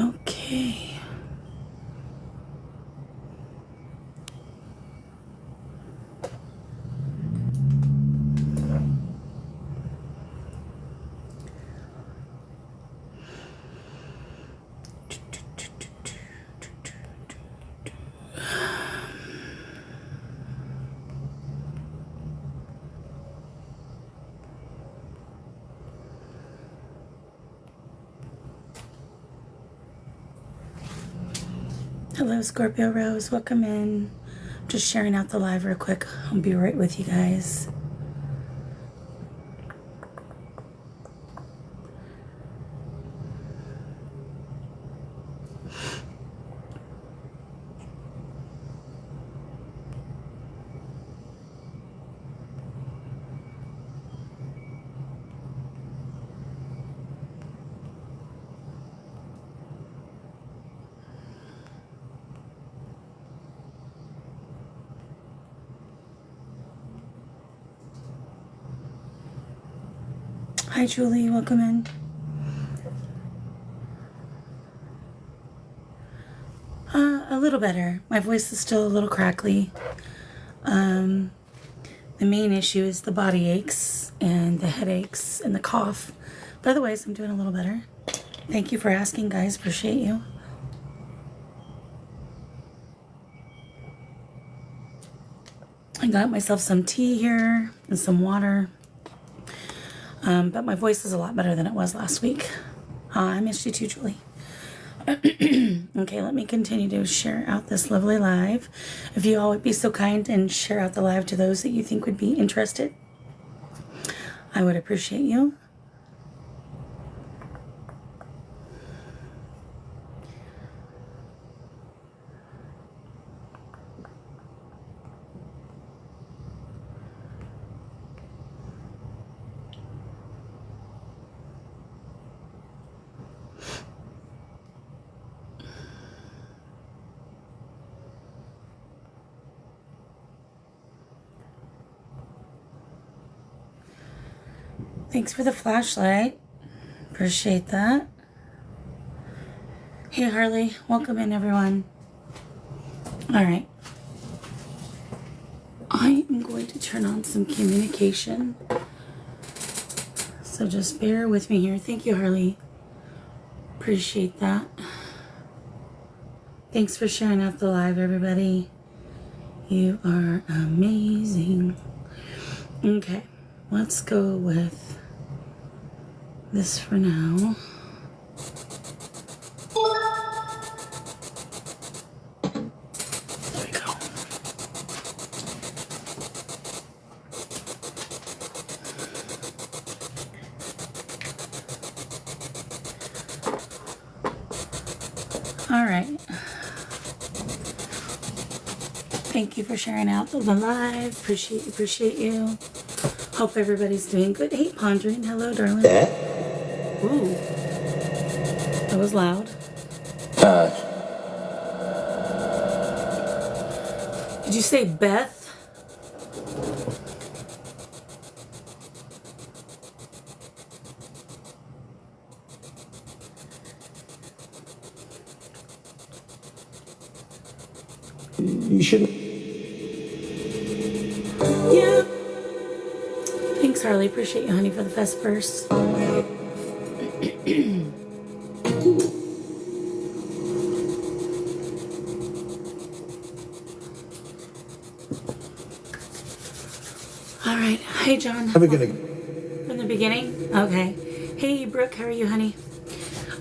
Okay. Hello, Scorpio Rose. Welcome in. Just sharing out the live real quick. I'll be right with you guys. Hi, Julie. Welcome in. A little better. My voice is still a little crackly. The main issue is the body aches and the headaches and the cough. But otherwise, I'm doing a little better. Thank you for asking, guys. Appreciate you. I got myself some tea here and some water. But my voice is a lot better than it was last week. I missed you too, Julie. Okay, let me continue to share out this lovely live. If you all would be so kind and share out the live to those that you think would be interested, I would appreciate you. Thanks for the flashlight. Appreciate that. Hey, Harley. Welcome in, everyone. All right. I am going to turn on some communication. So just bear with me here. Thank you, Harley. Appreciate that. Thanks for sharing out the live, everybody. You are amazing. Okay. Let's go with this for now. There we go. All right. Thank you for sharing out the live. Appreciate you. Hope everybody's doing good. Hey, Pondering. Hello, darling. Ooh. That was loud. Did you say Beth? You shouldn't. Yeah. Thanks, Harley. Appreciate you, honey, for the Vespers. All right. Hey, John. Have a good. From the beginning? Okay. Hey, Brooke. How are you, honey?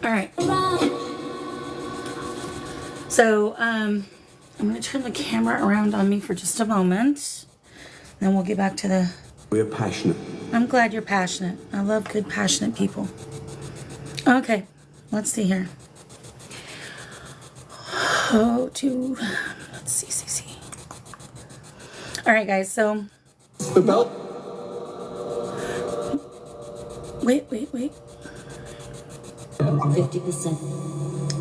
All right. So, I'm going to turn the camera around on me for just a moment. Then we'll get back to the... We're passionate. I'm glad you're passionate. I love good, passionate people. Okay. Let's see here. Let's see. All right, guys. So... The belt? Wait. 50%.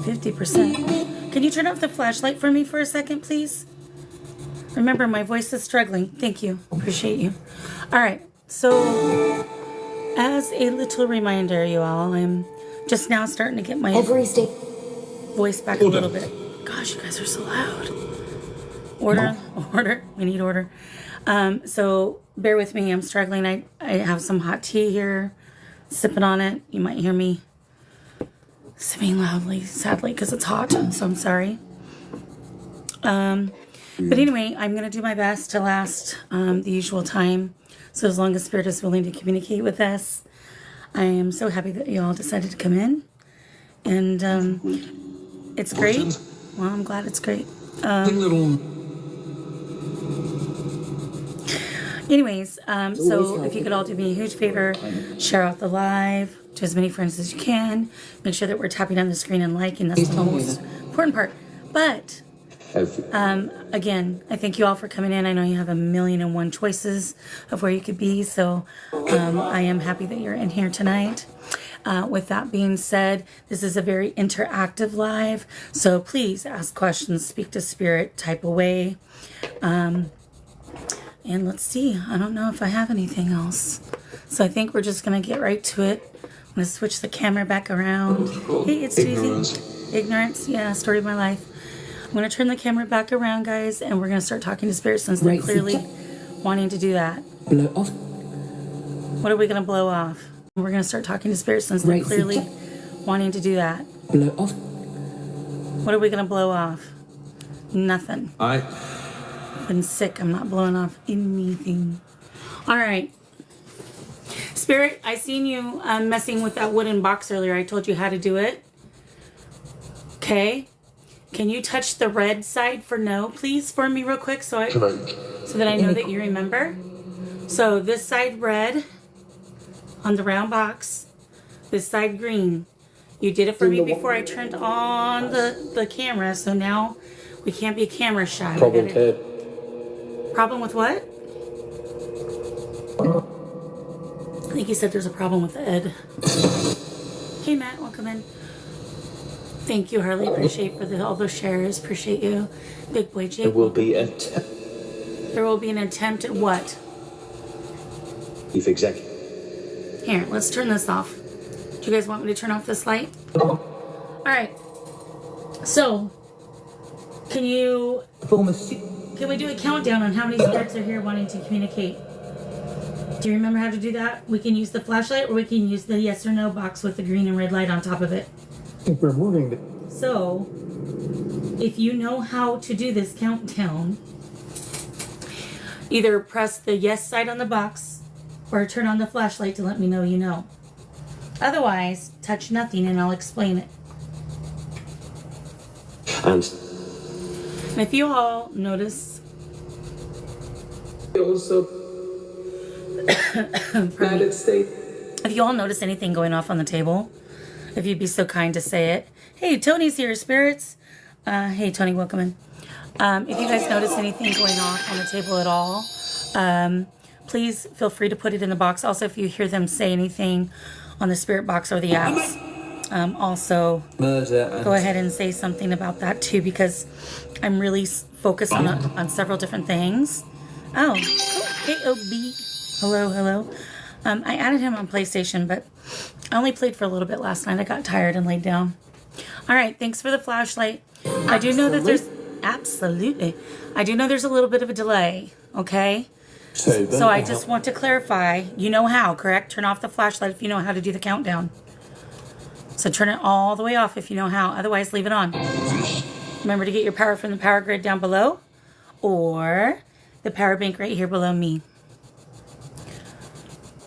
50%. Can you turn off the flashlight for me for a second, please? Remember, my voice is struggling. Thank you. Appreciate you. All right. So, as a little reminder, you all, I'm just now starting to get my... Every state. voice back a little bit. Gosh, you guys are so loud. Order. We need order. So bear with me. I'm struggling. I have some hot tea here. Sipping on it. You might hear me sipping loudly, sadly, because it's hot. So I'm sorry. But anyway, I'm going to do my best to last the usual time. So as long as Spirit is willing to communicate with us, I am so happy that you all decided to come in. And it's great. Well, I'm glad it's great. Anyways, so if you could all do me a huge favor, share out the live to as many friends as you can. Make sure that we're tapping on the screen and liking. That's the most important part. But again, I thank you all for coming in. I know you have 1,000,001 choices of where you could be, so I am happy that you're in here tonight. With that being said, this is a very interactive live, so please ask questions, speak to Spirit, type away. And let's see, I don't know if I have anything else. So I think we're just going to get right to it. I'm going to switch the camera back around. Hey, it's Susie. Ignorance, yeah, story of my life. I'm going to turn the camera back around, guys, and we're going to start talking to Spirit since they're clearly wanting to do that. Blow off. What are we going to blow off? We're going to start talking to Spirit since they're clearly wanting to do that. Blow off. What are we going to blow off? Nothing. I Been sick. I'm not blowing off anything. All right. Spirit, I seen you messing with that wooden box earlier. I told you how to do it. Okay. Can you touch the red side for no, please, for me real quick so that I know that you remember? So this side red on the round box. This side green. You did it for me before I turned on the camera, so now we can't be camera shy. problem, Ted. Problem with what? I think he said there's a problem with Ed. Hey Matt, welcome in. Thank you, Harley. Appreciate all those shares. Appreciate you. Big boy Jake. There will be an attempt at what? Chief Executive. Here, let's turn this off. Do you guys want me to turn off this light? Alright. So, can we do a countdown on how many spirits are here wanting to communicate? Do you remember how to do that? We can use the flashlight or we can use the yes or no box with the green and red light on top of it. I think we're moving. So, if you know how to do this countdown, either press the yes side on the box or turn on the flashlight to let me know you know. Otherwise, touch nothing and I'll explain it. And If you all notice, Also, United States. if you all notice anything going off on the table, if you'd be so kind to say it. Hey, Tony's here, spirits. Hey, Tony, welcome in. If you guys notice anything going off on the table at all, please feel free to put it in the box. Also, if you hear them say anything on the spirit box or the apps, also go ahead and say something about that too, because I'm really focused on several different things. Oh, K-O-B. Hello. I added him on PlayStation, but I only played for a little bit last night. I got tired and laid down. All right, thanks for the flashlight. I do know that there's I do know there's a little bit of a delay, okay? So I just want to clarify, you know how, correct? Turn off the flashlight if you know how to do the countdown. So turn it all the way off if you know how. Otherwise, leave it on. Remember to get your power from the power grid down below or the power bank right here below me.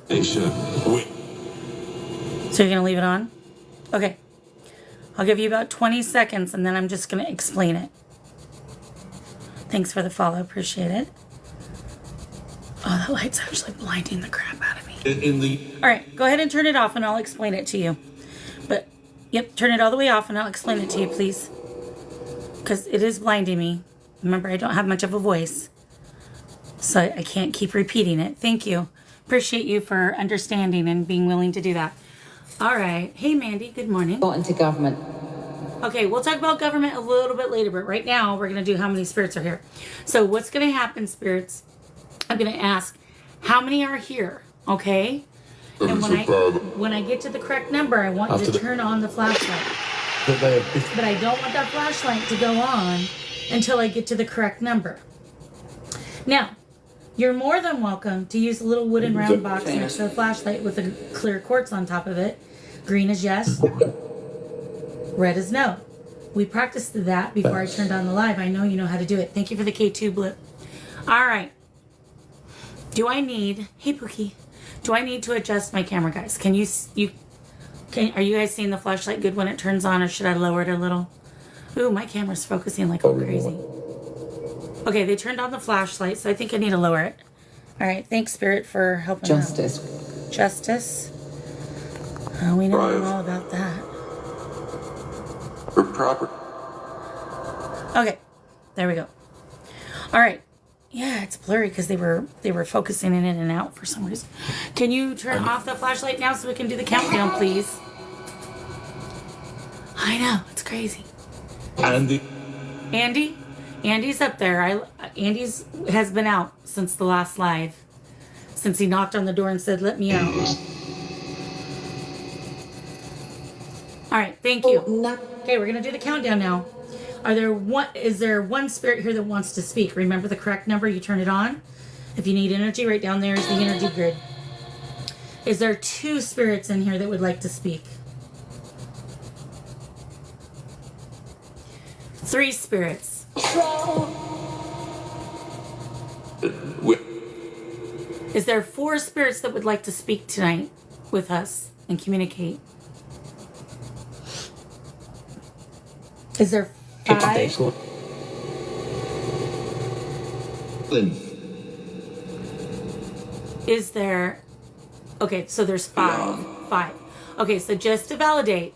So you're going to leave it on? Okay. I'll give you about 20 seconds and then I'm just going to explain it. Thanks for the follow. Appreciate it. Oh, that light's actually blinding the crap out of me. All right, go ahead and turn it off and I'll explain it to you. But, yep, turn it all the way off and I'll explain it to you, please. Because it is blinding me. Remember, I don't have much of a voice. So I can't keep repeating it. Thank you. Appreciate you for understanding and being willing to do that. All right. Hey, Mandy. Good morning. Go into government. Okay, we'll talk about government a little bit later, but right now we're going to do how many spirits are here. So what's going to happen, spirits, I'm going to ask how many are here, okay? And when I get to the correct number, I want you to turn on the flashlight. that they have But I don't want that flashlight to go on until I get to the correct number. Now, you're more than welcome to use a little wooden round box next to the flashlight with a clear quartz on top of it. Green is yes, red is no. We practiced that before I turned on the live. I know you know how to do it. Thank you for the K2 blip. All right. Hey Pookie, do I need to adjust my camera, guys? Are you guys seeing the flashlight good when it turns on, or should I lower it a little? Ooh, my camera's focusing like I'm crazy. Okay, they turned on the flashlight, so I think I need to lower it. All right, thanks, Spirit, for helping Justice. out. Justice. Oh, we know all about that. For proper. Okay, there we go. All right. Yeah, it's blurry because they were focusing in and out for some reason. Can you turn off the flashlight now so we can do the countdown, please? I know, it's crazy. Andy? Andy's up there. Andy's has been out since the last live. Since he knocked on the door and said, "Let me out." All right, thank you. Okay, we're gonna do the countdown now. Is there one spirit here that wants to speak? Remember the correct number, you turn it on. If you need energy, right down there is the energy grid. Is there 2 spirits in here that would like to speak? 3 spirits. Is there 4 spirits that would like to speak tonight with us and communicate? Is there 5? Is there... Okay, so there's 5. 5. Okay, so just to validate,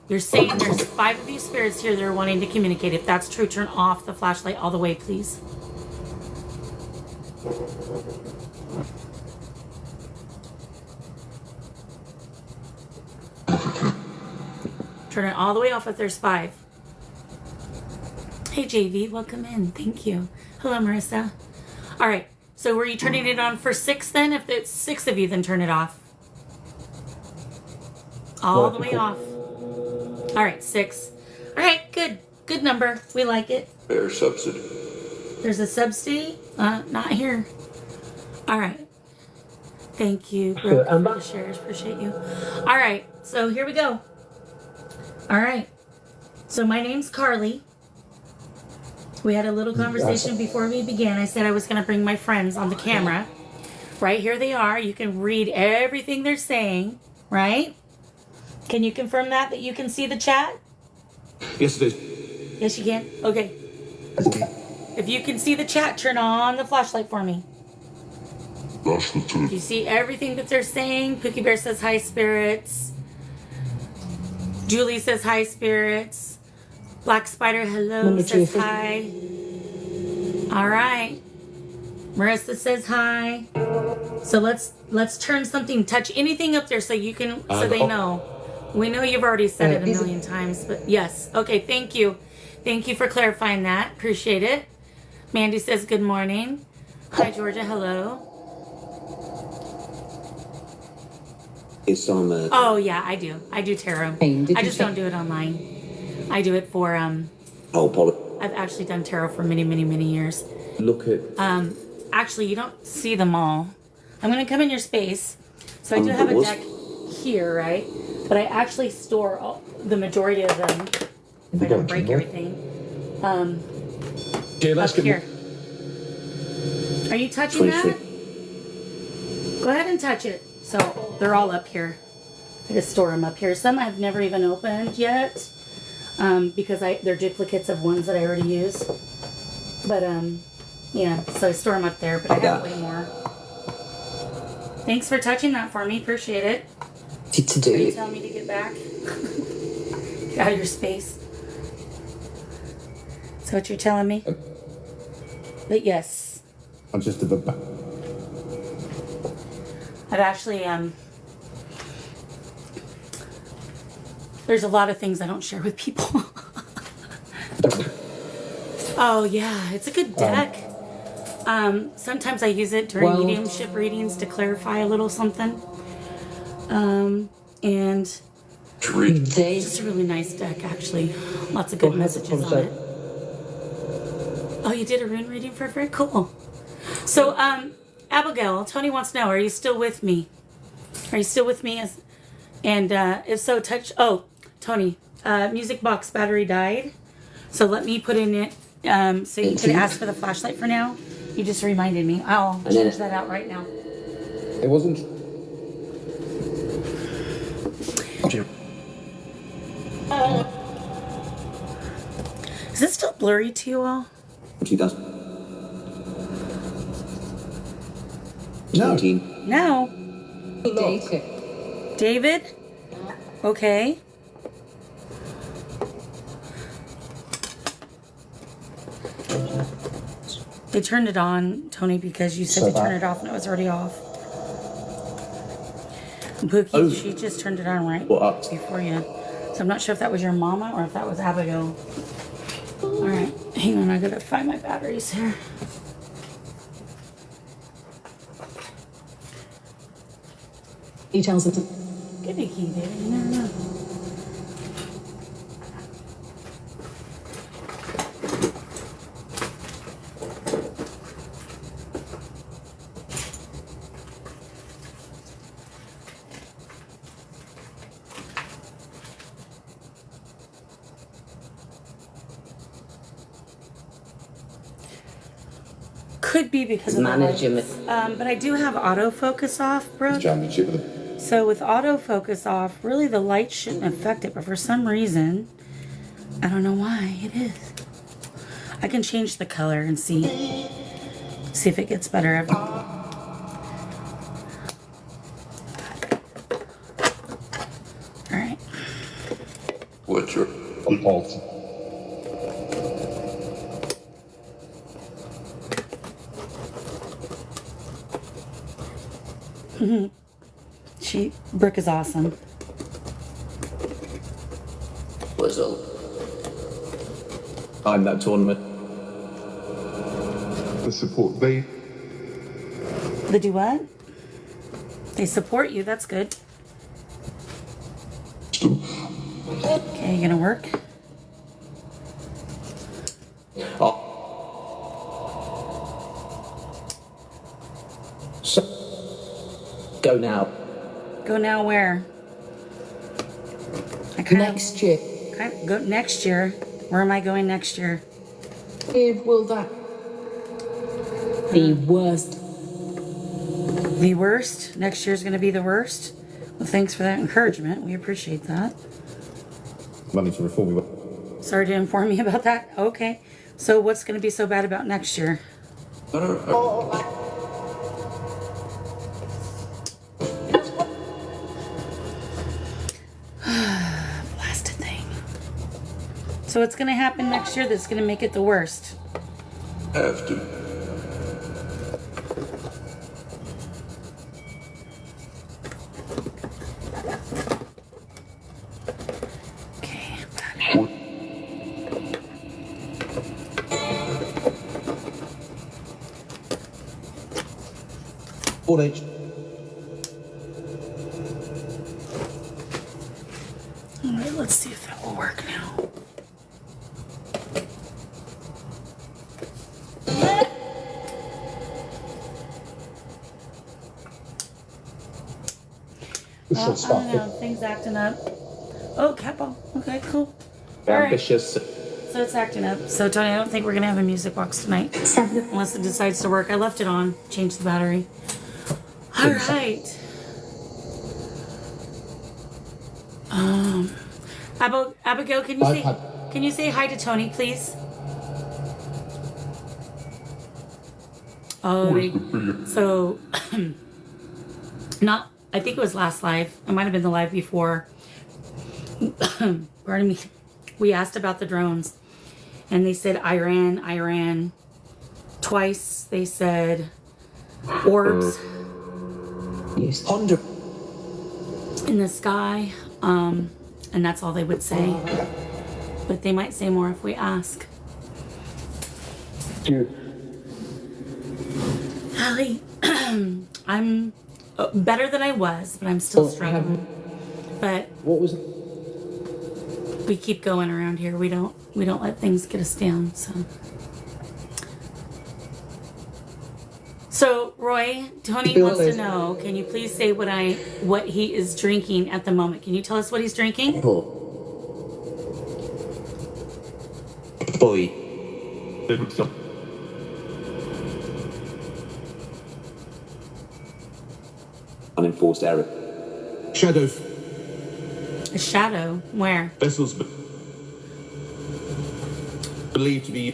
you're saying there's 5 of these spirits here that are wanting to communicate. If that's true, turn off the flashlight all the way, please. Turn it all the way off if there's 5. Hey JV, welcome in. Thank you. Hello Marissa. All right, so were you turning it on for 6 then? If it's 6 of you, then turn it off. All the way off. All right, 6. All right, good. Good number. We like it. Fair subsidy. There's a subsidy? Not here. All right. Thank you, Brooke, for the shares. Appreciate you. All right, so here we go. All right. So my name's Carly. We had a little conversation before we began. I said I was going to bring my friends on the camera. Right here they are. You can read everything they're saying, right? Can you confirm that you can see the chat? Yes, it is. Yes, you can. Okay. If you can see the chat, turn on the flashlight for me. Do you see everything that they're saying? Pookie Bear says hi, spirits. Julie says hi, spirits. Black Spider, hello, says hi. All right. Marissa says hi. So let's turn something, touch anything up there so you can, so they know. We know you've already said it a million times, but yes. Okay, thank you. Thank you for clarifying that. Appreciate it. Mandy says good morning. Hi, Georgia, hello. Oh yeah, I do. I do tarot. I just don't do it online. I do it for I've actually done tarot for many, many, many years. Look at... Actually, you don't see them all. I'm going to come in your space. So I do have a deck here, right? But I actually store the majority of them, if I don't break everything, up here. Are you touching that? Go ahead and touch it. So they're all up here. I just store them up here. Some I've never even opened yet, because they're duplicates of ones that I already use. But yeah, so I store them up there. But I have way more. Thanks for touching that for me. Appreciate it. Are you telling me to get back? Get out of your space. Is that what you're telling me? But yes. I'm just a bit back. I've actually, there's a lot of things I don't share with people. Oh yeah, it's a good deck. Sometimes I use it during mediumship readings to clarify a little something. And to read. It's just a really nice deck, actually. Lots of good messages on it. Oh, you did a rune reading for it? Very cool. So, Abigail, Tony wants to know, are you still with me? Are you still with me? And if so, touch... Oh, Tony, music box battery died. So let me put in it, so you can ask for the flashlight for now. You just reminded me. I'll change that out right now. It wasn't. Is it still blurry to you all? 2000. No. 19. No. Dating. David? Okay. They turned it on, Tony, because you said So to turn bad. it off and it was already off. Pookie, she just turned it on right What? before you. So I'm not sure if that was your mama or if that was Abigail. Alright, hang on, I gotta find my batteries here. Details of the Give me a key, baby. You never know. Could be because of the management. lights. But I do have autofocus off, bro. Championship with So with autofocus off, really the light shouldn't affect it, but for some reason, I don't know why it is. I can change the color and see if it gets better. All right. what's your Pulse. Brooke is awesome. whistle. I'm that tournament. the support they They do what? They support you. That's good. Okay, you gonna work? Oh. So, go now. Go now where? I kind Next year. of go next year. Where am I going next year? Will that be worst? The worst? Next year's gonna be the worst? Well, thanks for that encouragement. We appreciate that. Money to reform you. Sorry to inform me about that. Okay. So what's gonna be so bad about next year? Blasted thing. So what's gonna happen next year that's gonna make it the worst? have to. Okay. Old age. Alright, let's see if that will work now. This I should stop don't know, it. things acting up. Oh, capo. Okay, cool. Ambitious. So it's acting up. So Tony, I don't think we're gonna have a music box tonight. Unless it decides to work. I left it on. Changed the battery. Alright. Abigail, can you say hi to Tony, please? Oh, so not. I think it was last live. It might have been the live before. Pardon me. We asked about the drones, and they said Iran. Twice they said orbs Honda. in the sky, and that's all they would say. But they might say more if we ask. Allie, I'm better than I was, but I'm still struggling. But What was it? we keep going around here. We don't let things get us down. So Roy, Tony wants to know, can you please say what he is drinking at the moment? Can you tell us what he's drinking? Boy. Unenforced error. Shadow. A shadow. Where? Vessels believed to be.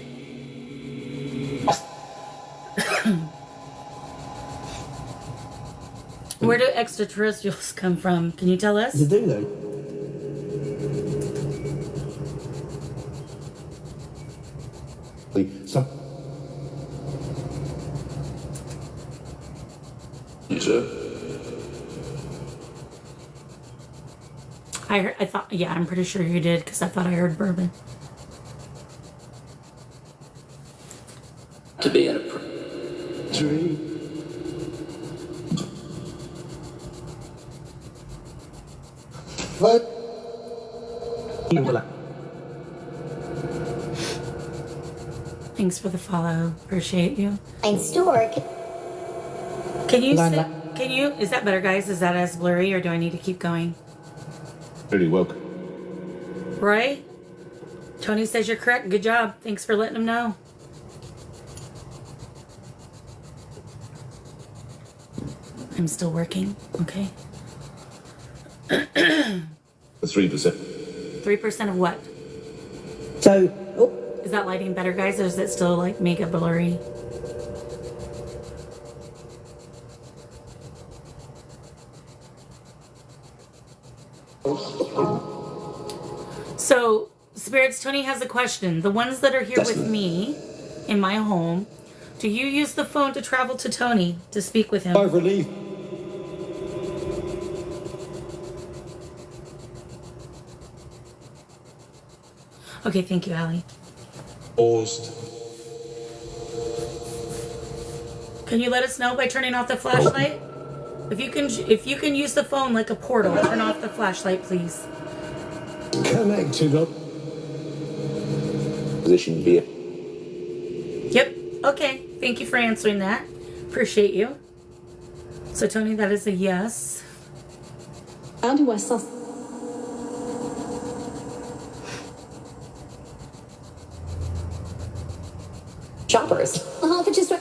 Where do extraterrestrials come from? Can you tell us? Do they? Some. You said? I thought, yeah, I'm pretty sure you did because I thought I heard bourbon. To be at a Tree. What? Thanks for the follow. Appreciate you. And store. Can you is that better, guys? Is that as blurry or do I need to keep going? Really welcome. Roy? Tony says you're correct. Good job. Thanks for letting him know. I'm still working. Okay. 3%. 3% of what? So, Is that lighting better, guys, or is it still like mega blurry? So, Spirits, Tony has a question. The ones that are here with me in my home, do you use the phone to travel to Tony to speak with him? Relief. Okay, thank you, Allie. Paused. Can you let us know by turning off the flashlight? If you can use the phone like a portal, turn off the flashlight, please. Connected up. position via. Yep. Okay. Thank you for answering that. Appreciate you. So Tony, that is a yes. Andy West. Shoppers. But just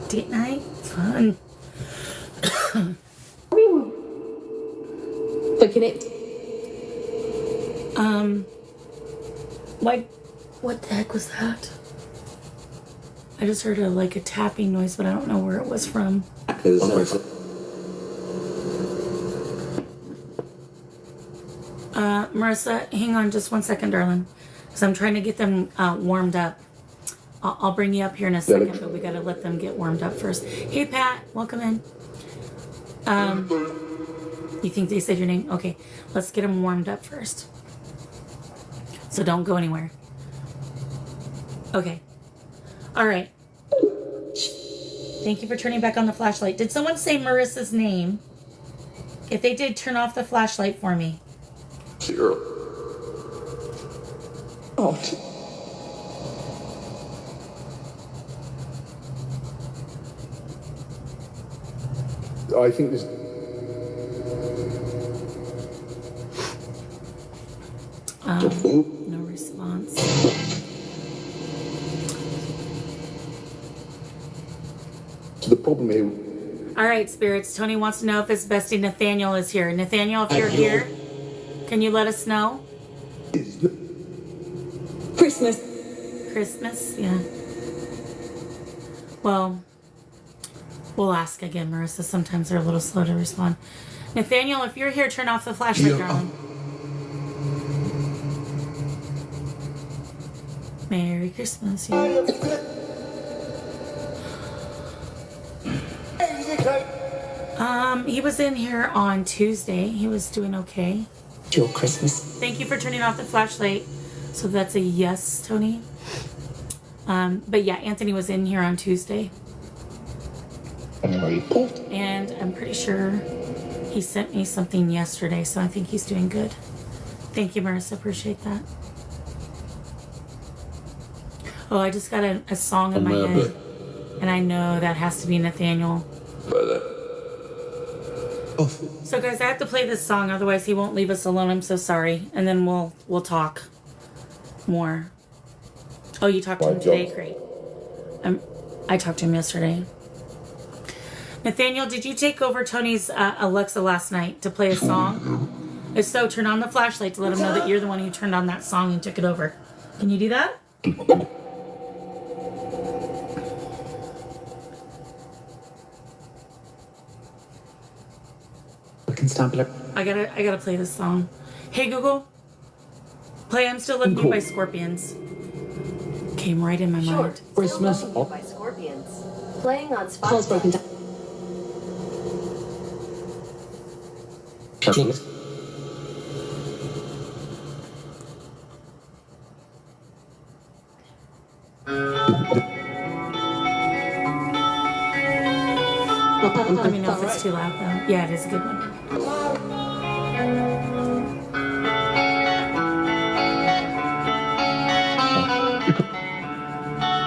Date night? Fun. Looking at Like, what the heck was that? I just heard a tapping noise, but I don't know where it was from. Marissa, hang on just 1 second, darling, because I'm trying to get them warmed up. I'll bring you up here in a second, but we gotta let them get warmed up first. Hey, Pat, welcome in. You think they said your name? Okay, let's get them warmed up first. So don't go anywhere. Okay. All right. Thank you for turning back on the flashlight. Did someone say Marissa's name? If they did, turn off the flashlight for me. Zero. oh, I think this. No response. So the problem here. All right, spirits. Tony wants to know if it's bestie Nathaniel is here. Nathaniel, if you're here, can you let us know? Christmas. Christmas? Yeah. Well, we'll ask again, Marissa. Sometimes they're a little slow to respond. Nathaniel, if you're here, turn off the flashlight, darling. Merry Christmas. Yeah. He was in here on Tuesday. He was doing okay. your Christmas. Thank you for turning off the flashlight. So that's a yes, Tony. But yeah, Anthony was in here on Tuesday. And I'm pretty sure He sent me something yesterday, so I think he's doing good. Thank you, Marissa. Appreciate that. Oh, I just got a song in my head, and I know that has to be Nathaniel. So, guys, I have to play this song, otherwise he won't leave us alone. I'm so sorry, and then we'll talk more. Oh, you talked to him today? Great. I talked to him yesterday. Nathaniel, did you take over Tony's Alexa last night to play a song? If so, turn on the flashlight to let him know that you're the one who turned on that song and took it over. Can you do that? I gotta play this song. Hey Google, play "I'm Still Loving You" by Scorpions. Came right in my mind. Christmas by Scorpions. Playing on Paul's broken Spotify. down. Let me know if it's too loud though. Yeah, it is a good one.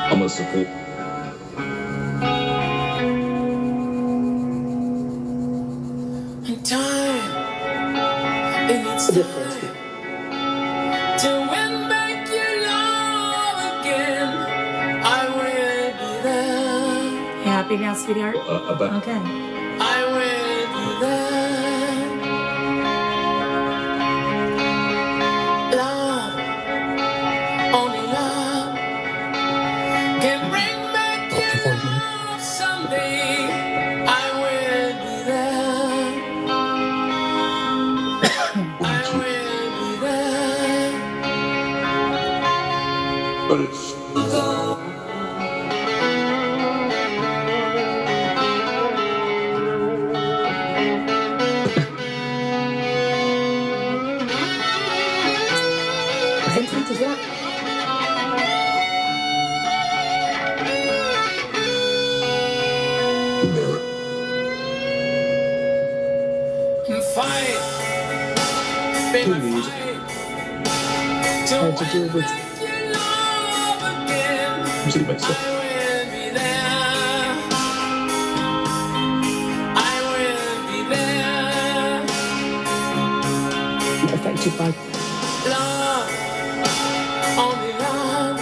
I'm a support. It's different. To win back your love again, I will be there. You happy now, sweetheart? Okay. I will be there. Love, only love can bring back your love someday. I will be there. I will be there. But it's Sentiment is that? fight, baby, fight. To do with Your love again. music makes I sense. will be there. I will be there. affected by Love, only love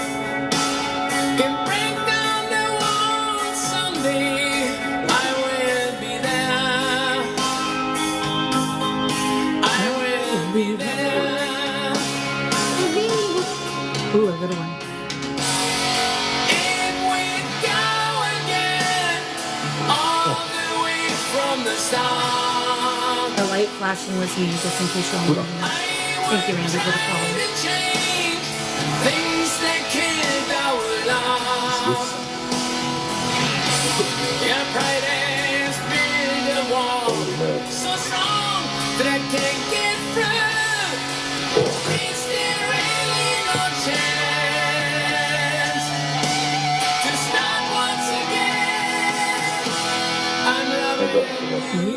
can bring down the walls someday. I will be there. I will be there. Ooh, a good one. And we go again, all the way from the start. The light flashing was me, just in case you're wondering. Thank you, Randy, for the follow. Change things that killed our love. Your pride has built a wall so strong that I can't get through. Is there really no chance to start once again? I'm loving you.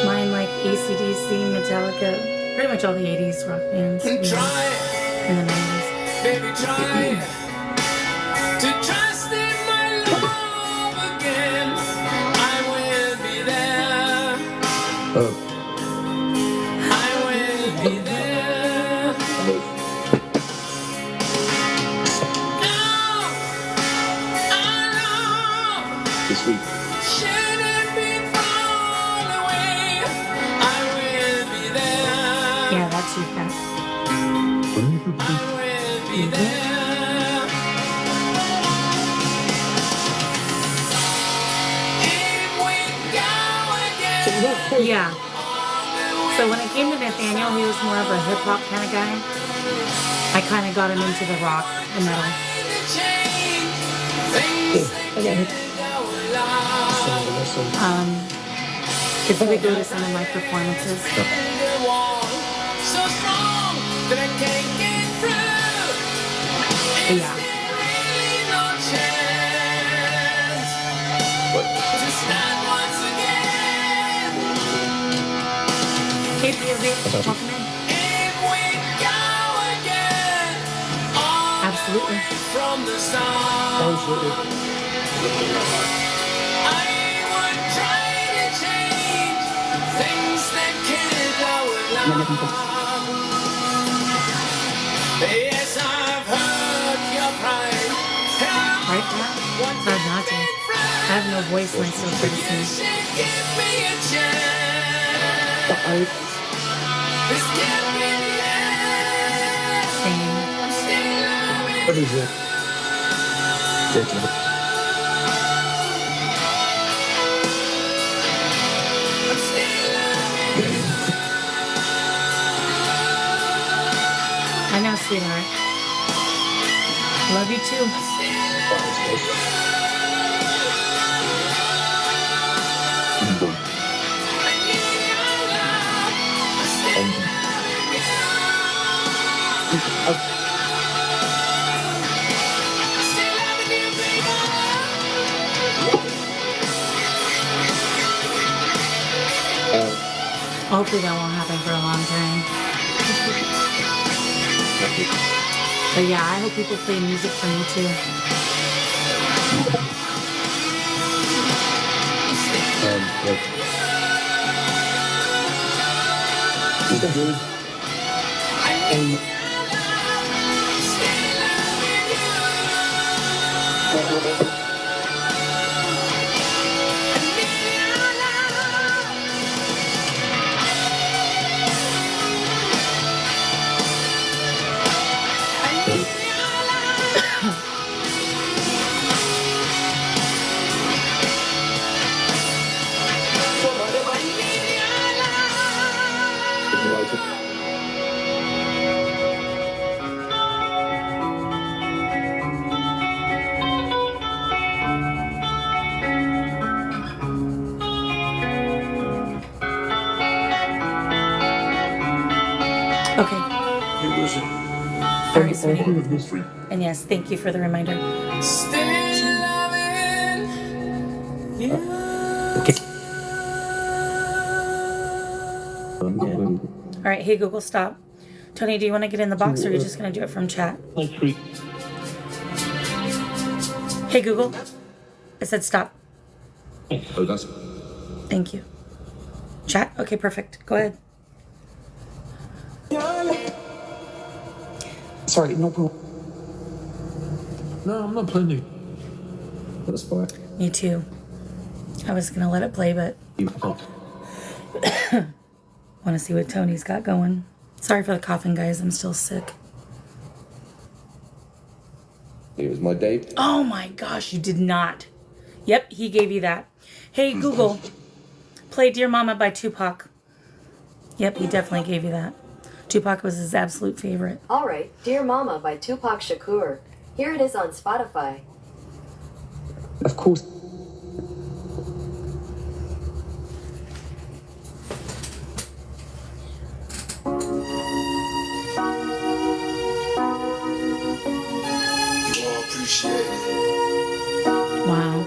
Mine like AC/DC, Metallica, pretty much all the 80s rock bands. Try, In the 90s. baby, try to trust in my love again. I will be there. I will be there. Now, our love This week. shouldn't be thrown away. I will be there. Yeah, that's you, Pat. I will be there. If we go again, Yeah. So when it came to Nathaniel, he was more of a hip hop kind of guy. I kind of got him into the rock, the metal. to change things that again. killed our love. Um, If we would go to some of my performances. So strong that I can't get through. But yeah. Really no chance to start once again. Hey, POV, welcome in. If we go again, all Absolutely. the way from the start. Absolutely. I would try to change things that can't go along. Yes, I've heard your pride. Right now, it's hard not to. I have no voice and I still try to sing. Give me a chance. But I This can't be the end. Singing. I'm still loving what is it? Ridiculous. I'm still loving I know, sweetheart. Love you too. Hopefully that won't happen for a long time. But yeah, I hope people play music for me too. Okay. Hey, listen. All right, sweetie. Of history. And yes, thank you for the reminder. Still loving you. All right, hey Google, stop. Tony, do you want to get in the box or are you just going to do it from chat? Hey Google, I said stop. Oh, that's. Thank you. Chat? Okay, perfect. Go ahead. Sorry, no problem. No, I'm not playing it. That's fine. Me too. I was going to let it play, but want to see what Tony's got going. Sorry for the coughing, guys. I'm still sick. Here's my date. Oh my gosh, you did not. Yep, he gave you that. Hey, Google, play Dear Mama by Tupac. Yep, he definitely gave you that. Tupac was his absolute favorite. All right, Dear Mama by Tupac Shakur. Here it is on Spotify. Of course. Wow.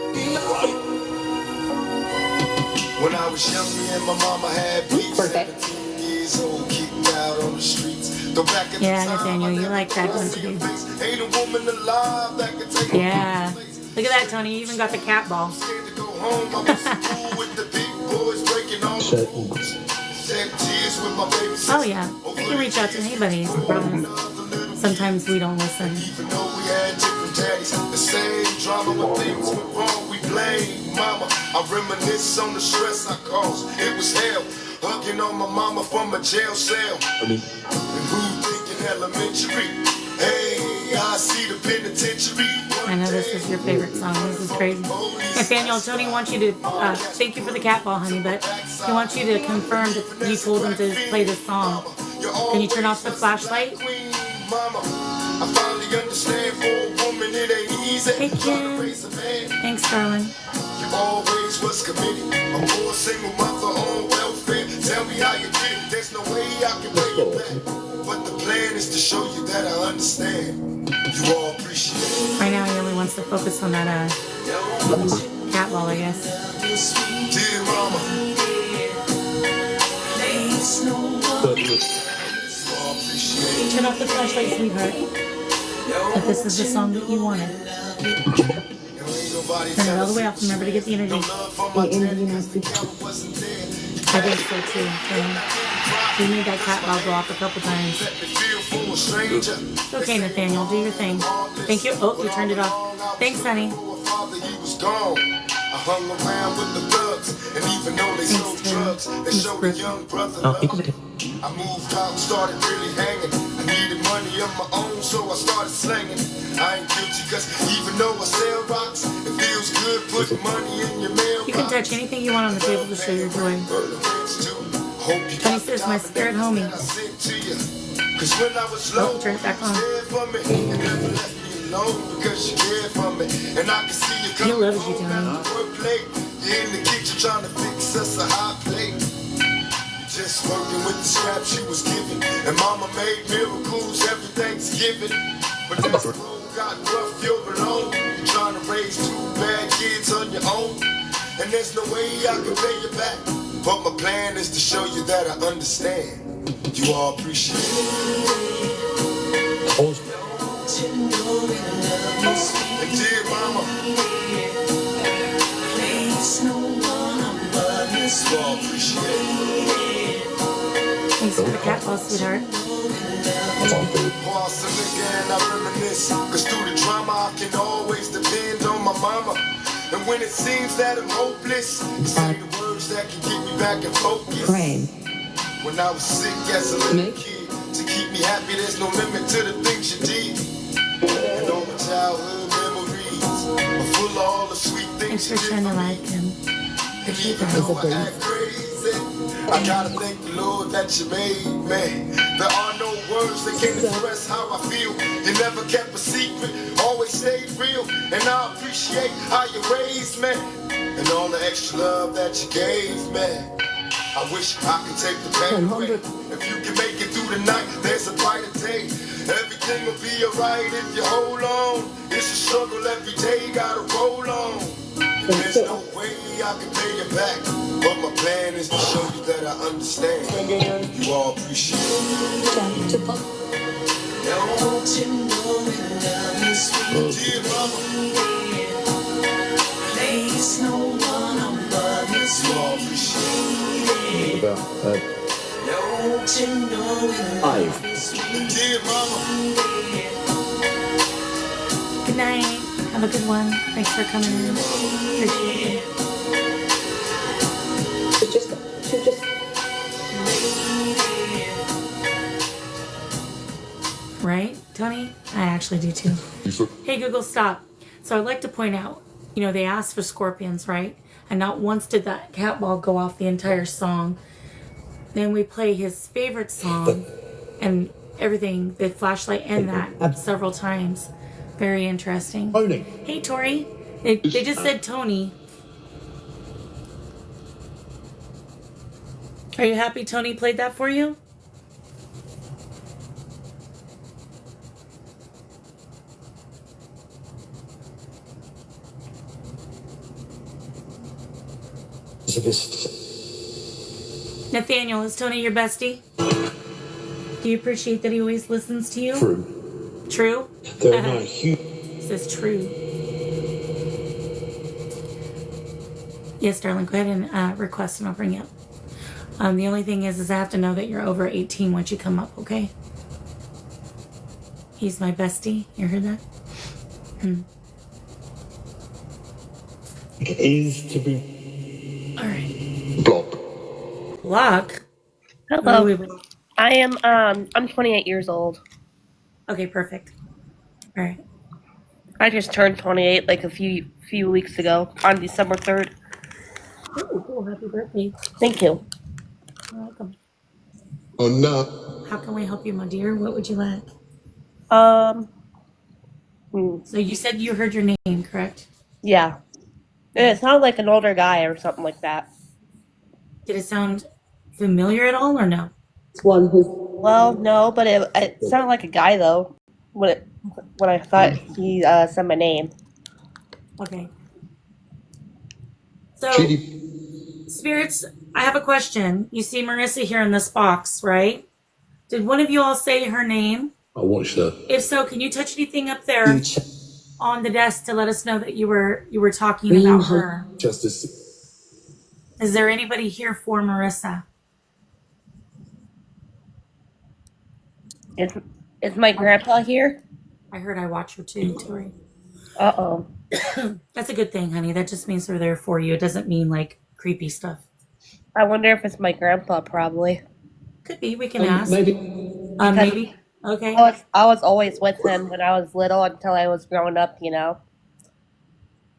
When I was young, me and my mama had beef. Birthday. 17 years old, kicked out on the streets. Though back in Yeah, the time, Nathaniel, I you never like that, crossed don't you? your face. Ain't a woman alive that could take Yeah. my place. Look at that, Tony. You even got the cat ball. Scared to go home, I was cool with the big boys breaking all the rules. Shed tears with my baby sister. Oh, yeah. I can reach out to anybody. It's no problem. Sometimes we don't listen. Even though we had different daddies, the same drama when things went wrong, we blame mama. I reminisce on the stress I caused. It was hell, hugging on my mama from a jail cell. And who thinking elementary? Hey, I see the penitentiary. I know this is your favorite song. This is crazy. Nathaniel, Tony wants you to, thank you for the cat ball, honey, but he wants you to confirm that you told him to play this song. Can you turn off the flashlight? Mama, I finally understand for a woman it ain't easy. Hey, Kim. Thanks, darling. You always was committed. A poor single mother on welfare. Tell me how you did it. There's no way I can pay you back. But the plan is to show you that I understand. You all appreciate it. Right now, he only wants to focus on that cat ball, I guess. Dear mama. You all appreciate it. Turn off the flashlight, sweetheart. If this is the song that you wanted. Turn it all the way off. Remember to get the energy. The energy has to. I think so too. You made that cat ball go off a couple times. It's okay, Nathaniel. Do your thing. Thank you. Oh, you turned it off. Thanks, honey. I hung around with the thugs, and even though they sold drugs, they showed a young brother love. I moved out and started really hanging. I needed money of my own, so I started slanging. I ain't guilty, cause even though I sell rocks, it feels good putting money in your mailbox. You can touch anything you want on the table to show your joy. Tony says, my spirit homie. Cause when I was low, turn it back on. Because you care for me, and I can see you coming. He loves you, Tony. Work late, you're in the kitchen trying to fix us a hot plate. Just working with the scraps she was given, and mama made miracles every Thanksgiving. But this road got rough, you're alone. You're trying to raise two bad kids on your own, and there's no way I can pay you back. But my plan is to show you that I understand. You all appreciate it. And dear mama, you all appreciate it. Thanks for the cat ball, sweetheart. Pause and I reminisce. Cause through the drama I can always depend on my mama. And when it seems that I'm hopeless, you say the words that can get me back in focus. Brain. When I was sick as a little kid, to keep me happy there's no limit to the things you did. And all my childhood memories are full of all the sweet things Thanks you for did shining for the light, me. Kim. And even though I act crazy, I gotta thank the Lord that you made me. There are no words that can express how I feel. You never kept a secret, always stayed real. And I appreciate how you raised me, and all the extra love that you gave me. I wish I could take the pain away. If you can make it through the night, there's a brighter day. Everything will be alright if you hold on. It's a struggle every day, gotta roll on. There's no way I can pay you back, but my plan is to show you that I understand. You all appreciate it. Dear mama, you all appreciate it. Dear mama, Good night. Have a good one. Thanks for coming in. Appreciate it. Right, Tony? I actually do too. Hey, Google, stop. So I'd like to point out, they asked for scorpions, right? And not once did that cat ball go off the entire song. Then we play his favorite song and everything, the flashlight and that several times. Very interesting. Tony. Hey, Tori. They just said Tony. Are you happy Tony played that for you? Nathaniel, is Tony your bestie? Do you appreciate that he always listens to you? True. True? They're not huge. Says true. Yes, darling, go ahead and request and I'll bring you up. The only thing is I have to know that you're over 18 once you come up, okay? He's my bestie. You heard that? It is to be. All right. Block. Block? Hello. Wait. I am I'm 28 years old. Okay, perfect. All right. I just turned 28 like a few weeks ago on December 3rd. Oh, cool. Happy birthday. Thank you. You're welcome. Oh no. How can we help you, my dear? What would you like? Hmm. So you said you heard your name, correct? Yeah. It sounded like an older guy or something like that. Did it sound familiar at all or no? One who's Well, no, but it sounded like a guy though. When I thought he said my name. Okay. So, Chidi, spirits, I have a question. You see Marissa here in this box, right? Did one of you all say her name? I watched her. If so, can you touch anything up there on the desk to let us know that you were talking about her? Justice. Is there anybody here for Marissa? Is my grandpa here? I heard I watch her too, Tori. Uh-oh. That's a good thing, honey. That just means they're there for you. It doesn't mean like creepy stuff. I wonder if it's my grandpa. Probably. Could be. We can ask. Maybe. Maybe. Okay. I was always with him when I was little until I was growing up. You know.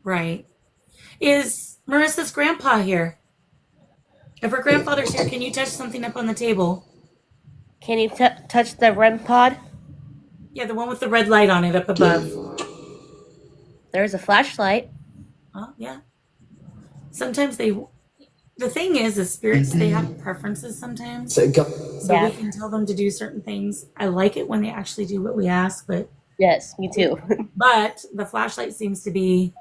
Right. Is Marissa's grandpa here? If her grandfather's here, can you touch something up on the table? Can you touch the REM pod? Yeah, the one with the red light on it up above. There's a flashlight. Oh, yeah. Sometimes the thing is spirits, they have preferences sometimes. So Yeah. we can tell them to do certain things. I like it when they actually do what we ask, but Yes, me too. but the flashlight seems to be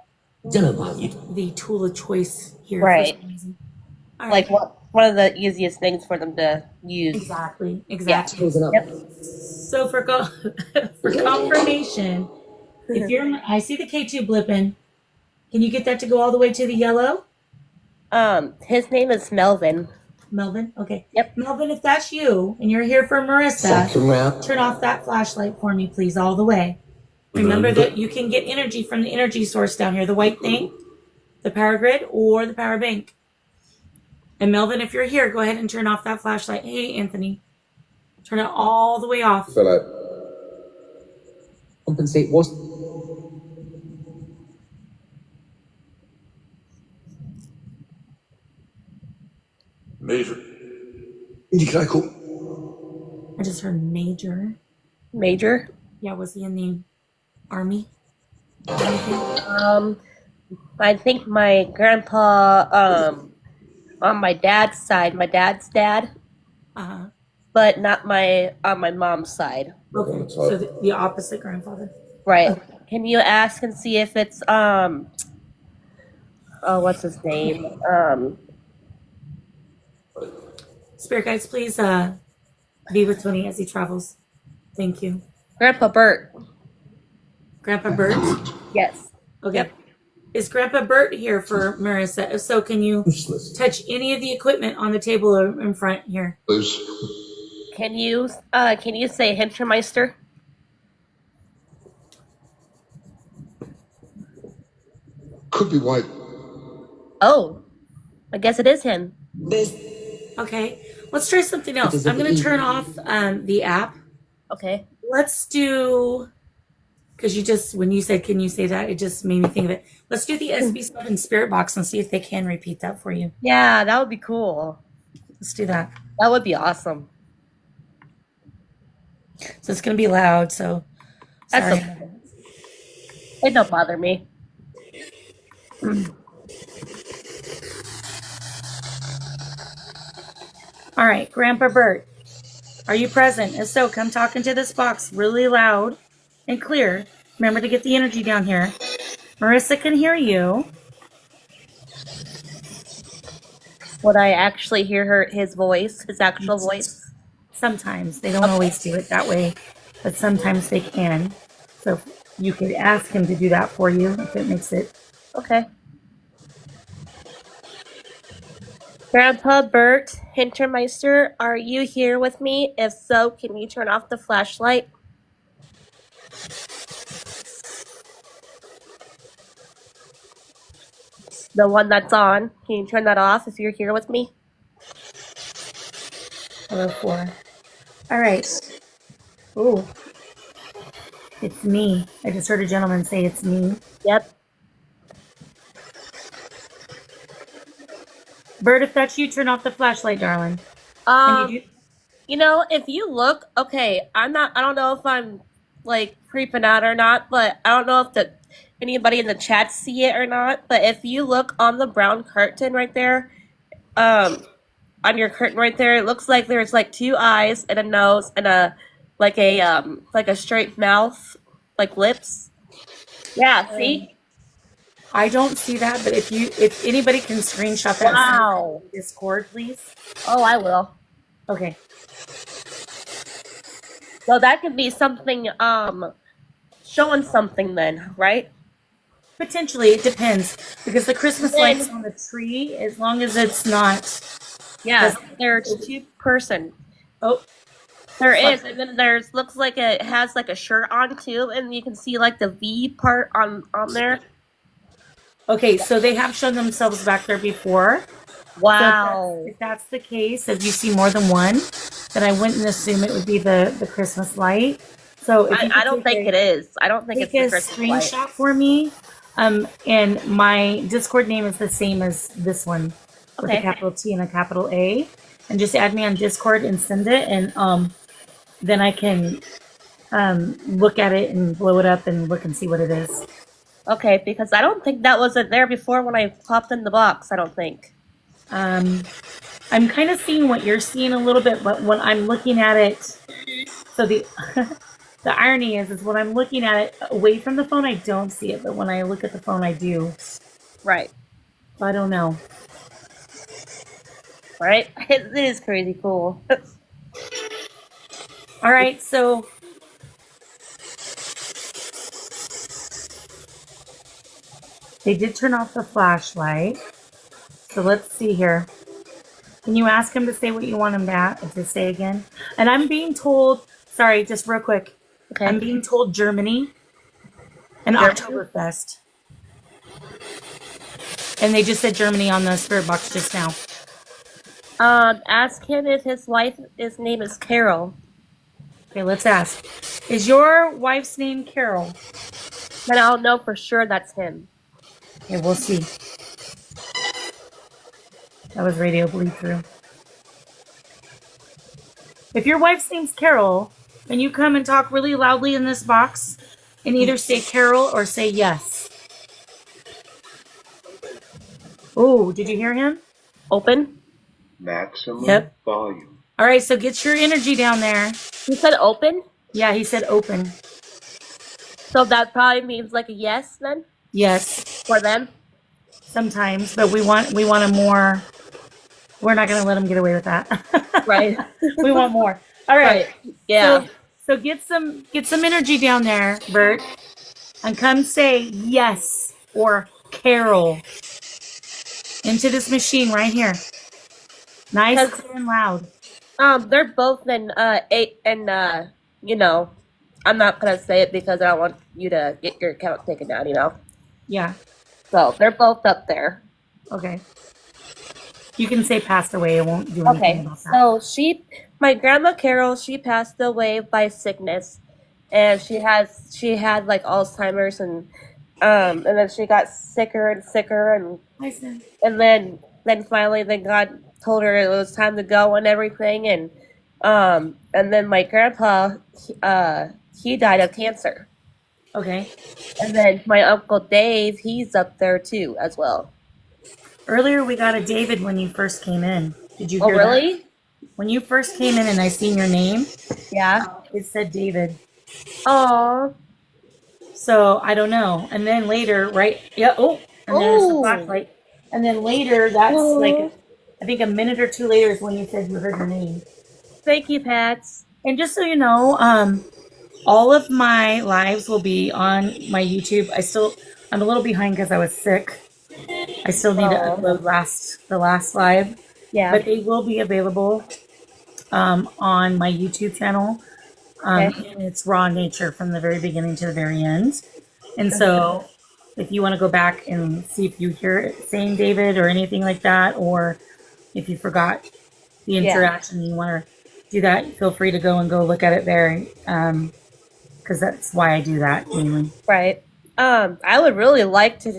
the tool of choice here. Right. For some reason. All right. Like one of the easiest things for them to use. Exactly. Yeah. Yep. So for for confirmation, if I see the K2 blipping. Can you get that to go all the way to the yellow? His name is Melvin. Melvin? Okay. Yep. Melvin, if that's you and you're here for Marissa, turn off that flashlight for me, please, all the way. Remember that you can get energy from the energy source down here, the white thing, the power grid, or the power bank. And Melvin, if you're here, go ahead and turn off that flashlight. Hey, Anthony. Turn it all the way off. I feel like compensate was Major. I just heard Major. Major. Yeah, was he in the army? I think my grandpa, on my dad's side, my dad's dad, Uh-huh. but not on my mom's side. Okay, so the opposite grandfather. Right. Okay. Can you ask and see if it's what's his name? Spirit guides, please be with Tony as he travels. Thank you. Grandpa Bert. Grandpa Bert? Yes. Okay. Yep. Is Grandpa Bert here for Marissa? If so, can you touch any of the equipment on the table in front here? Please. Can you say Hintermeister? Could be white. Oh, I guess it is him. Okay. Let's try something else. I'm going to turn off the app. Okay. Let's do, because when you said, can you say that? It just made me think of it. Let's do the SB7 Spirit Box and see if they can repeat that for you. Yeah, that would be cool. Let's do that. That would be awesome. So it's going to be loud, so That's sorry. okay. It don't bother me. All right, Grandpa Bert, are you present? If so, come talk into this box really loud and clear. Remember to get the energy down here. Marissa can hear you. Would I actually hear his actual voice? Sometimes. They don't always do it that way, but sometimes they can. So you could ask him to do that for you if it makes it. Okay. Grandpa Bert Hintermeister, are you here with me? If so, can you turn off the flashlight? The one that's on. Can you turn that off if you're here with me? Hello, 4. All right. Ooh. It's me. I just heard a gentleman say it's me. Yep. Bert, if that's you, turn off the flashlight, darling. You know, if you look, okay, I don't know if I'm like creeping out or not, but I don't know anybody in the chat see it or not, but if you look on the brown curtain right there, on your curtain right there, it looks like there's like 2 eyes and a nose and a like a straight mouth, like lips. Yeah, see? I don't see that, but if anybody can screenshot that and send it Wow. to Discord, please. Oh, I will. Okay. So that could be something showing something then, right? Potentially, it depends because the Christmas Then- lights on the tree, as long as it's not. Yeah, Does- there's 2 person. Oh, There is, and then there's looks like it has like a shirt on too, and you can see like the V part on there. okay. So they have shown themselves back there before. Wow. So if that's the case, if you see more than one, then I wouldn't assume it would be the Christmas light. So if you I don't think it is. I don't think it's take the a Christmas light. screenshot for me. And my Discord name is the same as this one, with a Okay. capital T and a capital A, and just add me on Discord and send it, and then I can look at it and blow it up and look and see what it is. Okay, because I don't think that wasn't there before when I popped in the box. I don't think. I'm kind of seeing what you're seeing a little bit, but when I'm looking at it, so the the irony is when I'm looking at it away from the phone, I don't see it, but when I look at the phone, I do. Right. I don't know. Right? It is crazy cool. All right, so they did turn off the flashlight. So let's see here. Can you ask him to say what you want him to say again? And I'm being told, sorry, just real quick. Okay. I'm being told Germany and Oktoberfest. And they just said Germany on the spirit box just now. Ask him if his name is Carol. Okay, let's ask. Is your wife's name Carol? Then I'll know for sure that's him. Okay, we'll see. That was radio bleed through. If your wife's name's Carol, and you come and talk really loudly in this box, and either say Carol or say yes. Oh, did you hear him? Open? Maximum Yep. volume. All right, so get your energy down there. He said open? Yeah, he said open. So that probably means like a yes then? Yes, For them? sometimes, but we want a more. We're not going to let him get away with that. Right. We want more. All right. Yeah. So get some energy down there, Bert, and come say yes or Carol into this machine right here. Nice, clear, and loud. They're both in 8 and you know, I'm not gonna say it because I don't want you to get your account taken down, you know. Yeah. So they're both up there. Okay. You can say passed away. It won't do anything Okay. about that. So my grandma Carol, she passed away by sickness, and she had like Alzheimer's and then she got sicker and sicker and then finally God told her it was time to go and everything and then my grandpa he died of cancer. Okay. And then my uncle Dave, he's up there too as well. Earlier we got a David when you first came in. Did you Oh hear really? that? When you first came in and I seen your name, Yeah. it said David. Aw. So I don't know. And then later, right? Yeah. Oh, and there's the Oh. flashlight. And then later, that's Oh. like, I think a minute or two later is when you said you heard your name. Thank you, Pats. And just so you know, all of my lives will be on my YouTube. I'm a little behind because I was sick. I still need to upload the last live. Yeah. But they will be available on my YouTube channel. And it's raw nature from the very beginning to the very end. And so if you want to go back and see if you hear it saying David or anything like that, or if you forgot the interaction, you want to do that, feel free to go look at it there. Because that's why I do that mainly. Right. I would really like to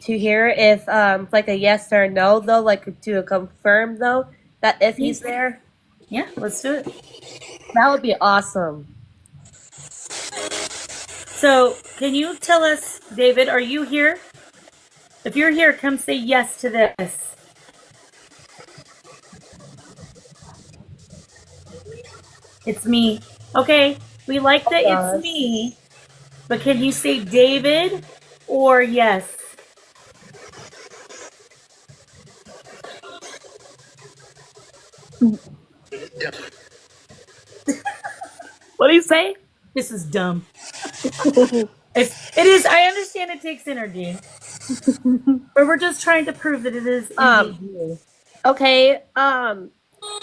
hear if like a yes or no though, like to confirm though that if he's there. Yeah, let's do it. That would be awesome. So, can you tell us, David, are you here? If you're here, come say yes to this. It's me. Okay, we like that it's me, but can you say David or yes? What do you say? This is dumb. It is. I understand it takes energy, but we're just trying to prove that it is indeed you. Okay,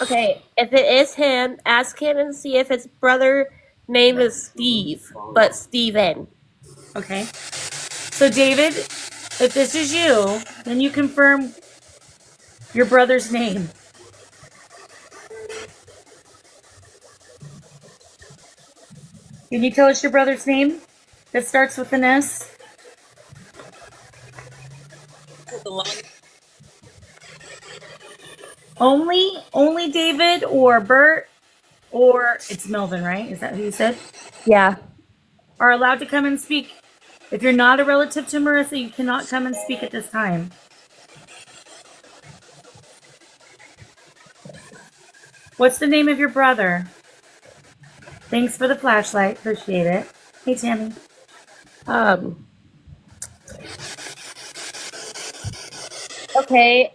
okay, if it is him, ask him and see if his brother name is Steve, but Steven. Okay. So, David, if this is you, then you confirm your brother's name. Can you tell us your brother's name that starts with an S? Only David or Bert or it's Melvin, right? Is that who you said? Yeah. Are allowed to come and speak. If you're not a relative to Marissa, you cannot come and speak at this time. What's the name of your brother? Thanks for the flashlight. Appreciate it. Hey, Tammy. Okay,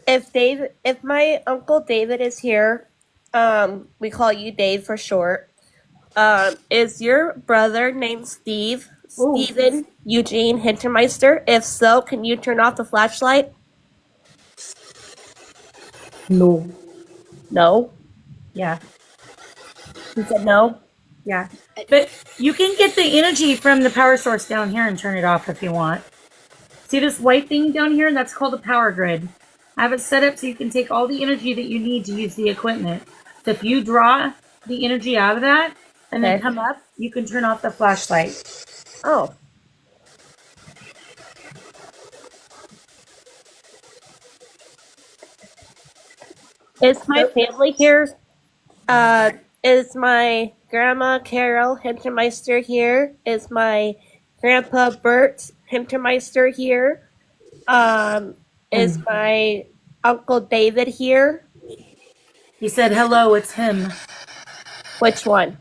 if my uncle David is here, we call you Dave for short. Is your brother named Steve? Ooh. Steven Eugene Hintermeister? If so, can you turn off the flashlight? No. No. Yeah. He said no. Yeah. But you can get the energy from the power source down here and turn it off if you want. See this white thing down here? That's called a power grid. I have it set up so you can take all the energy that you need to use the equipment. So if you draw the energy out of that and then come up, you can turn off the flashlight. Oh. Is my family here? Is my grandma Carol Hintermeister here? Is my grandpa Bert Hintermeister here? Is my uncle David here? He said, hello, it's him. Which one?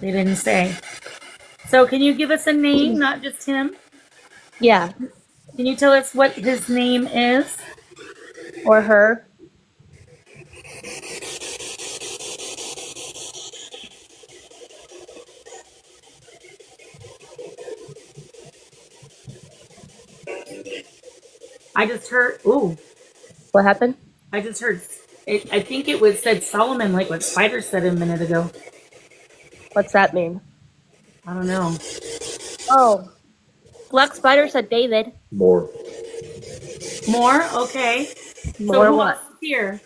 They didn't say. So can you give us a name, not just him? Yeah. Can you tell us what his name is? Or her? I just heard, ooh. What happened? I just heard, I think it was said Solomon, like what Spider said a minute ago. What's that mean? I don't know. Oh. Black Spider said David. More. More? Okay. More so who what? else is here?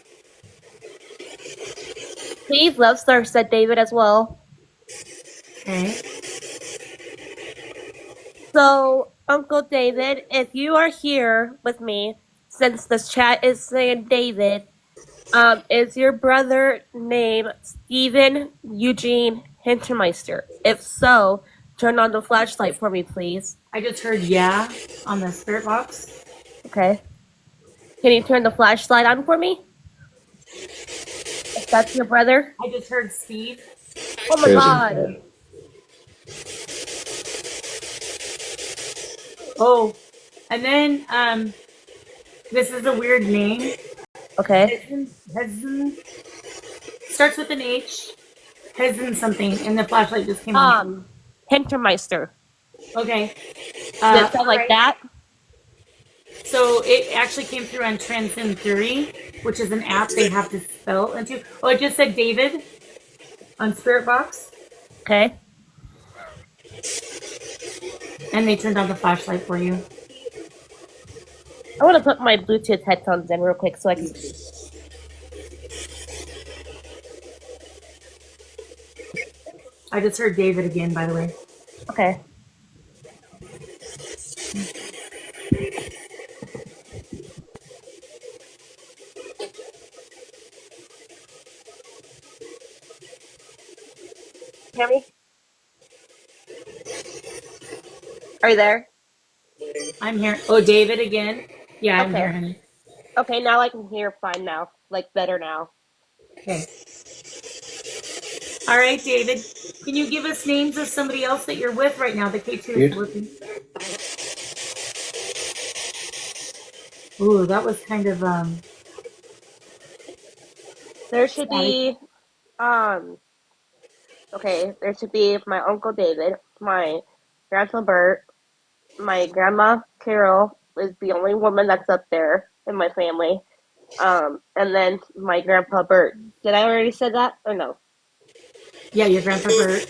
Steve Lovestar said David as well. Okay. So, Uncle David, if you are here with me, since this chat is saying David, is your brother named Steven Eugene Hintermeister? If so, turn on the flashlight for me, please. I just heard yeah on the spirit box. Okay. Can you turn the flashlight on for me? If that's your brother? I just heard Steve. Oh my god. Oh, and then this is a weird name. Okay. Hezin starts with an H. Hezin something, and the flashlight just came on. Hintermeister. Okay. Does it sound like that? So it actually came through on Transcend Theory, which is an app they have to spell into. Oh, it just said David on Spirit Box. Okay. And they turned on the flashlight for you. I want to put my Bluetooth headphones in real quick so I can see. I just heard David again, by the way. Okay. Hear me? Are you there? I'm here. Oh, David again? Yeah, I'm Okay. here, honey. Okay, now I can hear fine now. Like better now. Okay. All right, David. Can you give us names of somebody else that you're with right now? The K2 is Good. working. Ooh, that was kind of There should static. be um okay, there should be my Uncle David, my Grandpa Bert, my Grandma Carol is the only woman that's up there in my family. And then my Grandpa Bert. Did I already say that or no? Yeah, your Grandpa Bert,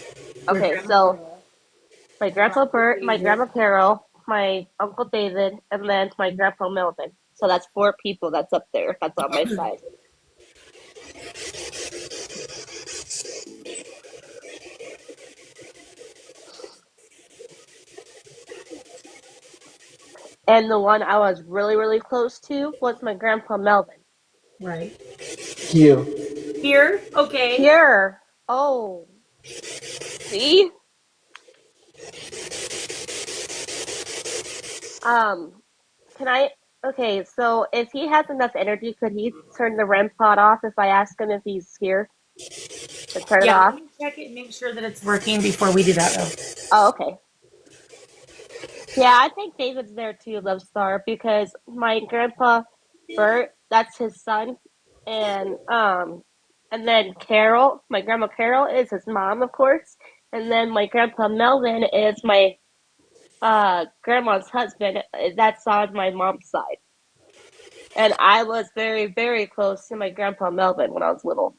your Okay, Grandma so Carol, my your Grandpa Uncle Bert, my David. Grandma Carol, my Uncle David, and then my Grandpa Melvin. So that's 4 people that's up there. That's on my side. And the one I was really, really close to was my Grandpa Melvin. Right. Here. Here? Okay. Here. Oh, see? Um, can I? Okay, so if he has enough energy, could he turn the REM pod off if I ask him if he's here to turn it Yeah, let off? me check it and make sure that it's working before we do that, though. Oh, okay. Yeah, I think David's there too, Love Star, because my grandpa Bert, that's his son, and then Carol, my grandma Carol is his mom, of course, and then my grandpa Melvin is my grandma's husband. That's on my mom's side, and I was very, very close to my grandpa Melvin when I was little,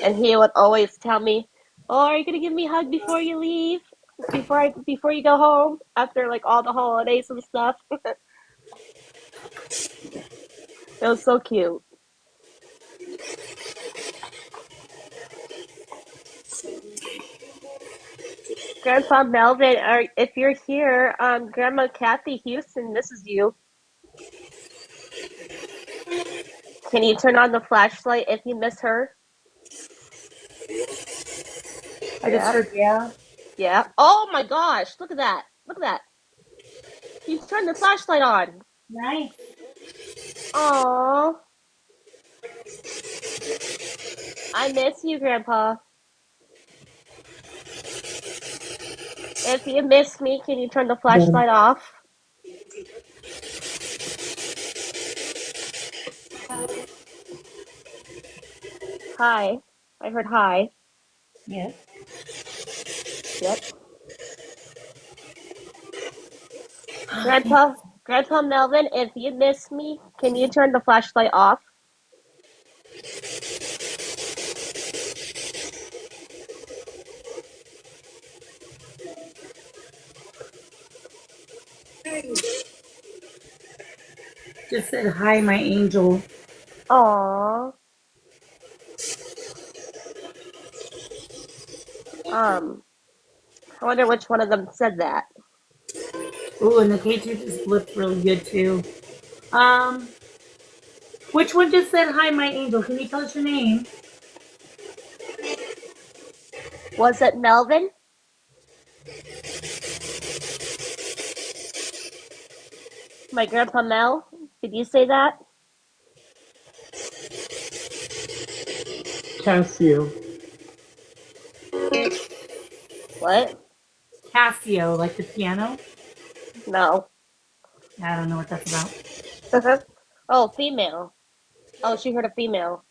and he would always tell me, "Oh, are you gonna give me a hug before you leave?" Before you go home after like all the holidays and stuff. It was so cute. Grandpa Melvin, if you're here, Grandma Kathy Houston misses you. Can you turn on the flashlight if you miss her? I just Yeah, heard, yeah. yeah. Oh my gosh, look at that. Look at that. You turned the flashlight on. Nice. Aww. I miss you, Grandpa. If you miss me, can you turn the flashlight off? Hi. I heard hi. Yes. Yep. Okay. Grandpa Melvin, if you miss me, can you turn the flashlight off? Just said hi, my angel. Aww. I wonder which one of them said that. Ooh, and the K2 just blipped really good, too. Um, which one just said hi, my angel? Can you tell us your name? Was it Melvin? My grandpa Mel? Did you say that? Casio. What? Casio, like the piano. No. I don't know what that's about. Oh, female. Oh, she heard a female.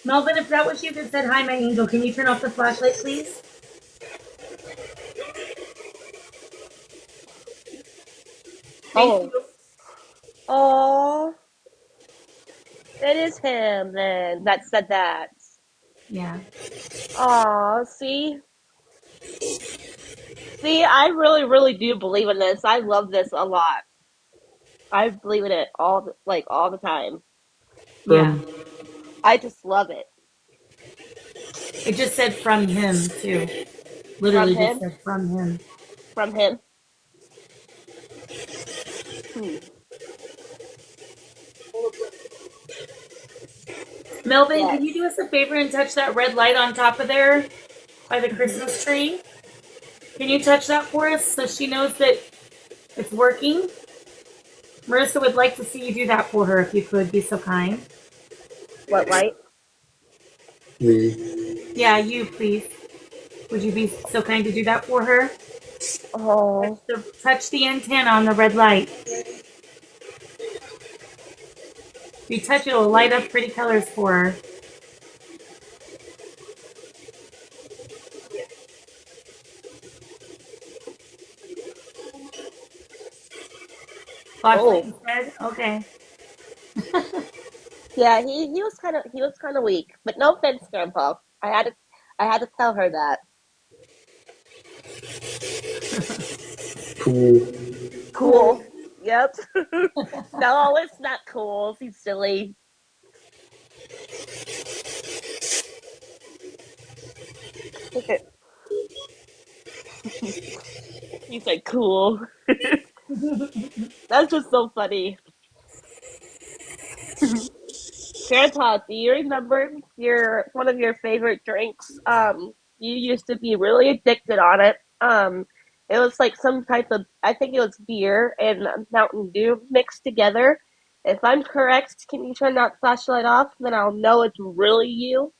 Melvin, if that was you that said hi, my angel, can you turn off the flashlight, please? Thank Oh. you. Oh. It is him then that said that. Yeah. Aw, see? See, I really, really do believe in this. I love this a lot. I believe in it all the time. Yeah. I just love it. It just said from him, too. From Literally just him? said from him. From him? Hmm. Melvin, Yes. can you do us a favor and touch that red light on top of there by the Christmas tree? Can you touch that for us so she knows that it's working? Marissa would like to see you do that for her if you could be so kind. What light? Me. Yeah, you please. Would you be so kind to do that for her? Oh. Touch the antenna on the red light. If you touch it, it'll light up pretty colors for her. Flashlight Oh. instead? Okay. Yeah, he was kind of weak, but no offense, Grandpa. I had to tell her that. Cool. Cool. Yep. No, it's not cool. He's silly. He's like cool. That's just so funny. Grandpa, do you remember your one of your favorite drinks? You used to be really addicted on it. It was like some type of I think it was beer and Mountain Dew mixed together. If I'm correct, can you turn that flashlight off? Then I'll know it's really you.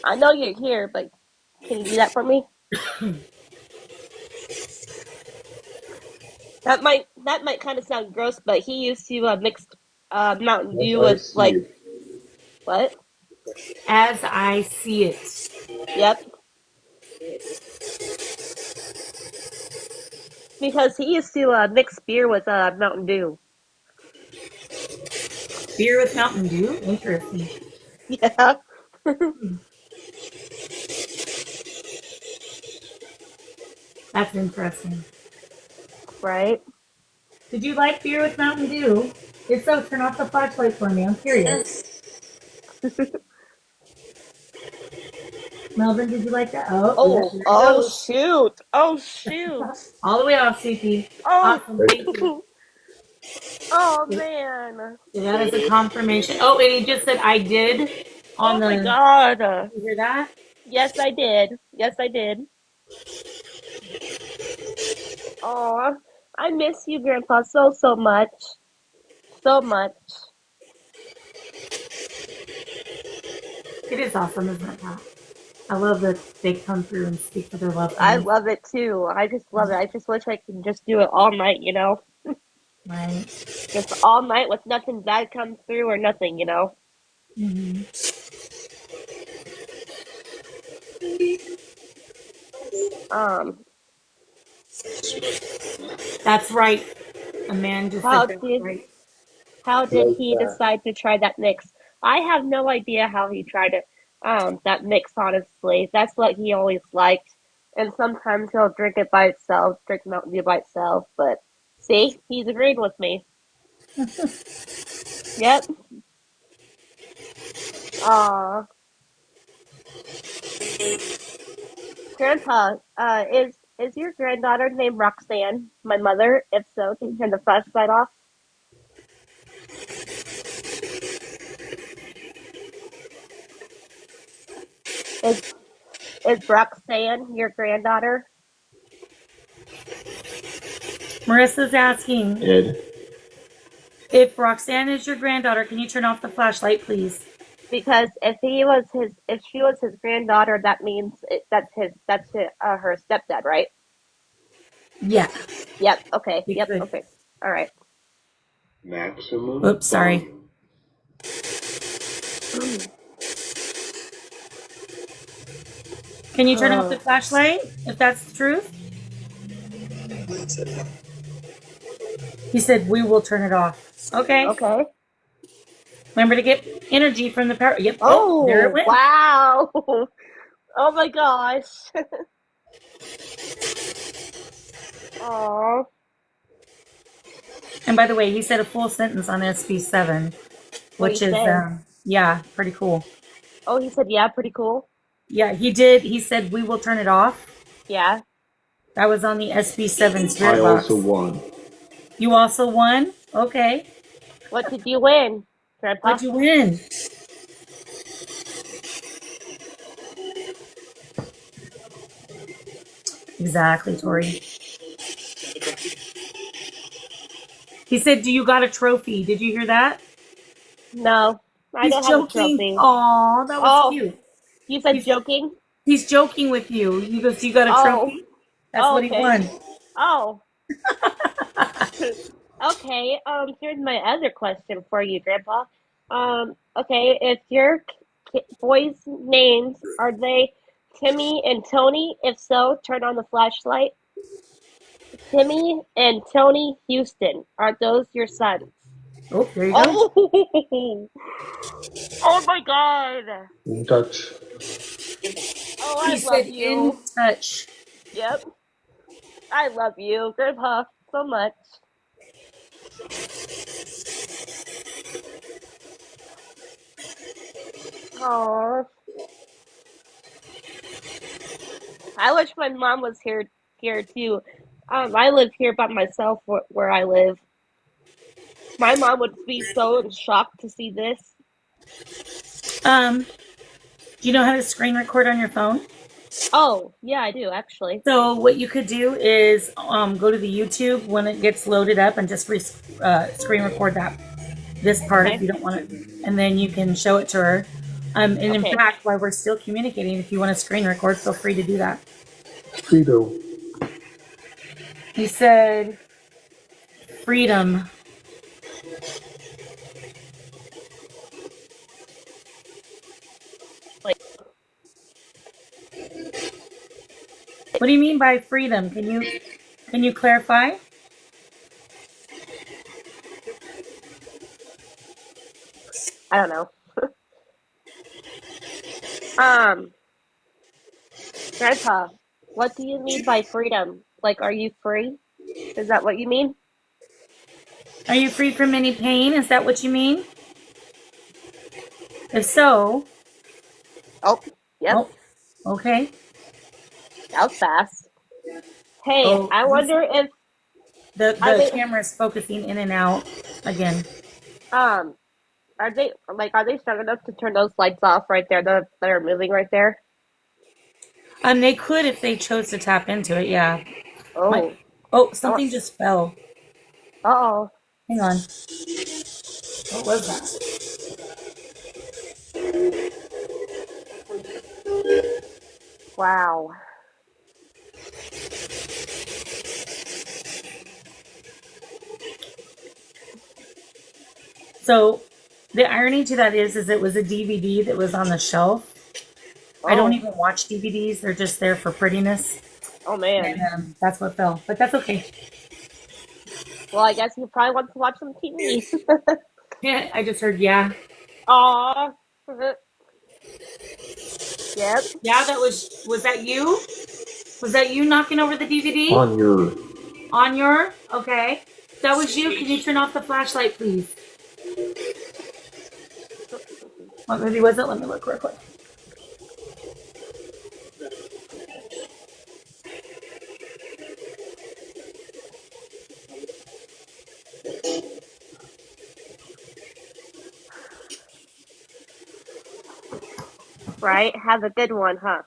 I know you're here, but can you do that for me? That might kind of sound gross, but he used to mix Mountain As Dew I with see like it. what? As I see it. Yep, because he used to mix beer with Mountain Dew. Beer with Mountain Dew? Interesting. Yeah, That's interesting. right. Did you like beer with Mountain Dew? If so, turn off the flashlight for me. I'm curious. Melvin, did you like that? Oh, yeah, Oh, there it oh goes. shoot! Oh shoot! All the way off, CP. Oh, Awesome. Thank you. oh man! So that is a confirmation. Oh, and he just said I did on Oh my the. God! You hear that? Yes, I did. Yes, I did. Oh, I miss you, Grandpa, so much, so much. It is awesome, isn't it, Pat? I love that they come through and speak to their loved I ones. love it too. I just love it. I just wish I could just do it all night, you know? Right. Just all night with nothing bad comes through or nothing, you know? Mm-hmm. Um, That's right. A man just said how that's did right. how did Love he that. decide to try that mix? I have no idea how he tried it. That mix, honestly. That's what he always liked. And sometimes he'll drink it by itself, drink Mountain Dew by itself, but see, he's agreed with me. Yep. Aw. Grandpa, is your granddaughter named Roxanne my mother? If so, can you turn the flashlight off? Is is Roxanne your granddaughter? Marissa's asking Ed. if Roxanne is your granddaughter. Can you turn off the flashlight, please? Because if she was his granddaughter, that means her stepdad, right? Yeah. Yep. Okay. You Yep. could. Okay. All right. Maximum. Oops, sorry. fun. Can you turn off the flashlight if that's the truth? He said we will turn it off. Okay. Okay. Remember to get energy from the power. Yep. Oh, there it Oh went. wow! Oh my gosh! Oh. And by the way, he said a full sentence on SB7, What do which you is say? yeah, pretty cool. Oh, he said yeah, pretty cool. Yeah, he did. He said we will turn it off. Yeah. That was on the SB7 I spirit box. also won. You also won? Okay. What did you win, Grandpa? What'd you win? Exactly, Tori. He said, "Do you got a trophy?" Did you hear that? No, I He's don't have a joking. trophy. Aw, that was Oh, cute. you said He's joking? he's joking with you. He goes, "You got a Oh, trophy?" That's oh, what he okay. won. Oh, okay. Here's my other question for you, Grandpa. Okay, if your boys' names are they Timmy and Tony? If so, turn on the flashlight. Timmy and Tony Houston, are those your sons? Oh, there you go. Oh, oh my God. In touch. Oh, I He love said, "In you. touch." Yep, I love you, Grandpa, so much. Oh, I wish my mom was here too. I live here by myself where I live. My mom would be so shocked to see this. Do you know how to screen record on your phone? Oh, yeah, I do actually. So what you could do is go to the YouTube when it gets loaded up and just screen record this part if Okay, you don't want it, and then you can show it to her. And in okay. fact, while we're still communicating, if you want to screen record, feel free to do that. Freedom. He said, "Freedom." Like, What do you mean by freedom? Can you clarify? I don't know. Um, Grandpa, what do you mean by freedom? Like, are you free? Is that what you mean? Are you free from any pain? Is that what you mean? If so, Oh, yep, oh, okay. that was fast. Hey, Oh, I wonder if are the they camera is focusing in and out again. um are they strong enough to turn those lights off right there that are moving right there? They could if they chose to tap into it. Yeah. My, Oh, oh, oh, something just fell. uh-oh. Hang on. What was that? Wow. So, the irony to that is it was a DVD that was on the shelf. I don't Oh, even watch DVDs; they're just there for prettiness, oh and man. that's what fell. But that's okay. Well, I guess you probably want to watch some TV. Yeah, I just heard yeah. Aw. Yep. Yeah, was that you? Was that you knocking over the DVD? On your. On your? Okay. If that was you. Can you turn off the flashlight, please? What movie was it? Let me look real quick. Right? Have a good one, huh?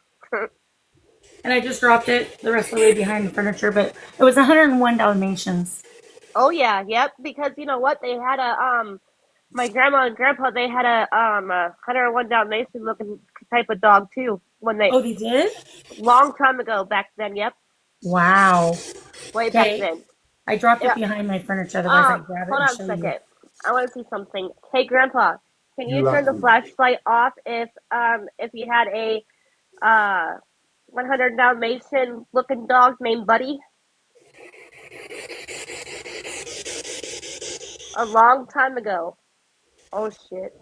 And I just dropped it the rest of the way behind the furniture, but it was 101 Dalmatians. Oh yeah, yep. Because you know what? They had a my grandma and grandpa they had a 101 Dalmatian looking type of dog too when they Oh, they did? long time ago back then. Yep, Wow. way back Okay. then. I dropped it Yeah. behind my furniture, otherwise I'd grab it Hold and on a show you. second. I want to see something. Hey, Grandpa, can You you turn like the me. flashlight off if you had a 100 Dalmatian looking dog named Buddy a long time ago? Oh shit!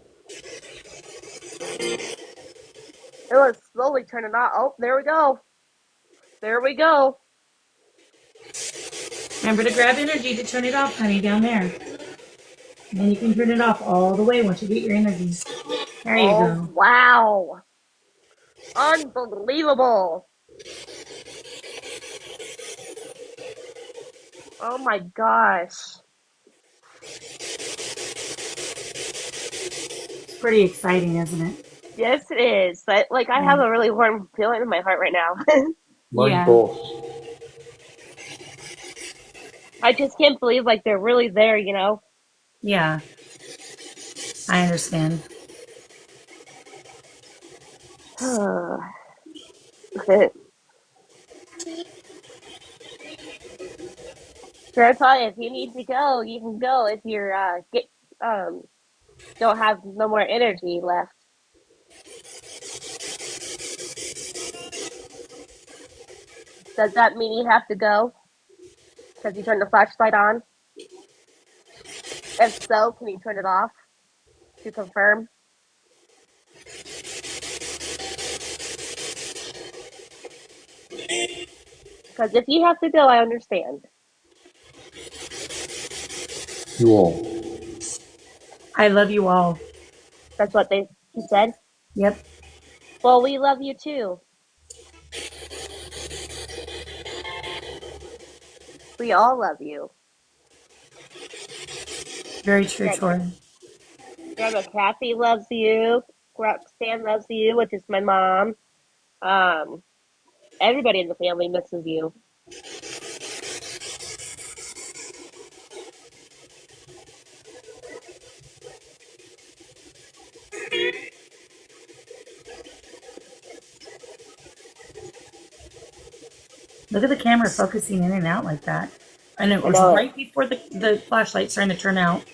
It was slowly turning off. Oh, there we go. There we go. Remember to grab energy to turn it off, honey, down there. And then you can turn it off all the way once you get your energy. There you Oh go. wow! Unbelievable! Oh my gosh! It's pretty exciting, isn't it? Yes, it is. But like, I have Yeah. a really warm feeling in my heart right now. My Yeah. boss. I just can't believe like they're really there, you know? Yeah, I understand. Grandpa, if you need to go, you can go if you're um don't have no more energy left. Does that mean you have to go? Because you turned the flashlight on? If so, can you turn it off to confirm? Because if you have to go, I understand. You all. I love you all. That's what he said. Yep. Well, we love you too. We all love you. Very true, Grandma, Tori. Grandma Kathy loves you. Roxanne loves you, which is my mom. Um, Everybody in the family misses you. Look at the camera focusing in and out like that. And it I was know it. right before the flashlight's trying to turn out.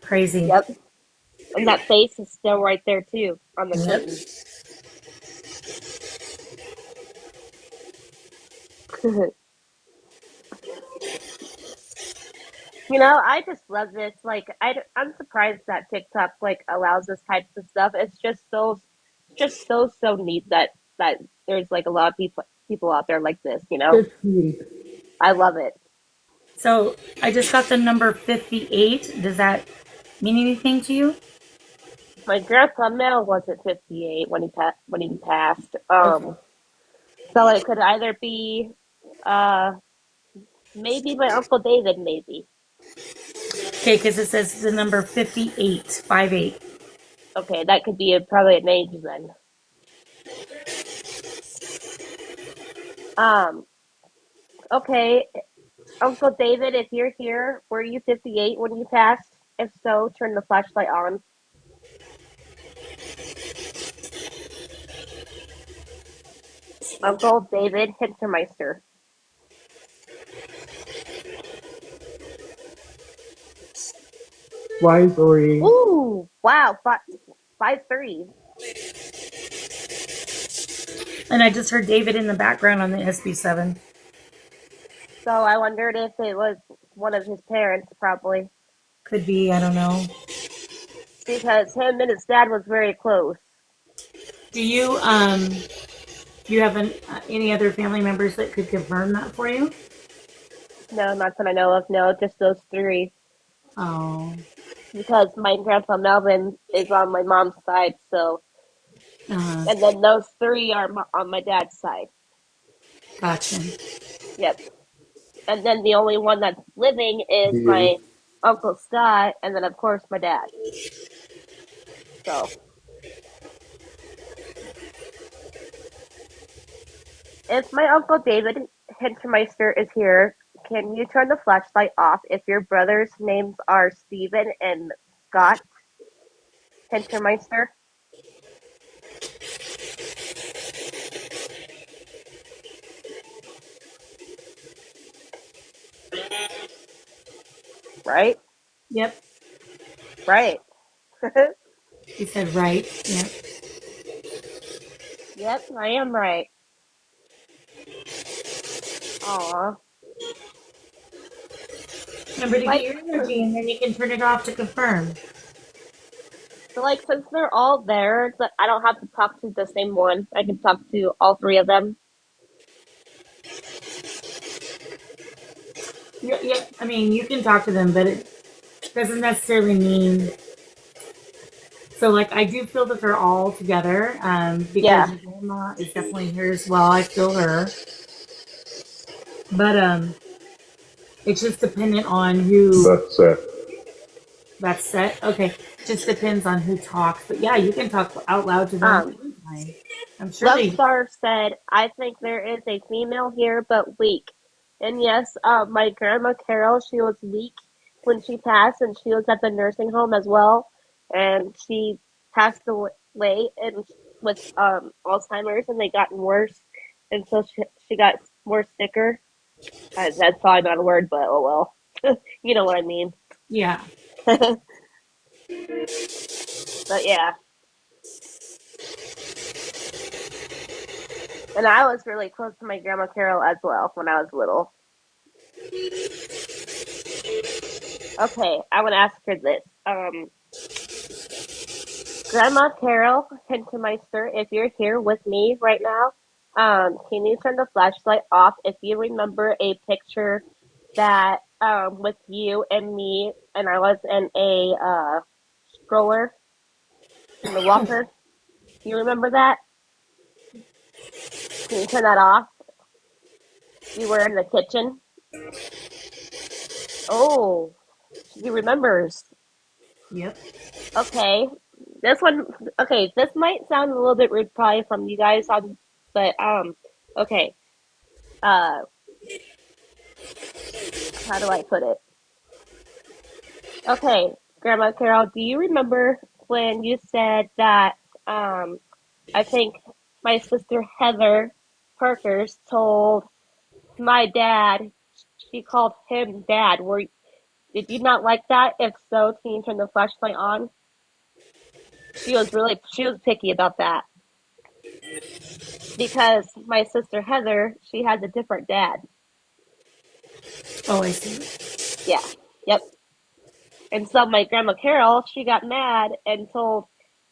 Crazy. Yep. And that face is still right there too on the Yep. curtain. You know, I just love this. Like, I'm surprised that TikTok like allows this types of stuff. It's just so neat that there's like a lot of people out there like this. You know, Get me. I love it. So I just got the number 58. Does that mean anything to you? My grandpa Mel wasn't 58 when he passed. Okay. So it could either be uh maybe my Uncle David, maybe. Okay, because it says the number 58, 58. Okay, that could be probably an age then. Um, okay, Uncle David, if you're here, were you 58 when you passed? If so, turn the flashlight on. Uncle David Hintermeister. Why, Tori? Ooh, wow, 5'3". And I just heard David in the background on the SB7. So I wondered if it was one of his parents, probably, Could be, I don't know. because him and his dad was very close. Do you have any other family members that could confirm that for you? No, not that I know of. No, just those three. Oh, Because my grandpa Melvin is on my mom's side, so uh, and then those three are on my dad's side. gotcha. Yep. And then the only one that's living is Deal. my Uncle Scott, and then of course my dad. So if my Uncle David Hintermeister is here, can you turn the flashlight off if your brothers' names are Stephen and Scott Hintermeister? Right? Yep. Right. You said right. Yep. Yep, I am right. Aw. Remember to get Like your energy and then you can turn it off to confirm. So, like, since they're all there, but I don't have to talk to the same one. I can talk to all three of them. Yeah, I mean, you can talk to them, but it doesn't necessarily mean. So, like, I do feel that they're all together because Yeah. your grandma is definitely here as well. I feel her. But it's just dependent on who. That's it. That's set. Okay. Just depends on who talks. But yeah, you can talk out loud to them Um, anytime. I'm sure Love they. Star said, I think there is a female here, but weak. And yes, my grandma Carol, she was weak when she passed, and she was at the nursing home as well. And she passed away and with Alzheimer's, and they gotten worse, and so she got more sicker. That's probably not a word, but oh well, you know what I mean. Yeah. But yeah, and I was really close to my grandma Carol as well when I was little. Okay, I want to ask her this. Grandma Carol Hintermeister, if you're here with me right now, can you turn the flashlight off if you remember a picture that with you and me, and I was in a stroller in the walker? You remember that? Can you turn that off? We were in the kitchen. Oh, she remembers. Yep. Okay, this one. Okay, this might sound a little bit rude, probably from you guys on, but okay. Uh, how do I put it? Okay, Grandma Carol, do you remember when you said that um I think my sister Heather Parkers told my dad she called him dad. Did you not like that? If so, can you turn the flashlight on? She was picky about that because my sister Heather, she has a different dad. Oh, I see. Yeah. Yep. And so my grandma Carol, she got mad and told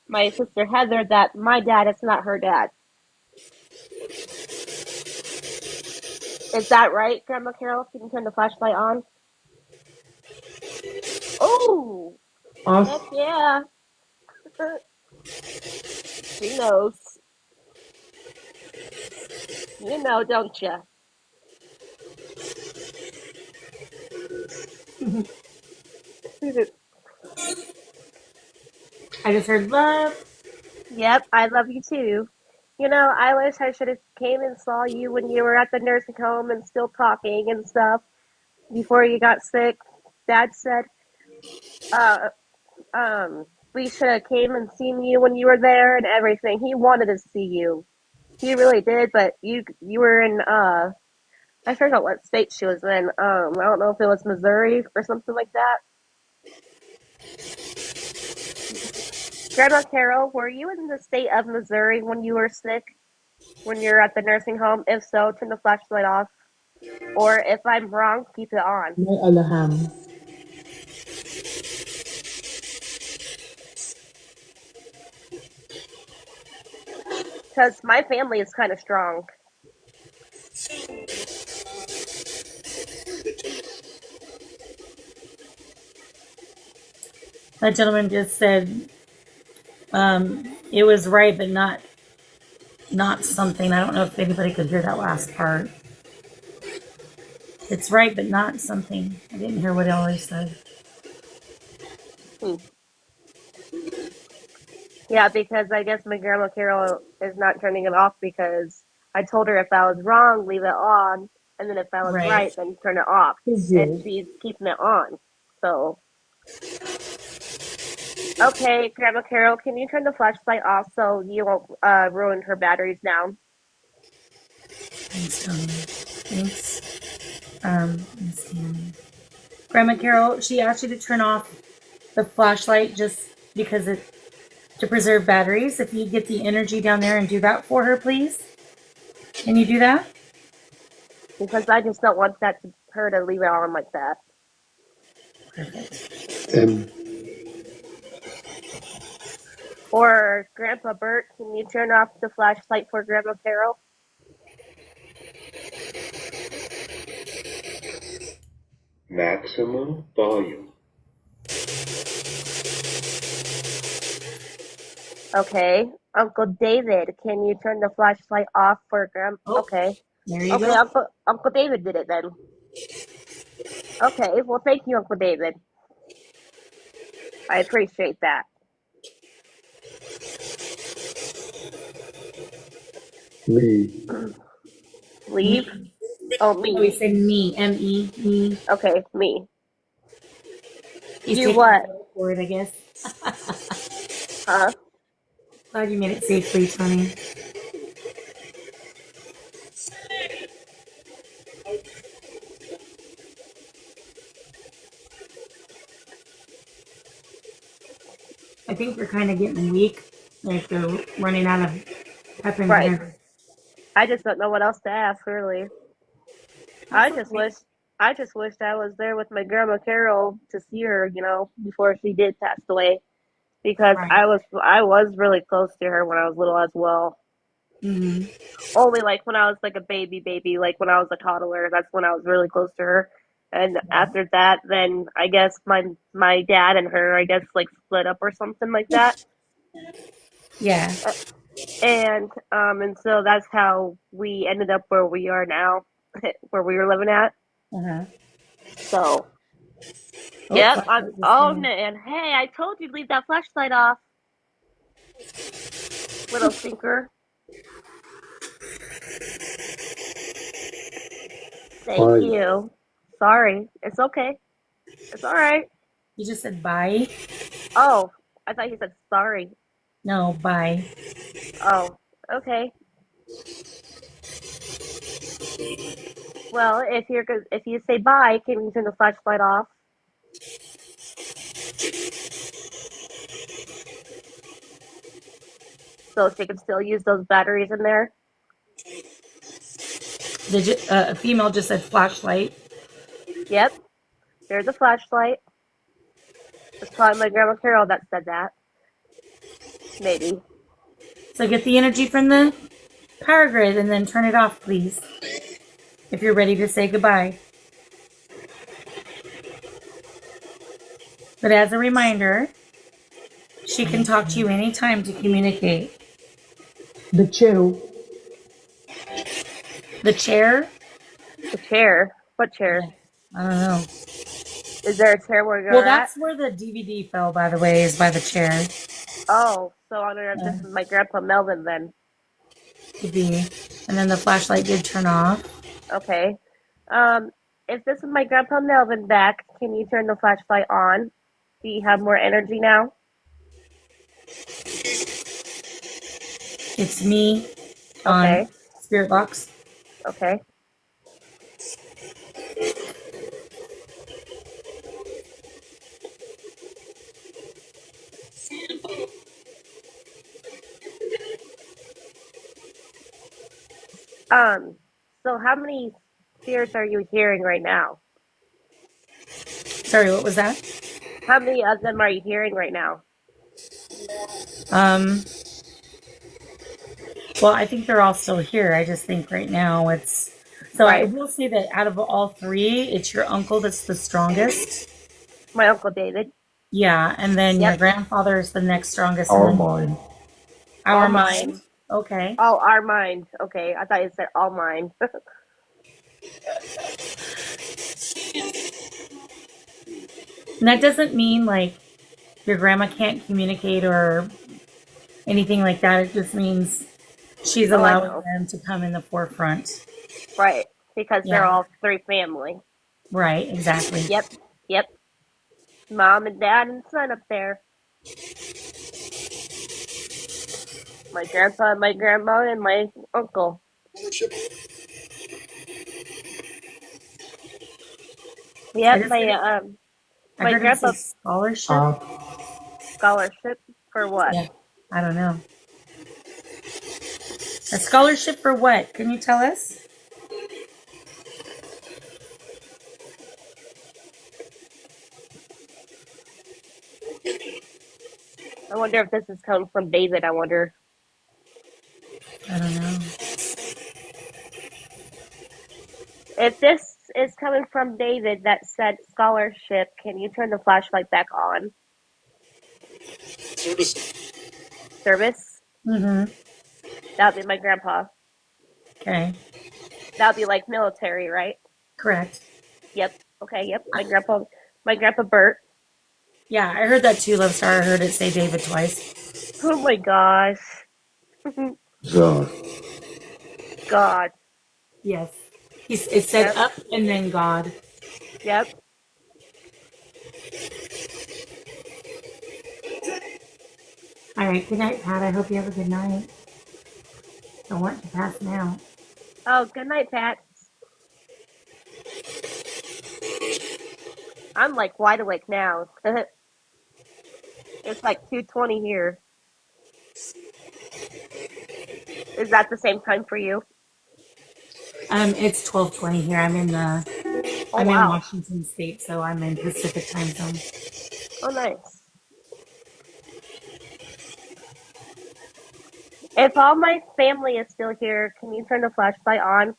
my sister Heather that my dad is not her dad. Is that right, Grandma Carol? Can you turn the flashlight on? Oh, heck Us. yeah. She knows. You know, don't you? I just heard love. Yep, I love you too. You know, I wish I should have came and saw you when you were at the nursing home and still talking and stuff before you got sick. Dad said, uh, we should have came and seen you when you were there and everything. He wanted to see you. He really did, but you were in I forgot what state she was in. I don't know if it was Missouri or something like that. Grandma Carol, were you in the state of Missouri when you were sick? When you're at the nursing home? If so, turn the flashlight off. Or if I'm wrong, keep it on. My Alaham. Because my family is kind of strong. That gentleman just said it was right, but not something. I don't know if anybody could hear that last part. It's right, but not something. I didn't hear what Ellie said. Hmm. Yeah, because I guess my grandma Carol is not turning it off because I told her if I was wrong, leave it on, and then if I was Right. right, then turn it off. Is And it? she's keeping it on. So, okay, Grandma Carol, can you turn the flashlight off so you won't ruin her batteries now? Thanks, Tony. Thanks, Miss Tammy. Grandma Carol, she asked you to turn off the flashlight just because it to preserve batteries. If you get the energy down there and do that for her, please. Can you do that? Because I just don't want her to leave it on like that. Perfect. Or Grandpa Bert, can you turn off the flashlight for Grandma Carol? Maximum volume. Okay. Uncle David, can you turn the flashlight off for Grandma? Oh, Okay. there you Okay, go. Uncle David did it then. Okay, well, thank you, Uncle David. I appreciate that. Lee. Leave? Oh, Oh, he me. said me, M-E, me. Okay, me. He's You taking what? credit for it, I guess. Huh? Glad you made it safely, Tony. I think they're kind of getting weak. Like they're running out of pep and Right. vinegar. I just don't know what else to ask, really. I That's just okay. wish I just wished I was there with my grandma Carol to see her, before she did pass away. Because Right. I was really close to her when I was little as well. Mm-hmm. Only like when I was like a baby, like when I was a toddler, that's when I was really close to her. And after that, then I guess my dad and her, I guess like split up or something like that. Yeah. And so that's how we ended up where we are now, where we were living at. Uh-huh. So Oh, yep, I'm. flashlight just Oh, came. and hey, I told you to leave that flashlight off, little stinker. Thank Bye. you. Sorry, it's okay. It's all right. You just said bye? Oh, I thought you said sorry. No, bye. Oh, okay. Well, if you say bye, can you turn the flashlight off so she can still use those batteries in there? A female just said flashlight. Yep. There's a flashlight. It's probably my grandma Carol that said that. Maybe. So get the energy from the power grid and then turn it off, please. If you're ready to say goodbye. But as a reminder, she can talk to you anytime to communicate. The chill. The chair? The chair. What chair? Yeah, I don't know. Is there a chair where Well, you're at? that's where the DVD fell, by the way, is by the chair. Oh, so I wonder if this is my grandpa Melvin then. Could be. And then the flashlight did turn off. Okay. Um, if this is my grandpa Melvin back, can you turn the flashlight on? Do you have more energy now? It's me on Okay. Spirit Box. Okay. Um, so how many spirits are you hearing right now? Sorry, what was that? How many of them are you hearing right now? Well, I think they're all still here. I just think right now it's. So I Right. will say that out of all three, it's your uncle that's the strongest. My Uncle David. Yeah, and then your Yep. grandfather is the next strongest. Our And then mind. our All mind. mine. Okay. Oh, our mind. Okay. I thought you said all mine. And that doesn't mean like your grandma can't communicate or anything like that. It just means she's Oh, I allowing know. them to come in the forefront. Right. Because they're Yeah. all three family. Right. Exactly. Yep. Yep. Mom and dad and son up there. My grandpa, my grandma, and my uncle. I Yep. just heard, I My heard him say grandpa scholarship. Uh, scholarship for what? Yeah. I don't know. A scholarship for what? Can you tell us? I wonder if this is coming from David. I wonder I don't know. if this is coming from David that said scholarship. Can you turn the flashlight back on? Service. Mm-hmm. That'd be my grandpa. Okay. That'd be like military, right? Correct. Yep. Okay. Yep. My grandpa Bert. Yeah, I heard that too, Love Star. I heard it say David twice. Oh my gosh. so. God. Yes. It said Yep. up and then God. Yep. All right. Good night, Pat. I hope you have a good night. Don't want you passing out. Oh, good night, Pat. I'm like wide awake now. It's like 2:20 here. Is that the same time for you? It's 12:20 here. Oh I'm in wow. Washington State, so I'm in Pacific time zone. Oh nice. If all my family is still here, can you turn the flashlight on?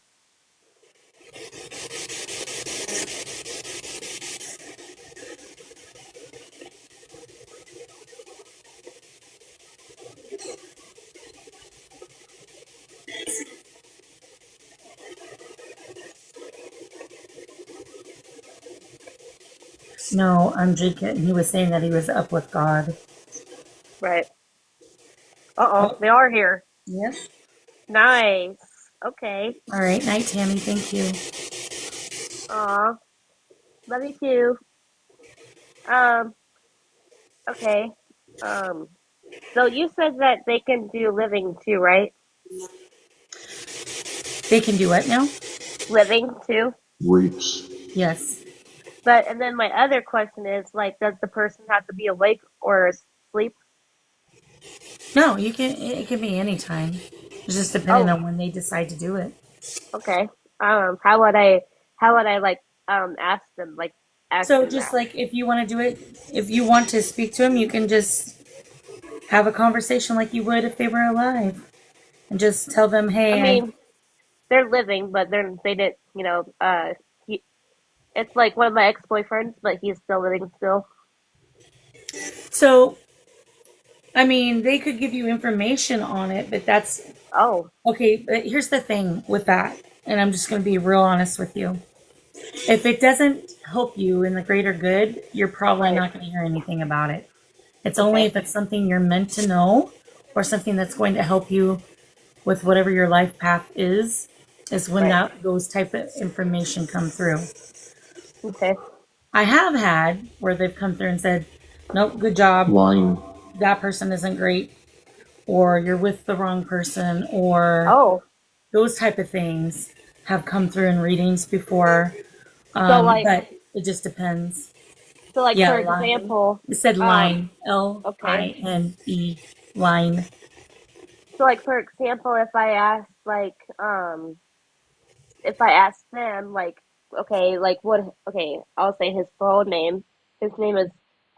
No, I'm drinking. He was saying that he was up with God. Right. Uh-oh, Oh, they are here. yep. Nice. Okay. All right. Night, Tammy. Thank you. Aw. Love you too. Um, okay. Um, so you said that they can do living too, right? They can do what now? Living too? Rapes. Yes. But, and then my other question is, like, does the person have to be awake or asleep? No, you can. It can be any time. It's just depending Oh, on when they decide to do it. okay. How would I like, ask So them just that? like if you want to do it, if you want to speak to him, you can just have a conversation like you would if they were alive, and just tell them, I "Hey, mean, they're living, but they didn't, he, it's like one of my ex-boyfriends, but he's still living still. So, I mean, they could give you information on it, but that's Oh, okay. But here's the thing with that, and I'm just going to be real honest with you. If it doesn't help you in the greater good, you're probably right. not going to hear anything about it. It's only Okay. if it's something you're meant to know or something that's going to help you with whatever your life path is when Right. those type of information come through. Okay. I have had where they've come through and said, nope, good job. Lying. That person isn't great, or you're with the wrong person, or Oh, those type of things have come through in readings before. so like, But it just depends. so like Yeah, for line. example, It said line. okay. Line. Line. So like for example, if I ask them like, okay, like what? Okay, I'll say his full name. His name is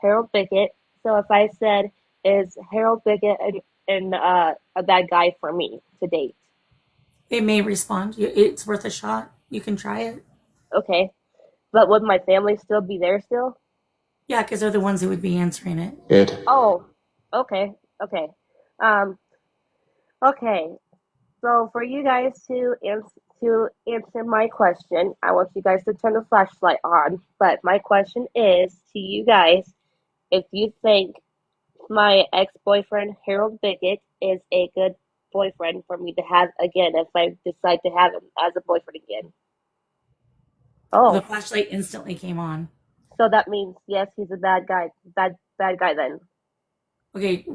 Harold Bickett. So if I said, is Harold Bickett a bad guy for me to date? It may respond. It's worth a shot. You can try it. Okay, but would my family still be there still? Yeah, because they're the ones who would be answering it. It. Oh, okay, okay, um, okay. So for you guys to answer my question, I want you guys to turn the flashlight on. But my question is to you guys: if you think my ex-boyfriend Harold Bickett is a good boyfriend for me to have again, if I decide to have him as a boyfriend again. The Oh, flashlight instantly came on. so that means yes, he's a bad guy, bad guy then. Okay,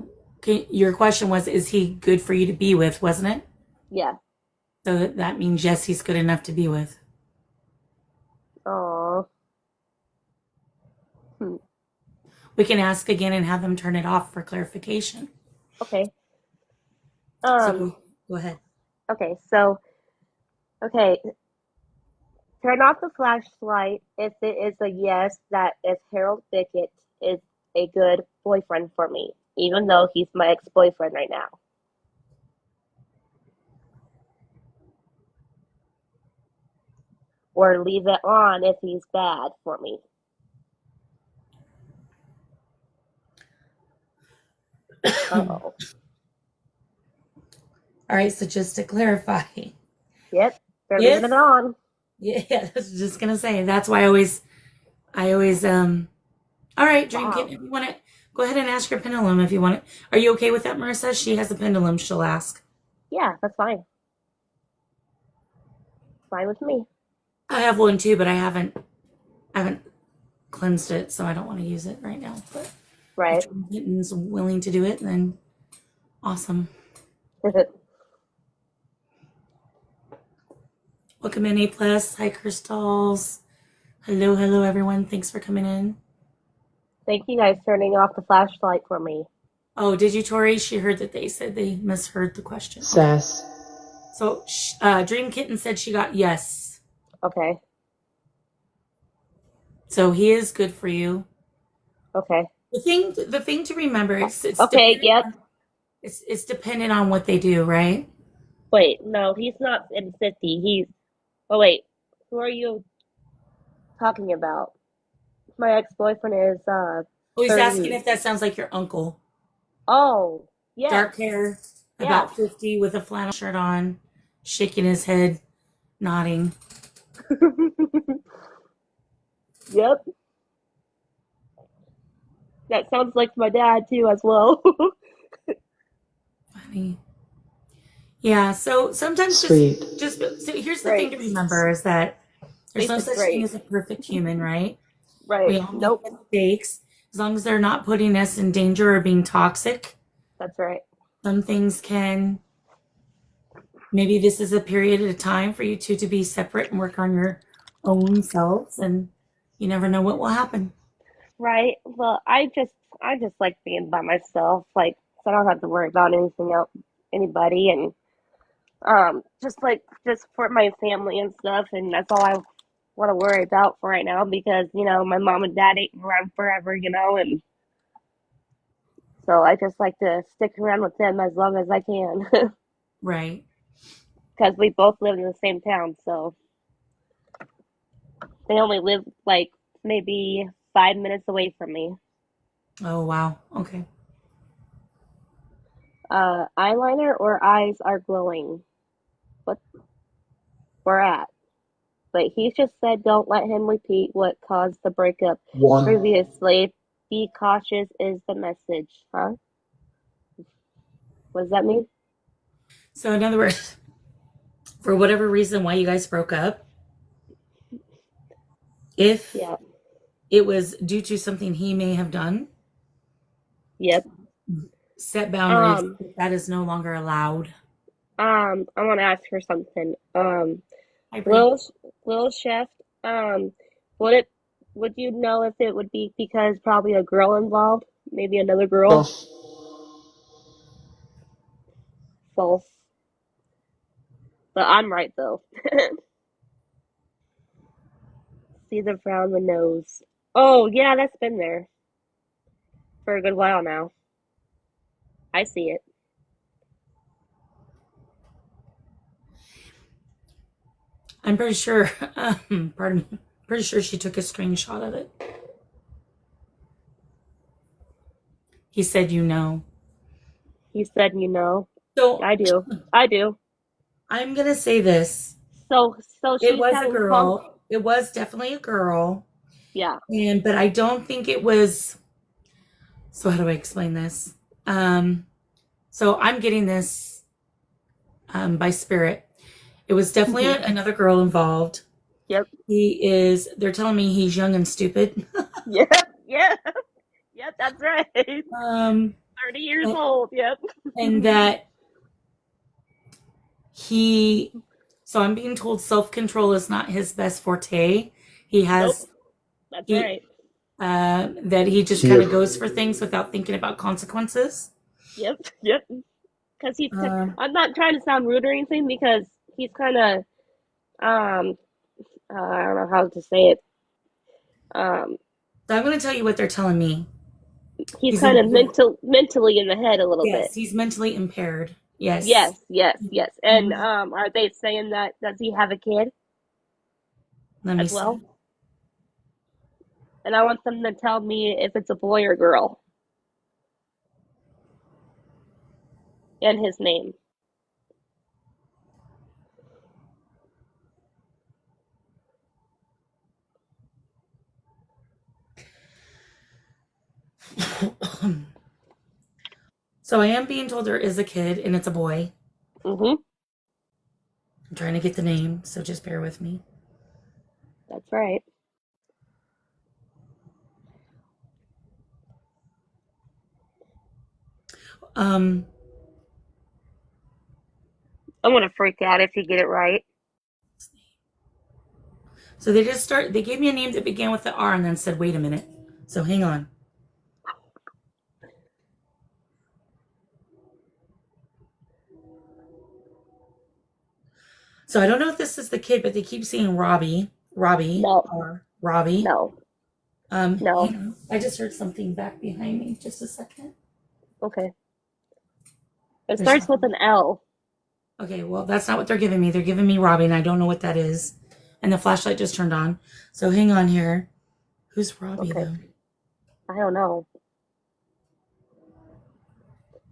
your question was, is he good for you to be with, wasn't it? Yeah. So that means yes, he's good enough to be with. Oh. We can ask again and have them turn it off for clarification. Okay. So go ahead. Okay. So. Okay. Turn off the flashlight if it is a yes that if Harold Bickett is a good boyfriend for me, even though he's my ex-boyfriend right now. Or leave it on if he's bad for me. Uh-oh. All right, so just to clarify. Yep, they're leaving If it on. yeah, I was just gonna say that's why I always all right, drink it. If you want to go ahead and ask your pendulum if you want it. Are you okay with that, Marissa? She has a pendulum, she'll ask. Yeah, that's fine. Fine with me. I have one too, but I haven't cleansed it, so I don't want to use it right now. But Right. if Dream Kitten's willing to do it, then awesome. Welcome in, A+. Hi, Crystals. Hello, hello, everyone. Thanks for coming in. Thank you guys turning off the flashlight for me. Oh, did you, Tori? She heard that they said they misheard the question. Sass. So, Dream Kitten said she got yes. Okay. So he is good for you. Okay. The thing to remember is Okay, yep. It's dependent on what they do, right? Wait, no, he's not in 50. Oh, wait. Who are you talking about? My ex-boyfriend is, Oh, he's 30. asking if that sounds like your uncle. Oh, yes. Dark hair, about 50, with a flannel shirt on, shaking his head, nodding. Yep. That sounds like my dad, too, as well. Funny. Yeah, so sometimes Sweet. so here's the thing to remember is that there's no such thing as a perfect human, right? Right. We all make mistakes. As long as they're not putting us in danger or being toxic. That's right. Some things can, maybe this is a period of time for you two to be separate and work on your own selves, and you never know what will happen. Right. Well, I just like being by myself, like, so I don't have to worry about anything else, anybody, and just for my family and stuff, and that's all I want to worry about for right now because, my mom and dad ain't around forever, and so I just like to stick around with them as long as I can. Right. Because we both live in the same town, so they only live like maybe 5 minutes away from me. Oh, wow. Okay. Eyeliner or eyes are glowing. What we're at. But he just said don't let him repeat what caused the breakup previously. Be cautious is the message, huh? What does that mean? So in other words, for whatever reason why you guys broke up, if it was due to something he may have done, set boundaries. That is no longer allowed. I want to ask her something. Little Chef, would you know if it would be because probably a girl involved? Maybe another girl? False. But I'm right though. See the frown, the nose. Oh yeah, that's been there for a good while now. I see it. I'm pretty sure, pardon me, pretty sure she took a screenshot of it. He said, He said, So I do. I do. I'm going to say this. So it was a girl. It was definitely a girl. Yeah. But I don't think it was. So how do I explain this? So I'm getting this by spirit. It was definitely another girl involved. Yep. They're telling me he's young and stupid. Yeah. Yep, that's right. 30 years old, yep. And that so I'm being told self-control is not his best forte. He has, that's right. That he just kind of goes for things without thinking about consequences. Yep. Because I'm not trying to sound rude or anything because he's kind of, I don't know how to say it. So I'm going to tell you what they're telling me. He's kind of mentally in the head a little bit. Yes, he's mentally impaired. Yes. And are they saying that does he have a kid? Let me see. And I want them to tell me if it's a boy or girl. And his name. So I am being told there is a kid and it's a boy. I'm trying to get the name, so just bear with me. That's right. Um, I'm gonna freak out if you get it right. so they gave me a name that began with the R and then said, wait a minute. So hang on. So I don't know if this is the kid, but they keep saying Robbie, No. or Robbie. No. No. Hang on. I just heard something back behind me. Just a second. Okay. It There's starts with nothing. an L. Okay, well, that's not what they're giving me. They're giving me Robbie, and I don't know what that is. And the flashlight just turned on. So hang on here. Who's Robbie, Okay. though? I don't know.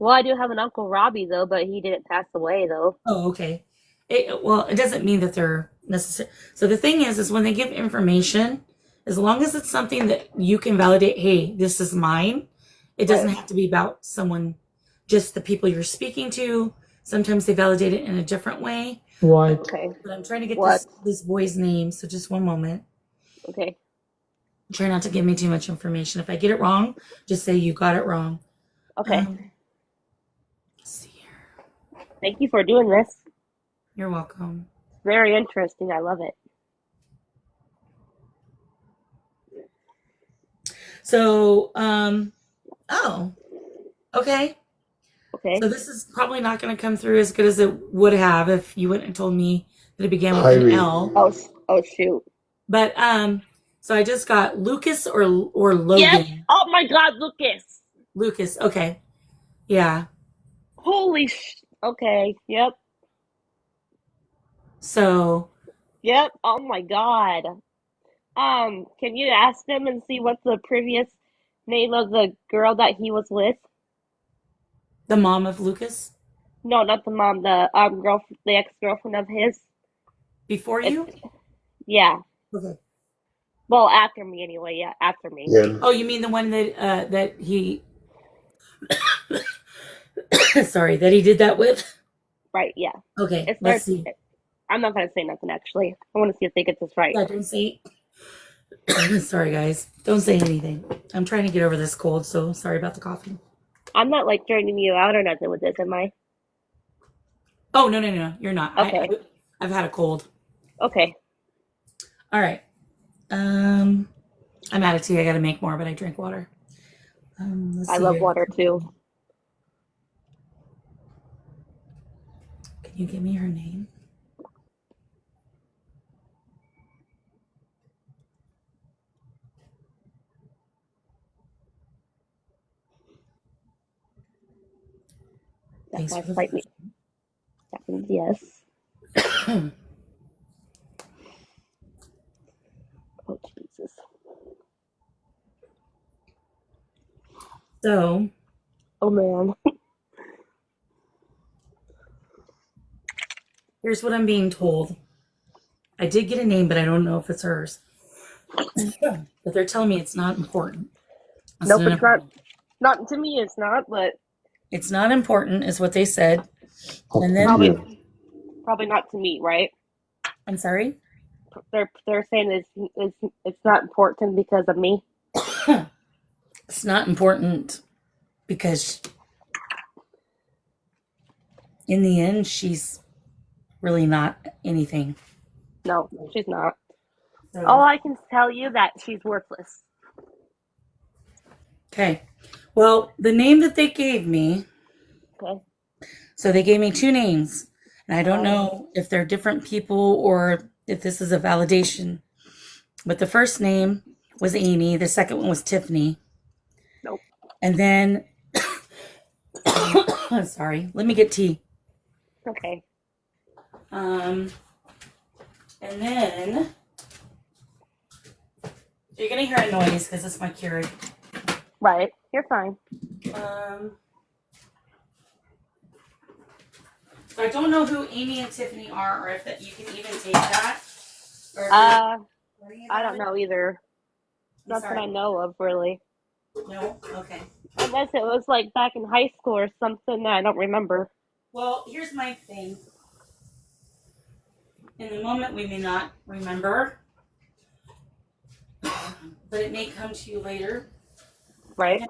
Well, I do have an Uncle Robbie though, but he didn't pass away though. Oh, okay. It doesn't mean that they're necessary. So the thing is when they give information, as long as it's something that you can validate, hey, this is mine, it doesn't have to be about someone, just the people you're speaking to. Sometimes they validate it in a different way. What? Okay. But I'm trying to get What? this boy's name, so just one moment. Okay. Try not to give me too much information. If I get it wrong, just say you got it wrong. Okay. Let's see here. Thank you for doing this. You're welcome. Very interesting. I love it. So, oh, okay. Okay. So this is probably not going to come through as good as it would have if you wouldn't have told me that it began with an L. Oh shoot. But so I just got Lucas or Logan. Yes. Oh my God, Lucas. Lucas. Okay. Yeah. Holy okay. Yep. So. Yep. Oh my God. Can you ask them and see what's the previous name of the girl that he was with? The mom of Lucas? No, not the mom. The the ex-girlfriend of his. Before you? Yeah. Okay. Well, after me anyway. Yeah, after me. Yeah. Oh, you mean the one that he? Sorry, that he did that with. Right. Yeah. Okay. Let's see. I'm not gonna say nothing actually. I want to see if they get this right. Yeah, don't say. Sorry, guys. Don't say anything. I'm trying to get over this cold, so sorry about the coffee. I'm not like draining you out or nothing with this, am I? Oh, no, you're not. Okay. I've had a cold. Okay. All right. I'm out of tea. I got to make more, but I drink water. I love water too. Can you give me her name? That's my slight me. That means yes. Oh Jesus. So. Oh man. Here's what I'm being told. I did get a name, but I don't know if it's hers. But they're telling me it's not important. Nope, it's not. Not to me, it's not. But it's not important, is what they said. And then probably not to me, right? I'm sorry. They're saying it's not important because of me. It's not important because in the end, she's really not anything. No, she's not. So, all I can tell you that she's worthless. Okay. Well, the name that they gave me. Okay. So they gave me two names. And I don't know if they're different people or if this is a validation. But the first name was Amy. The second one was Tiffany. Nope. And then, sorry, let me get tea. Okay. And then, you're going to hear a noise because it's my Keurig. Right. You're fine. So I don't know who Amy and Tiffany are, or if that you can even take that. I don't know either. Nothing I know of, really. No? Okay. Unless it was like back in high school or something that I don't remember. Well, here's my thing. In the moment, we may not remember. but it may come to you later. Right?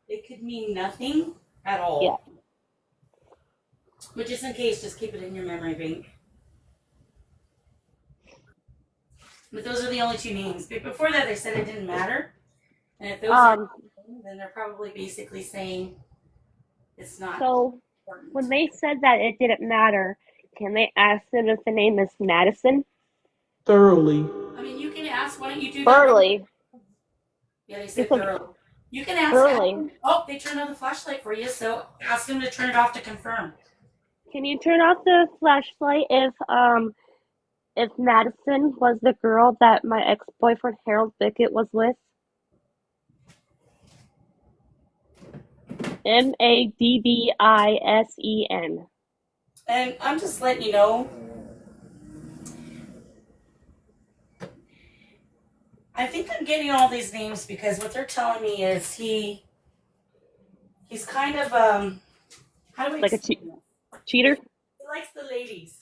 It could mean nothing at all. Yeah. But just in case, just keep it in your memory bank. But those are the only two names. But before that, they said it didn't matter. And if those are, then they're probably basically saying it's not. So important. when they said that it didn't matter, can they ask them if the name is Madison? Thoroughly. I mean, you can ask. Why don't you do Burley. that? Yeah, they said It's like thorough. You can ask. Burley. Oh, they turned on the flashlight for you, so ask them to turn it off to confirm. Can you turn off the flashlight if Madison was the girl that my ex-boyfriend Harold Bickett was with? Madbisen. And I'm just letting you know. I think I'm getting all these names because what they're telling me is he's kind of how do I Like a cheater? He likes the ladies.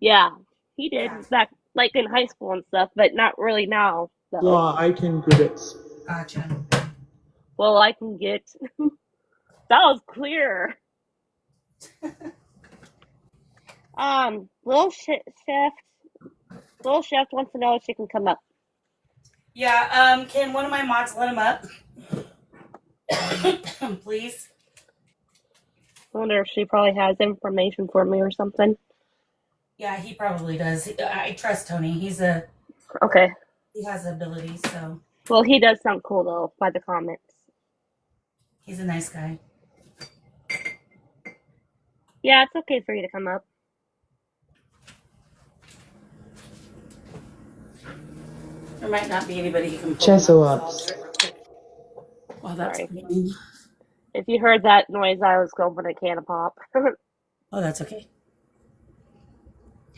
Yeah, he did Yeah. back like in high school and stuff, but not really now. Though. Yeah, I can get it. Gotcha. Well, I can get. That was clear. Little chef wants to know if she can come up. Yeah. Can one of my mods let him up, please? I wonder if she probably has information for me or something. Yeah, he probably does. I trust Tony. He Okay. has abilities, so Well, he does sound cool though by the comments. he's a nice guy. Yeah, it's okay for you to come up. There might not be anybody who can pull Chesso him up. ups. Well, that's Sorry. fine. If you heard that noise, I was going for a can of pop. Oh, that's okay.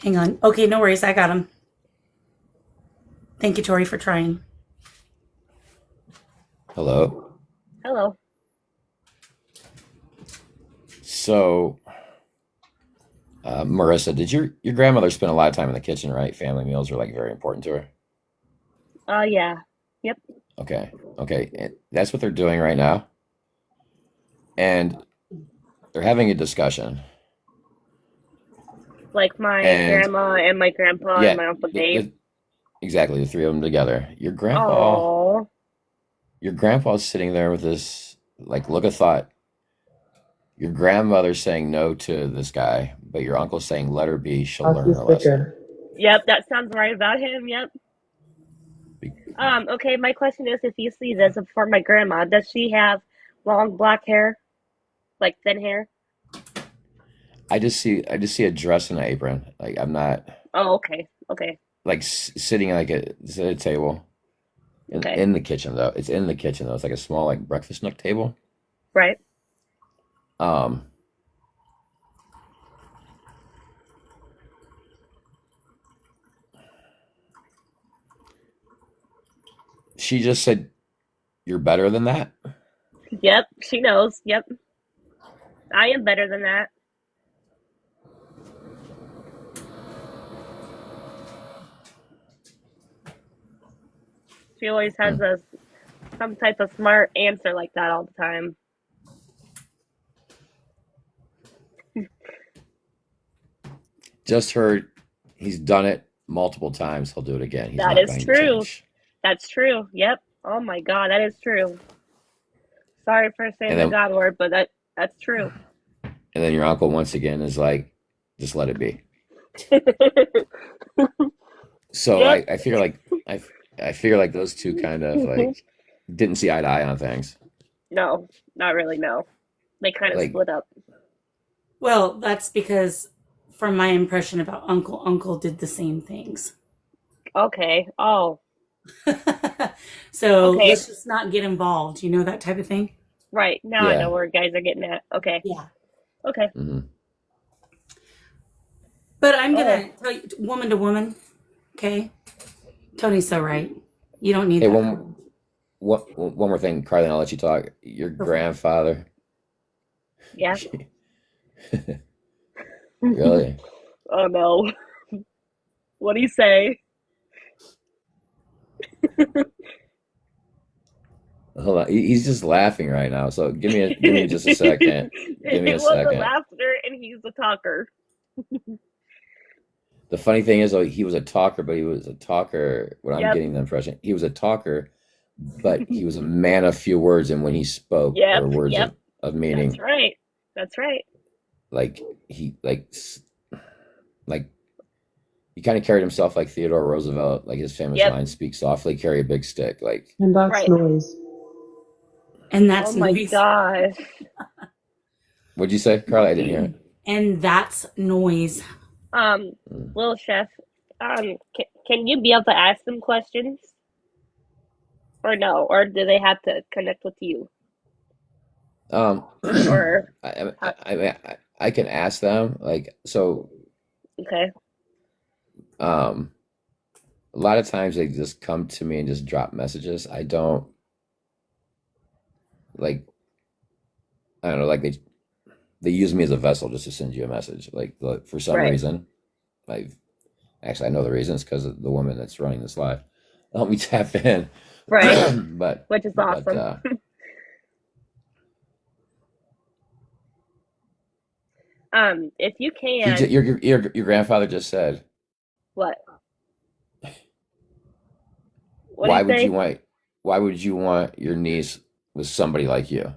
Hang on. Okay, no worries. I got him. Thank you, Tori, for trying. Hello. Hello. So, Marissa, did your grandmother spend a lot of time in the kitchen, right? Family meals are like very important to her. Yeah. Yep. Okay. And that's what they're doing right now. And they're having a discussion. Like my And grandma and my grandpa yeah, and my Uncle Dave. exactly, the three of them together. Your Oh. grandpa's sitting there with this like look of thought. Your grandmother's saying no to this guy, but your uncle's saying let her be, she'll How's learn this her lesson. sticker? Yep, that sounds right about him. Yep. Okay, my question is if you see this for my grandma, does she have long black hair? Like thin hair? I just see a dress and an apron. Like I'm not Oh, okay. Okay. like sitting like at a table Okay. in the kitchen though. It's in the kitchen though. It's like a small like breakfast nook table. Right. Um, she just said you're better than that. Yep, she knows. Yep. I am better than that. She always has some type of smart answer like that all the time. Just heard he's done it multiple times. He'll do it again. He's That not is going to true. change. That's true. Yep. Oh my God, that is true. Sorry for saying And the then God word, but that's true. and then your uncle once again is like, just let it be. So Yep. I figure like I figure like those two kind of like didn't see eye to eye on things. No, not really. No, they kind of Like split up. Well, that's because from my impression about Uncle did the same things. Okay. Oh, So okay. let's just not get involved, that type of thing. Right. Now I know yeah. where guys are getting at. Okay. Yeah. Okay. hmm But I'm Oh, gonna tell you, woman to woman, okay? Tony's so right. You don't need Hey, that. one more thing, Carly, and I'll let you talk. Your Go for it. grandfather, yeah. really? Oh no. What do you say? Hold on. He's just laughing right now. So give me just a second. Give me It a was a second. laughter, and he's a talker. The funny thing is, though, he was a talker, but he was a talker. When I'm Yep. getting the impression, he was a talker, but he was a man of few words, and when he spoke, Yep. or words Yep. of That's meaning, right. That's right. like he like he kind of carried himself like Theodore Roosevelt, like his famous Yep. line, "Speak softly, carry a big stick." Like, And that's Right. noise. And that's Oh my noise. gosh. what'd you say, Carla? I didn't hear it. And that's noise. Little chef, can you be able to ask them questions? Or no? Or do they have to connect with you? Um, Or, I can ask them, like, so. okay. A lot of times they just come to me and just drop messages. I don't like. I don't know. Like they use me as a vessel just to send you a message. Like for some Right. reason, I know the reasons because of the woman that's running this live. Help me tap in. Right. but Which is awesome. If you can, your grandfather just said, what? What why do would you say? why would you want your niece with somebody like you?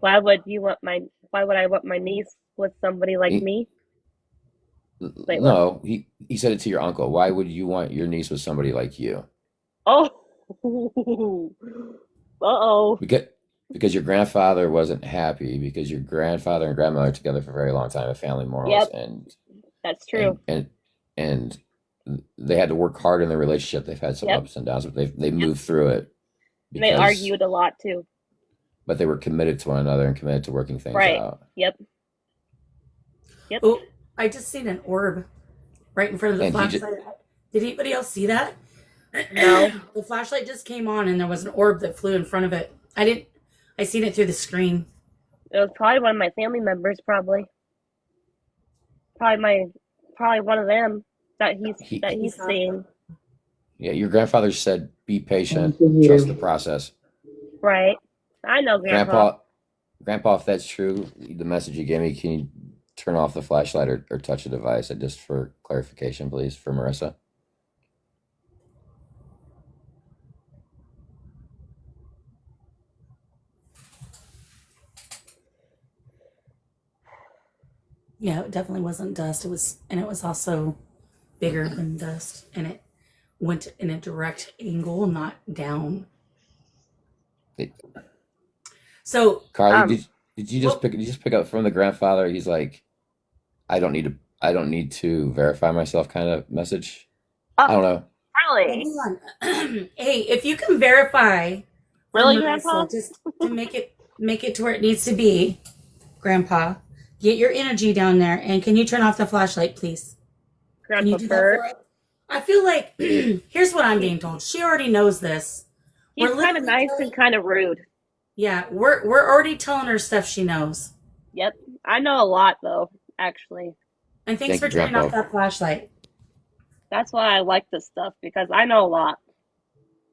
Why would I want my niece with somebody like me? Wait, what? No, he said it to your uncle. Why would you want your niece with somebody like you? Oh. Uh-oh. Because your grandfather wasn't happy because your grandfather and grandmother are together for a very long time, of family morals, Yep. and That's true. and they had to work hard in their relationship. They've had some Yep. ups and downs, but they moved through it And they argued a lot too. but they were committed to one another and committed to working things Right. out. Yep. Oh, I just seen an orb right in front of the And flashlight. Did anybody else see that? No. The flashlight just came on and there was an orb that flew in front of it. I seen it through the screen. It was probably one of my family members, probably one of them that he's seeing. Yeah, your grandfather said, "Be patient, Thank you. trust the process." Right. I know, Grandpa. Grandpa, if that's true, the message you gave me, can you turn off the flashlight or touch the device? Just for clarification, please, for Marissa. Yeah, it definitely wasn't dust. It was also bigger than dust, and it went in a direct angle, not down. So, Carly, did you just pick up from the grandfather? He's like, I don't need to verify myself kind of message. I don't know. Really? hang on. Hey, if you can verify, Really, Marissa, Grandpa? just to make it to where it needs to be, Grandpa, get your energy down there, and can you turn off the flashlight, please? Can you Grandpa do that Bert. for us? I feel like here's what I'm being told. She already knows this. He's We're kind of literally nice and kind of rude. Yeah, we're already telling her stuff she knows. Yep. I know a lot, though, actually. And thanks Thank for you, turning Grandpa. off that flashlight. That's why I like this stuff, because I know a lot.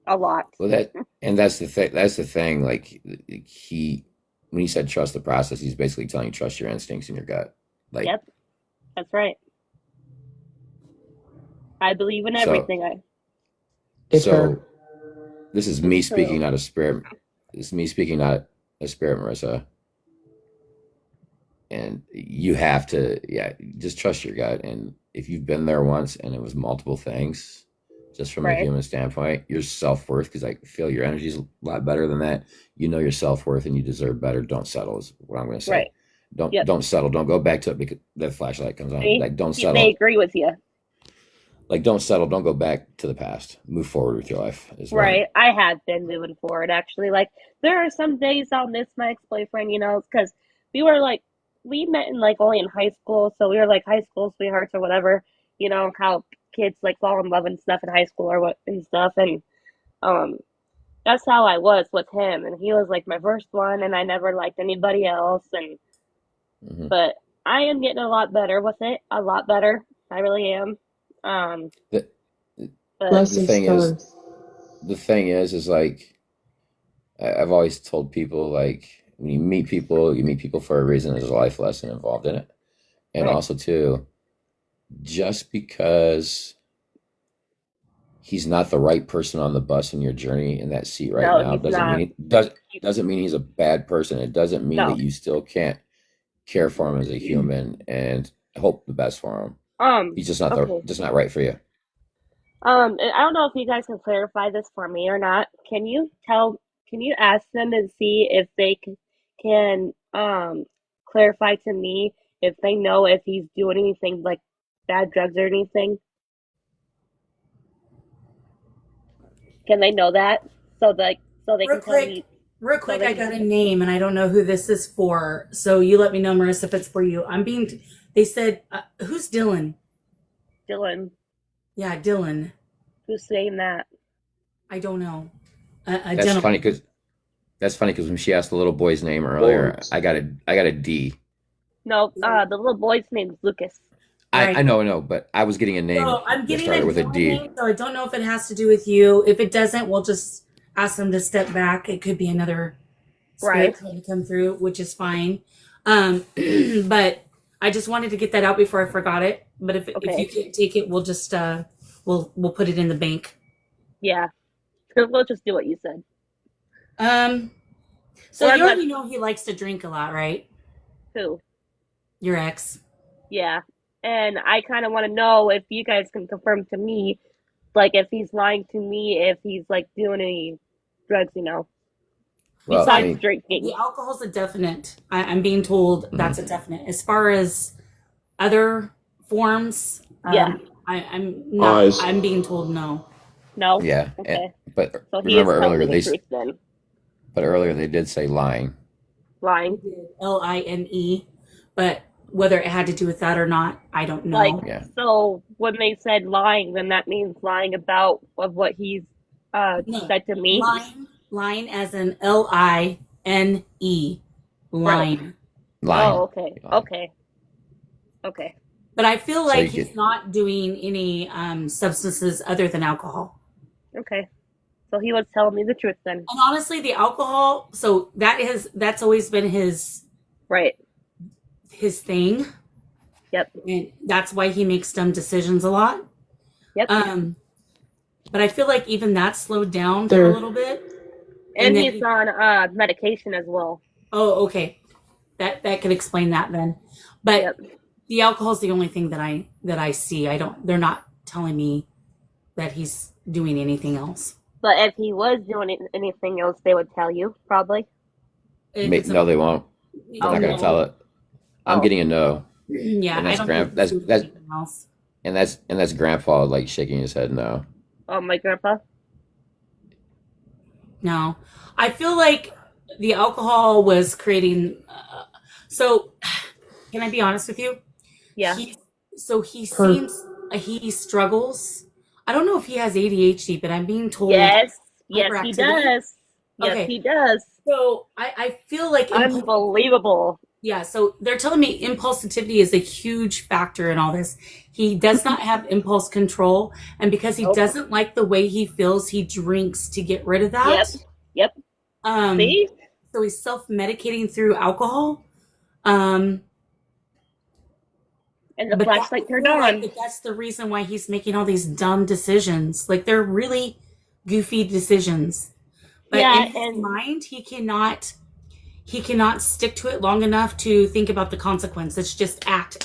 A lot. Well, that's the thing. That's the thing. Like when he said trust the process, he's basically telling you trust your instincts and your gut. Like, Yep. That's right. I believe in So- everything. It's so her. this is me It's true. speaking, not a spirit. This is me speaking, not a spirit, Marissa. And you have to, just trust your gut. And if you've been there once and it was multiple things, just from a Right. human standpoint, your self-worth, because I feel your energy is a lot better than that. You know your self-worth and you deserve better. Don't settle is what I'm going to say. Right. Yep. Don't settle. Don't go back to it because that flashlight comes on. See? Like, don't They settle. agree with you. Like, don't settle. Don't go back to the past. Move forward with your life. Right. I have been moving forward, actually. Like, there are some days I'll miss my ex-boyfriend, because we met only in high school, so we were like high school sweethearts or whatever, how kids fall in love and stuff in high school and stuff. And that's how I was with him. And he was like my first one, and I never liked anybody else. Mhm. But I am getting a lot better with it. A lot better. I really am. The, But Blessings thing is- first. the thing is like I've always told people like when you meet people for a reason. There's a life lesson involved in it, and Right. also too, just because he's not the right person on the bus in your journey in that seat right No, now he's not. doesn't mean he's a bad person. It doesn't mean No. that you still can't care for him as a human and hope the best for him. He's just not Okay. just not right for you. And I don't know if you guys can clarify this for me or not. Can you ask them and see if they can clarify to me if they know if he's doing anything like bad drugs or anything? Can they know that? So they Real can tell quick, me real so quick, they I can got a name and I don't know who this is for. So you let me know, Marissa, if it's for you. They said, who's Dylan? Dylan, Yeah, Dylan. who's saying that? I don't know. A That's funny gentleman. because when she asked the little boy's name earlier, I got a D. No, the little boy's name's Lucas. Right. I know, but I was getting a name So I'm that getting a started with a Dylan D. name, so I don't know if it has to do with you. If it doesn't, we'll just ask them to step back. It could be another spirit Right. trying to come through, which is fine. But I just wanted to get that out before I forgot it. But if you Okay. can't take it, we'll just we'll put it in the bank. Yeah. We'll just do what you said. So Well, you I'm already know he likes to drink a lot, right? Who? Your ex. Yeah. And I kind of want to know if you guys can confirm to me, like, if he's lying to me, if he's, like, doing any drugs, Well, besides drinking. The alcohol's a definite. I'm being told that's a definite. As far as other forms, Yeah. I'm not. Eyes. I'm being told no. No? yeah, Okay. but So he is remember telling earlier me the truth then. but earlier they did say lying. Lying. Line, but whether it had to do with that or not, I don't know. Like, Yeah. so when they said lying, then that means lying about of what he's No. said to me. Line as in Line. Line. Lying. Oh, okay. Lying. Okay. But I feel So like you he's could- not doing any substances other than alcohol. Okay. So he was telling me the truth then. And honestly, the alcohol, so that's always been his Right. thing. Yep. And that's why he makes dumb decisions a lot. Yep. But I feel like even that slowed down for There- a little bit. And then he's on medication as well. Oh, okay. That could explain that then. But Yep. the alcohol's the only thing that I see. They're not telling me that he's doing anything else. But if he was doing anything else, they would tell you, probably. No, they won't. They're not going to tell it. I'm getting a no. Yeah, And that's I don't think he's doing anything else. And that's grandpa like shaking his head no. Oh, my grandpa? No. I feel like the alcohol was creating so can I be honest with you? Yeah. He seems he struggles. I don't know if he has ADHD, but I'm being told Yes, he hyperactivity. does. Yes, Okay. he does. So I feel like Unbelievable. yeah, so they're telling me impulsivity is a huge factor in all this. He does not have impulse control, and because he doesn't like the way he feels, he drinks to get rid of that. Yep. See? So he's self-medicating through alcohol. And the But flashlight turned on. That's the reason why he's making all these dumb decisions. Like they're really goofy decisions. But Yeah, in his and mind, he cannot stick to it long enough to think about the consequence. It's just act.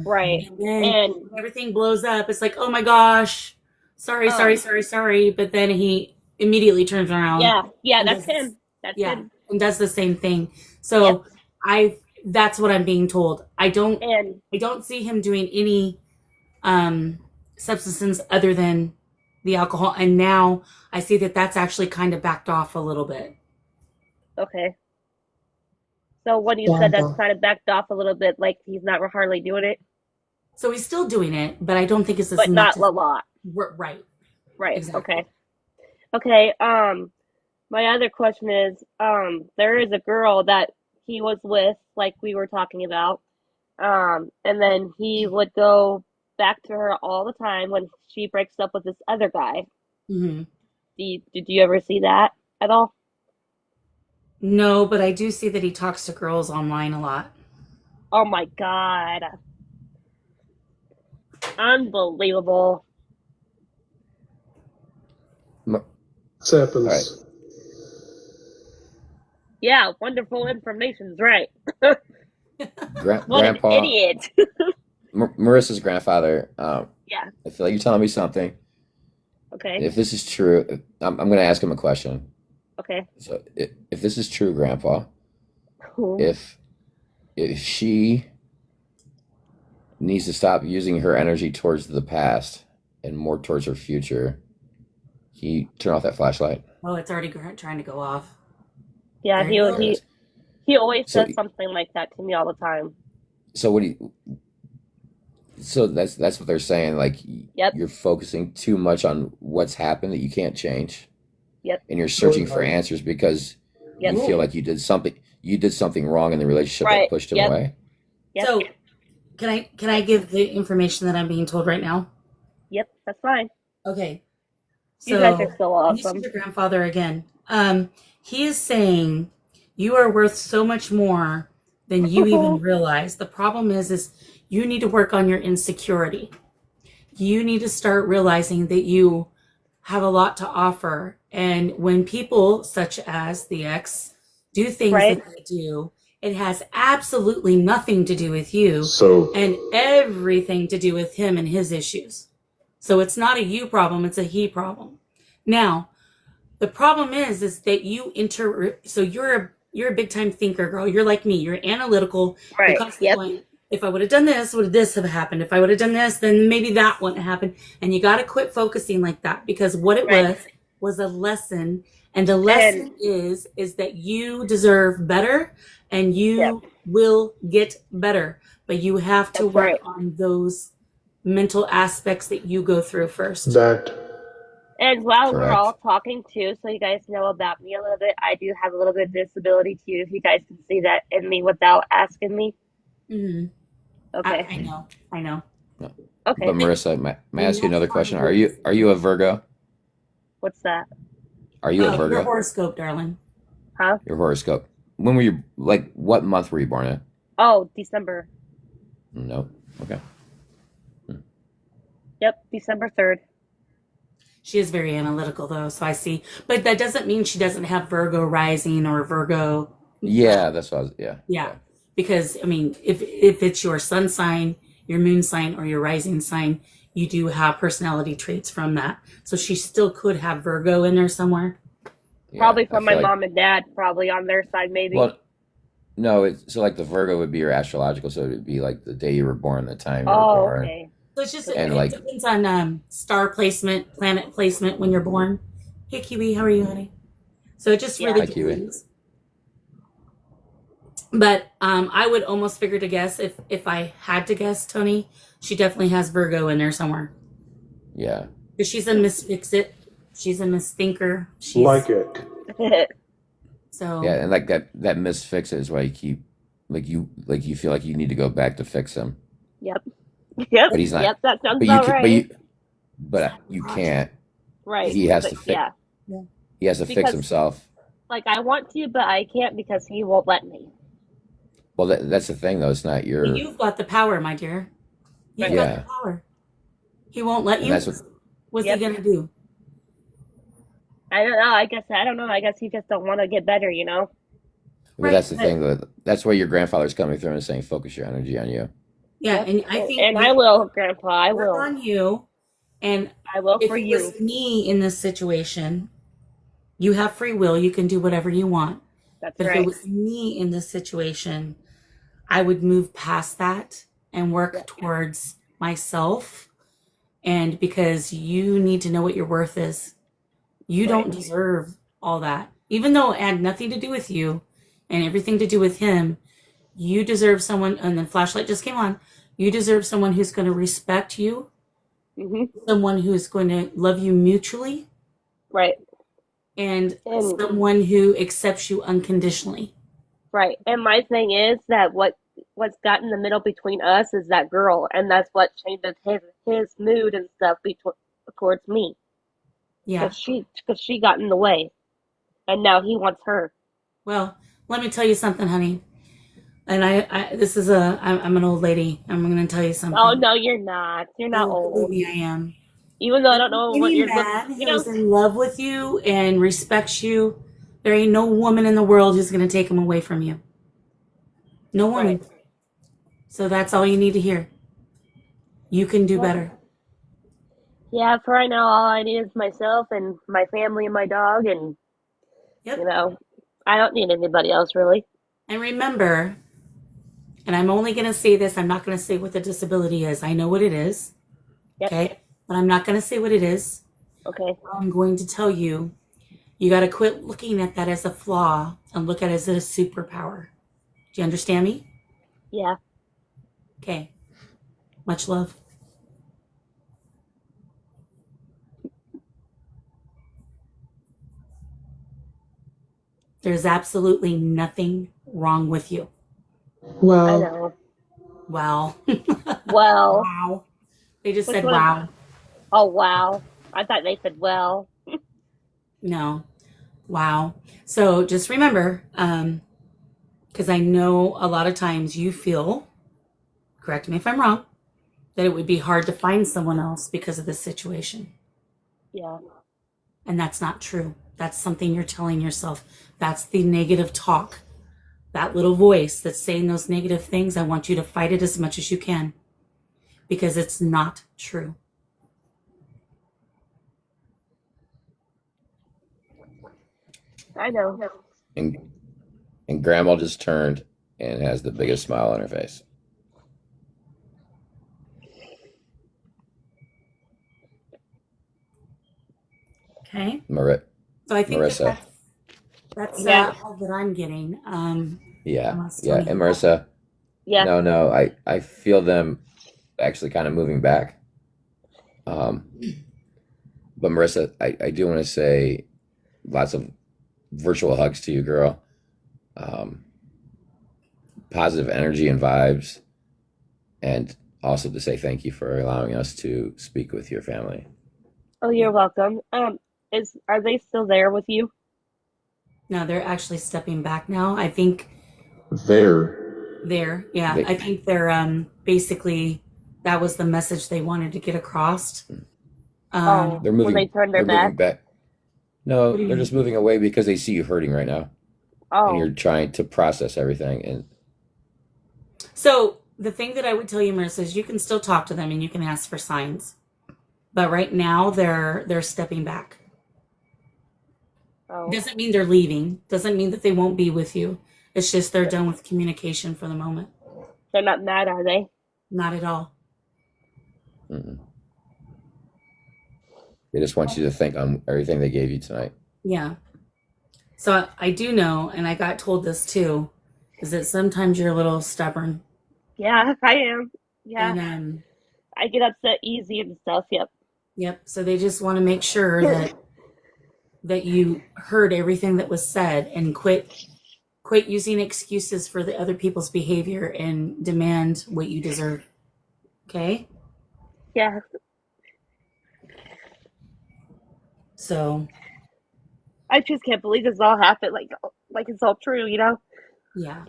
right. And then And when everything blows up, it's like, oh my gosh, sorry. But then he immediately turns around. yeah, and that's does- him. That's him. and does the same thing. So that's what I'm being told. I don't see him doing any substances other than the alcohol. And now I see that that's actually kind of backed off a little bit. Okay. So when you said that's kind of backed off a little bit, like he's not hardly doing it, So he's still doing it, but I don't think it's as but much not a lot. Right. Right. Exactly. Okay. My other question is, there is a girl that he was with, like we were talking about, and then he would go back to her all the time when she breaks up with this other guy. Mm-hmm. Did you ever see that? at all? No, but I do see that he talks to girls online a lot. Oh my god. Unbelievable. This happens. All right. Yeah, wonderful information's right. What Grandpa, an idiot. Marissa's grandfather. Yeah, I feel like you're telling me something. okay. If this is true, I'm going to ask him a question. Okay. So, if this is true, Grandpa, Cool. if she needs to stop using her energy towards the past and more towards her future, can you turn off that flashlight? Oh, it's already trying to go off. Yeah, There you go. he always So- says something like that to me all the time. So what do you? So that's what they're saying. Like, Yep. you're focusing too much on what's happened that you can't change. Yep. And you're searching for answers because Yep. you feel like you did something wrong in the relationship Right. that pushed him Yep. away. Yep. So, can I give the information that I'm being told right now? Yep, that's fine. Okay. You guys are so and this awesome. is your grandfather again. He is saying you are worth so much more than you even realize. The problem is you need to work on your insecurity. You need to start realizing that you have a lot to offer. And when people such as the ex do things Right. that they do, it has absolutely nothing to do with you So and everything to do with him and his issues. So it's not a you problem, it's a he problem. Now, the problem is that you so you're a big time thinker, girl. You're like me. You're analytical. Right. You're constantly Yep. going, if I would have done this, would this have happened? If I would have done this, then maybe that wouldn't happen. And you got to quit focusing like that, because what it Right. was a lesson. And the lesson is that you deserve better and you will get better. But you have to That's work right. on those mental aspects that you go through first. That And while we're Correct. all talking too, so you guys know about me a little bit, I do have a little bit of disability too, if you guys can see that in me without asking me. Mhm. Okay. I know. Okay. But Marissa, may I ask you another question? Are you a Virgo? What's that? Are you a Your Virgo? horoscope, darling. Huh? Your horoscope. When were you, like, what month were you born in? Oh, December. No. Okay. Yep, December 3rd. She is very analytical, though, so I see. But that doesn't mean she doesn't have Virgo rising or Virgo. Yeah, that's what I was. Yeah. Because, I mean, if it's your sun sign, your moon sign, or your rising sign, you do have personality traits from that. So she still could have Virgo in there somewhere. Yeah, Probably I from feel my like- mom and dad, probably on their side, maybe. Well, no. So like the Virgo would be your astrological, so it would be like the day you were born, the time you were Oh, born. okay. So it's just, And it like- depends on star placement, planet placement when you're born. Hey, Kiwi, how are you, honey? So it just Yeah. really Hi, Kiwi. depends. But I would almost figure to guess, if I had to guess, Tony, she definitely has Virgo in there somewhere. Yeah. Because she's a Miss Fix-It. She's a Miss Thinker. She's, like it. So Yeah, and like that misfix is why you keep you feel like you need to go back to fix him, Yep. Yep. but he's not. Yep, that sounds But you about can, right. but you can't. Right. He has But to fix. Yeah. He has to fix Because- himself. Like, I want to, but I can't because he won't let me. Well, that's the thing, though. It's not your. But you've got the power, my dear. You've Yeah. got the power. He won't let And you. that's what- What's Yep. he gonna do? I don't know. I don't know. I guess he just don't want to get better, you know? But that's the thing. Though. That's why your grandfather's coming through and saying, "Focus your energy on you." Yeah, and I think And I will, Grandpa. I work will. on you. And I will if for it you. was me in this situation, you have free will. You can do whatever you want. That's But if right. it was me in this situation, I would move past that and work towards myself. And because you need to know what your worth is, you don't deserve all that. Even though it had nothing to do with you and everything to do with him, you deserve someone. And the flashlight just came on. You deserve someone who's going to respect you, Hmm. someone who's going to love you mutually, Right. and And- someone who accepts you unconditionally. Right. And my thing is that what's got in the middle between us is that girl, and that's what changes his mood and stuff towards me. Yeah. Because she got in the way, and now he wants her. Well, let me tell you something, honey. And I'm an old lady. I'm going to tell you something. Oh no, you're not. You're not Oh, old. believe me, I am. Even though I don't know what Any you're man looking, who's in love with you and respects you, there ain't no woman in the world who's going to take him away from you. No woman. Right. So that's all you need to hear. You can do better. Yeah, for right now, all I need is myself and my family and my dog, and Yep. I don't need anybody else really. And remember, and I'm only going to say this, I'm not going to say what the disability is. I know what it is. Yep. Okay? But I'm not going to say what it is. Okay. I'm going to tell you, you got to quit looking at that as a flaw and look at it as a superpower. Do you understand me? Yeah. Okay. Much love. There's absolutely nothing wrong with you. Well, I know. Wow. Well. Wow. They just Which said one? wow. Oh wow. I thought they said well. No. Wow. So just remember, because I know a lot of times you feel, correct me if I'm wrong, that it would be hard to find someone else because of this situation. Yeah. And that's not true. That's something you're telling yourself. That's the negative talk. That little voice that's saying those negative things, I want you to fight it as much as you can. Because it's not true. I know. And Grandma just turned and has the biggest smile on her face. Okay. So I think Marissa. that's Yeah. all that I'm getting. Yeah. unless Yeah. Tony- And Marissa. Yeah. No. I feel them actually kind of moving back. But Marissa, I do want to say lots of virtual hugs to you, girl. Positive energy and vibes. And also to say thank you for allowing us to speak with your family. Oh, you're welcome. Are they still there with you? No, they're actually stepping back now. I think there. yeah. I think they're basically that was the message they wanted to get across. They're moving. When they turned their moving back. No, What do you they're mean? just moving away because they see you hurting right now, and you're Oh. trying to process everything. And So the thing that I would tell you, Marissa, is you can still talk to them and you can ask for signs. But right now they're stepping back. Oh. Doesn't mean they're leaving. Doesn't mean that they won't be with you. It's just they're done with communication for the moment. They're not mad, are they? Not at all. they just want you to think on everything they gave you tonight. Yeah. So I do know, and I got told this too, is that sometimes you're a little stubborn. Yeah, I am. Yeah. And I get upset easy and stuff. Yep. yep. So they just want to make sure that you heard everything that was said and quit using excuses for the other people's behavior and demand what you deserve. Okay? Yeah. So I just can't believe this all happened. Like it's all true, yeah.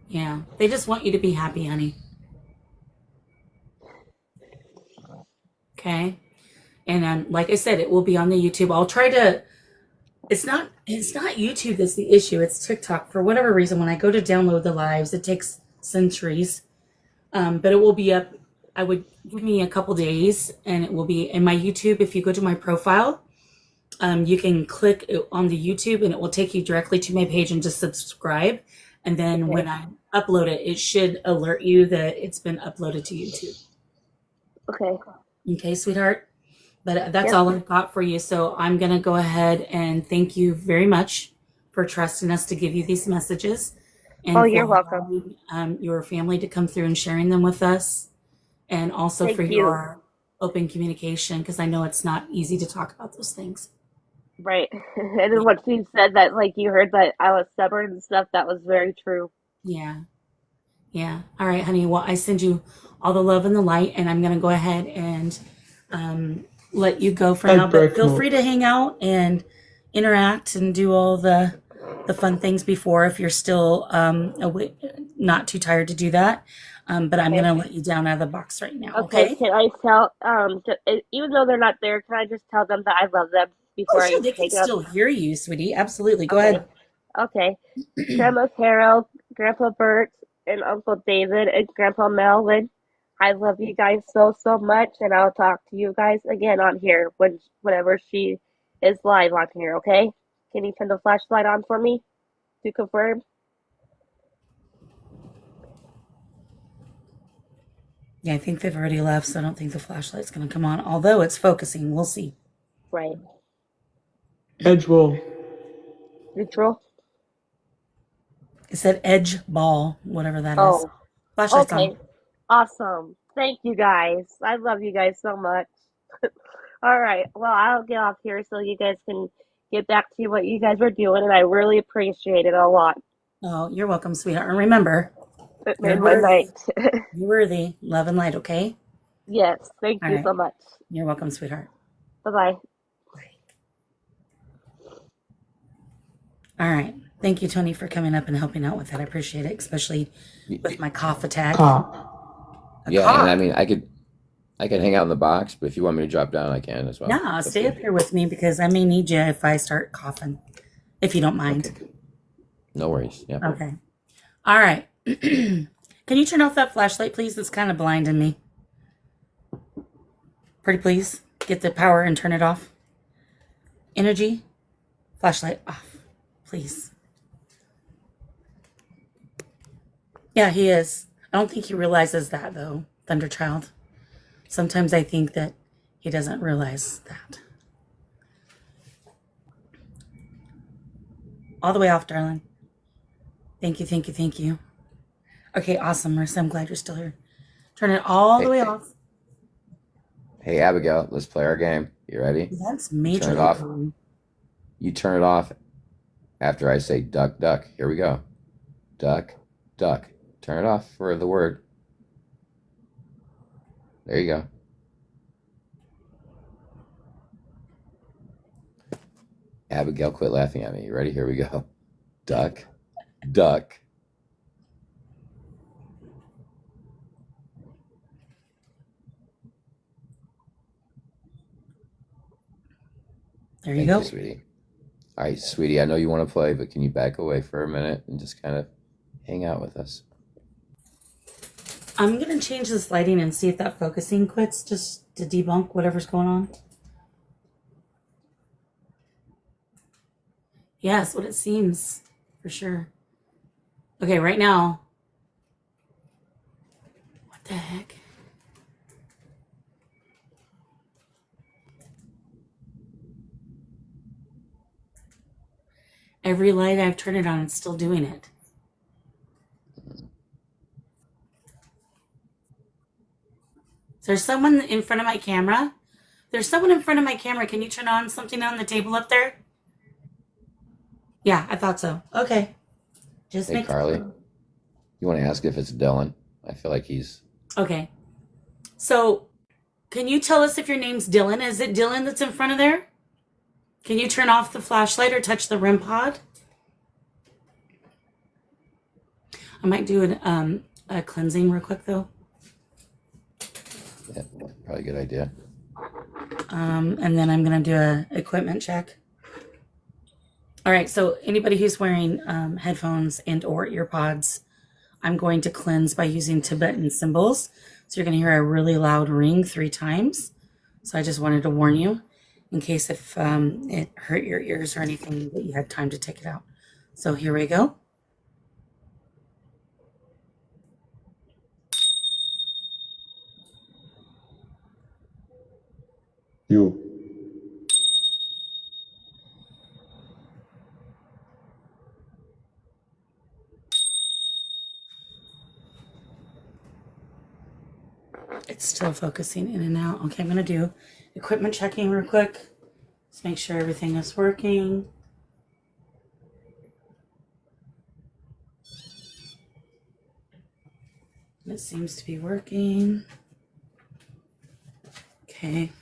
Yeah. They just want you to be happy, honey. Okay? And like I said, it will be on the YouTube. I'll try to it's not YouTube that's the issue. It's TikTok. For whatever reason, when I go to download the lives, it takes centuries. But it will be up. I would give me a couple days and it will be in my YouTube. If you go to my profile, you can click on the YouTube and it will take you directly to my page and just subscribe. And then when I upload it, it should alert you that it's been uploaded to YouTube. Okay. Okay, sweetheart. But that's all I've got for you. So I'm going to go ahead and thank you very much for trusting us to give you these messages. And you're for welcome. allowing, your family to come through and sharing them with us. And also Thank for you. your open communication, because I know it's not easy to talk about those things. Right. And then what you said that you heard that I was stubborn and stuff, that was very true. Yeah. Yeah. All right, honey. Well, I send you all the love and the light, and I'm going to go ahead and let you go for now. But feel free to hang out and interact and do all the fun things before if you're still not too tired to do that. But I'm Okay. going to let you down out of the box right now. Okay, Okay. can I tell, even though they're not there, can I just tell them that I love them Oh, before sure. I They can hang up? still hear you, sweetie. Absolutely. Go Okay. ahead. Okay. Grandma Carol, Grandpa Bert, and Uncle David, and Grandpa Melvin, I love you guys so much, and I'll talk to you guys again on here whenever she is live on here, okay? Can you turn the flashlight on for me to confirm? Yeah, I think they've already left, so I don't think the flashlight's going to come on. Although it's focusing. We'll see. Right. Edge roll. Neutral? It said edge ball, whatever that is. Oh, Flashlight's okay. on. Awesome. Thank you guys. I love you guys so much. All right. Well, I'll get off here so you guys can get back to what you guys were doing, and I really appreciate it a lot. Oh, you're welcome, sweetheart. And remember, It you're made my worthy. night. You're worthy. Love and light, okay? Yes. Thank All you right. so much. You're welcome, sweetheart. Bye-bye. All right. Thank you, Tony, for coming up and helping out with that. I appreciate it, especially with my cough attack. Cop. Yeah, and I mean, I could hang out in the box, but if you want me to drop down, I can as well. No, stay up here with me because I may need you if I start coughing, if you don't mind. Okay. No worries. Yeah. Okay. All right. Can you turn off that flashlight, please? It's kind of blinding me. Pretty please. Get the power and turn it off. Energy. Flashlight off. Please. Yeah, he is. I don't think he realizes that, though, Thunderchild. Sometimes I think that he doesn't realize that. All the way off, darling. Thank you, thank you, thank you. Okay, awesome, Marissa. I'm glad you're still here. Turn it all the way off. Hey, Abigail, let's play our game. You ready? That's major. Turn it off. You turn it off after I say duck, duck. Here we go. Duck, duck. Turn it off for the word. There you go. Abigail, quit laughing at me. You ready? Here we go. Duck, duck. There you Thank go. you, sweetie. All right, sweetie, I know you want to play, but can you back away for a minute and just kind of hang out with us? I'm going to change this lighting and see if that focusing quits just to debunk whatever's going on. Yeah, that's what it seems, for sure. Okay, right now. What the heck? Every light I've turned it on, it's still doing it. There's someone in front of my camera. There's someone in front of my camera. Can you turn on something on the table up there? Yeah, I thought so. Okay. Just Hey, make Carly, you want to ask if it's Dylan? I feel like he's... Okay. So, can you tell us if your name's Dylan? Is it Dylan that's in front of there? Can you turn off the flashlight or touch the REM pod? I might do a cleansing real quick, though. Yeah, probably a good idea. And then I'm going to do a equipment check. All right, so anybody who's wearing headphones and or ear pods, I'm going to cleanse by using Tibetan symbols. So you're going to hear a really loud ring 3 times. So I just wanted to warn you in case if it hurt your ears or anything that you had time to take it out. So here we go. You. It's still focusing in and out. Okay, I'm going to do equipment checking real quick. Let's make sure everything is working. It seems to be working. Okay.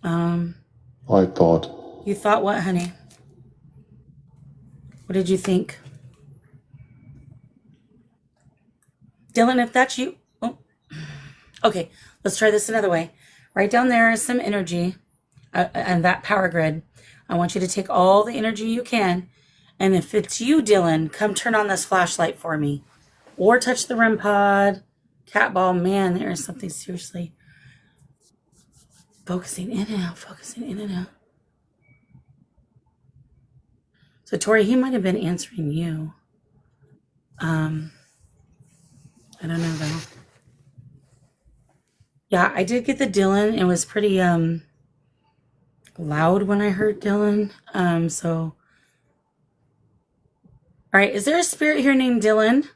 I thought You thought what, honey? What did you think? Dylan, if that's you... Oh. Okay, let's try this another way. Right down there is some energy and that power grid. I want you to take all the energy you can. And if it's you, Dylan, come turn on this flashlight for me. Or touch the REM pod. Cat ball, man, there is something seriously. Focusing in and out, focusing in and out. So, Tori, he might have been answering you. I don't know, though. Yeah, I did get the Dylan. It was pretty loud when I heard Dylan. So... All right, is there a spirit here named Dylan?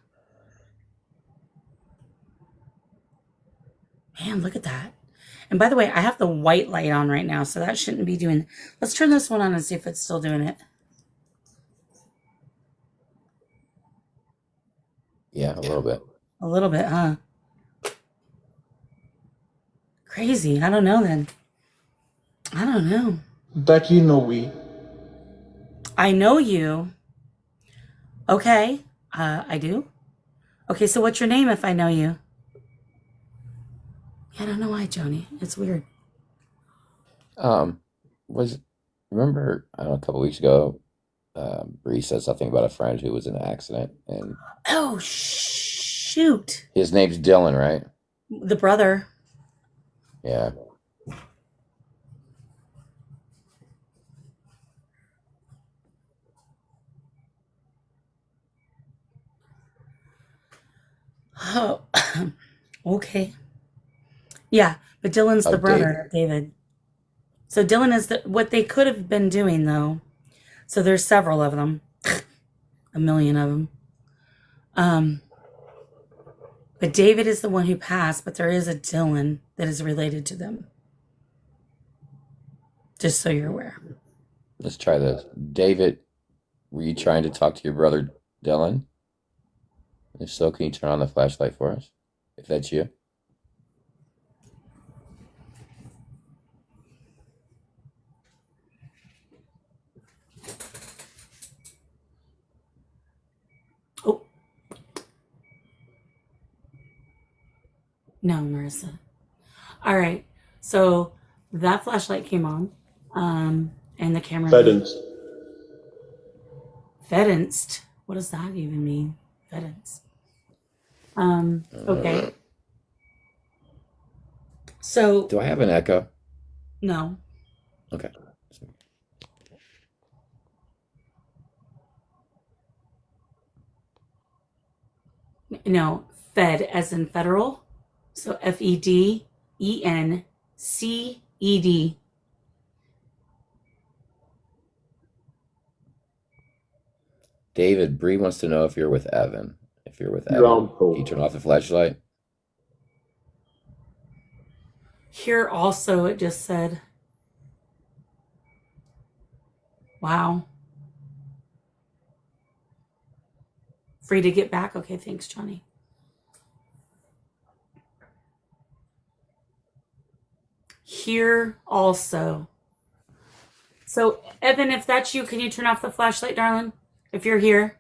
Man, look at that. And by the way, I have the white light on right now, so that shouldn't be doing... Let's turn this one on and see if it's still doing it. Yeah, a little bit. A little bit, huh? Crazy. I don't know then. I don't know. That you know we. I know you. Okay. I do? Okay, so what's your name if I know you? I don't know why, Joni. It's weird. Remember, I don't know, a couple weeks ago, Bree said something about a friend who was in an accident, and Oh, shoot. his name's Dylan, right? The brother. Yeah. Oh, okay. Yeah, but Dylan's the Oh, brother of David. So Dylan is what they could have been doing, though. So there's several of them. A million of them. But David is the one who passed, but there is a Dylan that is related to them. Just so you're aware. Let's try this. David, were you trying to talk to your brother Dylan? If so, can you turn on the flashlight for us? If that's you. Oh. No, Marissa. All right. So that flashlight came on. And the camera... Fedenced. Fedenced? What does that even mean? Fedenced. Okay. So... Do I have an echo? No. Okay. No, Fed as in federal. So FEDENCED. David, Bree wants to know if you're with Evan. If you're with You're Evan, on hold. can you turn off the flashlight? Here also it just said, wow. Free to get back? Okay, thanks, Johnny. Here also. So, Evan, if that's you, can you turn off the flashlight, darling? If you're here.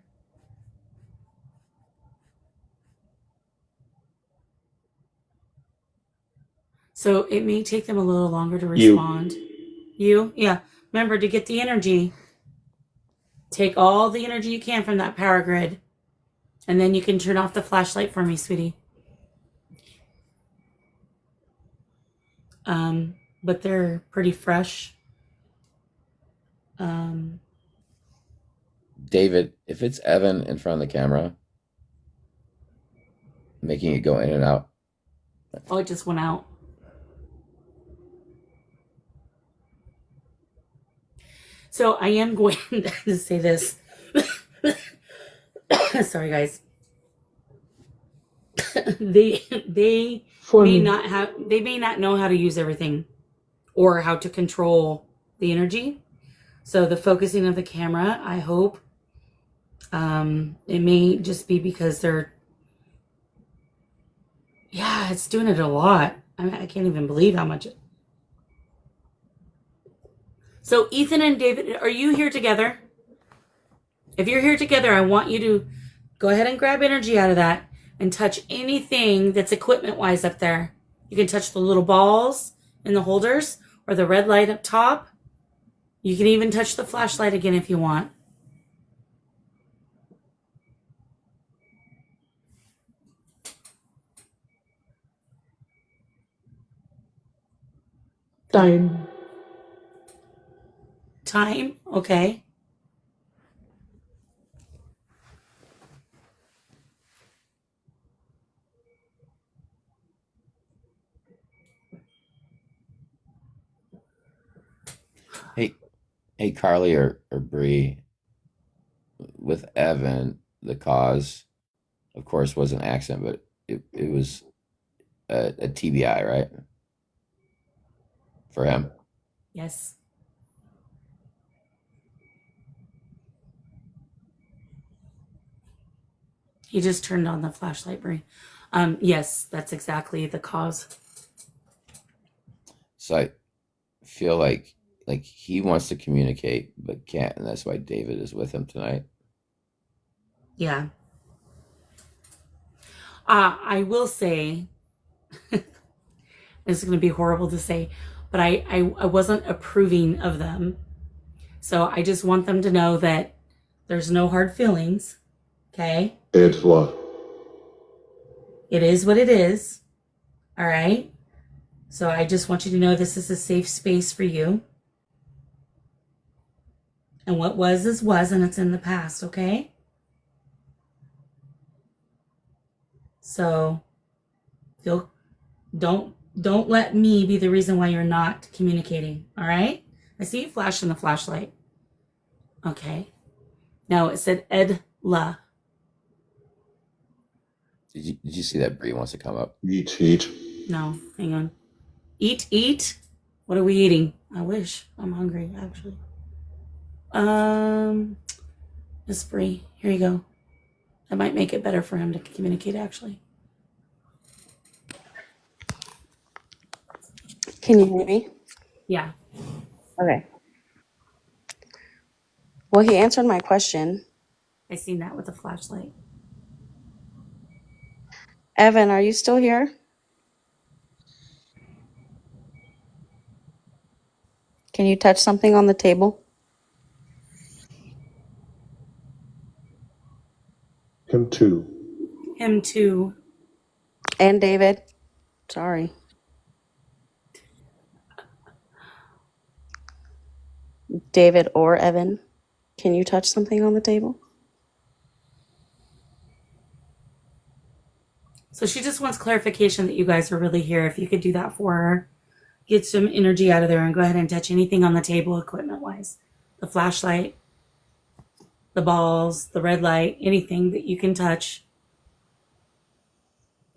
So, it may take them a little longer to respond. You? Yeah. Remember, to get the energy, take all the energy you can from that power grid. And then you can turn off the flashlight for me, sweetie. But they're pretty fresh. David, if it's Evan in front of the camera, making it go in and out. Oh, it just went out. So I am going to say this. Sorry, guys. They may not know how to use everything or how to control the energy. So the focusing of the camera, I hope, it may just be because they're, yeah, it's doing it a lot. I can't even believe how much. So Ethan and David, are you here together? If you're here together, I want you to go ahead and grab energy out of that and touch anything that's equipment-wise up there. You can touch the little balls in the holders or the red light up top. You can even touch the flashlight again if you want. Time. Time, okay. Hey, Carly or Bree, with Evan, the cause, of course, was an accident, but it was a TBI, right? For him. Yes. He just turned on the flashlight, Bree. Yes, that's exactly the cause. So I feel like he wants to communicate but can't, and that's why David is with him tonight. Yeah. I will say, this is going to be horrible to say, but I wasn't approving of them. So I just want them to know that there's no hard feelings. Okay? It's what? It is what it is. All right? So I just want you to know this is a safe space for you. And what was is was, and it's in the past, okay? So don't let me be the reason why you're not communicating, all right? I see you flashing the flashlight. Okay. No, it said Edla. Did you see that Bree wants to come up? Eat. No, hang on. Eat? What are we eating? I wish. I'm hungry, actually. Miss Bree, here you go. That might make it better for him to communicate, actually. Can you hear me? Yeah. Okay. Well, he answered my question. I seen that with the flashlight. Evan, are you still here? Can you touch something on the table? Him too. Him too. And David? Sorry. David or Evan, can you touch something on the table? So she just wants clarification that you guys are really here. If you could do that for her, get some energy out of there and go ahead and touch anything on the table equipment-wise. The flashlight, the balls, the red light, anything that you can touch.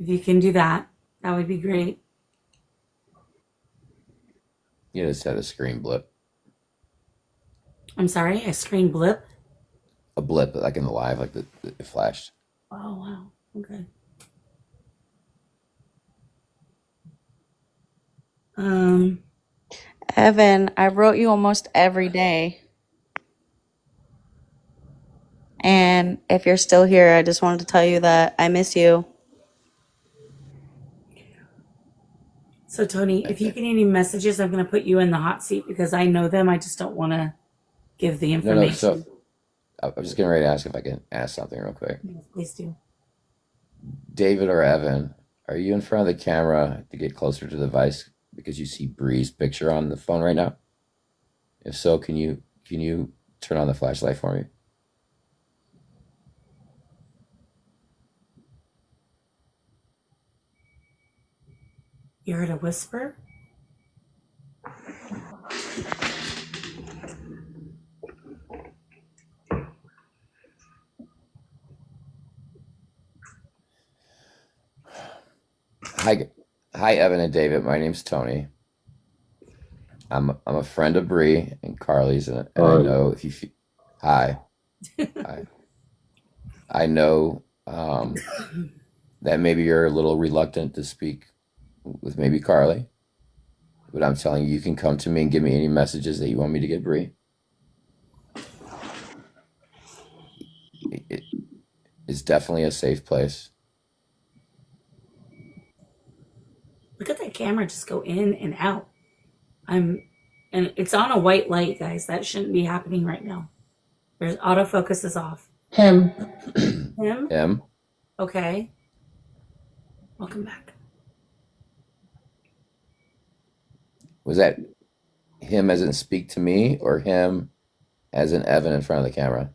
If you can do that, that would be great. You just had a screen blip. I'm sorry, a screen blip? A blip, like in the live, like it flashed. Oh, wow. Okay. Evan, I wrote you almost every day. And if you're still here, I just wanted to tell you that I miss you. So, Tony, if you get any messages, I'm going to put you in the hot seat because I know them. I just don't want to give the information. No, so I was just getting ready to ask if I can ask something real quick. Yes, please do. David or Evan, are you in front of the camera to get closer to the device because you see Bree's picture on the phone right now? If so, can you turn on the flashlight for me? You heard a whisper? Hi, Evan and David. My name's Tony. I'm a friend of Bree and Carly's, and I know if you hi. I know that maybe you're a little reluctant to speak with maybe Carly. But I'm telling you, you can come to me and give me any messages that you want me to get, Bree. It's definitely a safe place. Look at that camera just go in and out. And it's on a white light, guys. That shouldn't be happening right now. There's autofocus is off. Him. Him? Him? Okay. Welcome back. Was that him as in speak to me or him as in Evan in front of the camera?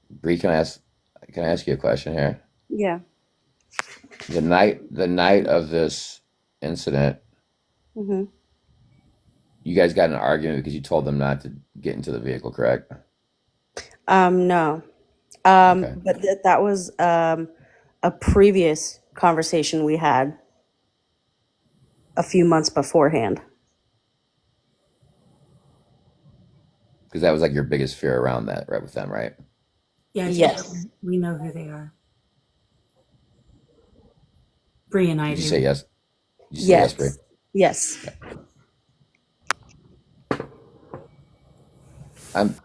Bree, can I ask you a question here? Yeah. The night of this incident, Mm-hmm. you guys got in an argument because you told them not to get into the vehicle, correct? No. Okay. But that was a previous conversation we had a few months beforehand. Because that was like your biggest fear around that, right, with them, right? Yeah, Yes. we know who they are. Bree and I Did you do. say yes? Did you say yes, Bree? Yes.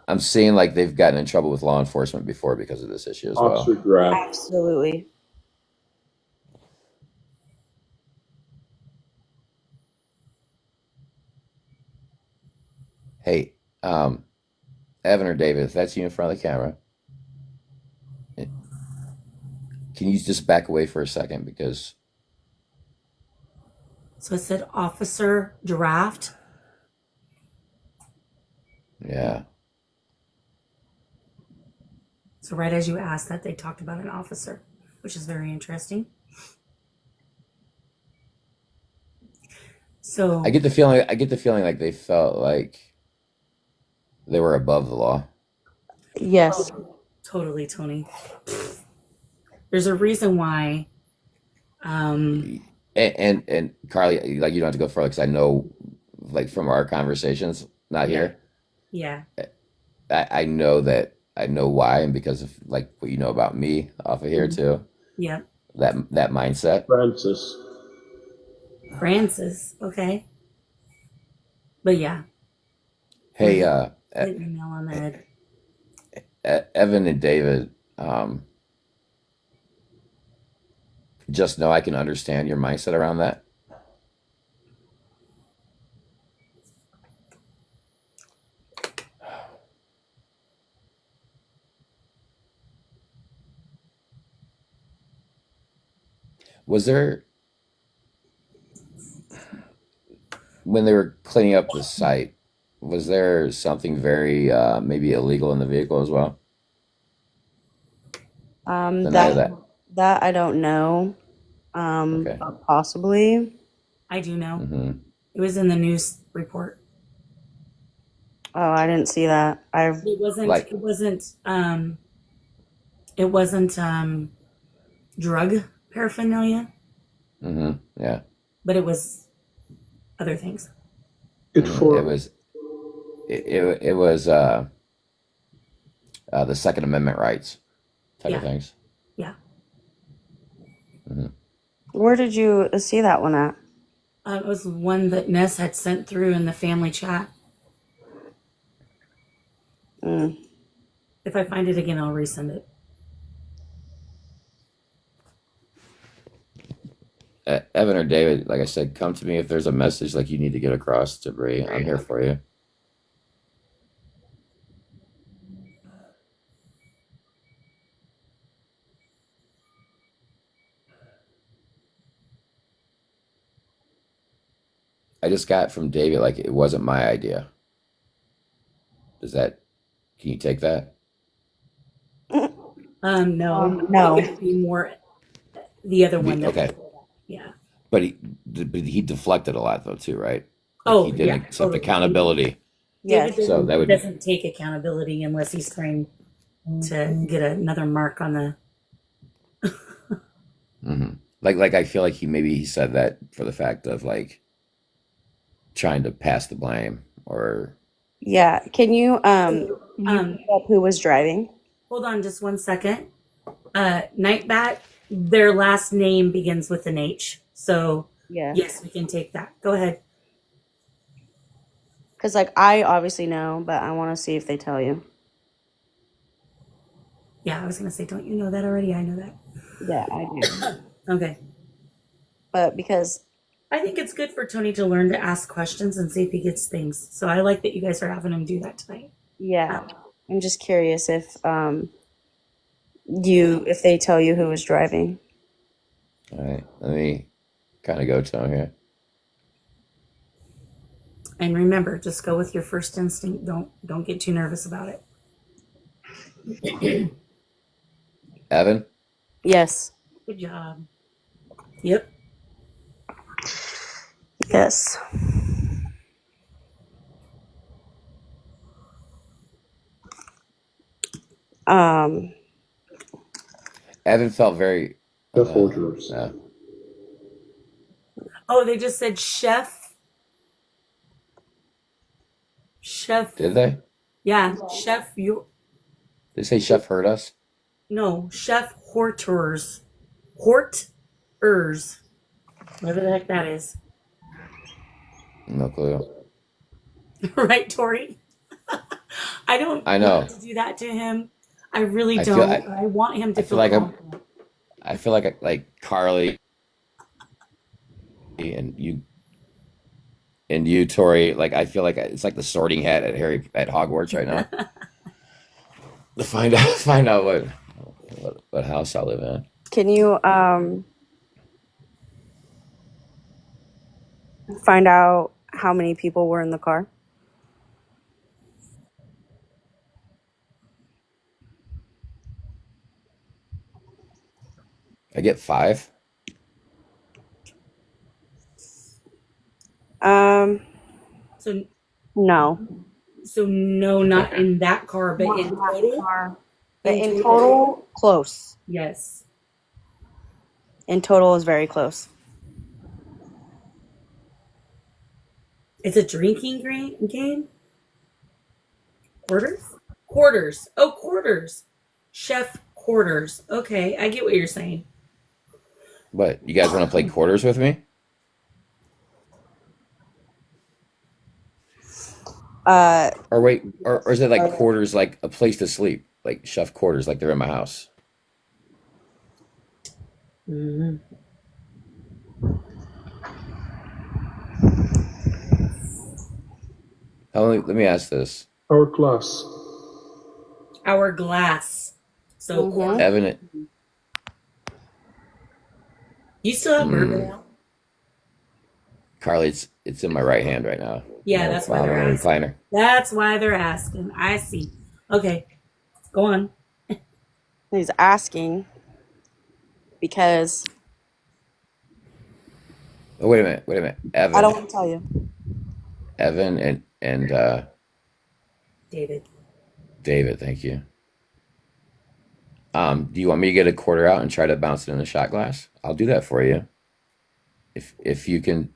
I'm seeing like they've gotten in trouble with law enforcement before because of this issue as well. Officer draft. Absolutely. Hey, Evan or David, if that's you in front of the camera, can you just back away for a second? Because So it said officer draft. yeah, So right as you asked that, they talked about an officer, which is very interesting. So I get the feeling like they felt like they were above the law. Yes. Totally, Tony. There's a reason why. And Carly, like you don't have to go further because I know, like from our conversations, not here. Yeah. I know why, and because of like what you know about me off of here too. Yeah. That mindset. Francis. Okay. But yeah. Hey, Hit the nail on the head. Evan and David, just know I can understand your mindset around that. Was there, when they were cleaning up the site, was there something very maybe illegal in the vehicle as well? The night of that. That I don't know. Okay. Possibly. I do know. Mm-hmm. It was in the news report. Oh, I didn't see that. It wasn't drug paraphernalia, Mm-hmm. Yeah. but it was other things. It was the Second Amendment rights type of things. Yeah. Mm-hmm. Where did you see that one at? It was one that Ness had sent through in the family chat. If I find it again, I'll resend it. Evan or David, like I said, come to me if there's a message like you need to get across to Bree. I'm here for you. I just got from David like it wasn't my idea. Can you take that? No. No. It would be more the other one. Okay. Yeah. But he deflected a lot though too, right? Oh, he didn't accept accountability. Yes. So that would doesn't take accountability unless he's trying to get another mark on the. Mm-hmm. Like I feel like he said that for the fact of like trying to pass the blame or Yeah. Can you Um, pull up who was driving? hold on just one second. Nightbat, their last name begins with an H. So Yeah. yes, we can take that. Go ahead. Because like I obviously know, but I want to see if they tell you. Yeah, I was gonna say, don't you know that already? I know that. Yeah, I do. Okay. But because I think it's good for Tony to learn to ask questions and see if he gets things. So I like that you guys are having him do that tonight. yeah, I'm just curious if if they tell you who was driving. all right, let me kind of go to him here. And remember, just go with your first instinct. Don't get too nervous about it. Evan? Yes. Good job. Yep. Yes. Evan felt very The forgers. yeah. Oh, they just said chef. Chef. Did they? Yeah, chef. You. Did they say Chef heard us? No, chef horters. Horters. Whatever the heck that is. No clue. Right, Tori? I don't I know. want to do that to him. I really I don't. feel- I want him to I feel feel like confident. I feel like Carly and you, Tori. Like I feel like it's like the sorting hat at Hogwarts right now. To find out what house I live in. Can you find out how many people were in the car? I get 5. So No. So no, not in that car, but in total. But in total, close. Yes. In total is very close. It's a drinking game. Quarters. Oh, quarters. Chef quarters. Okay, I get what you're saying. But you guys want to play quarters with me? Or wait, or is it like quarters, like a place to sleep, like chef quarters, like they're in my house? Mm-hmm. Let me ask this. Hourglass. Hourglass. So quarters. Evan, You still have bourbon out? Carly, it's in my right hand right now. Yeah, that's why they're asking. Recliner. That's why they're asking. I see. Okay, go on. He's asking because Oh, wait a minute, Evan. I don't want to tell you. Evan and David, thank you. Do you want me to get a quarter out and try to bounce it in the shot glass? I'll do that for you. If you can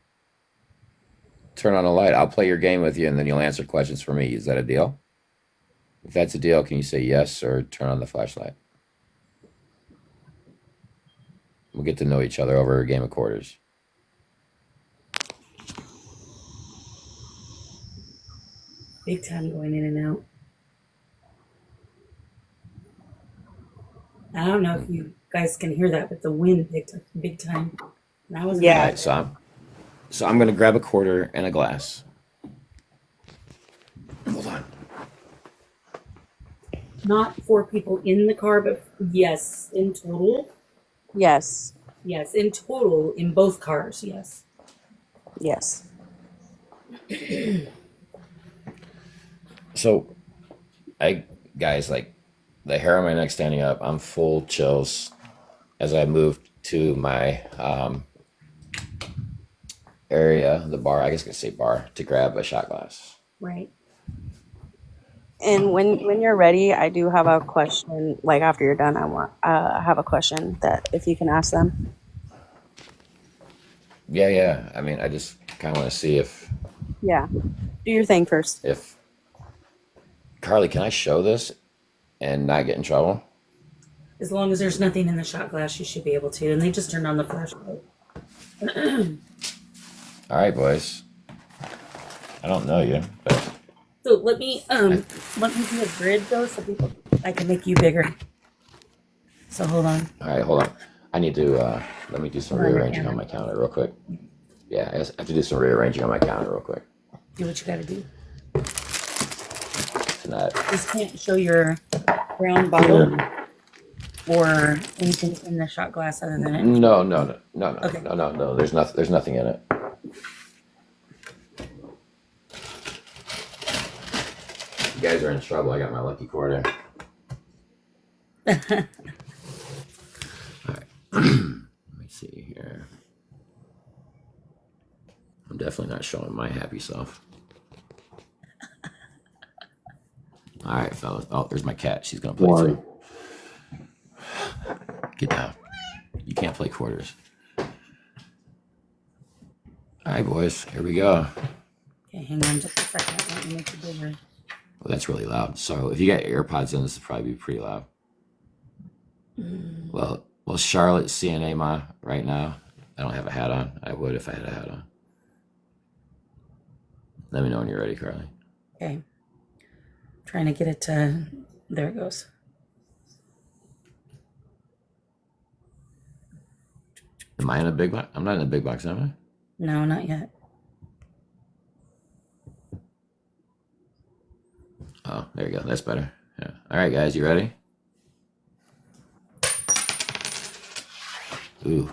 turn on a light, I'll play your game with you and then you'll answer questions for me. Is that a deal? If that's a deal, can you say yes or turn on the flashlight? We'll get to know each other over a game of quarters. Big time going in and out. I don't know if you guys can hear that, but the wind picked up big time. That was All right, so I'm gonna grab a quarter and a glass. Hold on. Not 4 people in the car, but yes, in total. Yes. Yes, in total, in both cars, yes. Yes. So, guys, like the hair on my neck standing up, I'm full chills as I moved to my area, the bar, I guess I could say bar, to grab a shot glass. Right. And when you're ready, I do have a question. Like after you're done, I have a question that if you can ask them. Yeah. I mean, I just kind of want to see if Yeah. Do your thing first. If Carly, can I show this and not get in trouble? As long as there's nothing in the shot glass, you should be able to. And they just turned on the flashlight. All right, boys. I don't know you, but So let me do a grid though, so people I can make you bigger. So hold on. all right, hold on. I need to let me do some Hold on, rearranging on my counter real quick. Yeah, I have to do some rearranging on my counter real quick. Do what you gotta do. Tonight. Just can't show your brown bottle or anything in the shot glass other than it. No. Okay. No. There's nothing in it. You guys are in trouble. I got my lucky quarter. All right. Let me see here. I'm definitely not showing my happy self. All right, fellas. Oh, there's my cat. She's gonna play too. Get down. You can't play quarters. All right, boys. Here we go. Okay, hang on just a second. Let me make it bigger. Well, that's really loud. So if you got AirPods in, this will probably be pretty loud. Well, Charlotte CNA Ma right now. I don't have a hat on. I would if I had a hat on. Let me know when you're ready, Carly. Okay. Trying to get it to, there it goes. Am I in a big box? I'm not in a big box, am I? No, not yet. Oh, there you go. That's better. Yeah. All right, guys, you ready? Ooh,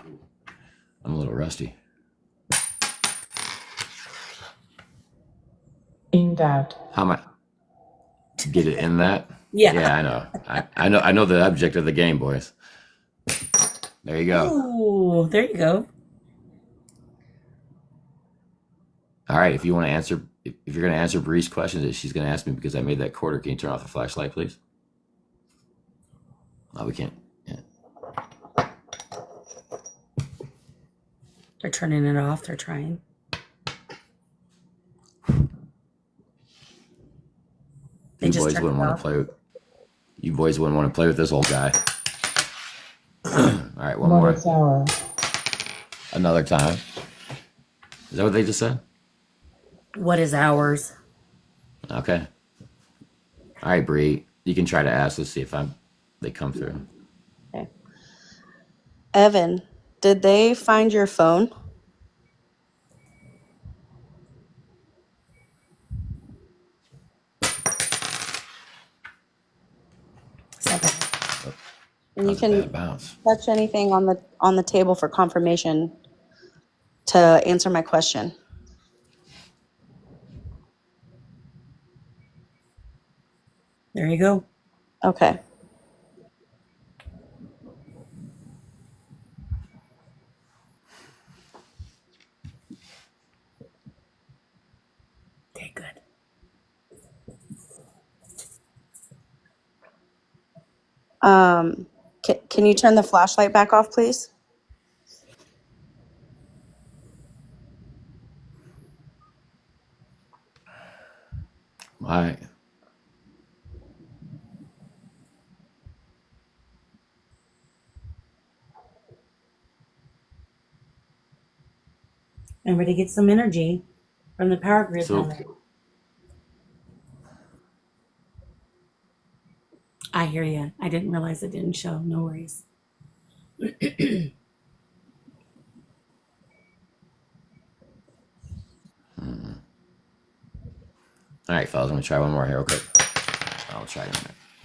I'm a little rusty. In that. How am I to get it in that? Yeah. Yeah, I know. I know the object of the game, boys. There you go. Ooh, there you go. All right, if you want to answer, if you're going to answer Bree's questions that she's going to ask me because I made that quarter, can you turn off the flashlight, please? Oh, we can't. Yeah. They're turning it off. They're trying. They You just boys turned wouldn't it want off. to play with. You boys wouldn't want to play with this old guy. All right, one more. Hour. Another time. Is that what they just said? What is ours? Okay. All right, Bree. You can try to ask. Let's see if they come through. Okay. Evan, did they find your phone? And you can touch anything on the table for confirmation to answer my question. There you go. Okay. Okay, good. Can you turn the flashlight back off, please? Why? Remember to get some energy from the power grid. So, I hear you. I didn't realize it didn't show. No worries. all right, fellas, I'm gonna try one more here real quick. I'll try it.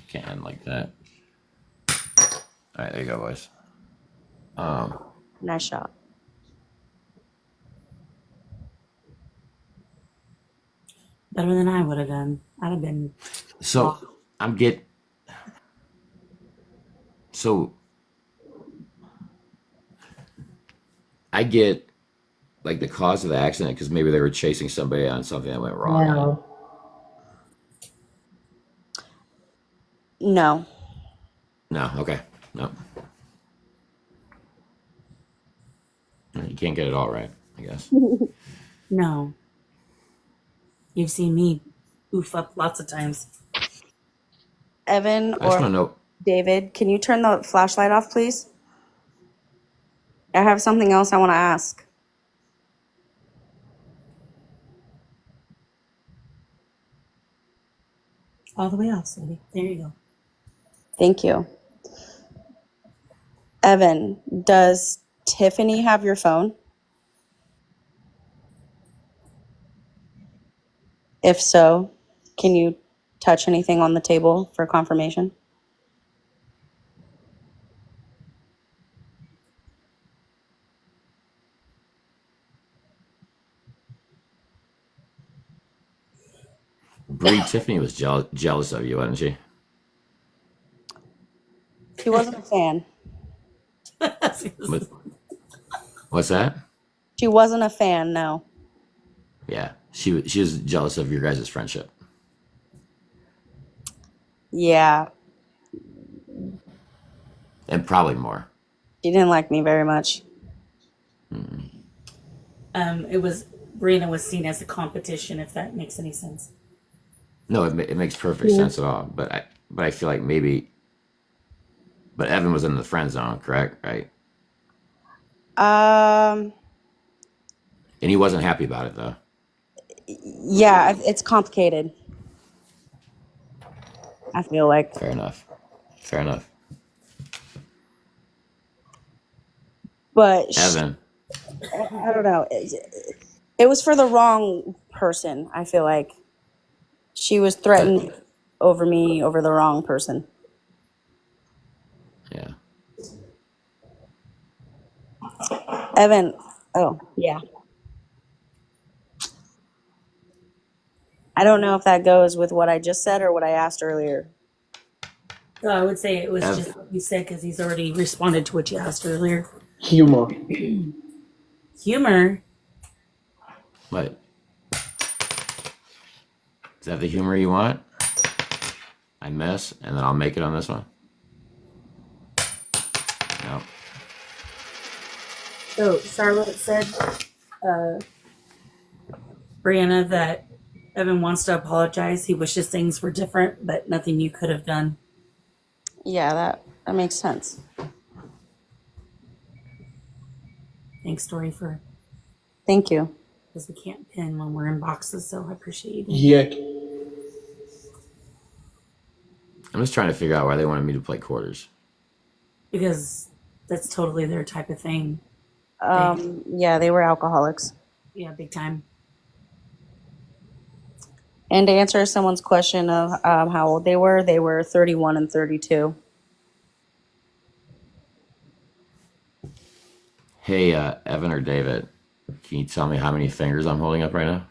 Can't end like that. All right, there you go, boys. Nice shot. Better than I would have done. I'd have been. So I get like the cause of the accident because maybe they were chasing somebody on something that went wrong. No. No. No. Okay. No. You can't get it all right, I guess. No. You've seen me oof up lots of times. Evan I just want or to know. David, can you turn the flashlight off, please? I have something else I want to ask. All the way off, sweetie. There you go. Thank you. Evan, does Tiffany have your phone? If so, can you touch anything on the table for confirmation? Bree, Tiffany was jealous of you, wasn't she? She wasn't a fan. What's that? She wasn't a fan, no. Yeah, she was jealous of your guys' friendship. Yeah, And probably more. she didn't like me very much. It was Breanna was seen as a competition, if that makes any sense. No, it makes perfect sense at all. But I feel like maybe. But Evan was in the friend zone, correct? Right? Um, And he wasn't happy about it though. yeah, it's complicated. I feel like. Fair enough. Fair enough. But Evan. I don't know. It was for the wrong person, I feel like. She was threatened over me over the wrong person. Yeah. Evan, oh, yeah. I don't know if that goes with what I just said or what I asked earlier. So I would say it was just what you said because he's already responded to what you asked earlier. Humor. Humor? What? Is that the humor you want? I miss, and then I'll make it on this one. No. So Charlotte said, Breanna, that Evan wants to apologize. He wishes things were different, but nothing you could have done. Yeah, that makes sense. Thanks, Dory, for. Thank you. Because we can't pin when we're in boxes, so I appreciate it. Yeah. I'm just trying to figure out why they wanted me to play quarters. Because that's totally their type of thing. Yeah, they were alcoholics. Yeah, big time. And to answer someone's question of how old they were 31 and 32. Hey, Evan or David, can you tell me how many fingers I'm holding up right now?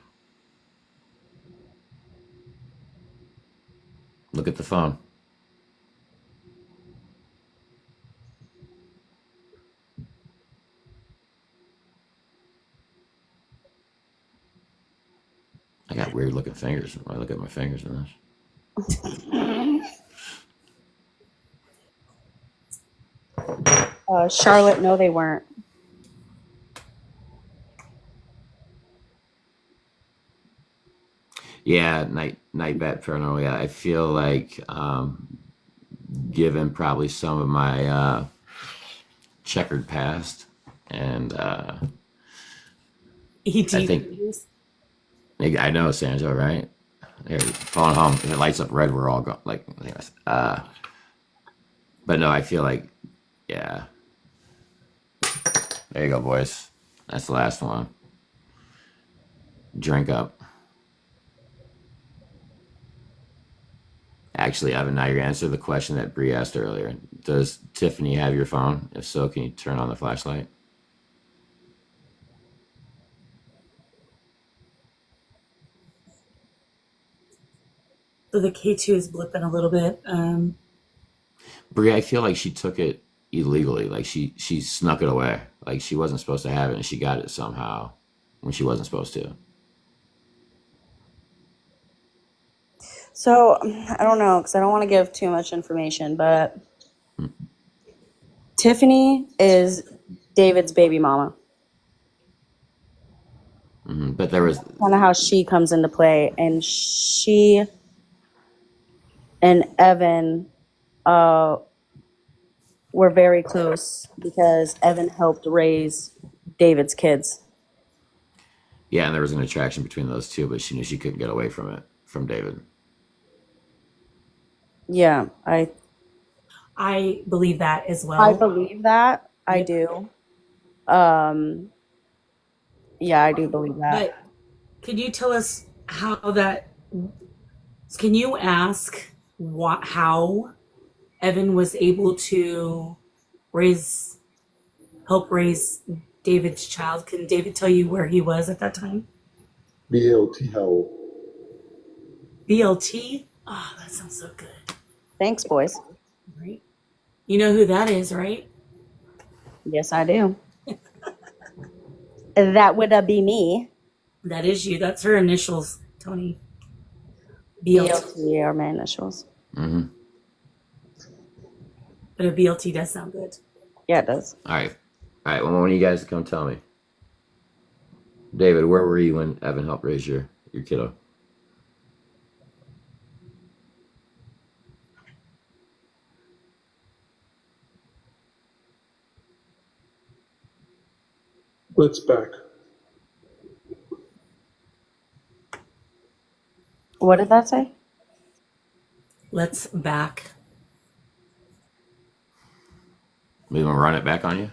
Look at the phone. I got weird looking fingers when I look at my fingers in this. Charlotte, no, they weren't. Yeah, night bat paranormal. Yeah, I feel like given probably some of my checkered past, and I think I know Sanjo, right? Here, phone home. If it lights up red, we're all going. Like, anyways, but no, I feel like, yeah. There you go, boys. That's the last one. Drink up. Actually, Evan, now you're answering the question that Bree asked earlier. Does Tiffany have your phone? If so, can you turn on the flashlight? So the K2 is blipping a little bit. Bree, I feel like she took it illegally. Like she snuck it away. Like she wasn't supposed to have it, and she got it somehow when she wasn't supposed to. So I don't know because I don't want to give too much information, but Tiffany is David's baby mama. But there was kind of how she comes into play, and she and Evan were very close because Evan helped raise David's kids. and there was an attraction between those two, but she knew she couldn't get away from it from David. Yeah, I believe that as well. I believe that. I do. Yeah, I do believe that. But could you tell us how that? Can you ask how Evan was able to help raise David's child? Can David tell you where he was at that time? BLT how? BLT? Oh, that sounds so good. Thanks, boys. Right? You know who that is, right? Yes, I do. That would be me. That is you. That's her initials, Tony. BLT are my initials. Mm-hmm. But a BLT does sound good. Yeah, it does. All right. Well, when you guys come tell me. David, where were you when Evan helped raise your kiddo? Let's back. What did that say? Let's back. We want to run it back on you?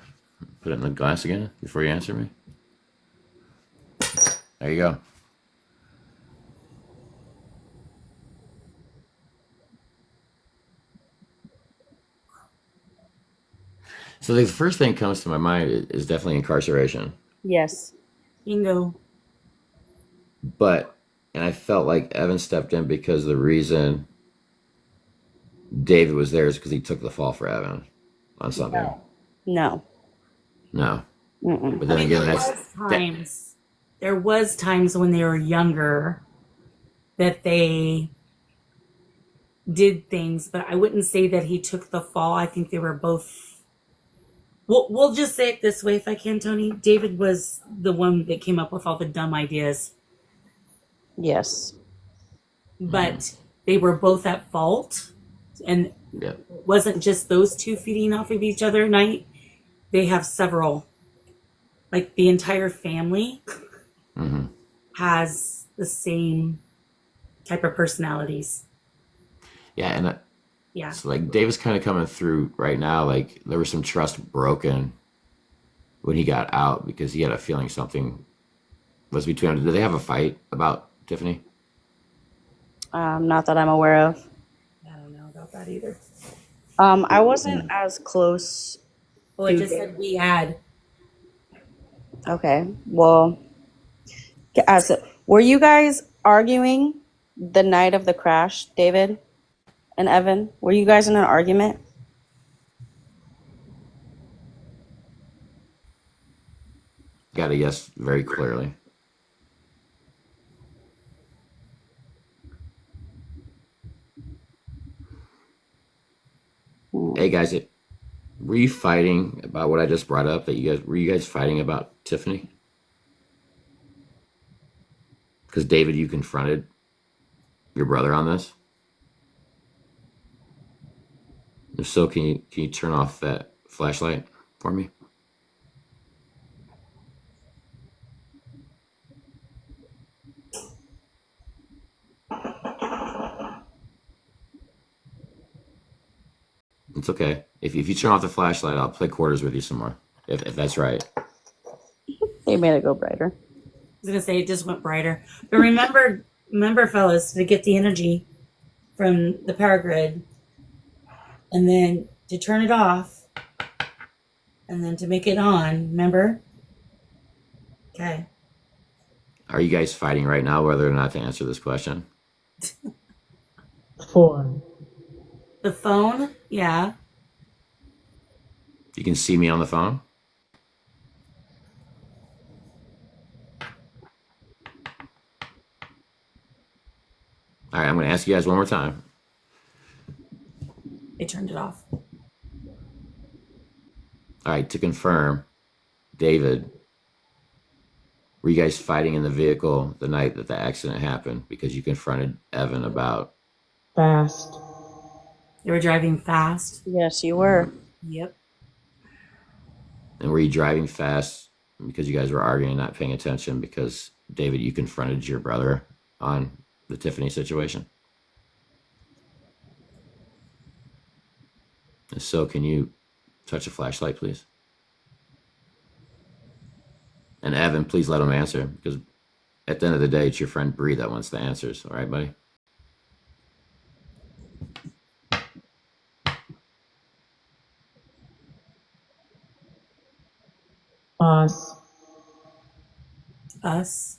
Put it in the glass again before you answer me? There you go. So the first thing that comes to my mind is definitely incarceration. Yes. Bingo. And I felt like Evan stepped in because the reason David was there is because he took the fall for Evan on something. No. Mm-mm. But then again, there was times when they were younger that they did things, but I wouldn't say that he took the fall. I think they were both. We'll just say it this way, if I can, Tony. David was the one that came up with all the dumb ideas. Yes. But they were both at fault, and it wasn't just those two feeding off of each other at night. They have several. Like the entire family has the same type of personalities. Yeah, and so like David's kind of coming through right now. Like there was some trust broken when he got out because he had a feeling something was between them. Did they have a fight about Tiffany? Not that I'm aware of. I don't know about that either. I wasn't as close. Well, I just said we had. Okay. Well, were you guys arguing the night of the crash, David and Evan? Were you guys in an argument? Got a yes very clearly. Hey guys, were you fighting about what I just brought up? Were you guys fighting about Tiffany? Because David, you confronted your brother on this. If so, can you turn off that flashlight for me? It's okay. If you turn off the flashlight, I'll play quarters with you some more. If that's right. They made it go brighter. I was gonna say it just went brighter. But remember, fellas, to get the energy from the power grid, and then to turn it off, and then to make it on. Remember? Okay. Are you guys fighting right now whether or not to answer this question? Phone. The phone? Yeah. You can see me on the phone? All right, I'm going to ask you guys one more time. They turned it off. All right, to confirm, David, Were you guys fighting in the vehicle the night that the accident happened because you confronted Evan about? Fast. They were driving fast. Yes, you were. Yep. And were you driving fast because you guys were arguing, not paying attention because, David, you confronted your brother on the Tiffany situation? If so, can you touch a flashlight, please? And Evan, please let him answer, because at the end of the day, it's your friend Bree that wants the answers. All right, buddy? Us. Us.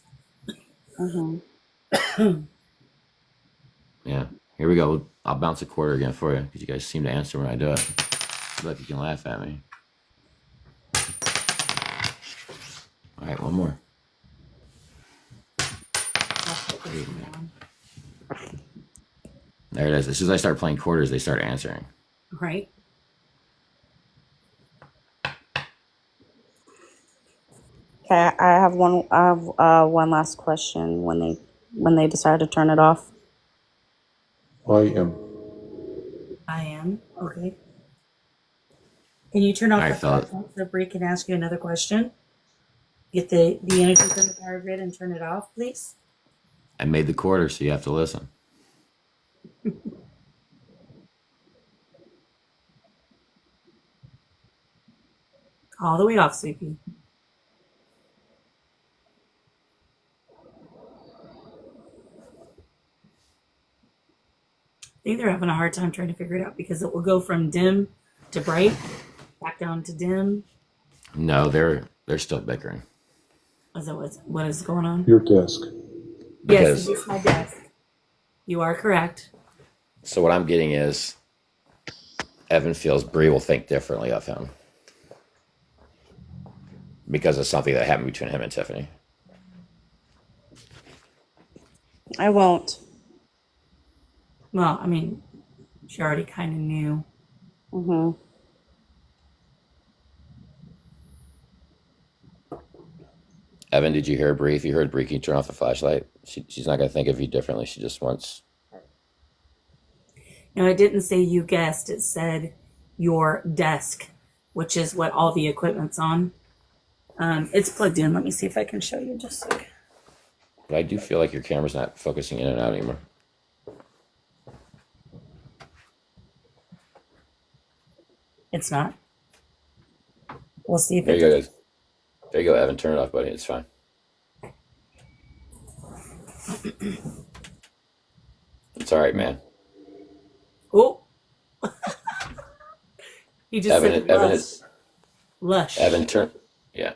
Yeah. Here we go. I'll bounce a quarter again for you, because you guys seem to answer when I do it. Feel like you can laugh at me. All right, one more. There it is. As soon as I start playing quarters, they start answering. Right. Okay, I have one. I have one last question. When they decide to turn it off. I am. I am. Okay. Can you turn off All right, the fellas. flashlight so Bree can ask you another question? Get the energy from the power grid and turn it off, please. I made the quarter, so you have to listen. All the way off, Sweepy. I think they're having a hard time trying to figure it out because it will go from dim to bright, back down to dim. No, they're still bickering. Is that what is going on? Your desk. Yes, it's my desk. You are correct. So what I'm getting is Evan feels Bree will think differently of him because of something that happened between him and Tiffany. I won't. Well, I mean, she already kind of knew. Evan, did you hear Bree? If you heard Bree, can you turn off the flashlight? She's not going to think of you differently. She just wants... No, it didn't say you guessed. It said your desk, which is what all the equipment's on. It's plugged in. Let me see if I can show you just a second. But I do feel like your camera's not focusing in and out anymore. It's not. We'll see if There it you go, guys. There you go, Evan. Turn it off, buddy. It's fine. It's all right, man. Oh. He just said lush. Evan, turn. Yeah.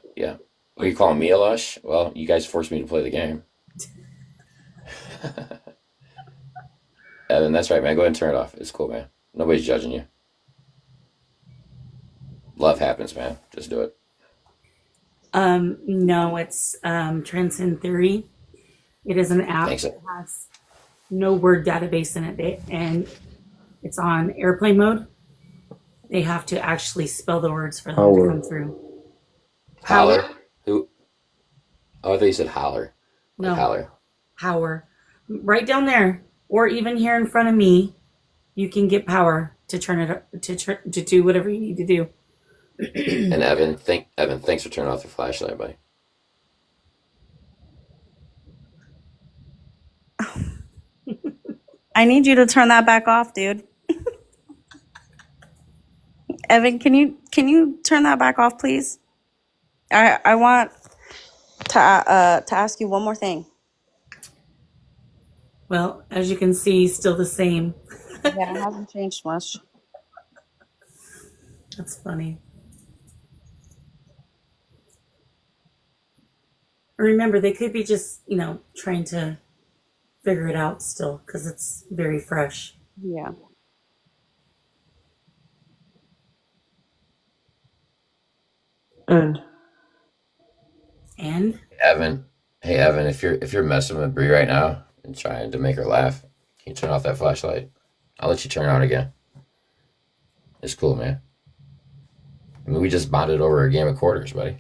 Are you calling me a lush? Well, you guys forced me to play the game. Evan, that's right, man. Go ahead and turn it off. It's cool, man. Nobody's judging you. Love happens, man. Just do it. No, it's Transcend Theory. It is an app that has no word database in it, and it's on airplane mode. They have to actually spell the words for them to come through. Holler? Who? Oh, I thought you said holler. No. Holler. Power. Right down there, or even here in front of me, you can get power to turn it to do whatever you need to do. And Evan, thanks for turning off the flashlight, buddy. I need you to turn that back off, dude. Evan, can you turn that back off, please? I want to ask you one more thing. Well, as you can see, still the same. Yeah, it hasn't changed much. That's funny. Remember, they could be just, trying to figure it out still because it's very fresh. Yeah. And Evan, hey Evan, if you're messing with Bree right now and trying to make her laugh, can you turn off that flashlight? I'll let you turn it on again. It's cool, man. I mean, we just bonded over a game of quarters, buddy.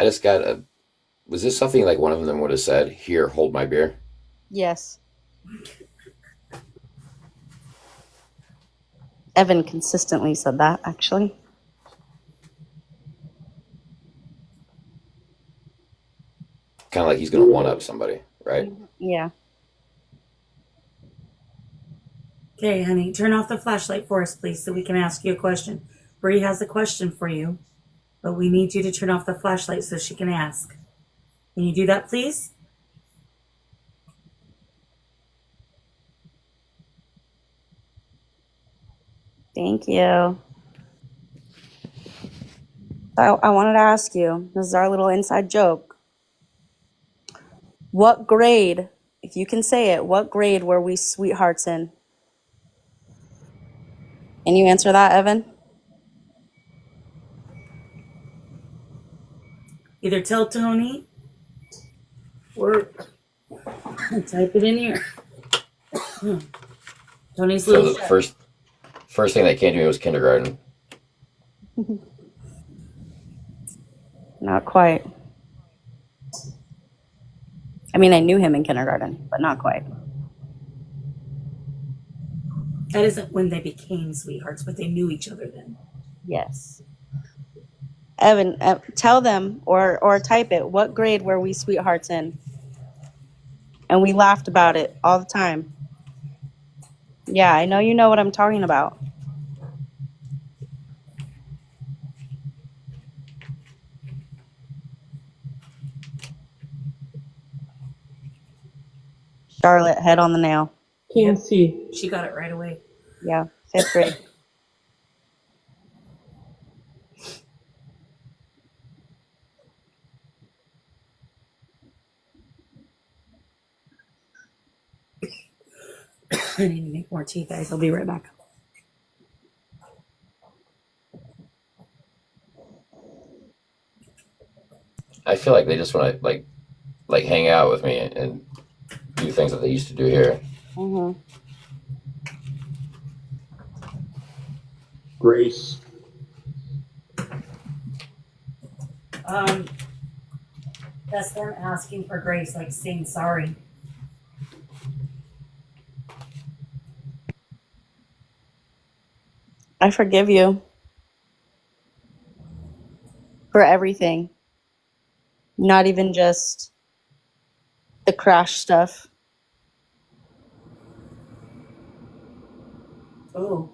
I just got a. Was this something like one of them would have said? Here, hold my beer. Yes. Evan consistently said that, actually. Kind of like he's gonna one up somebody, right? Yeah. Okay, honey, turn off the flashlight for us, please, so we can ask you a question. Bree has a question for you, but we need you to turn off the flashlight so she can ask. Can you do that, please? Thank you. I wanted to ask you, this is our little inside joke. What grade, if you can say it, what grade were we sweethearts in? Can you answer that, Evan? Either tell Tony or type it in here. Tony's So little the first thing that came to me was kindergarten. Not quite. I mean, I knew him in kindergarten, but not quite. That isn't when they became sweethearts, but they knew each other then. Yes. Evan, tell them or type it. What grade were we sweethearts in? And we laughed about it all the time. Yeah, I know you know what I'm talking about. Charlotte, head on the nail. Can't see. She got it right away. Yeah, 5th grade. I need to make more tea, guys. I'll be right back. I feel like they just want to like hang out with me and do things that they used to do here. Mm-hmm. Grace. That's them asking for grace, like saying sorry. I forgive you for everything. Not even just the crash stuff. Oh.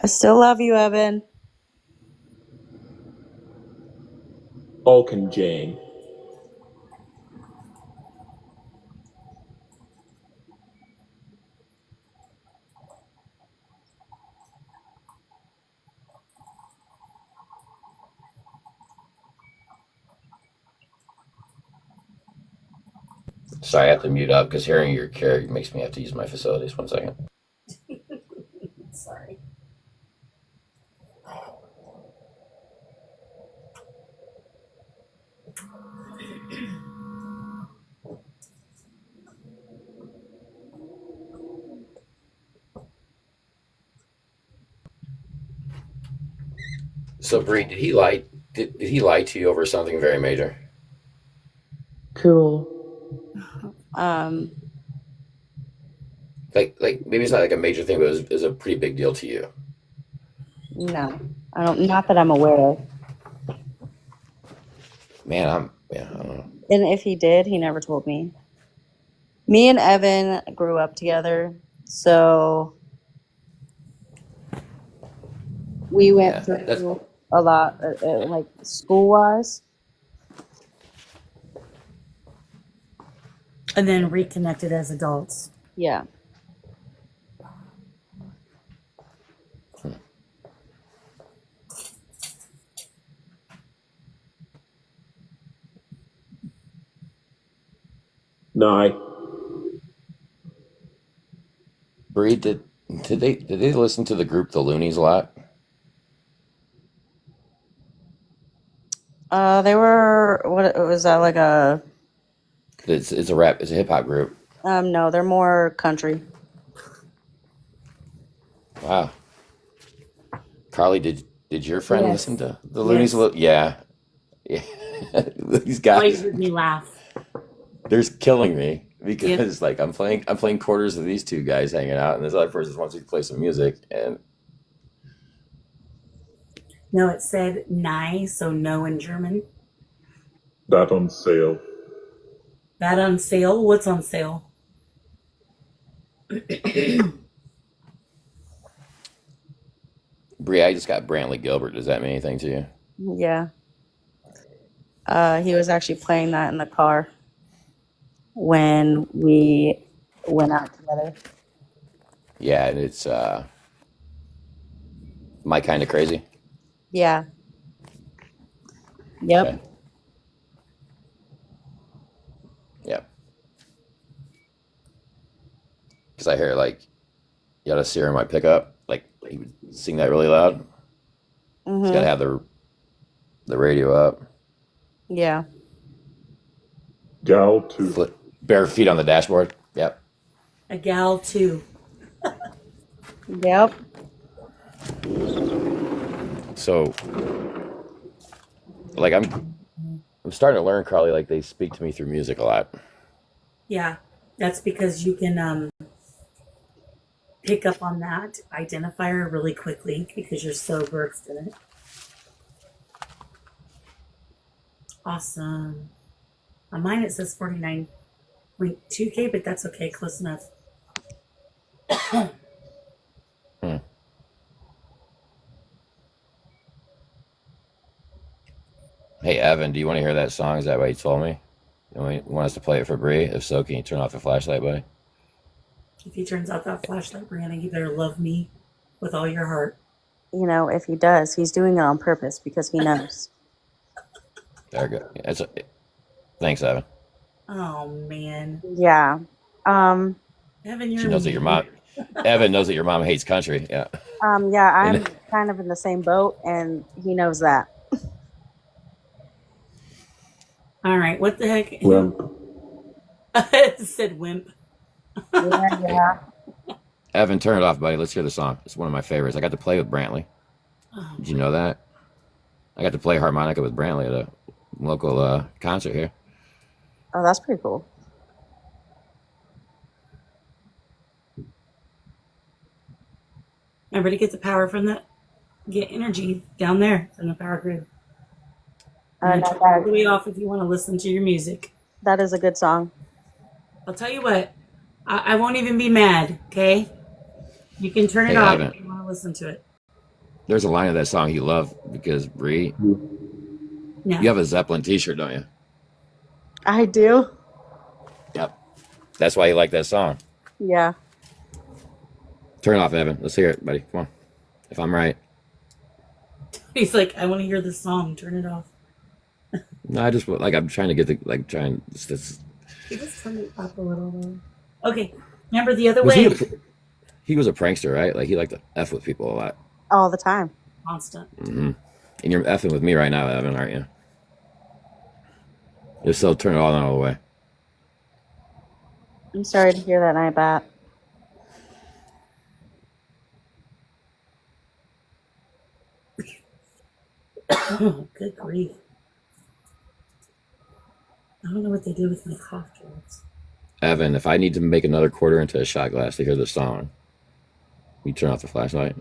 I still love you, Evan. Balkan Jane. Sorry, I have to mute up because hearing your character makes me have to use my facilities. 1 second. Sorry. So, Bree, did he lie? Did he lie to you over something very major? Cool. Like maybe it's not like a major thing, but it was a pretty big deal to you. No, I don't. Not that I'm aware of. Man, I don't know. And if he did, he never told me. Me and Evan grew up together, so we went through a lot, like school-wise. And then reconnected as adults. Yeah. No. Bree, did they listen to the group The Loonies a lot? They were, what was that, like a... It's a hip hop group. No, they're more country. Wow. Carly, did your friend Yes. listen to the Loonies? Yes. Yeah. Yeah. These Oh, you guys, heard me laugh. they're killing me because like I'm playing quarters with these two guys hanging out, and this other person wants me to play some music, and No, it said "nie," so no in German. That on sale. That on sale? What's on sale? Bree, I just got Brantley Gilbert. Does that mean anything to you? Yeah. He was actually playing that in the car when we went out together. Yeah, and it's my kind of crazy. Yeah. Yep. Okay. Yep. Because I hear like you gotta see her in my pickup. Like he would sing that really loud. Mm-hmm. He's gotta have the radio up. Yeah. Gal too. Bare feet on the dashboard. Yep. A gal too. Yep. So, like, I'm starting to learn, Carly. Like, they speak to me through music a lot. Yeah, that's because you can pick up on that identifier really quickly because you're so versed in it. Awesome. On mine it says 49.2K, but that's okay, close enough. Hey, Evan, do you want to hear that song? Is that what you told me? You want us to play it for Bree? If so, can you turn off the flashlight, buddy? If he turns out that flashlight, Breanna, you better love me with all your heart. You know, if he does, he's doing it on purpose because he knows. There we go. Thanks, Evan. Oh man. Yeah. Evan, you're She knows that your mom. Evan knows that your mom hates country. Yeah. Yeah, I'm kind of in the same boat, and he knows that. All right, what the heck? Wimp. It said wimp. Yeah. Evan, turn it off, buddy. Let's hear the song. It's one of my favorites. I got to play with Brantley. Oh, Did you know that? I got to play harmonica with Brantley at a local concert here. Oh, that's pretty cool. remember to get the power from get energy down there from the power grid. And turn all the way off if you want to listen to your music. That is a good song. I'll tell you what, I won't even be mad, okay? You can turn it off Evan, if you want to listen to it. there's a line of that song you love because Bree, No. you have a Zeppelin t-shirt, don't you? I do. Yep. That's why you like that song. Yeah. Turn it off, Evan. Let's hear it, buddy. Come on. If I'm right. He's like, I want to hear this song. Turn it off. No, I just like I'm trying to get the this. You just turn it up a little though. Okay. Remember the other way? He was a prankster, right? Like he liked to F with people a lot. All the time. Constant. Mm-hmm. And you're effing with me right now, Evan, aren't you? If so, turn it all the way. I'm sorry to hear that, Nightbat. Good grief. I don't know what they did with my cough drops. Evan, if I need to make another quarter into a shot glass to hear this song, you turn off the flashlight.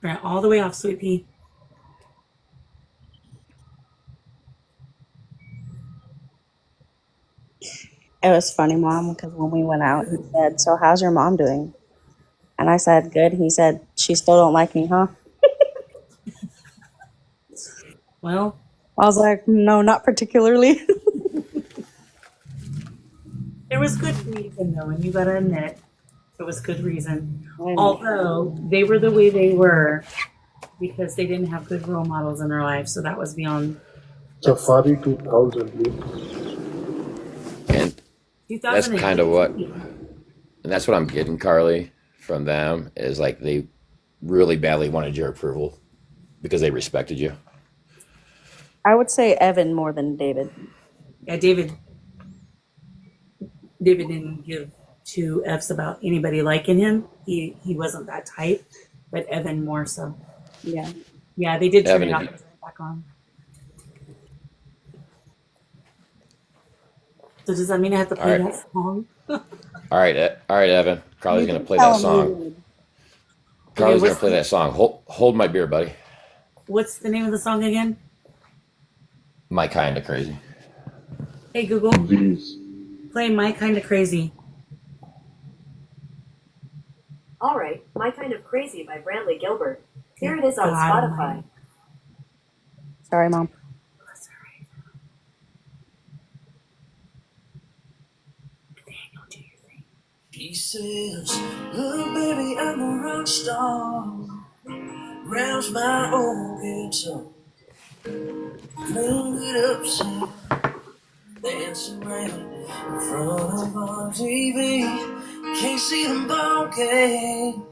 Right, all the way off, Sweet Pea. It was funny, Mom, because when we went out, he said, "So how's your mom doing?" And I said, "Good." He said, "She still don't like me, huh?" Well, I was like, "No, not particularly." there was good reason, though, and you gotta admit, it was good reason. Although they were the way they were because they didn't have good role models in their life, so that was beyond. Safari 2000. And that's kind of what, and that's what I'm getting, Carly, from them is like they really badly wanted your approval because they respected you. I would say Evan more than David. Yeah, David. David didn't give two F's about anybody liking him. He wasn't that type, but Evan more so. Yeah. Yeah, they did turn Evan, it if off you, and turn it back on. So does that mean I have to all play right, that song? all right, Evan. You Carly's gonna can play tell that him we song. did. Okay, Carly's gonna play that song. Hold my beer, buddy. what's the name of the song again? My kind of crazy. Hey Google, These. play My Kind of Crazy. All right, My Kind of Crazy by Brantley Gilbert. Here it is on God Spotify. almighty. Sorry, Mom. That's all right. Daniel, do your thing. He says, look, baby, I'm a rock star. Grabs my old guitar. Cleaned it up, son. Dancing around in front of our TV. Can't see the ball game.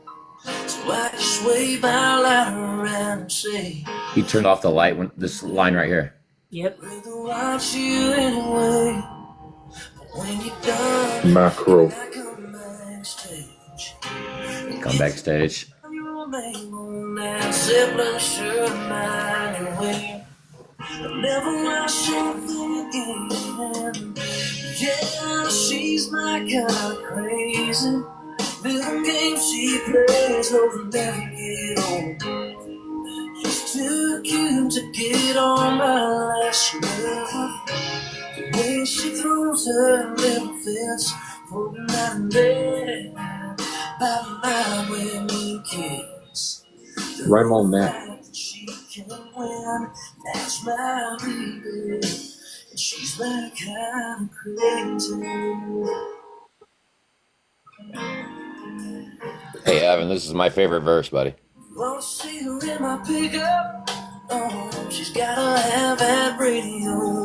So I just wave my ladder around and say, He turned off the light when this line right here. Yep. rather watch you anyway. But when you're done, Macro. I come backstage. Come backstage. Your name on that Zeppelin shirt of mine, and when I never watch something again. Yeah, she's my kind of crazy. Little games she plays, will never get old. She's too cute to get on my last nerve. The way she throws her little fits for the night and day. By the night when we kiss. Rhyme on that. That she can win, that's my baby. And she's my kind of crazy. Hey, Evan, this is my favorite verse, buddy. Wanna see her in my pickup? Oh, she's gotta have that radio.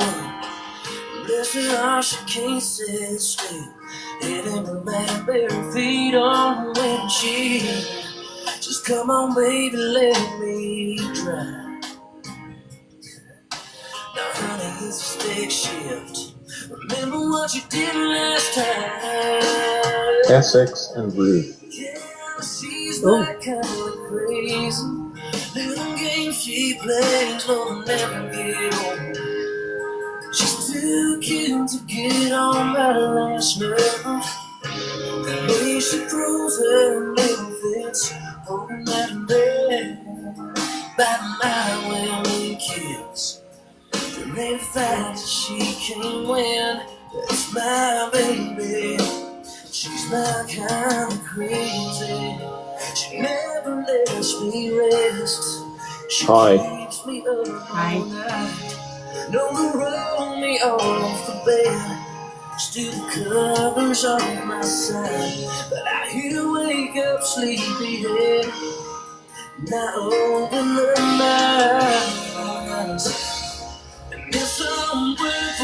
Listen, how she can't sit still. Hitting her back bare feet on the windshield. Just come on, baby, let me drive. Now, honey, it's a stick shift. Remember what you did last time. Essex and Rude. Yeah, she's that kind of crazy. Little game she plays, will never get old. She's too cute to get on my last nerve. The way she throws her little fits, hoping that I'm there. By the night when we kiss, the very fact that she can win, that's my baby. She's my kind of crazy. She never lets me rest. She keeps me up all night. No to roll me off the bed. Still the covers on my side. But I hear her wake up sleepyhead. And I open up my eyes. And it's some worth a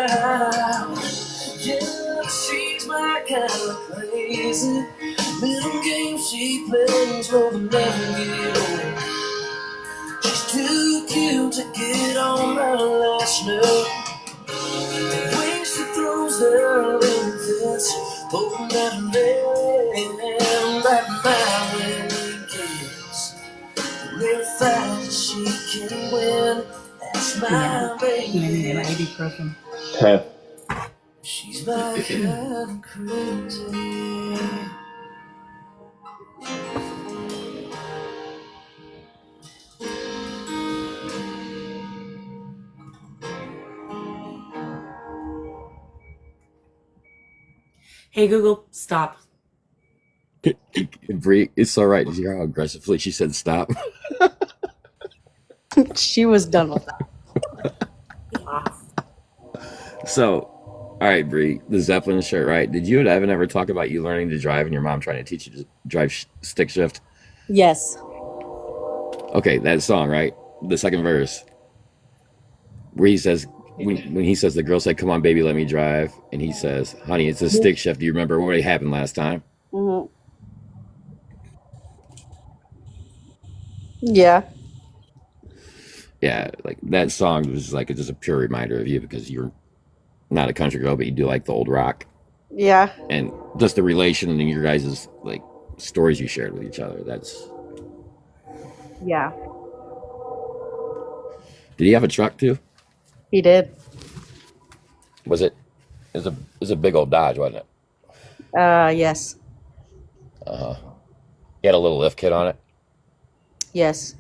while. Yeah, she's my kind of crazy. Little game she plays will never get old. She's too cute to get on my last nerve. The way she throws her little fits, hoping that I'm there. That my winning kiss. The real fact that she can win, that's my baby. Ibuprofen. 10. She's my kind of crazy. Hey Google, stop. Bree, it's all right. Did you hear how aggressively she said stop? She was done with that. So, all right, Bree, the Zeppelin shirt, right? Did you and Evan ever talk about you learning to drive and your mom trying to teach you to drive stick shift? Yes. Okay, that song, right? The second verse, where he says, when he says, the girl said, "Come on, baby, let me drive," and he says, "Honey, it's a stick shift. Do you remember what happened last time?" Mm-hmm. Yeah. Yeah, like that song was like just a pure reminder of you because you're not a country girl, but you do like the old rock, Yeah. and just the relation and your guys' like stories you shared with each other. That's. Yeah. Did he have a truck too? He did. Was it? It was a big old Dodge, wasn't it? Yes. He had a little lift kit on it. Yes.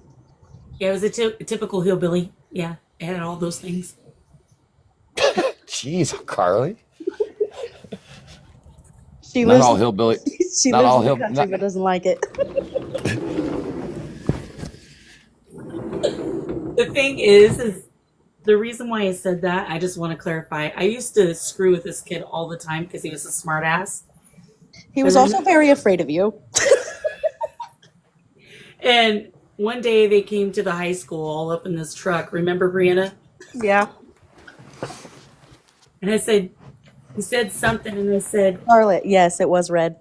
Yeah, it was a typical hillbilly. Yeah, it had all those things. Jeez, Carly. She Not lives. all hillbilly. She Not lives all in the hill. country, but doesn't like it. The thing is the reason why I said that, I just want to clarify. I used to screw with this kid all the time because he was a smart ass. He was And then- also very afraid of you. And one day they came to the high school all up in this truck. Remember, Breanna? Yeah. And I said, he said something, and I said, Charlotte. Yes, it was red.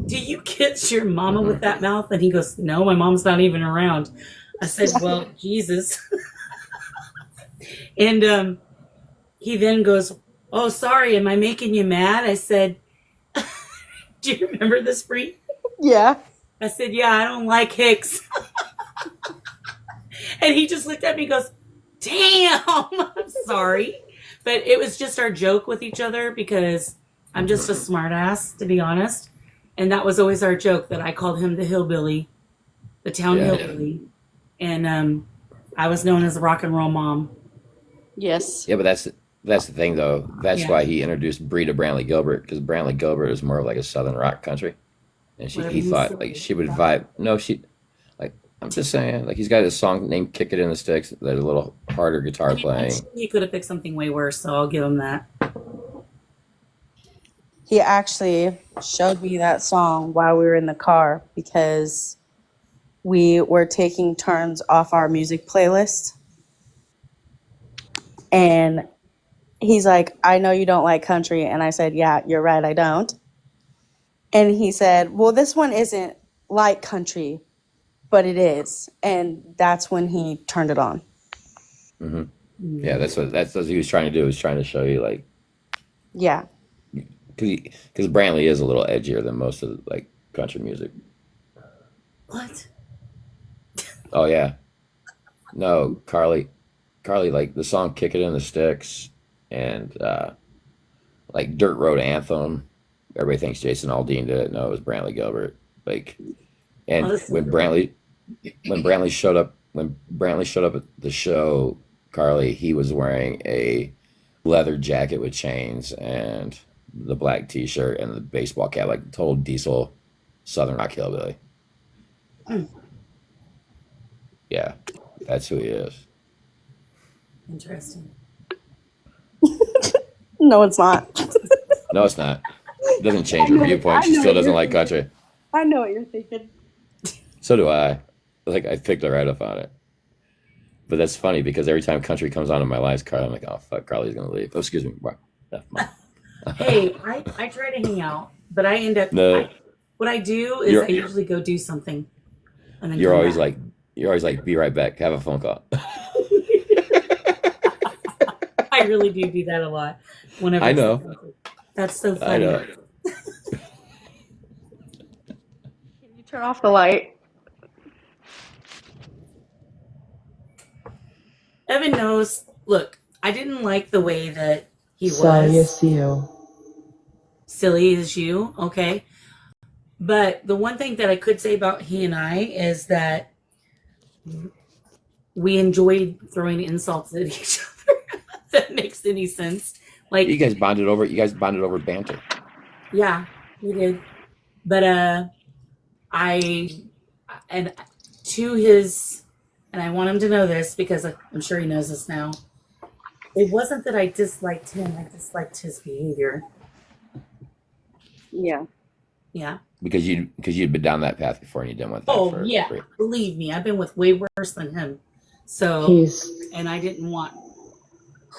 do you kiss your mama with that mouth? And he goes, no, my mom's not even around. I said, well, Jesus. And he then goes, oh, sorry, am I making you mad? I said, do you remember this, Bree? Yeah. I said, yeah, I don't like Hicks. And he just looked at me and goes, damn, I'm sorry. But it was just our joke with each other because I'm just a smart ass, to be honest. And that was always our joke, that I called him the hillbilly, the town hillbilly. And I was known as the rock and roll mom. Yes. Yeah, but that's the thing though. That's why he introduced Bree to Brantley Gilbert, because Brantley Gilbert is more of like a southern rock country, and he thought like she would vibe. No, I'm just saying, like he's got a song named "Kick It in the Sticks" that's a little harder guitar playing. He could have picked something way worse, so I'll give him that. He actually showed me that song while we were in the car because we were taking turns off our music playlist. And he's like, I know you don't like country. And I said, yeah, you're right, I don't. And he said, well, this one isn't like country, but it is. And that's when he turned it on. Mm-hmm. Yeah, that's what he was trying to do. He was trying to show you like, yeah, because Brantley is a little edgier than most of like country music. What? Oh yeah, no, Carly, like the song "Kick It in the Sticks" and like "Dirt Road Anthem." Everybody thinks Jason Aldean did it. No, it was Brantley Gilbert. Like, and when Brantley showed up at the show, Carly, he was wearing a leather jacket with chains and the black T-shirt and the baseball cap, like total diesel Southern rock hillbilly. Yeah, that's who he is. Interesting. No, it's not. No, it's not. It doesn't change her viewpoint. She still doesn't like country. I know what you're thinking. So do I. Like, I picked her right up on it. But that's funny because every time country comes on in my life, I'm like, oh, fuck, Carly's going to leave. Oh, excuse me. Hey, I try to hang out, but I end up, what I do is I usually go do something. And then you're always like, be right back. Have a phone call. I really do that a lot. Whenever I know. That's so funny. I know. Can you turn off the light? Evan knows. Look, I didn't like the way that he Silly was. as you. Silly as you, okay. But the one thing that I could say about he and I is that we enjoyed throwing insults at each other. If that makes any sense. Like you guys bonded over banter. Yeah, we did. But I want him to know this because I'm sure he knows this now. It wasn't that I disliked him, I disliked his behavior. Yeah. Yeah. Because you'd been down that path before and you didn't want that. Oh yeah. Believe me, I've been with way worse than him. So and I didn't want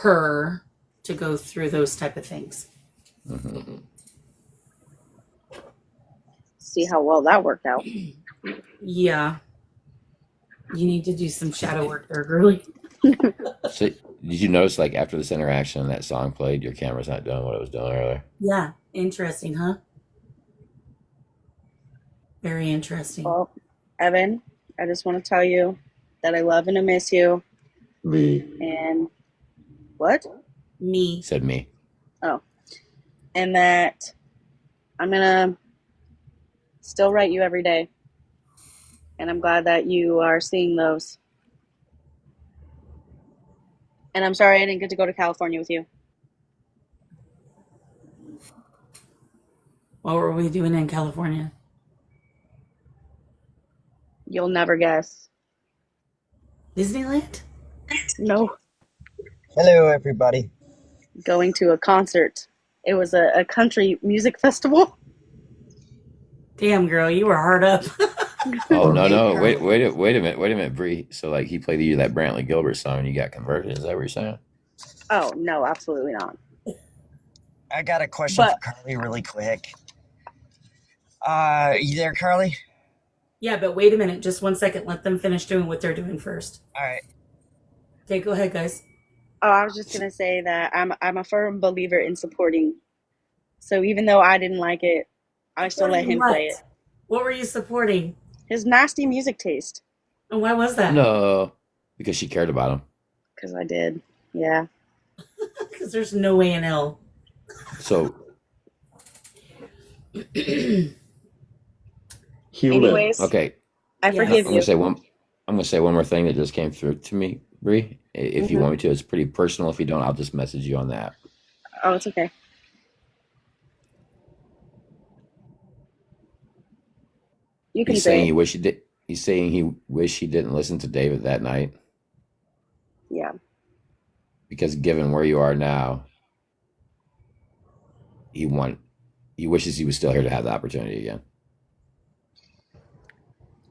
her to go through those type of things. Mm-hmm. See how well that worked out. Yeah. You need to do some shadow work there, girly. So, did you notice, like, after this interaction and that song played, your camera's not doing what it was doing earlier? Yeah, interesting, huh? Very interesting. Well, Evan, I just want to tell you that I love and I miss you. Me. And what? Me. Said me. Oh. And that I'm going to still write you every day. And I'm glad that you are seeing those. And I'm sorry I didn't get to go to California with you. What were we doing in California? You'll never guess. Disneyland? No. Hello, everybody. Going to a concert. It was a country music festival. Damn, girl, you were hard up. Oh no! Wait a minute, Bree. So, like, he played you that Brantley Gilbert song, and you got converted. Is that what you're saying? Oh, no, absolutely not. I got a question for Carly really quick. You there, Carly? Yeah, but wait a minute. Just 1 second. Let them finish doing what they're doing first. All right. Okay, go ahead, guys. Oh, I was just going to say that I'm a firm believer in supporting. So even though I didn't like it, I still let him play it. What were you supporting? His nasty music taste. And why was that? No, because she cared about him. Because I did. Yeah. Because there's no way in hell. So, anyways, okay. I forgive you. I'm gonna say one more thing that just came through to me, Bree. If you want me to, it's pretty personal. If you don't, I'll just message you on that. Oh, it's okay. You can He's say saying it. he wish he did. He's saying he wish he didn't listen to David that night. Yeah. Because given where you are now, he wishes he was still here to have the opportunity again.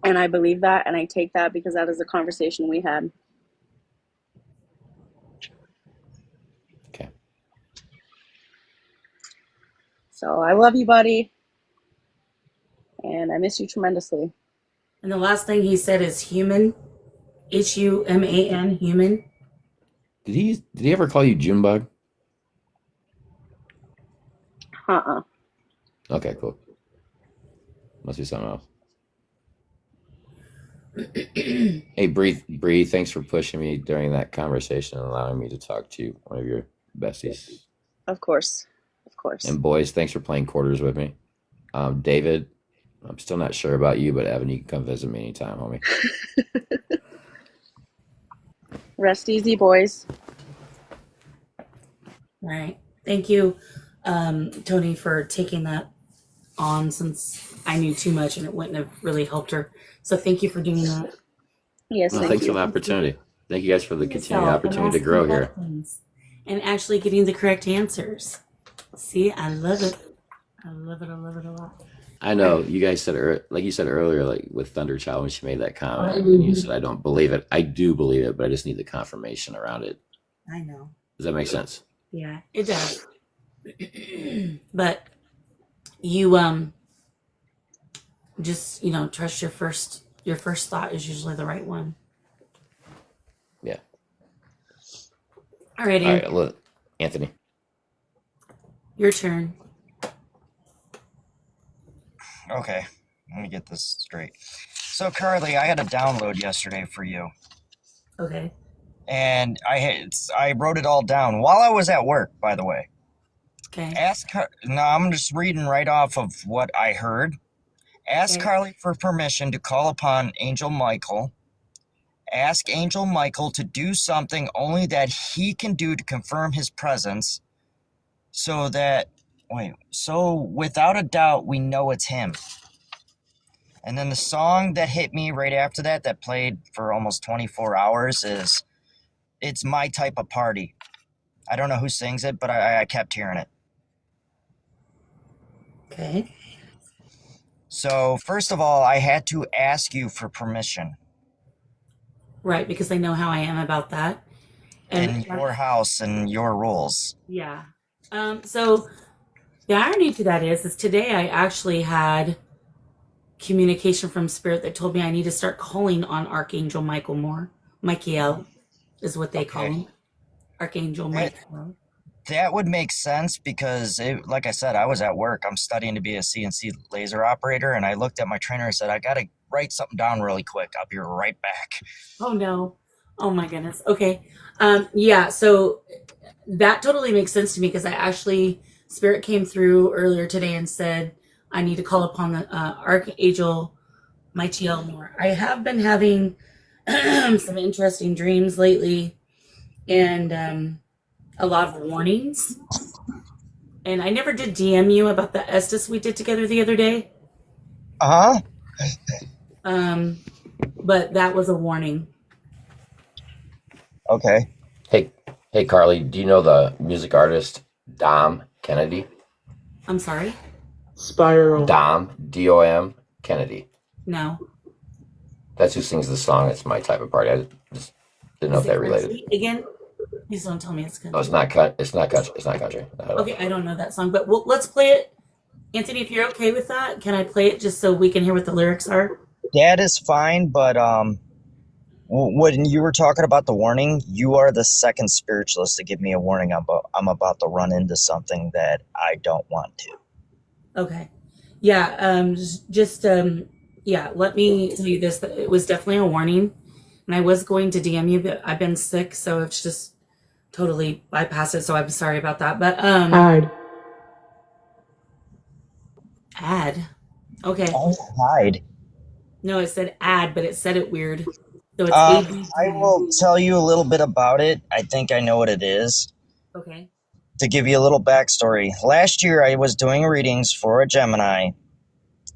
And I believe that, and I take that because that is a conversation we had. Okay. So I love you, buddy. And I miss you tremendously. And the last thing he said is human. Human, human. Did he ever call you Junebug? Uh-uh. Okay, cool. Must be something else. Hey, Bree, thanks for pushing me during that conversation and allowing me to talk to one of your besties. Of course. Of course. And boys, thanks for playing quarters with me. David, I'm still not sure about you, but Evan, you can come visit me anytime, homie. Rest easy, boys. All right. Thank you, Tony, for taking that on, since I knew too much and it wouldn't have really helped her. So thank you for doing that. Yes, Well, thanks for the opportunity. Thank you guys for the continued opportunity to grow here. And actually getting the correct answers. See, I love it. I love it. I love it a lot. I know you guys said, like you said earlier, like with Thunderchild when she made that comment, and you said, I don't believe it. I do believe it, but I just need the confirmation around it. I know. Does that make sense? Yeah, it does. But you just, trust your first thought is usually the right one. Yeah. All right, All right, look, Anthony. Your turn. Okay, let me get this straight. So, Carly, I had a download yesterday for you. Okay. And I wrote it all down while I was at work, by the way. Okay. No, I'm just reading right off of what I heard. Ask Carly for permission to call upon Angel Michael. Ask Angel Michael to do something only that he can do to confirm his presence so without a doubt, we know it's him. And then the song that hit me right after that played for almost 24 hours is It's My Type of Party. I don't know who sings it, but I kept hearing it. Okay. So, first of all, I had to ask you for permission. Right, because they know how I am about that. And your house and your rules. Yeah. So the irony to that is today I actually had communication from Spirit that told me I need to start calling on Archangel Michael more, Michael. is what they call him. Archangel Michael. That would make sense because, like I said, I was at work. I'm studying to be a CNC laser operator, and I looked at my trainer and said, I got to write something down really quick. I'll be right back. Oh, no. Oh, my goodness. Okay. Yeah, so that totally makes sense to me because I actually, Spirit came through earlier today and said, I need to call upon the Archangel Michael more. I have been having some interesting dreams lately and a lot of warnings. And I never did DM you about the Estes we did together the other day. Uh-huh. But that was a warning. Okay. Hey, Carly, do you know the music artist Dom Kennedy? I'm sorry? Spiral. Dom, D-O-M, Kennedy. No. That's who sings the song. It's My Type of Party. I just didn't know if that related. Again? Please don't tell me it's country. No, it's not country. It's not country. Okay, I don't know that song, but let's play it. Anthony, if you're okay with that, can I play it just so we can hear what the lyrics are? That is fine, but when you were talking about the warning, you are the second spiritualist to give me a warning. I'm about to run into something that I don't want to. Okay. Yeah, yeah, let me tell you this. It was definitely a warning. And I was going to DM you, but I've been sick, so it's just totally bypassed it. So I'm sorry about that. But Add. Okay. Hide. No, it said add, but it said it weird. So it's I will tell you a little bit about it. I think I know what it is. Okay. To give you a little backstory, last year I was doing readings for a Gemini,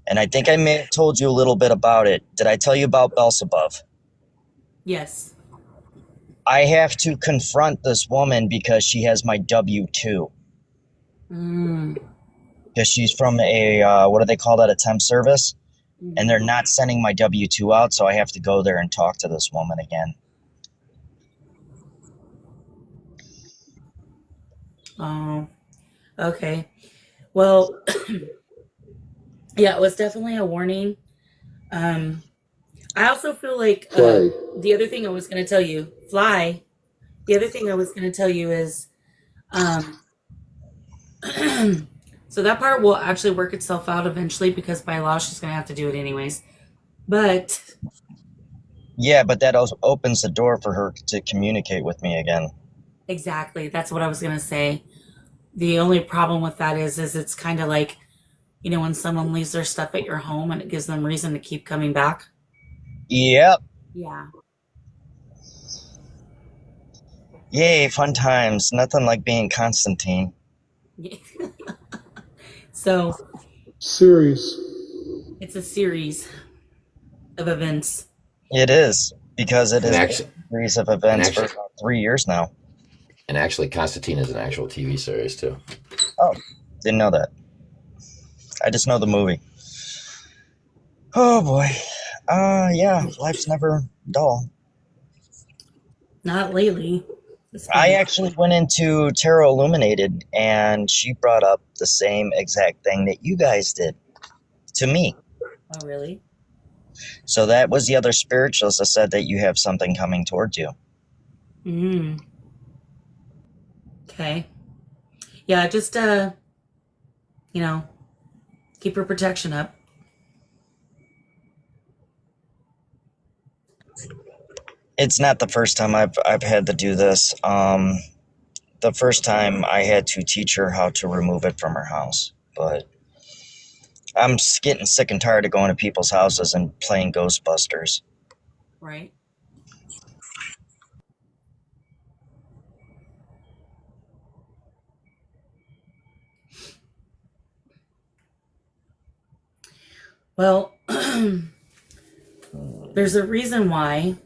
and I think I may have told you a little bit about it. Did I tell you about Beelzebub? Yes. I have to confront this woman because she has my W-2. Because she's from a, what do they call that, a temp service? And they're not sending my W-2 out, so I have to go there and talk to this woman again. Oh, okay. Well, yeah, it was definitely a warning. I also feel like the other thing I was going to tell you, the other thing I was going to tell you is, so that part will actually work itself out eventually because by law she's going to have to do it anyways. But yeah, but that also opens the door for her to communicate with me again. Exactly. That's what I was going to say. The only problem with that is it's kind of like, you know, when someone leaves their stuff at your home and it gives them reason to keep coming back. Yep. Yeah. Yay, fun times. Nothing like being Constantine. So. Series. It's a series of events. It is, because it is a series of events for about 3 years now. And actually, Constantine is an actual TV series, too. Oh, didn't know that. I just know the movie. Oh, boy. Yeah, life's never dull. Not lately. I actually went into Tarot Illuminated, and she brought up the same exact thing that you guys did to me. Oh, really? So that was the other spiritualist that said that you have something coming towards you. Okay. Yeah, just, you know, keep your protection up. It's not the first time I've had to do this. The first time I had to teach her how to remove it from her house, but I'm getting sick and tired of going to people's houses and playing Ghostbusters. Right. Well, there's a reason why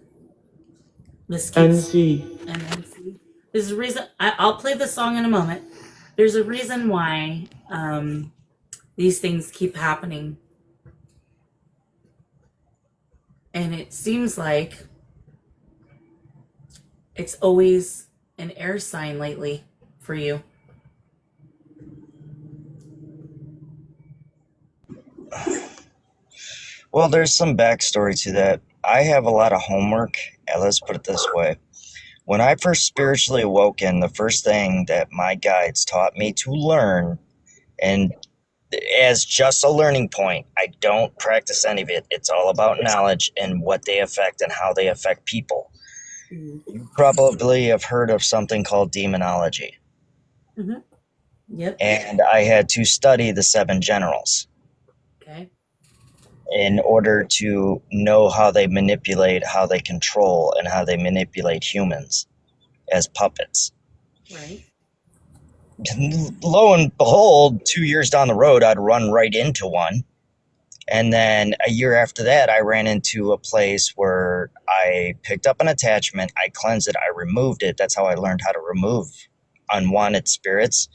this keeps NC. There's a reason. I'll play the song in a moment. There's a reason why these things keep happening, and it seems like it's always an air sign lately for you. Well, there's some backstory to that. I have a lot of homework. Let's put it this way. When I first spiritually awoken, the first thing that my guides taught me to learn, and as just a learning point, I don't practice any of it. It's all about knowledge and what they affect and how they affect people. You probably have heard of something called demonology. Mm-hmm. Yep. And I had to study the 7 generals. Okay. In order to know how they manipulate, how they control, and how they manipulate humans as puppets. Right. Lo and behold, 2 years down the road, I'd run right into one. And then a year after that, I ran into a place where I picked up an attachment, I cleansed it, I removed it. That's how I learned how to remove unwanted spirits.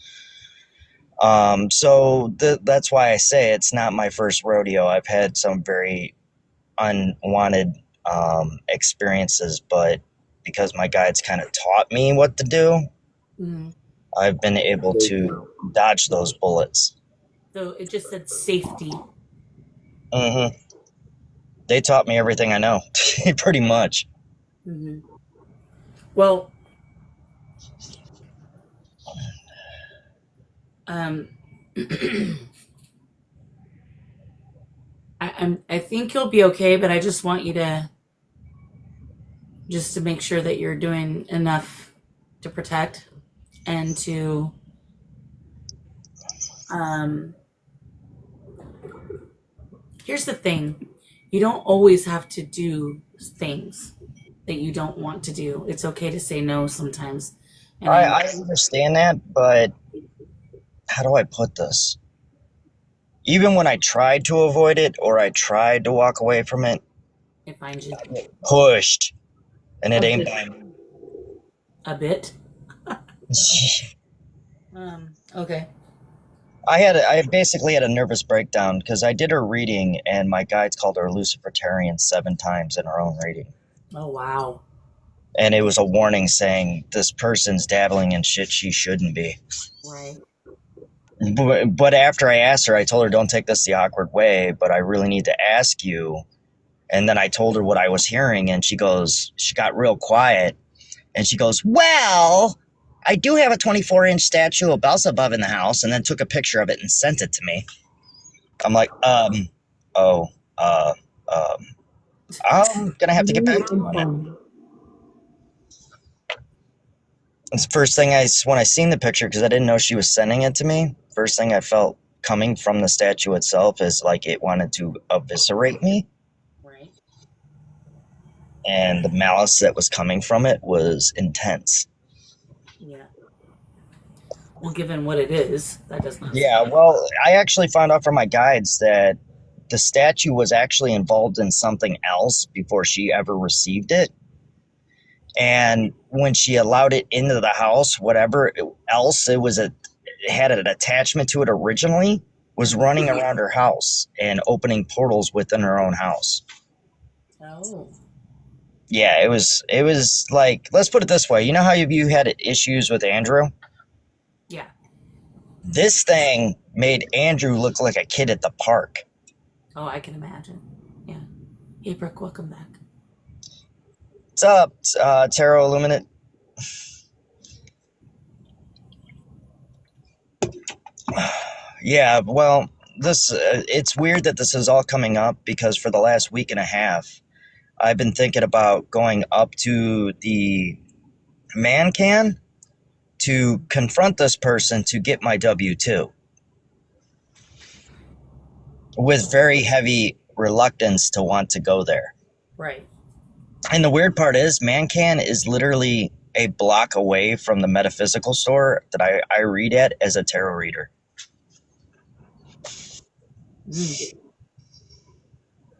So that's why I say it's not my first rodeo. I've had some very unwanted experiences, but because my guides kind of taught me what to do, I've been able to dodge those bullets. So it just said safety. Mm-hmm. They taught me everything I know, pretty much. Mm-hmm. Well, I think you'll be okay, but I just want you to make sure that you're doing enough to protect and to here's the thing. You don't always have to do things that you don't want to do. It's okay to say no sometimes. And I understand that, but how do I put this? Even when I tried to avoid it or I tried to walk away from it, it finds you. I get pushed, and it ain't by me. A bit. Okay. I basically had a nervous breakdown because I did her reading, and my guides called her Luciferian 7 times in her own reading. Oh, wow. And it was a warning saying, this person's dabbling in shit she shouldn't be. Right. But after I asked her, I told her, don't take this the awkward way, but I really need to ask you. And then I told her what I was hearing, and she got real quiet, and she goes, well, I do have a 24-inch statue of Beelzebub in the house, and then took a picture of it and sent it to me. I'm like, I'm gonna have to get back to you on it. It's the first thing when I seen the picture, because I didn't know she was sending it to me, first thing I felt coming from the statue itself is like it wanted to eviscerate me. Right. And the malice that was coming from it was intense. Yeah. Well, given what it is, that does not. Yeah, well, I actually found out from my guides that the statue was actually involved in something else before she ever received it. And when she allowed it into the house, whatever else it had an attachment to it originally, was running around her house and opening portals within her own house. Oh. Yeah, it was like, let's put it this way. You know how you had issues with Andrew? Yeah. This thing made Andrew look like a kid at the park. Oh, I can imagine. Yeah. Hey, Brooke, welcome back. What's up, Tarot Illuminate? Yeah, well, it's weird that this is all coming up because for the last week and a half, I've been thinking about going up to the man can to confront this person to get my W-2 with very heavy reluctance to want to go there. Right. And the weird part is, Mancan is literally a block away from the metaphysical store that I read at as a tarot reader.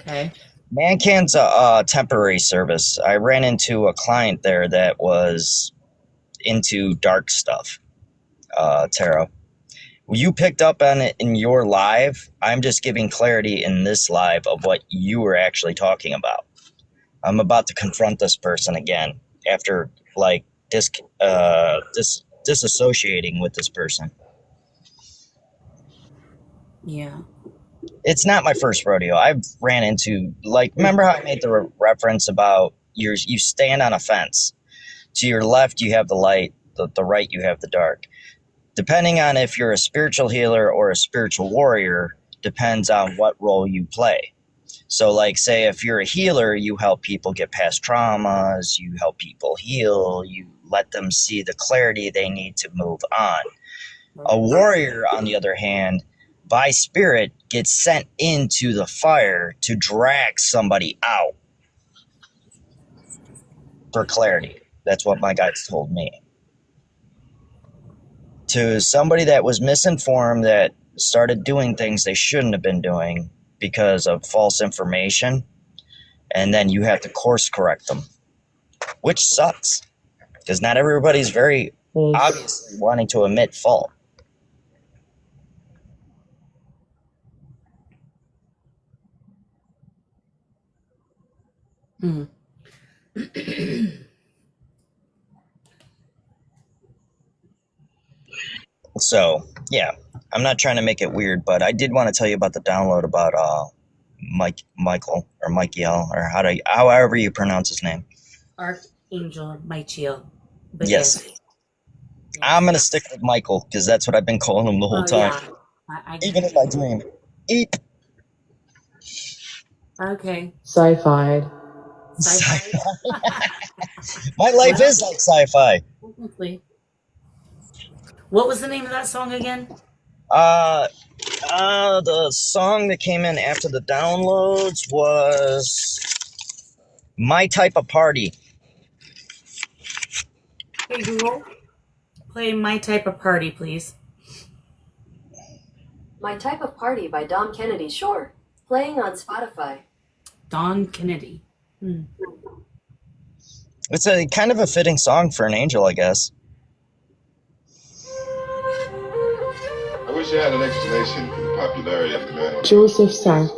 Okay. Mancan's a temporary service. I ran into a client there that was into dark stuff, tarot. You picked up on it in your live. I'm just giving clarity in this live of what you were actually talking about. I'm about to confront this person again after like disassociating with this person. Yeah. It's not my first rodeo. I've ran into, like, remember how I made the reference about you stand on a fence. To your left, you have the light. The right, you have the dark. Depending on if you're a spiritual healer or a spiritual warrior, depends on what role you play. So, like, say if you're a healer, you help people get past traumas, you help people heal, you let them see the clarity they need to move on. A warrior, on the other hand, by spirit, gets sent into the fire to drag somebody out for clarity. That's what my guides told me. To somebody that was misinformed, that started doing things they shouldn't have been doing because of false information, and then you have to course correct them, which sucks because not everybody's very obviously wanting to admit fault. So, yeah, I'm not trying to make it weird, but I did want to tell you about the download about Michael or Michael or however you pronounce his name. Archangel Michael. But Yes. I'm going to stick with Michael because that's what I've been calling him the whole time. Yeah. Even in my dream. Eep. Okay. Sci-fi. My life is like sci-fi. Technically. What was the name of that song again? The song that came in after the downloads was My Type of Party. Hey Google, play My Type of Party, please. My Type of Party by Dom Kennedy, sure. Playing on Spotify. Don Kennedy. It's a kind of a fitting song for an angel, I guess. I wish I had an explanation for the popularity of the man. Joseph Sark.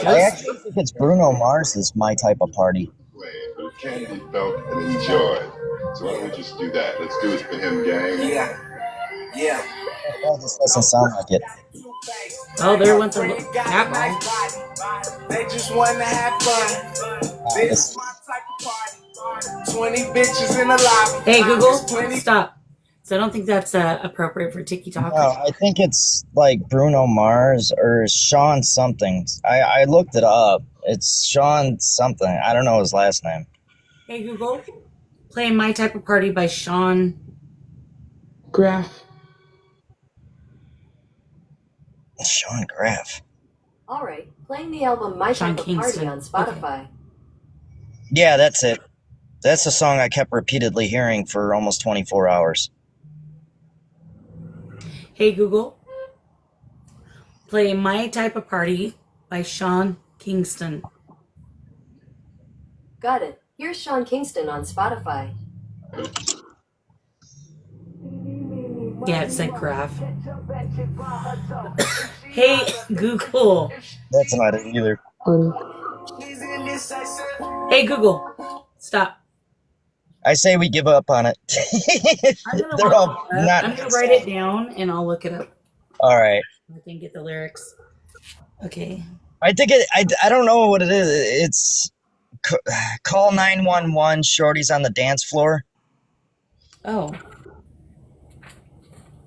I actually think it's Bruno Mars's My Type of Party. But it can be felt and enjoyed. So why don't we just do that? Let's do it for him, gang. Yeah. Oh, this doesn't sound like it. Oh, there went the cat ball. They just want to have fun. This is my type of party. 20 bitches in the lobby. Hey Google, stop. So I don't think that's appropriate for TikTok. No, I think it's like Bruno Mars or Sean something. I looked it up. It's Sean something. I don't know his last name. Hey Google, play My Type of Party by Sean Graff. Sean Graff. All right, playing the album My Sean Type of Party Kingston. on Spotify. Yeah, that's it. That's the song I kept repeatedly hearing for almost 24 hours. Hey Google, play My Type of Party by Sean Kingston. Got it. Here's Sean Kingston on Spotify. Yeah, it said Graph. Hey Google. That's not it either. Hey Google, stop. I say we give up on it. I'm gonna write it down and I'll look it up. All right. I can get the lyrics. Okay. I think I don't know what it is. It's call 911. Shorty's on the dance floor. Oh.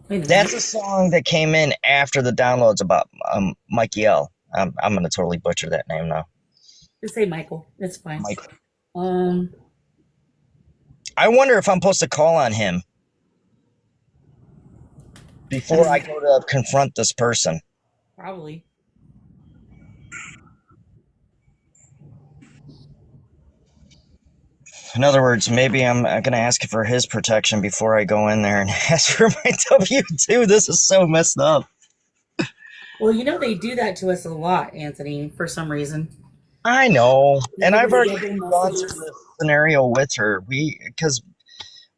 Wait a minute. That's a song that came in after the downloads about Michael. I'm gonna totally butcher that name now. Just say Michael. It's fine. Michael. I wonder if I'm supposed to call on him before I go to confront this person. Probably. In other words, maybe I'm going to ask for his protection before I go in there and ask for my W-2. This is so messed up. Well, you know they do that to us a lot, Anthony, for some reason. I know. And I've already gone through this scenario with her. Because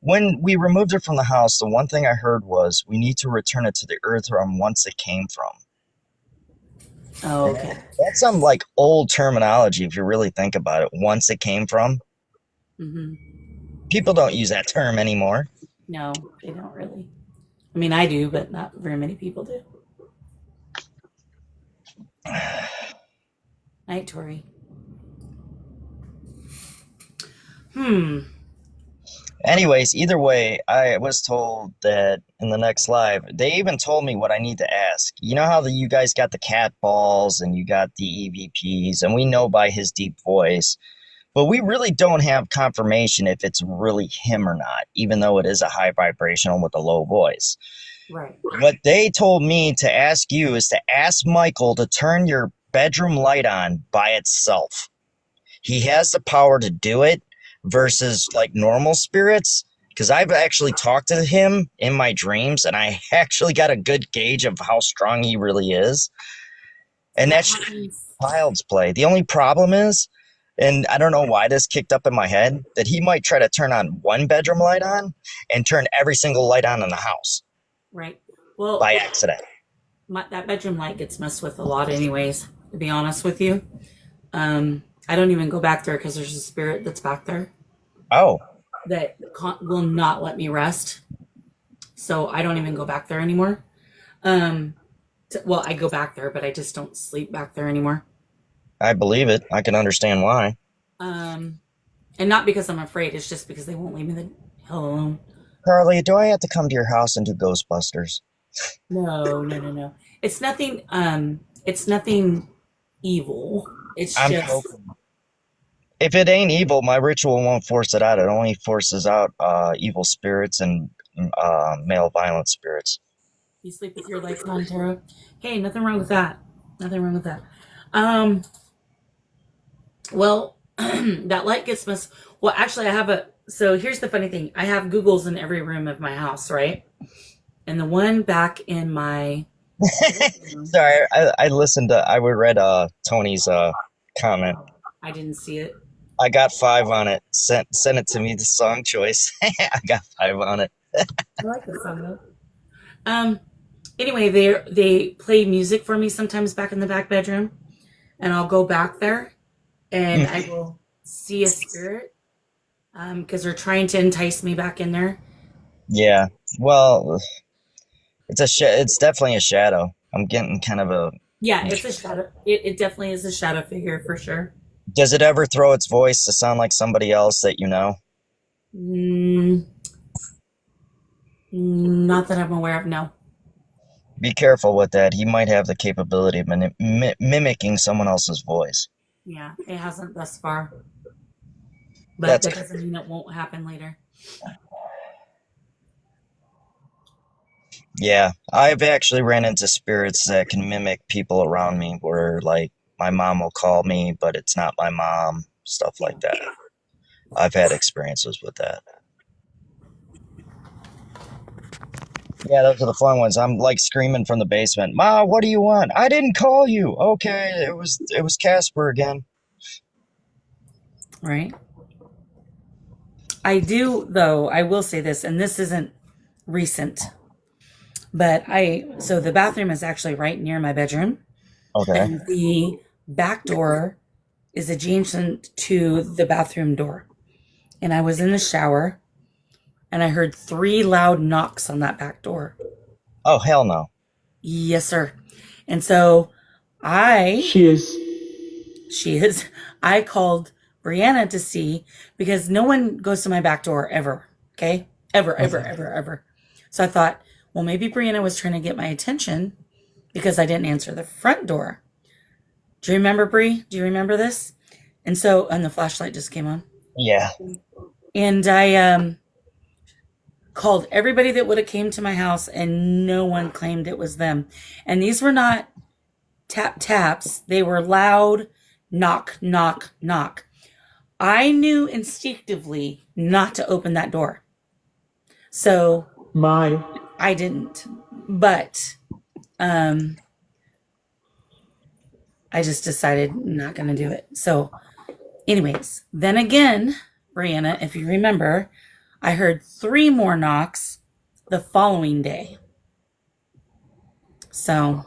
when we removed her from the house, the one thing I heard was we need to return it to the earth from whence it came from. Oh, okay. That's some like old terminology if you really think about it. Once it came from. Mm-hmm. People don't use that term anymore. No, they don't really. I mean, I do, but not very many people do. Night, Tori. Anyways, either way, I was told that in the next live, they even told me what I need to ask. You know how you guys got the cat balls and you got the EVPs, and we know by his deep voice, but we really don't have confirmation if it's really him or not, even though it is a high vibrational with a low voice. Right. What they told me to ask you is to ask Michael to turn your bedroom light on by itself. He has the power to do it versus like normal spirits, because I've actually talked to him in my dreams and I actually got a good gauge of how strong he really is. And that's child's play. The only problem is, and I don't know why this kicked up in my head, that he might try to turn on one bedroom light on and turn every single light on in the house. Right. Well, by accident. That bedroom light gets messed with a lot anyways, to be honest with you. I don't even go back there because there's a spirit that's back there. Oh. That will not let me rest. So I don't even go back there anymore. Well, I go back there, but I just don't sleep back there anymore. I believe it. I can understand why. And not because I'm afraid. It's just because they won't leave me the hell alone. Carly, do I have to come to your house and do Ghostbusters? No. It's nothing. It's nothing evil. It's just. If it ain't evil, my ritual won't force it out. It only forces out evil spirits and male violent spirits. You sleep with your lights on, Tara. Hey, nothing wrong with that. Nothing wrong with that. Well, that light gets messed. Well, actually, I have so here's the funny thing. I have Googles in every room of my house, right? And the one back in my. Sorry, I listened to. I read Tony's comment. I didn't see it. I got 5 on it. Sent it to me. The song choice. I got 5 on it. I like the song though. Anyway, they play music for me sometimes back in the back bedroom, and I'll go back there, and I will see a spirit, because they're trying to entice me back in there. Yeah, well, it's definitely a shadow. I'm getting kind of a. Yeah, it's a shadow. It definitely is a shadow figure for sure. Does it ever throw its voice to sound like somebody else that you know? Not that I'm aware of, no. Be careful with that. He might have the capability of mimicking someone else's voice. Yeah, it hasn't thus far. But that doesn't mean it won't happen later. Yeah, I've actually ran into spirits that can mimic people around me where, like, my mom will call me, but it's not my mom, stuff like that. I've had experiences with that. Yeah, those are the fun ones. I'm like screaming from the basement, "Ma, what do you want?" "I didn't call you." "Okay, it was Casper again." Right. I do, though, I will say this, and this isn't recent, but so the bathroom is actually right near my bedroom. Okay. And the back door is adjacent to the bathroom door. And I was in the shower, and I heard 3 loud knocks on that back door. Oh, hell no. Yes, sir. And so She is. I called Breanna to see, because no one goes to my back door ever. Okay? Ever. So I thought, well, maybe Breanna was trying to get my attention because I didn't answer the front door. Do you remember, Bree? Do you remember this? And the flashlight just came on. Yeah. And I called everybody that would have came to my house, and no one claimed it was them. And these were not taps. They were loud knock, knock, knock. I knew instinctively not to open that door. So I didn't. But I just decided I'm not going to do it. So anyways, then again, Breanna, if you remember, I heard 3 more knocks the following day. So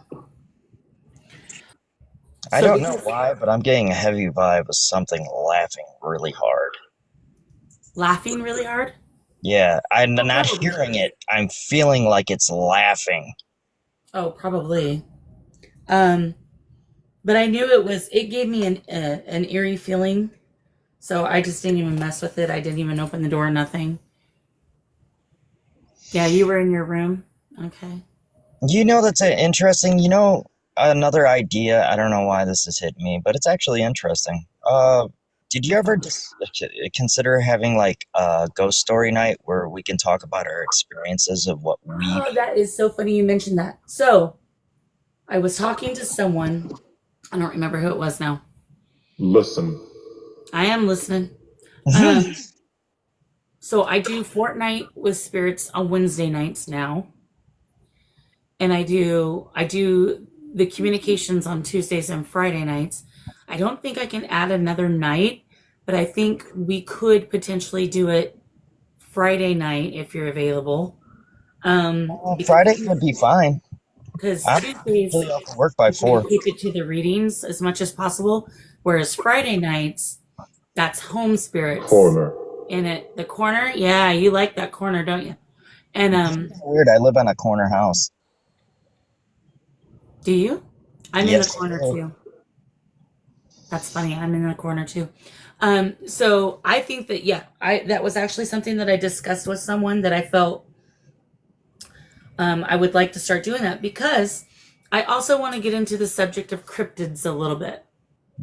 I don't know why, but I'm getting a heavy vibe of something laughing really hard. Laughing really hard? Yeah, I'm not hearing it. I'm feeling like it's laughing. Oh, probably. But I knew it gave me an eerie feeling. So I just didn't even mess with it. I didn't even open the door, nothing. Yeah, you were in your room. Okay. You know, that's interesting. Another idea. I don't know why this has hit me, but it's actually interesting. Did you ever just consider having like a ghost story night where we can talk about our experiences of what we? Oh, that is so funny you mentioned that. So I was talking to someone. I don't remember who it was now. Listen. I am listening. So I do Fortnite with spirits on Wednesday nights now. And I do the communications on Tuesdays and Friday nights. I don't think I can add another night, but I think we could potentially do it Friday night if you're available. Friday would be fine. Because I'm Tuesdays usually off of work by 4. keep it to the readings as much as possible, whereas Friday nights, that's home spirits. Corner. In it, the corner. Yeah, you like that corner, don't you? And It's weird. I live on a corner house. Do you? I'm Yes, in the corner I do. too. That's funny. I'm in the corner too. So I think that that was actually something that I discussed with someone that I felt I would like to start doing that because I also want to get into the subject of cryptids a little bit.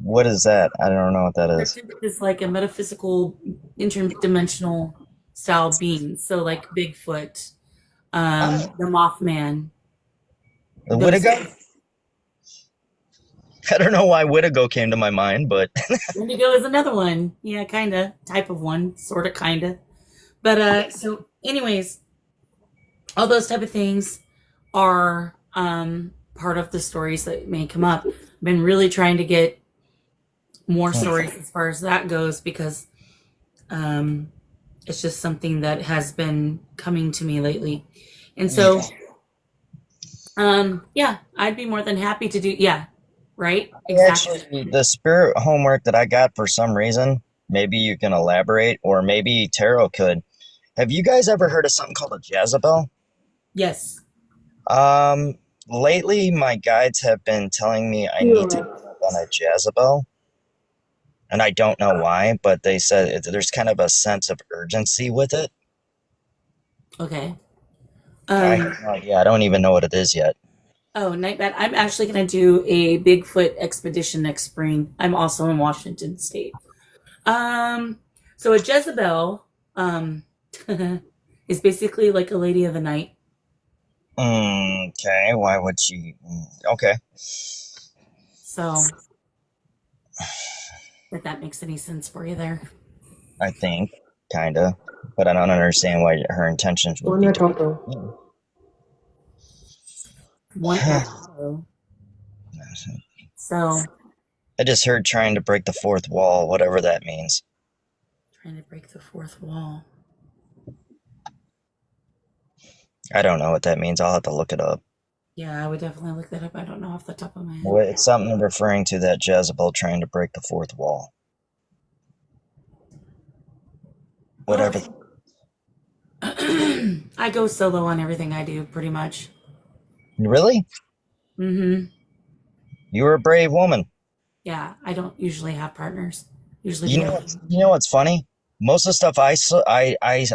What is that? I don't know what that is. Cryptid is like a metaphysical, interdimensional style being. So like Bigfoot, the Mothman. The Wittigo? I don't know why Wittigo came to my mind, but Indigo is another one. Yeah, kind of. Type of one. Sort of, kind of. But, so anyways, all those type of things are part of the stories that may come up. I've been really trying to get more stories as far as that goes because it's just something that has been coming to me lately. And so, I'd be more than happy to do, right? Exactly. actually, the spirit homework that I got for some reason, maybe you can elaborate, or maybe Tarot could. Have you guys ever heard of something called a Jezebel? Yes. Lately, my guides have been telling me I need to work on a Jezebel. And I don't know why, but they said there's kind of a sense of urgency with it. Okay. I have no idea. I don't even know what it is yet. Oh, Nightbat. I'm actually going to do a Bigfoot expedition next spring. I'm also in Washington State. So a Jezebel is basically like a lady of the night. Okay, why would she? Okay. So, if that makes any sense for you there. I think, kinda. But I don't understand why her intentions would be to. So. I just heard trying to break the fourth wall, whatever that means. Trying to break the fourth wall. I don't know what that means. I'll have to look it up. Yeah, I would definitely look that up. I don't know off the top of my head. Well, it's something referring to that Jezebel trying to break the fourth wall. Whatever. I go solo on everything I do, pretty much. Really? Mm-hmm. You're a brave woman. Yeah, I don't usually have partners. Usually, you know what's funny? Most of the stuff I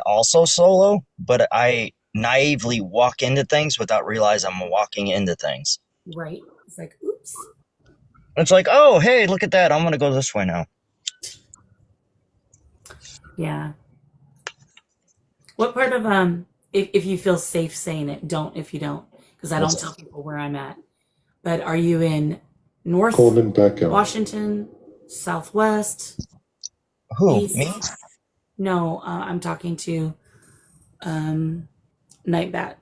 also solo, but I naively walk into things without realizing I'm walking into things. Right. It's like, oops. It's like, oh, hey, look at that. I'm going to go this way now. Yeah. What part of, if you feel safe saying it, don't if you don't, because I don't tell people where I'm at. But are you in North Washington, Southwest? Who, East? me? No, I'm talking to Nightbat.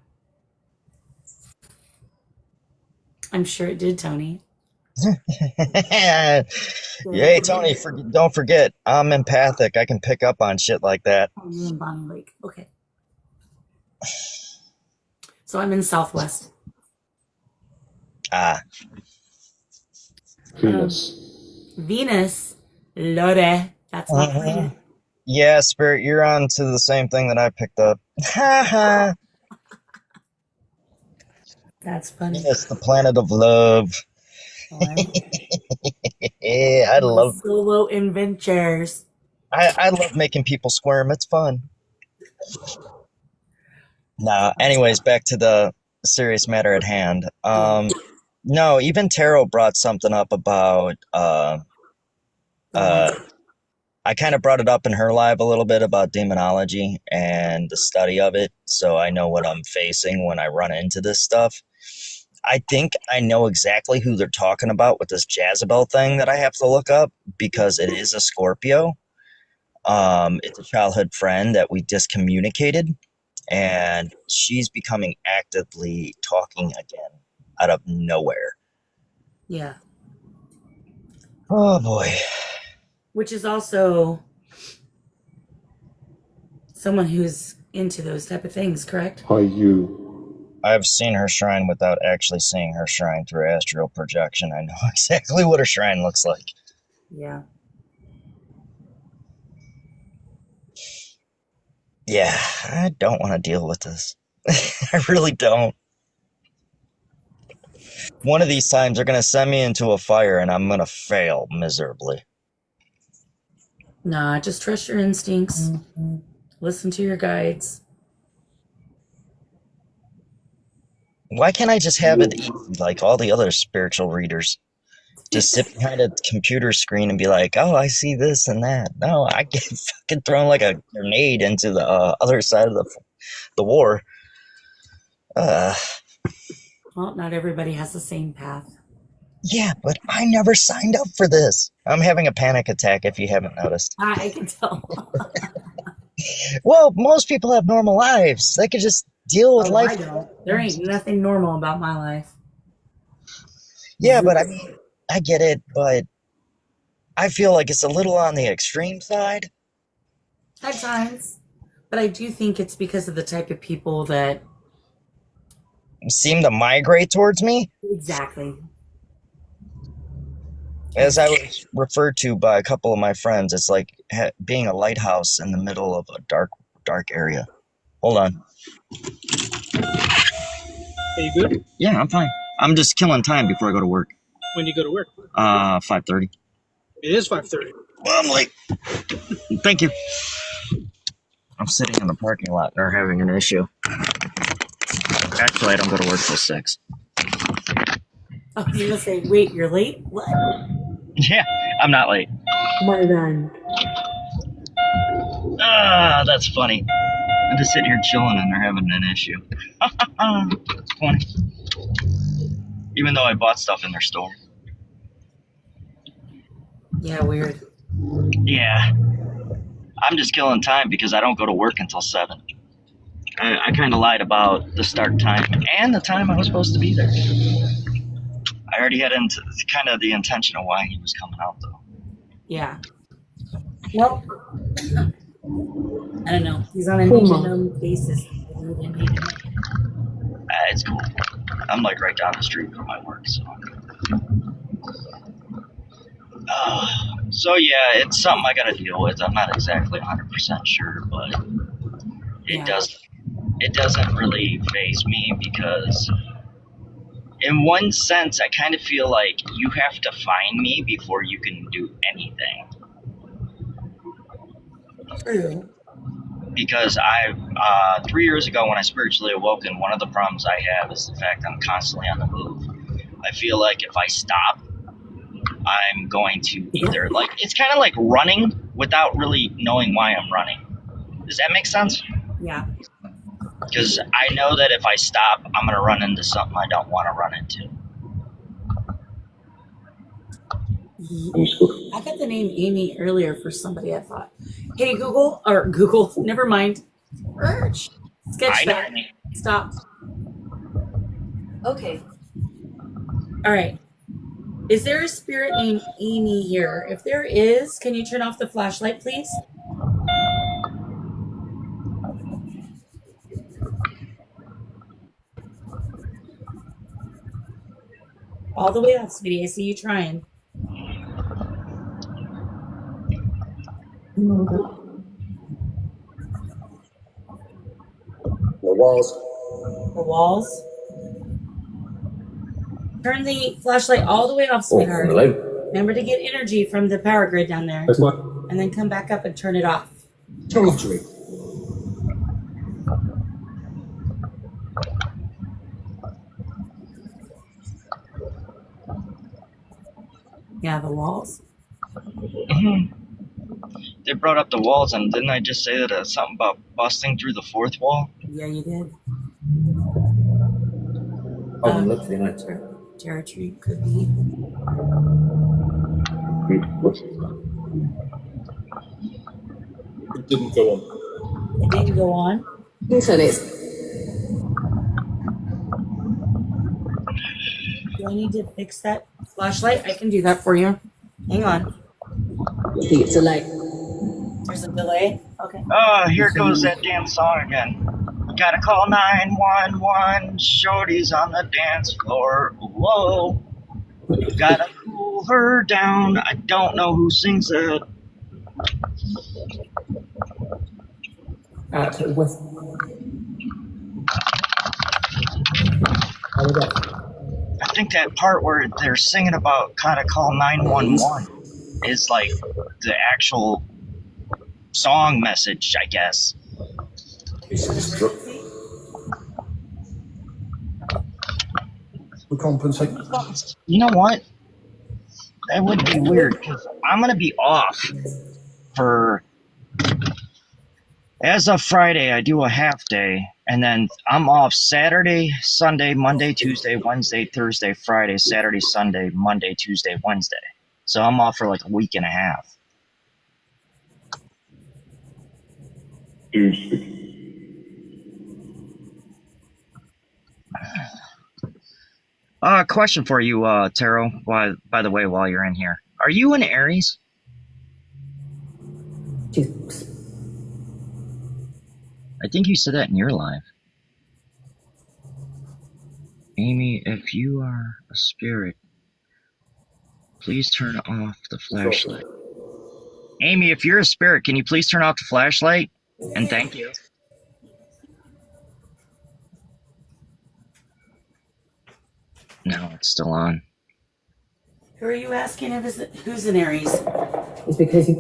I'm sure it did, Tony. Yay, Tony, don't forget, I'm empathic. I can pick up on shit like that. Oh, you're in Bonnie Lake. Okay. So I'm in Southwest. Ah. Venus. Lore. That's my planet. Yeah, Spirit, you're on to the same thing that I picked up. Ha ha. That's funny. Yes, the planet of love. Yeah, I love solo adventures. I love making people squirm. It's fun. Nah. Anyways, back to the serious matter at hand. No, even Tarot brought something up about I kind of brought it up in her live a little bit about demonology and the study of it, so I know what I'm facing when I run into this stuff. I think I know exactly who they're talking about with this Jezebel thing that I have to look up because it is a Scorpio. It's a childhood friend that we discommunicated, and she's becoming actively talking again out of nowhere. Yeah. Oh boy. Which is also someone who's into those type of things, correct? Are you? I've seen her shrine without actually seeing her shrine through astral projection. I know exactly what her shrine looks like. Yeah. Yeah, I don't want to deal with this. I really don't. One of these times they're going to send me into a fire and I'm going to fail miserably. Nah, just trust your instincts. Listen to your guides. Why can't I just have it easy like all the other spiritual readers? Just sit behind a computer screen and be like, oh, I see this and that. No, I get fucking thrown like a grenade into the other side of the war. Well, not everybody has the same path. Yeah, but I never signed up for this. I'm having a panic attack if you haven't noticed. I can tell. Well, most people have normal lives. They could just deal with life. I don't. There ain't nothing normal about my life. Yeah, but I mean, I get it, but I feel like it's a little on the extreme side. At times. But I do think it's because of the type of people that seem to migrate towards me. Exactly. As I was referred to by a couple of my friends, it's like being a lighthouse in the middle of a dark area. Hold on. Are you good? Yeah, I'm fine. I'm just killing time before I go to work. When do you go to work? 5:30. It is 5:30. Well, I'm late. Thank you. I'm sitting in the parking lot and they're having an issue. Actually, I don't go to work till 6. Oh, you're gonna say, wait, you're late? What? Yeah, I'm not late. My God. That's funny. I'm just sitting here chilling and they're having an issue. That's funny. Even though I bought stuff in their store. Yeah, weird. Yeah. I'm just killing time because I don't go to work until 7. I kind of lied about the start time and the time I was supposed to be there. I already had kind of the intention of why he was coming out, though. Yeah. Well, I don't know. He's on a need-to-know basis. It's cool. I'm like right down the street from my work, so. So yeah, it's something I gotta deal with. I'm not exactly 100% sure, but it doesn't really faze me because in one sense, I kind of feel like you have to find me before you can do anything. True. Because 3 years ago when I spiritually awoken, one of the problems I have is the fact I'm constantly on the move. I feel like if I stop, I'm going to either, like, it's kind of like running without really knowing why I'm running. Does that make sense? Yeah. Because I know that if I stop, I'm going to run into something I don't want to run into. I got the name Amy earlier for somebody, I thought. Hey, Google, never mind. Sketch that. Stop. Okay. All right. Is there a spirit named Amy here? If there is, can you turn off the flashlight, please? All the way up, sweetie. I see you trying. The walls. The walls. Turn the flashlight all the way off, sweetheart. Remember to get energy from the power grid down there. That's what? And then come back up and turn it off. Turn off, Drake. Yeah, the walls. They brought up the walls, and didn't I just say that something about busting through the fourth wall? Yeah, you did. Territory could be. It didn't go on. It didn't go on. Listen, it's Do I need to fix that flashlight? I can do that for you. Hang on. it's a light. There's a delay. Okay. Oh, here goes that damn song again. Gotta call 911. Shorty's on the dance floor. Whoa. Gotta cool her down. I don't know who sings it. West. I think that part where they're singing about gotta call 911 is like the actual song message, I guess. We compensate. You know what? That would be weird because I'm gonna be off for. As of Friday, I do a half day, and then I'm off Saturday, Sunday, Monday, Tuesday, Wednesday, Thursday, Friday, Saturday, Sunday, Monday, Tuesday, Wednesday. So I'm off for like a week and a half. Question for you, Taro. By the way, while you're in here, are you an Aries? I think you said that in your live. Amy, if you are a spirit, please turn off the flashlight. Amy, if you're a spirit, can you please turn off the flashlight? And thank you. No, it's still on. Who are you asking if who's an Aries? It's because he.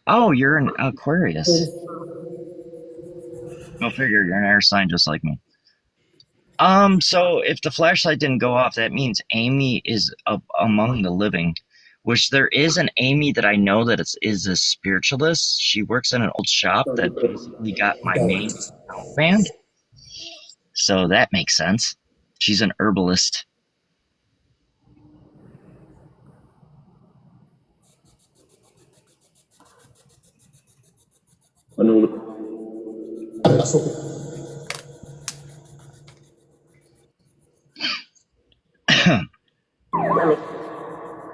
Oh, you're an Aquarius. Go figure, you're an air sign just like me. So if the flashlight didn't go off, that means Amy is among the living, which there is an Amy that I know that is a spiritualist. She works in an old shop that basically got my main account banned. So that makes sense. She's an herbalist. I know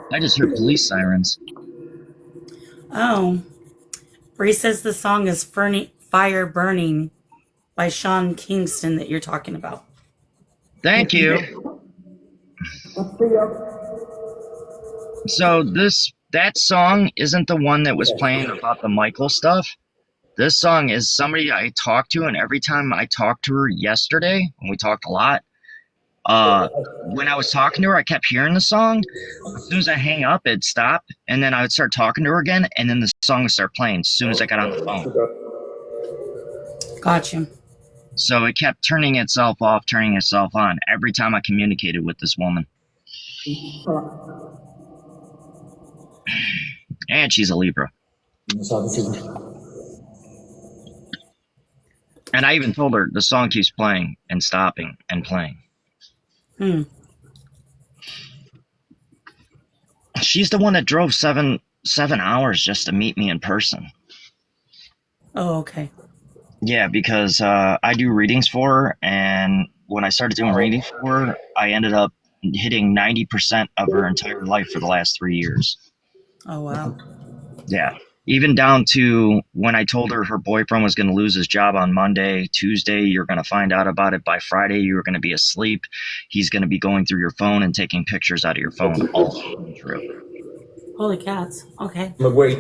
I just heard police sirens. Oh. Bree says the song is Fire Burning by Sean Kingston that you're talking about. Thank you. So that song isn't the one that was playing about the Michael stuff. This song is somebody I talked to, and every time I talked to her yesterday, and we talked a lot, when I was talking to her, I kept hearing the song. As soon as I hang up, it'd stop, and then I would start talking to her again, and then the song would start playing as soon as I got on the phone. Gotcha. So it kept turning itself off, turning itself on every time I communicated with this woman. And she's a Libra. And I even told her the song keeps playing and stopping and playing. She's the one that drove seven hours just to meet me in person. Oh, okay. Yeah, because I do readings for her, and when I started doing readings for her, I ended up hitting 90% of her entire life for the last 3 years. Oh, wow. Yeah. Even down to when I told her her boyfriend was going to lose his job on Monday, Tuesday, you're going to find out about it by Friday. You're going to be asleep. He's going to be going through your phone and taking pictures out of your phone. All true. Holy cats. Okay. wait.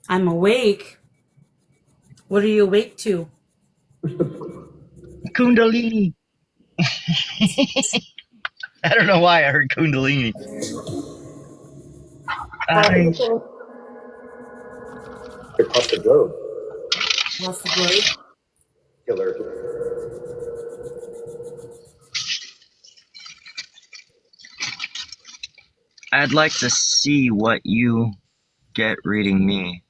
I'm awake. What are you awake to? Kundalini. I don't know why I heard Kundalini. Across the globe. Across the globe. Killer. I'd like to see what you get reading me.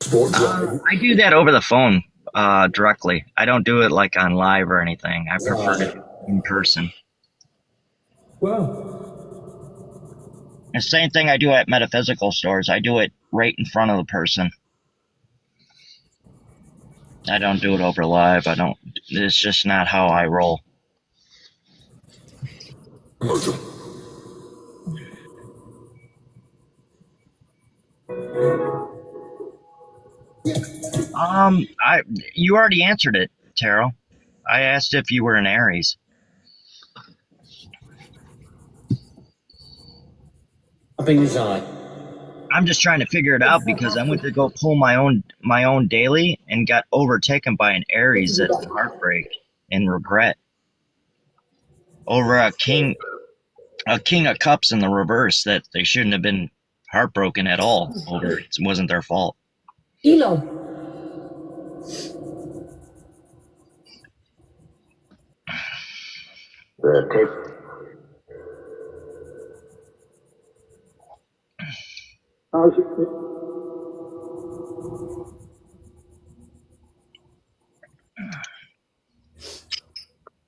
I do that over the phone directly. I don't do it like on live or anything. I prefer to do it in person. Well. The same thing I do at metaphysical stores. I do it right in front of the person. I don't do it over live. It's just not how I roll. You already answered it, Taro. I asked if you were an Aries. I'm just trying to figure it out because I went to go pull my own daily and got overtaken by an Aries that's heartbreak and regret over a king of cups in the reverse that they shouldn't have been heartbroken at all over. It wasn't their fault. Elo.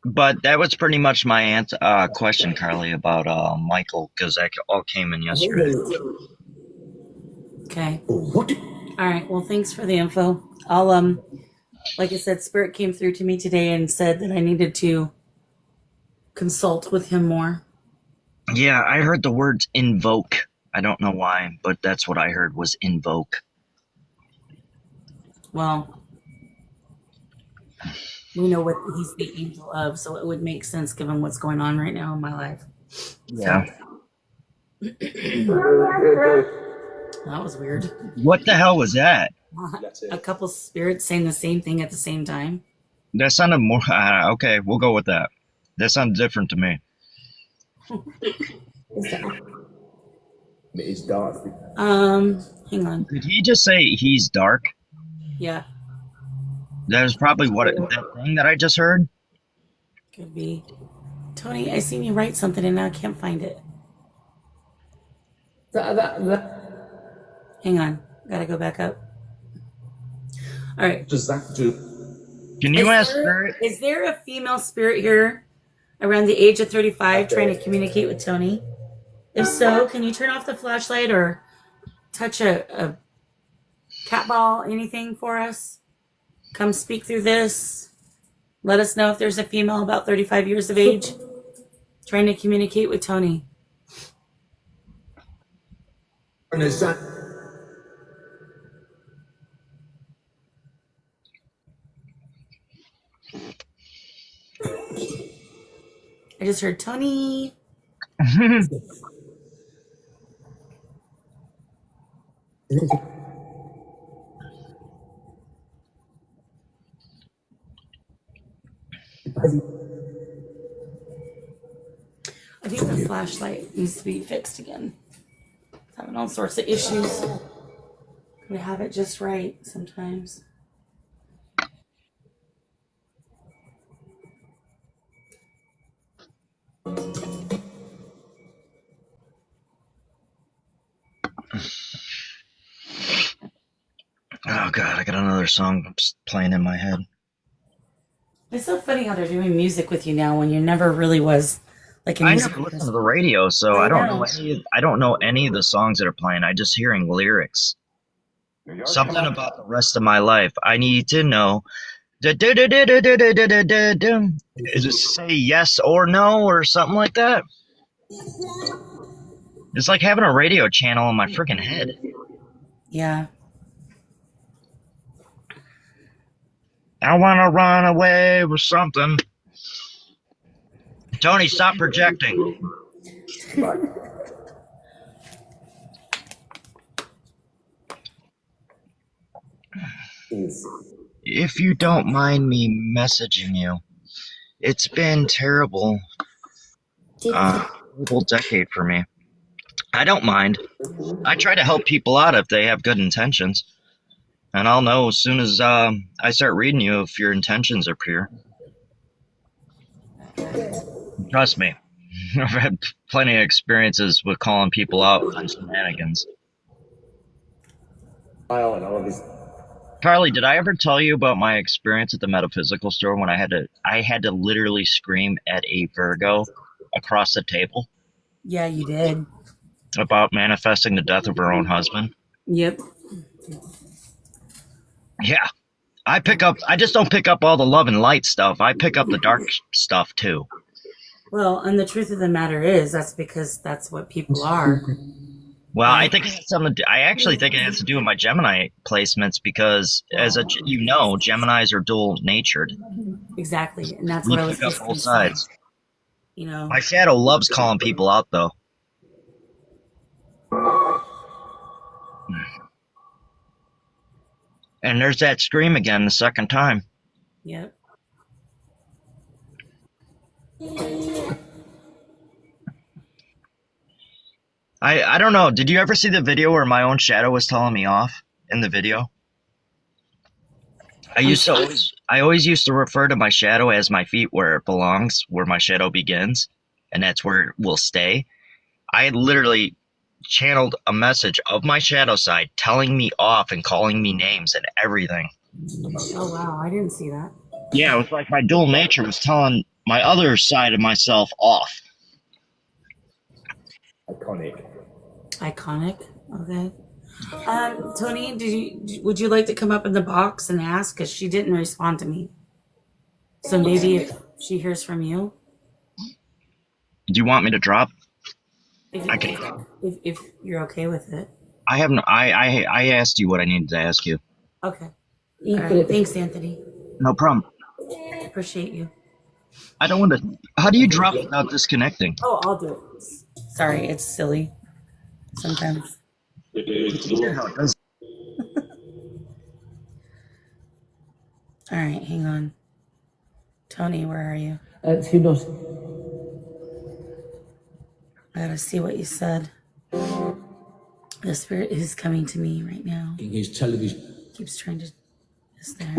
But that was pretty much my question, Carly, about Michael, because that all came in yesterday. Okay. All right. Well, thanks for the info. I'll like I said, Spirit came through to me today and said that I needed to consult with him more. Yeah, I heard the words invoke. I don't know why, but that's what I heard was invoke. Well, we know what he's the angel of, so it would make sense given what's going on right now in my life. Yeah. So. That was weird. What the hell was that? A couple spirits saying the same thing at the same time. That sounded more... okay, we'll go with that. That sounded different to me. It's dark. Hang on. Did he just say he's dark? Yeah. That is probably that thing that I just heard. Could be. Tony, I seen you write something and now I can't find it. Hang on. Gotta go back up. All right. Does that do? Can you ask Spirit? Is there a female spirit here around the age of 35 trying to communicate with Tony? If so, can you turn off the flashlight or touch a cat ball, anything for us? Come speak through this. Let us know if there's a female about 35 years of age trying to communicate with Tony. I just heard Tony. I think the flashlight needs to be fixed again. It's having all sorts of issues. We have it just right sometimes. Oh God, I got another song playing in my head. It's so funny how they're doing music with you now when you never really was like a music. I never listen to the radio, so I don't know any of the songs that are playing. I just hearing lyrics. Something about the rest of my life. I need to know. Is it say yes or no or something like that? It's like having a radio channel in my freaking head. Yeah. I want to run away with something. Tony, stop projecting. If you don't mind me messaging you, it's been terrible. Terrible decade for me. I don't mind. I try to help people out if they have good intentions. And I'll know as soon as I start reading you if your intentions are pure. Trust me, I've had plenty of experiences with calling people out on shenanigans. And all of these. Carly, did I ever tell you about my experience at the metaphysical store when I had to literally scream at a Virgo across the table Yeah, you did. about manifesting the death of her own husband? Yep. Yeah. I just don't pick up all the love and light stuff. I pick up the dark stuff too. Well, and the truth of the matter is, that's because that's what people are. Well, I think it has I actually think it has to do with my Gemini placements because, Geminis are dual-natured. Exactly, and that's We what I was pick up just both sides. You know, My shadow loves calling people out, though. And there's that scream again the second time. Yep. I don't know. Did you ever see the video where my own shadow was telling me off in the video? I always used to refer to my shadow as my feet where it belongs, where my shadow begins, and that's where it will stay. I literally channeled a message of my shadow side telling me off and calling me names and everything. Oh wow, I didn't see that. Yeah, it was like my dual nature was telling my other side of myself off. Iconic. Okay. Tony, would you like to come up in the box and ask? Because she didn't respond to me. So maybe if she hears from you. Do you want me to drop? If you're okay with it. I asked you what I needed to ask you. Okay. All right. Thanks, Anthony. No problem. Appreciate you. I don't want to. How do you drop without disconnecting? Oh, I'll do it. Sorry, it's silly. Sometimes. All right, hang on. Tony, where are you? Who knows? I gotta see what you said. The spirit is coming to me right now. His television. Keeps trying to. Is there?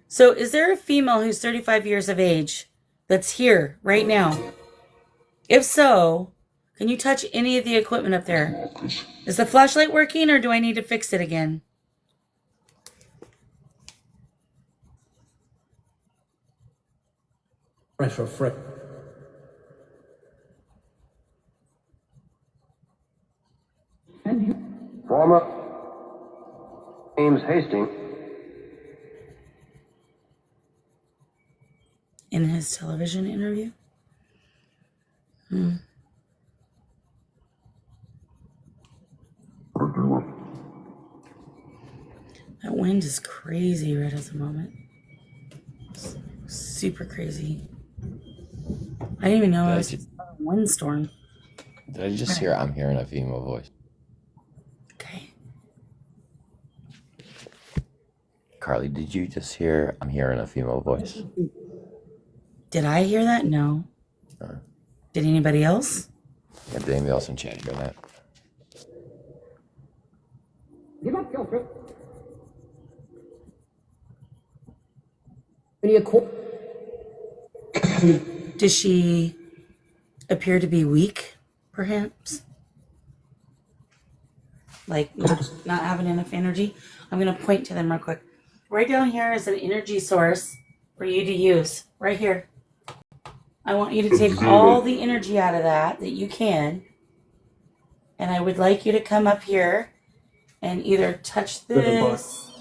So, is there a female who's 35 years of age that's here right now? If so, can you touch any of the equipment up there? Is the flashlight working, or do I need to fix it again? Pressure free. Former James Hastings. In his television interview? That wind is crazy right at the moment. It's super crazy. I didn't even know it was a windstorm. Did I just hear I'm hearing a female voice? Okay. Carly, did you just hear I'm hearing a female voice? Did I hear that? No. Did anybody else? Yeah, did anybody else in chat hear that? Does she appear to be weak, perhaps? Like not having enough energy? I'm going to point to them real quick. Right down here is an energy source for you to use. Right here. I want you to take all the energy out of that you can. And I would like you to come up here and either touch this,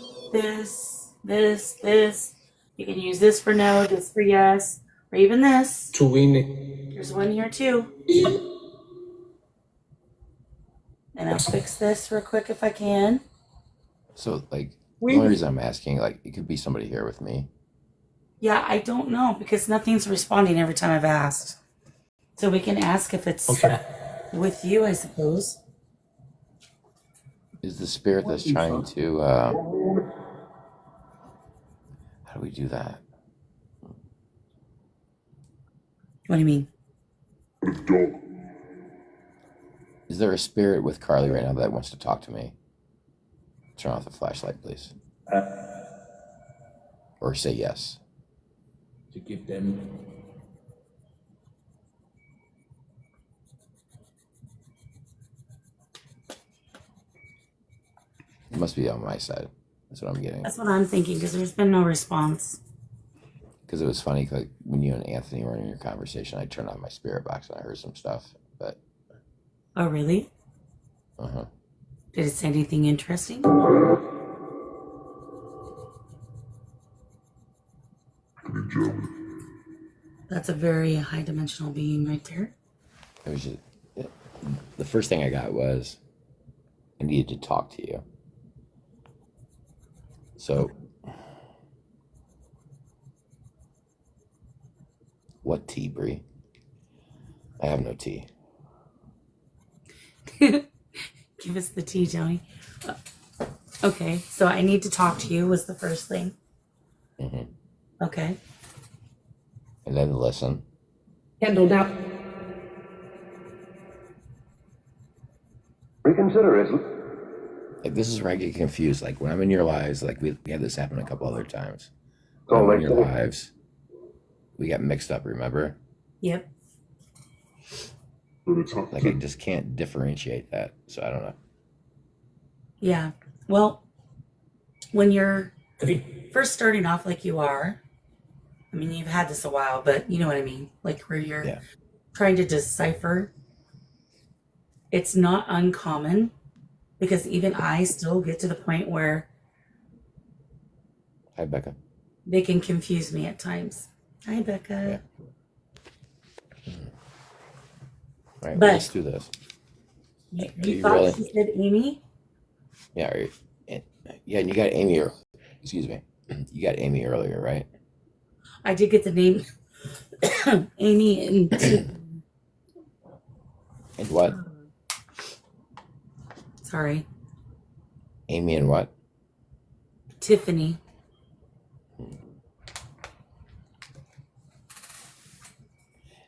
this. You can use this for no, this for yes, or even this. There's one here too. And I'll fix this real quick if I can. So, the only reason I'm asking, it could be somebody here with me. Yeah, I don't know because nothing's responding every time I've asked. So we can ask if it's with you, I suppose. Is the spirit that's trying to, how do we do that? What do you mean? Is there a spirit with Carly right now that wants to talk to me? turn off the flashlight, please? Or say yes. To give them. It must be on my side. That's what I'm getting. That's what I'm thinking, because there's been no response. Because it was funny, like when you and Anthony were in your conversation, I turned on my spirit box and I heard some stuff. But Oh, really? uh-huh. Did it say anything interesting? That's a very high dimensional being right there. It was just, the first thing I got was, I needed to talk to you. So, what tea, Bree? I have no tea. Give us the tea, Tony. Okay, so I need to talk to you was the first thing. Mm-hmm. Okay. And then listen. Kendall, now. Reconsider it. Like, this is where I get confused. Like, when I'm in your lives, like, we had this happen a couple other times. When I'm in your lives, we got mixed up, remember? Yep. Like, I just can't differentiate that. So, I don't know. Yeah. Well, when you're first starting off like you are, I mean, you've had this a while, but you know what I mean? Like, where you're trying to decipher, it's not uncommon, because even I still get to the point where Hi, Becca. they can confuse me at times. Hi, Becca. Yeah. All right, But let's do this. You thought she said Amy? Yeah, yeah, and you got Amy, excuse me. You got Amy earlier, right? I did get the name Amy and And what? Sorry. Amy and what? Tiffany.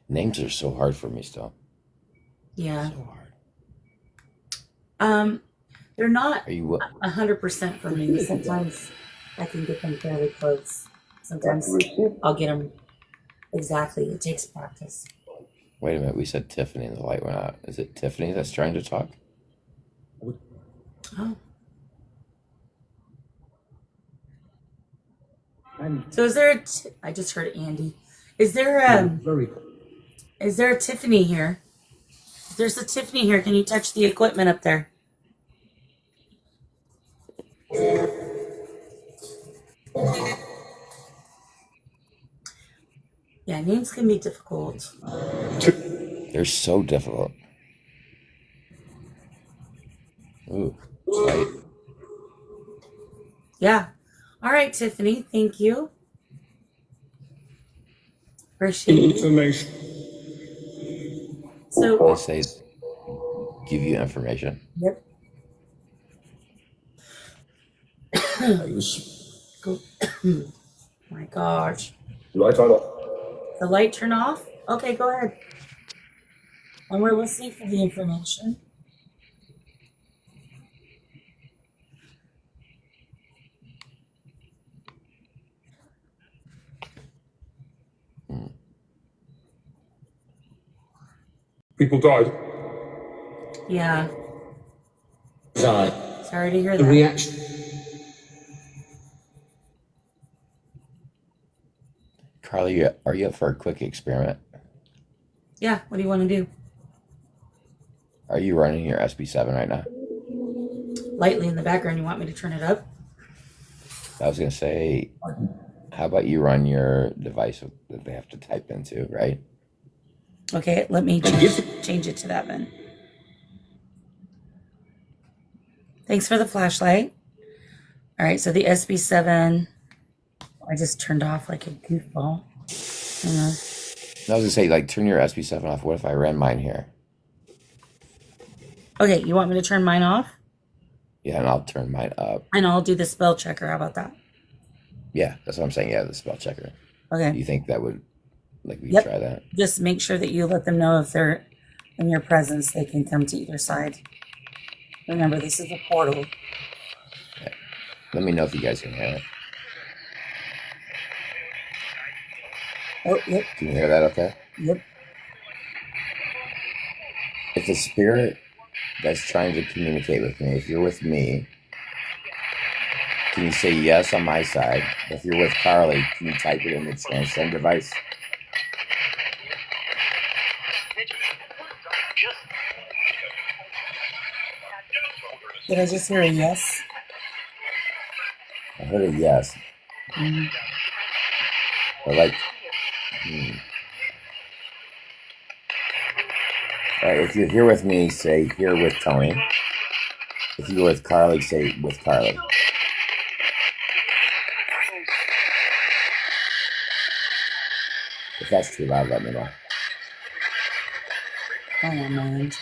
Names are so hard for me still. Yeah. So hard. They're not Are you 100% for me. Sometimes I can get them fairly close. Sometimes I'll get them exactly. It takes practice. Wait a minute. We said Tiffany and the light went out. Is it Tiffany that's trying to talk? Oh. So is there I just heard Andy. Is there a Tiffany here? If there's a Tiffany here, can you touch the equipment up there? Yeah, names can be difficult. They're so difficult. Ooh, light. Yeah. All right, Tiffany. Thank you. Appreciate information. So They say give you information. Yep. My gosh. Light on. The light turn off? Okay, go ahead. And we're listening for the information. People died. Yeah. Sorry. Sorry to hear The that. reaction. Carly, are you up for a quick experiment? Yeah, what do you want to do? Are you running your SB7 right now? Lightly in the background, you want me to turn it up? I was going to say, how about you run your device that they have to type into, right? Okay, let me change it to that then. Thanks for the flashlight. All right, so the SB7, I just turned off like a goofball. I was going to say, like, turn your SB7 off. What if I ran mine here? Okay, you want me to turn mine off? Yeah, and I'll turn mine up. And I'll do the spell checker. How about that? Yeah, that's what I'm saying. Yeah, the spell checker. Okay. Do you think that would, like, we could try that? Just make sure that you let them know if they're in your presence, they can come to either side. Remember, this is a portal. Yeah. Let me know if you guys can hear it. Oh, yep. Can you hear that okay? Yep. If the spirit that's trying to communicate with me, if you're with me, can you say yes on my side? If you're with Carly, can you type it in the transcend device? Did I just hear a yes? I heard a yes. But like, All right, if you're here with me, say here with Tony. If you're with Carly, say with Carly. If that's too loud, let me know. I don't mind.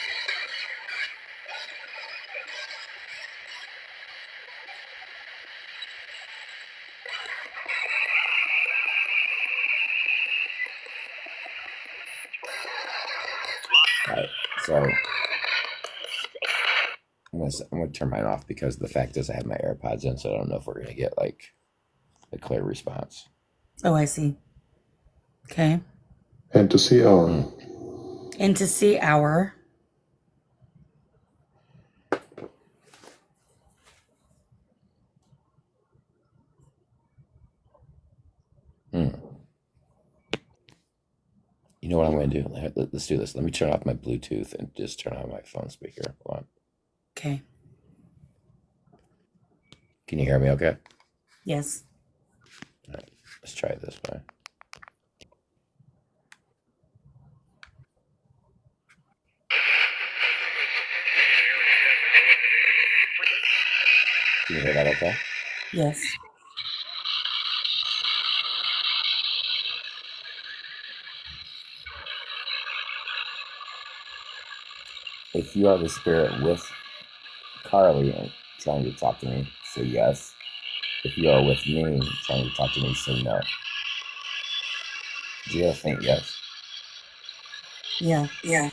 All right, so I'm gonna turn mine off because the fact is I have my AirPods in, so I don't know if we're gonna get like a clear response. Oh, I see. Okay. And to see our. And to see our. You know what I'm going to do? Let's do this. Let me turn off my Bluetooth and just turn on my phone speaker. Hold on. Okay. Can you hear me okay? Yes. All right. Let's try it this way. Can you hear that okay? Yes. If you are the spirit with Carly and trying to talk to me, say yes. If you are with me trying to talk to me, say no. Do you ever think yes? Yeah. Yeah.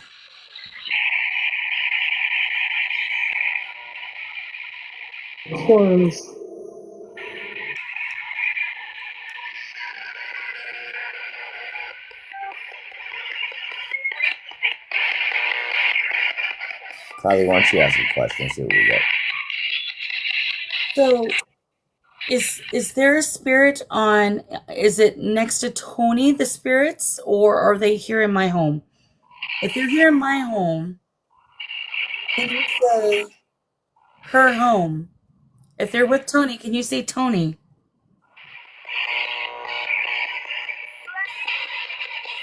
Close. Carly, why don't you ask a question? See what we get. So is there a spirit on, is it next to Tony, the spirits, or are they here in my home? If they're here in my home, can you say her home? If they're with Tony, can you say Tony?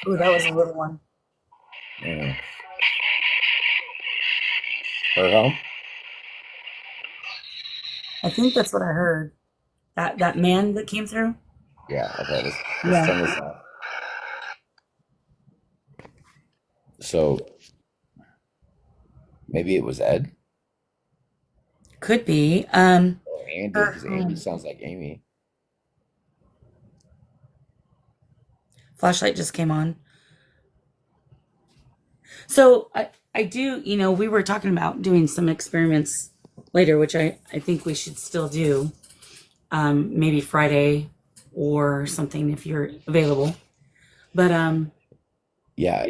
Ooh, that was a little one. Her home? I think that's what I heard. That man that came through? Yeah, okay, let's turn this off. So maybe it was Ed? Could be. Andy, because Andy sounds like Amy. Flashlight just came on. So I do, we were talking about doing some experiments later, which I think we should still do. Maybe Friday or something if you're available. But yeah.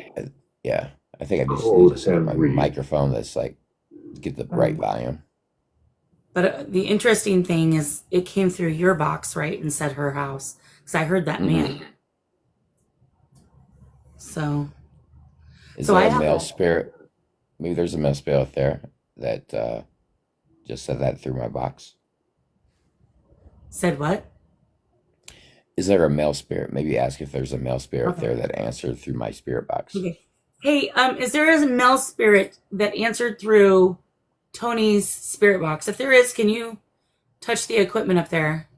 I think I just need to set up my microphone that's like get the right volume. But the interesting thing is it came through your box, right, and said her house, because I heard that man. So Is there a male spirit? Maybe there's a male spirit out there that just said that through my box. Said what? Is there a male spirit? Maybe ask if there's a male spirit there that answered through my spirit box. Okay. Hey, is there a male spirit that answered through Tony's spirit box? If there is, can you touch the equipment up there?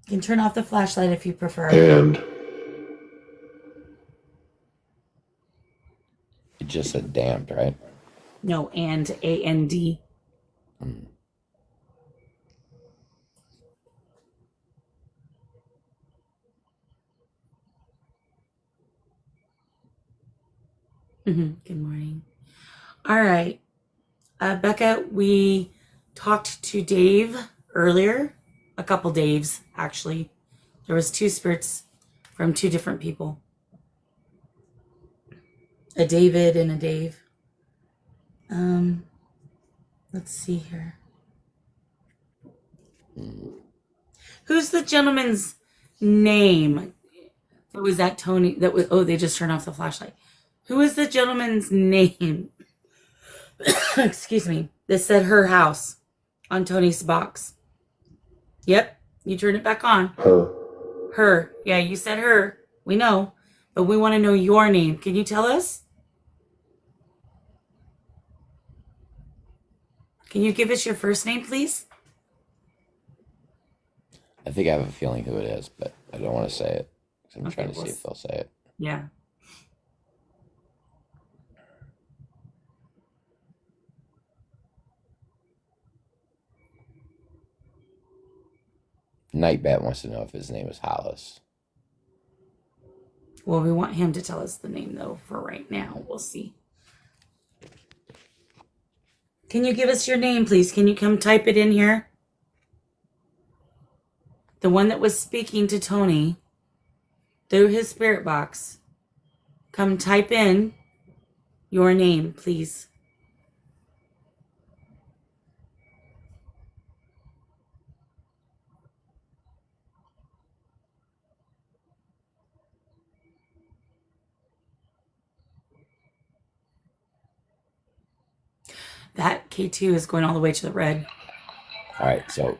You can turn off the flashlight if you prefer. And it just said damned, right? No, and A-N-D. Good morning. All right. Becca, we talked to Dave earlier. A couple Daves, actually. There was 2 spirits from 2 different people. A David and a Dave. Let's see here. Who's the gentleman's name? Or was that Tony? That was. Oh, they just turned off the flashlight. Who is the gentleman's name? Excuse me. That said her house on Tony's box. Yep, you turn it back on. Her. Her. Yeah, you said her. We know, but we want to know your name. Can you tell us? Can you give us your first name, please? I think I have a feeling who it is, but I don't want to say it. I'm Okay, trying to see if they'll say it. Yeah. Nightbat wants to know if his name is Hollis. Well, we want him to tell us the name, though, for right now. We'll see. Can you give us your name, please? Can you come type it in here? The one that was speaking to Tony through his spirit box. Come type in your name, please. That K2 is going all the way to the red. All right, so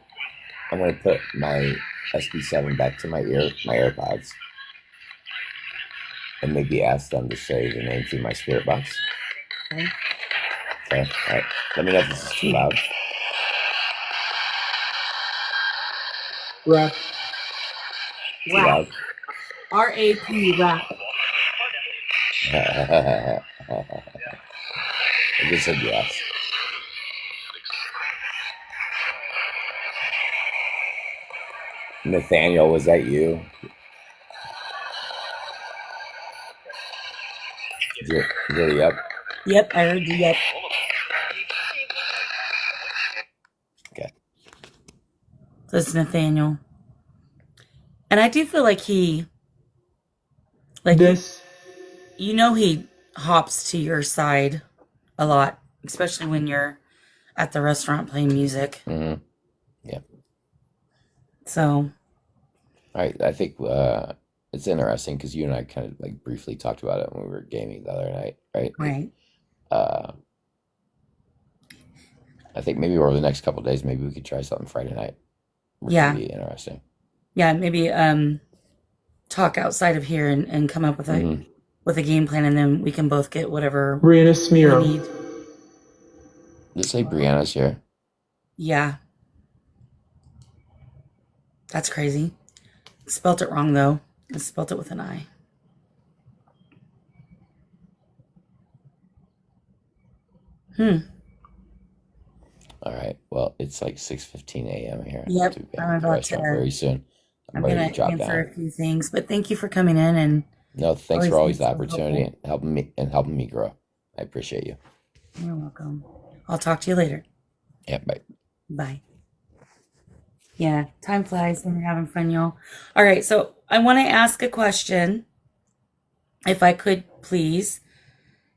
I'm going to put my SB7 back to my AirPods, and maybe ask them to say the name through my spirit box. Okay. Okay, all right. Let me know if this is too loud. Rap. Too loud. R-A-P, rap. I just said yes. Nathaniel, was that you? Really up? Yep, I heard you. Yep. Okay. So it's Nathaniel. And I do feel like he, like This. You know, he hops to your side a lot, especially when you're at the restaurant playing music. Mm-hmm. Yeah. So. All right. I think it's interesting because you and I kind of like briefly talked about it when we were gaming the other night, right? Right. I think maybe over the next couple of days, maybe we could try something Friday night. Which would be interesting. Yeah, maybe talk outside of here and come up with a game plan, and then we can both get whatever Breanna Smiro. we need. Did it say Breanna's here? Yeah. That's crazy. Spelt it wrong, though. I spelt it with an I. All right. Well, it's like 6:15 a.m. here. Yep. To be I'm at the about restaurant to. very soon. I'm ready going to to drop answer down. a few things, but thank you for coming in and. No, thanks for always the being so opportunity helpful. and helping me grow. I appreciate you. You're welcome. I'll talk to you later. Yeah, bye. Bye. Yeah, time flies when you're having fun, y'all. All right, so I want to ask a question, if I could, please.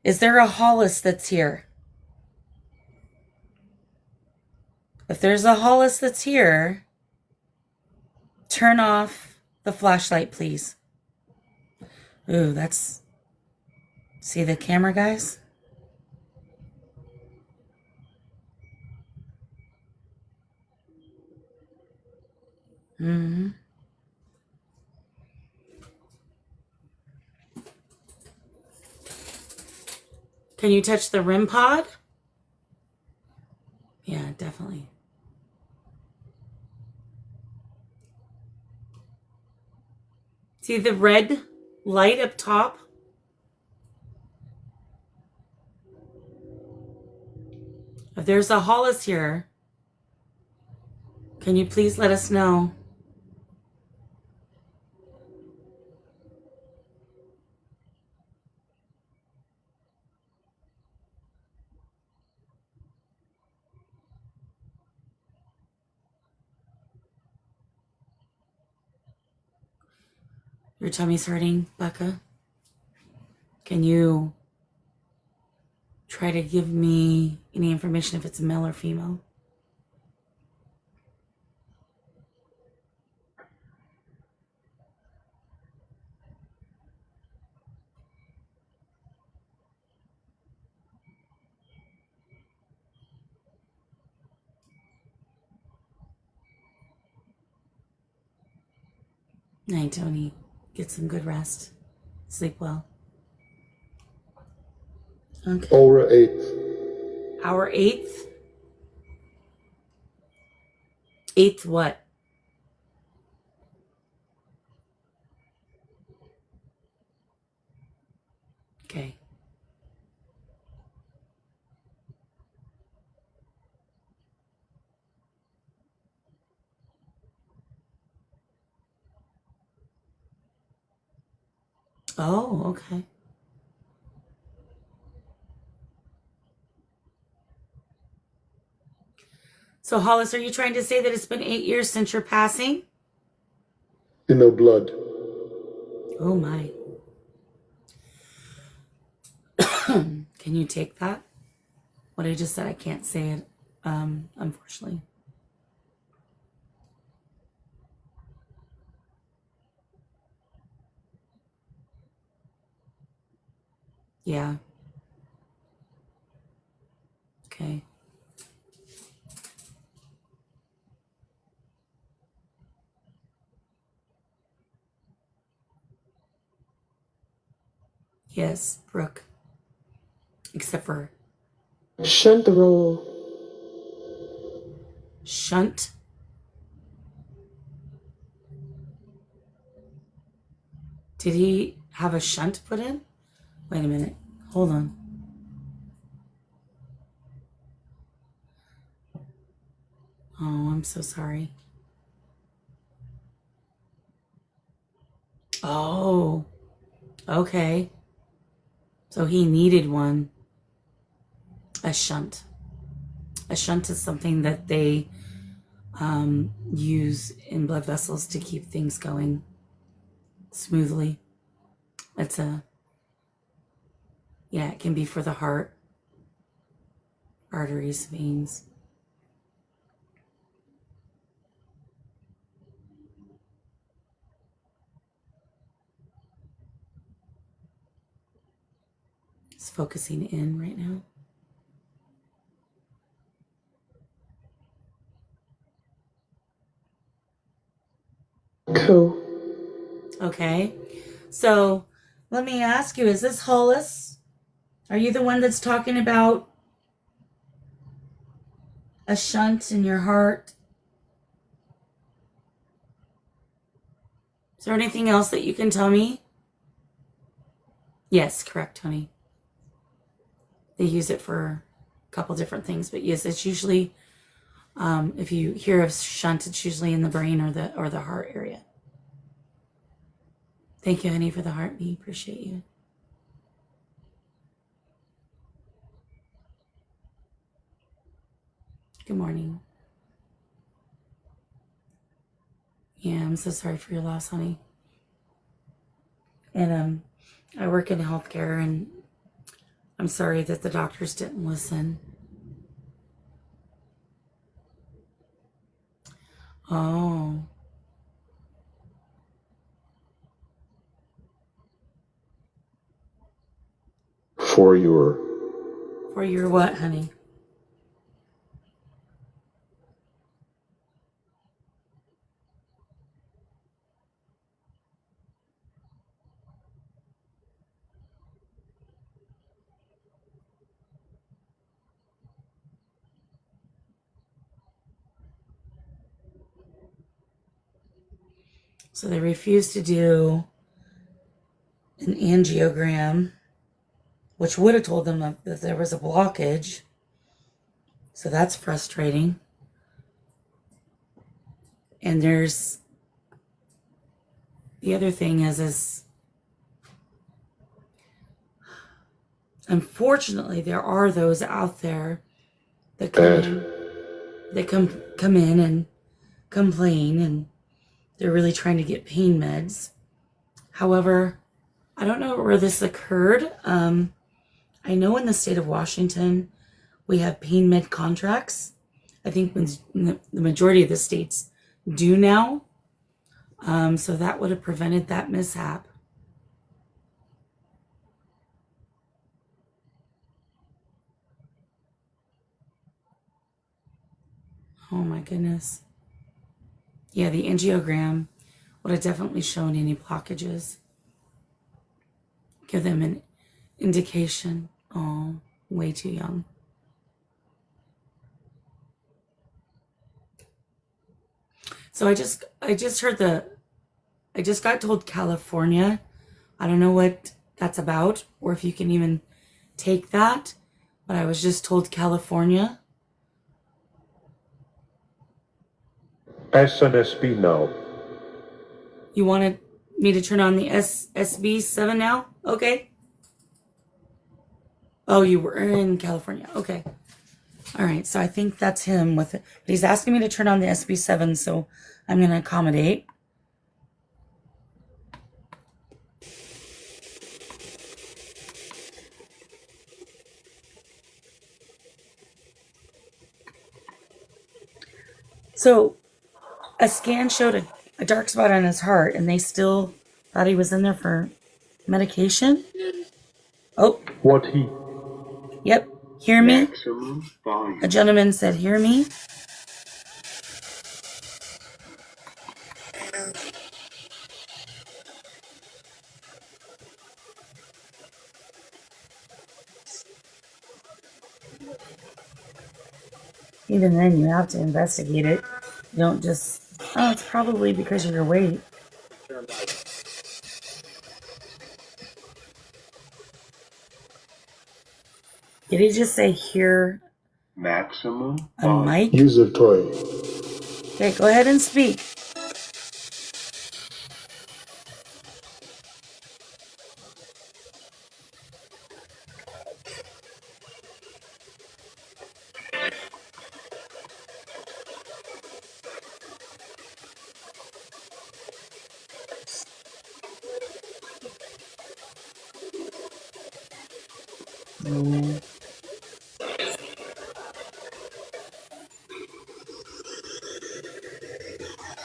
Is there a Hollis that's here? If there's a Hollis that's here, turn off the flashlight, please. Ooh, that's... See the camera, guys? Mm-hmm. Can you touch the REM pod? Yeah, definitely. See the red light up top? If there's a Hollis here, can you please let us know? Your tummy's hurting, Becca? Can you try to give me any information if it's male or female? Night, Tony. Get some good rest. Sleep well. Okay. Aura 8th. Our 8th? 8th what? Okay. Oh, okay. So, Hollis, are you trying to say that it's been 8 years since your passing? In no blood. Oh, my. Can you take that? What I just said, I can't say it, unfortunately. Yeah. Okay. Yes, Brooke. Except for Shunt the roll. shunt. Did he have a shunt put in? Wait a minute. Hold on. Oh, I'm so sorry. Oh, okay. So he needed one. A shunt. A shunt is something that they use in blood vessels to keep things going smoothly. It's it can be for the heart, arteries, veins. It's focusing in right now. Cool. Okay. So let me ask you, is this Hollis? Are you the one that's talking about a shunt in your heart? Is there anything else that you can tell me? Yes, correct, Tony. They use it for a couple different things, but yes, it's usually, if you hear of shunt, it's usually in the brain or the heart area. Thank you, honey, for the heartbeat. Appreciate you. Good morning. Yeah, I'm so sorry for your loss, honey. And I work in healthcare, and I'm sorry that the doctors didn't listen. Oh. For your For your what, honey? So they refused to do an angiogram, which would have told them that there was a blockage. So that's frustrating. And there's the other thing is unfortunately there are those out there that come in and complain, and they're really trying to get pain meds. However, I don't know where this occurred. I know in the state of Washington, we have pain med contracts. I think the majority of the states do now. So that would have prevented that mishap. Oh my goodness. Yeah, the angiogram would have definitely shown any blockages. Give them an indication. Oh, way too young. So I just got told California. I don't know what that's about or if you can even take that, but I was just told California. SNSB now. You wanted me to turn on the SB7 now? Okay. Oh, you were in California. Okay. All right. So I think that's him with it. But he's asking me to turn on the SB7, so I'm going to accommodate. So a scan showed a dark spot on his heart, and they still thought he was in there for medication. Oh. What he? Yep. Hear me? Maximum volume. A gentleman said, hear me? Even then, you have to investigate it. You don't just, oh, it's probably because of your weight. Did he just say here? Maximum a mic? User toy. Okay, go ahead and speak.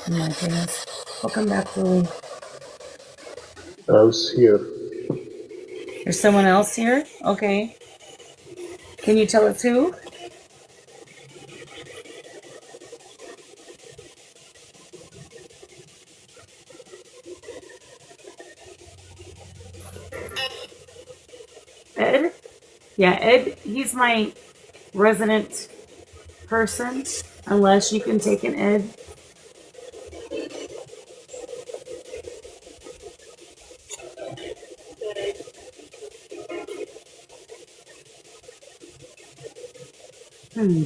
Oh my goodness. Welcome back, Lily. Else here. There's someone else here? Okay. Can you tell us who? Ed? Yeah, Ed, he's my resident person, unless you can take an Ed.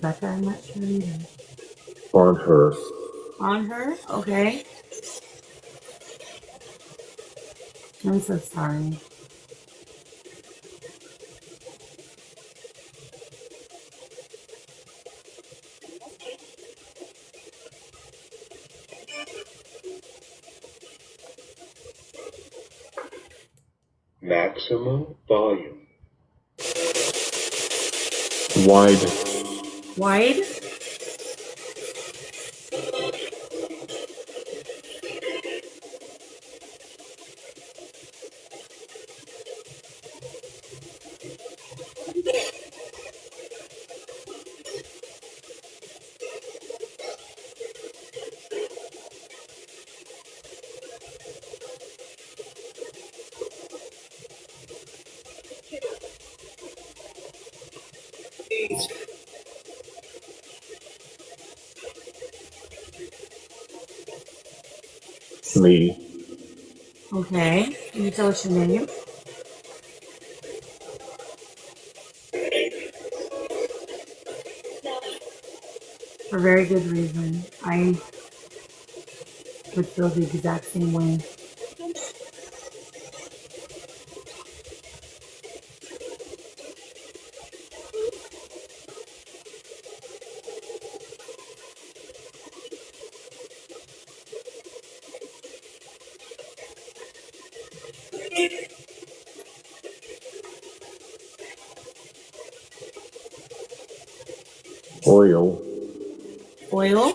Becca, I'm not sure either. On her. On her? Okay. I'm so sorry. Maximum volume. Wide. Wide? Me. Okay. Can you tell us your name? For very good reason. I would feel the exact same way. Oil. Oil.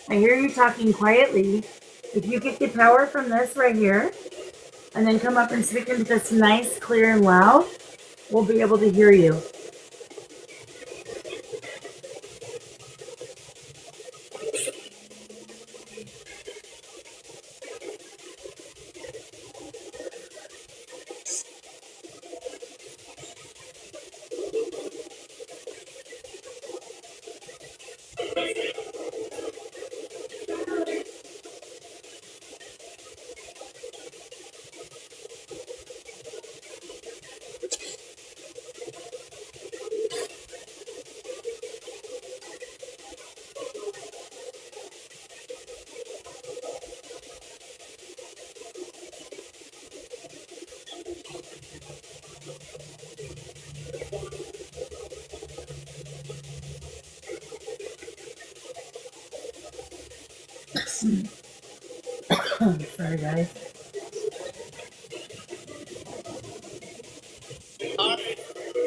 I hear you talking quietly. If you get the power from this right here, and then come up and speak into this nice, clear, and loud, we'll be able to hear you. Sorry, guys.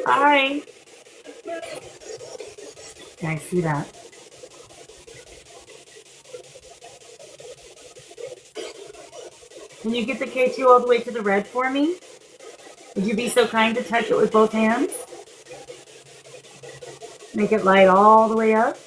Hi. Can I see that? Can you get the K2 all the way to the red for me? Would you be so kind to touch it with both hands? Make it light all the way up.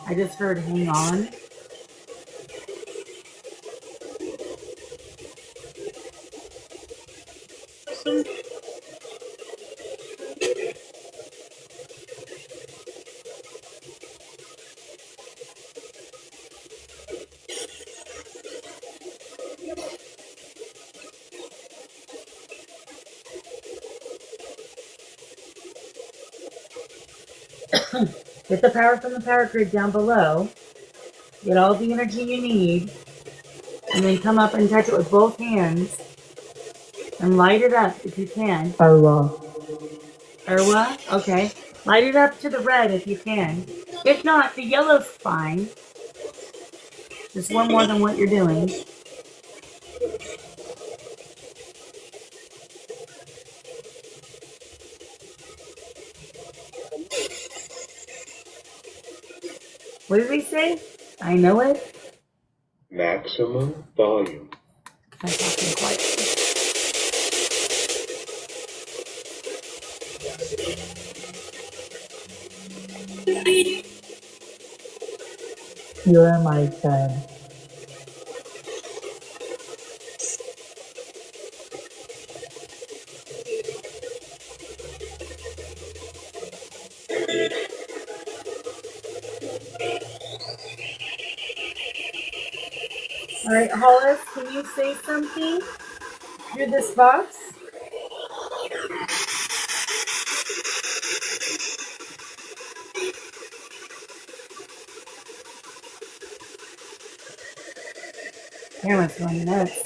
I just heard hang on. Get the power from the power grid down below. Get all the energy you need. And then come up and touch it with both hands. And light it up if you can. Arwa. Erwa? Okay. Light it up to the red if you can. If not, the yellow's fine. Just one more than what you're doing. What did he say? I know it. Maximum volume. I'm talking quietly. You're my son. All right, Hollis, can you say something through this box? Camera's going nuts.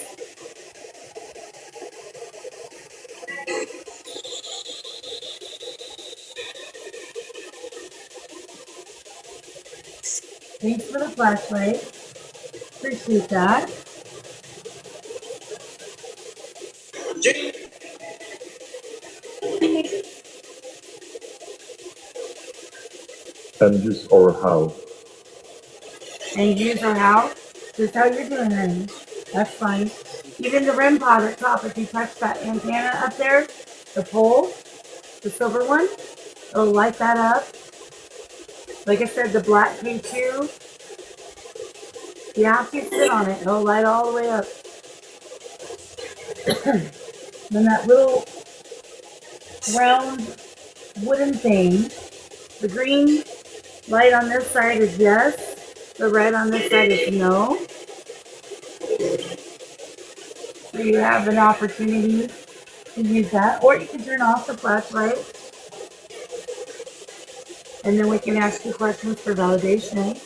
Thanks for the flashlight. Appreciate that. And use or how. And use or how? Just how you're doing, honey. That's fine. Even the REM pod at top, if you touch that antenna up there, the pole, the silver one, it'll light that up. Like I said, the black K2, you have to sit on it. It'll light all the way up. Then that little round wooden thing, the green light on this side is yes. The red on this side is no. So you have an opportunity to use that. Or you can turn off the flashlight. And then we can ask you questions for validation.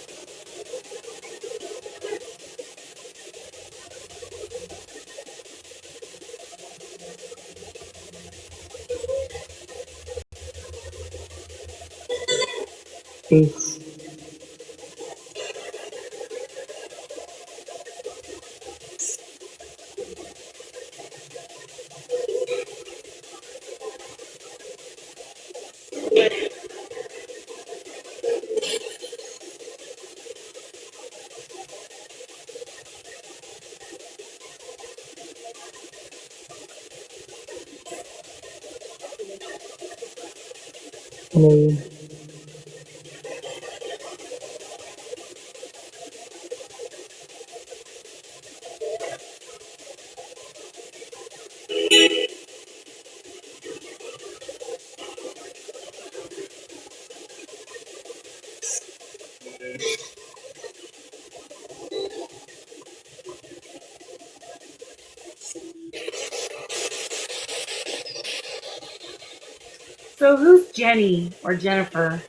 Space. Million. So who's Jenny or Jennifer?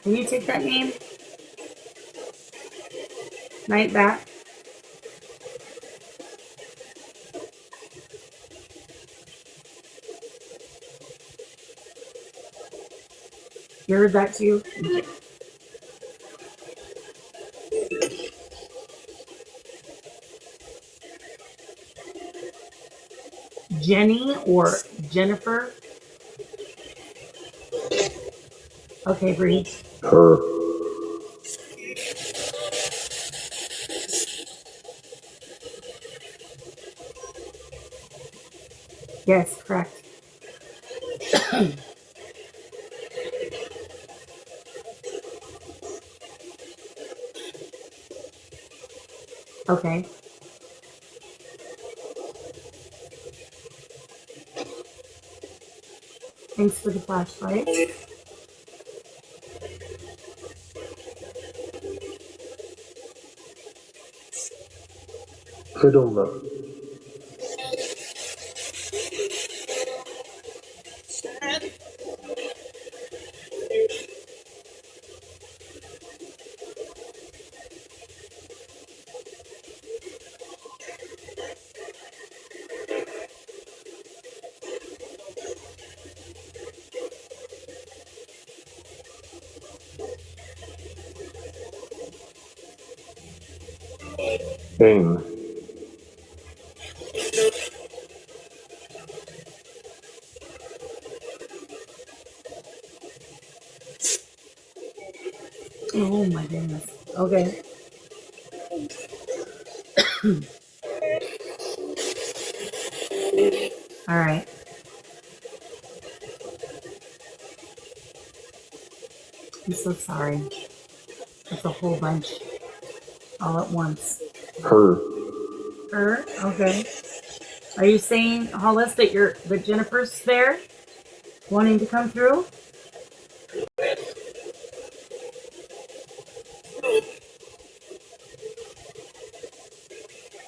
Can you take that name? Night Bat? You heard that too? Okay. Jenny or Jennifer? Okay, Bree. Her. Yes, correct. Okay. Thanks for the flashlight. Fiddler. Aim. Oh my goodness. Okay. All right. I'm so sorry. It's a whole bunch all at once. Her. Her? Okay. Are you saying, Hollis, that Jennifer's there? Wanting to come through?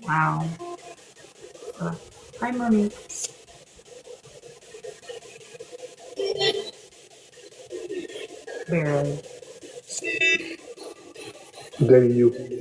Wow. Hi, Monique. Barely. Then you.